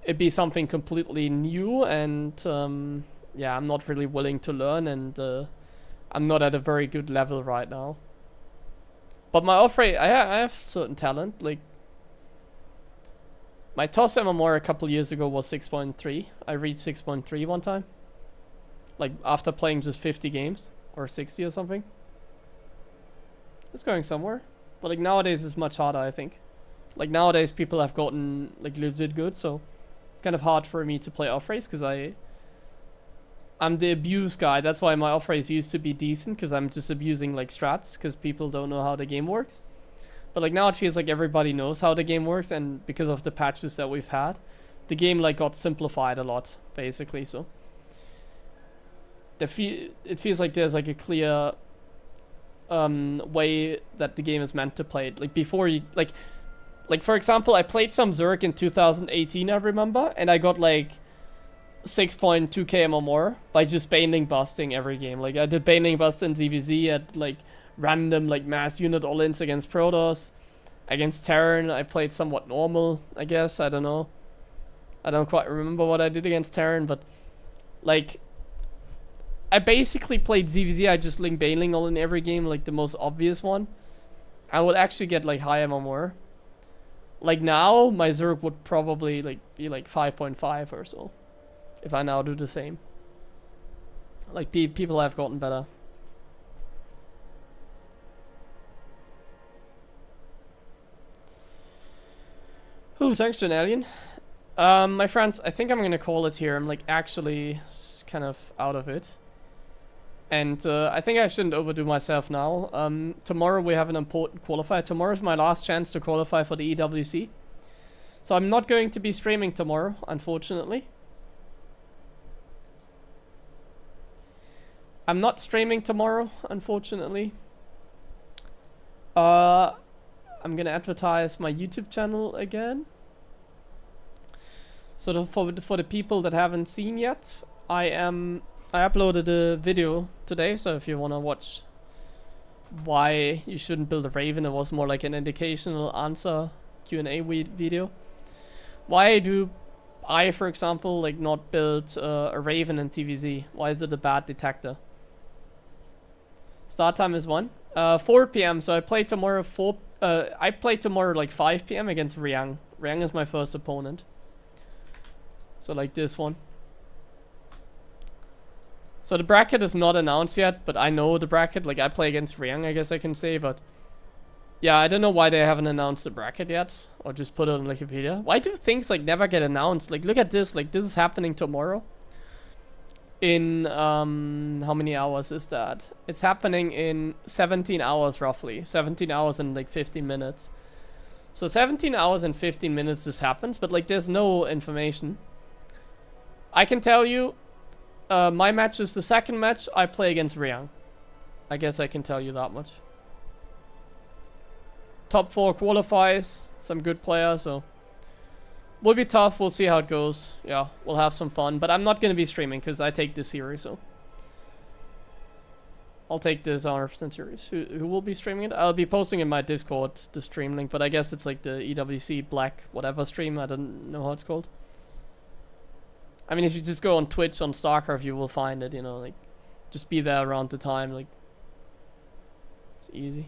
[SPEAKER 1] it'd be something completely new, and yeah, I'm not really willing to learn, and I'm not at a very good level right now. But my off rate, I have certain talent. Like my TOS MMR a couple years ago was 6.3. I reached 6.3 one time. Like after playing just 50 games or 60 or something. It's going somewhere. But like nowadays it's much harder, I think. Like nowadays people have gotten like legit good, so it's kind of hard for me to play off race because I'm the abuse guy. That's why my off race used to be decent, because I'm just abusing like strats because people don't know how the game works. But like now it feels like everybody knows how the game works, and because of the patches that we've had, the game like got simplified a lot basically. So it feels like there's like a clear way that the game is meant to play it. Like before you like for example, I played some Zerg in 2018, I remember, and I got like 6.2k MMR by just Baneling busting every game. Like I did Baneling bust in ZVZ at like random like mass unit all-ins against Protoss. Against Terran I played somewhat normal, I guess. I don't know. I don't quite remember what I did against Terran, but like I basically played ZVZ. I just linked Baneling all in every game, like the most obvious one. I would actually get like high MMR. Like now my Zerg would probably like be like 5.5 or so if I now do the same. Like people have gotten better. Oh, thanks to an alien. My friends, I think I'm gonna call it here. I'm like actually kind of out of it. And I think I shouldn't overdo myself now. Tomorrow we have an important qualifier. Tomorrow is my last chance to qualify for the EWC. So I'm not going to be streaming tomorrow, unfortunately. I'm not streaming tomorrow, unfortunately. I'm gonna advertise my YouTube channel again. So for the people that haven't seen yet, I uploaded a video today. So if you wanna watch why you shouldn't build a Raven, it was more like an educational answer Q&A video. Why do I, for example, like not build a Raven in TVZ? Why is it a bad detector? Start time is 4 p.m. So I play tomorrow I play tomorrow like 5 p.m. against Riang. Riang is my first opponent. So like this one. So the bracket is not announced yet, but I know the bracket. Like I play against Riang, I guess I can say, but yeah, I don't know why they haven't announced the bracket yet, or just put it on Wikipedia. Why do things like never get announced? Like look at this, like this is happening tomorrow. In how many hours is that? It's happening in 17 hours roughly. 17 hours and like 15 minutes. So 17 hours and 15 minutes this happens, but like there's no information. I can tell you, my match is the second match I play against Riang. I guess I can tell you that much. Top 4 qualifies, some good players, so will be tough. We'll see how it goes. Yeah, we'll have some fun, but I'm not gonna be streaming because I take this series, so I'll take this 100% series. Who will be streaming it? I'll be posting in my Discord the stream link, but I guess it's like the EWC Black whatever stream. I don't know how it's called. I mean, if you just go on Twitch on StarCraft, you will find it, you know, like, just be there around the time, like, it's easy.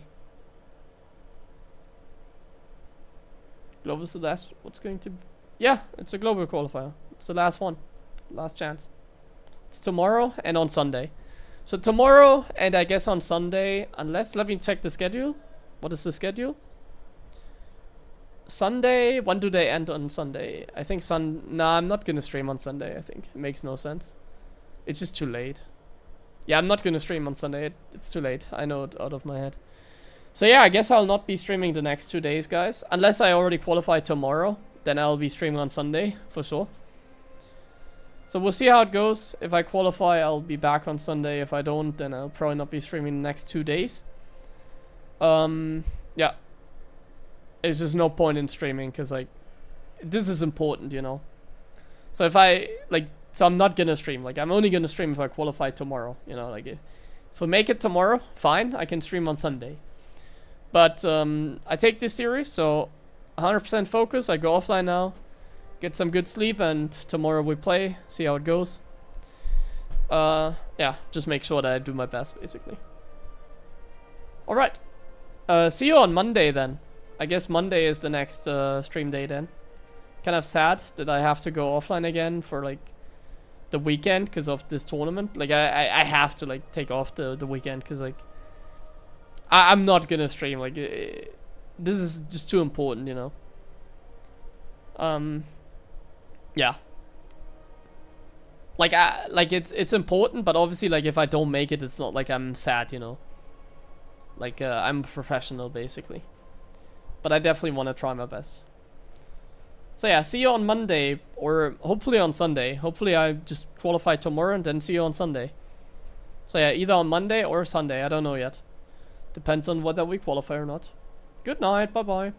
[SPEAKER 1] Global is the last, what's going to, yeah, it's a global qualifier. It's the last one, last chance. It's tomorrow and on Sunday. So tomorrow and I guess on Sunday, unless, let me check the schedule. What is the schedule? Sunday, when do they end on Sunday? I think nah, I'm not gonna stream on Sunday, I think. It makes no sense. It's just too late. Yeah, I'm not gonna stream on Sunday. It's too late. I know it out of my head. So yeah, I guess I'll not be streaming the next 2 days, guys. Unless I already qualify tomorrow, then I'll be streaming on Sunday, for sure. So we'll see how it goes. If I qualify, I'll be back on Sunday. If I don't, then I'll probably not be streaming the next 2 days. Yeah. There's just no point in streaming, because, like, this is important, you know. So if I, like, so I'm not gonna stream. Like, I'm only gonna stream if I qualify tomorrow, you know. Like, if I make it tomorrow, fine, I can stream on Sunday. But, I take this series, so 100% focus. I go offline now, get some good sleep, and tomorrow we play, see how it goes. Yeah, just make sure that I do my best, basically. Alright. See you on Monday, then. I guess Monday is the next stream day then. Kind of sad that I have to go offline again for like the weekend because of this tournament. Like I have to like take off the weekend because like I'm not gonna stream. Like this is just too important, you know. Yeah. Like it's important, but obviously like if I don't make it, it's not like I'm sad, you know. Like I'm a professional basically. But I definitely want to try my best. So yeah, see you on Monday, or hopefully on Sunday. Hopefully I just qualify tomorrow and then see you on Sunday. So yeah, either on Monday or Sunday, I don't know yet. Depends on whether we qualify or not. Good night, bye bye.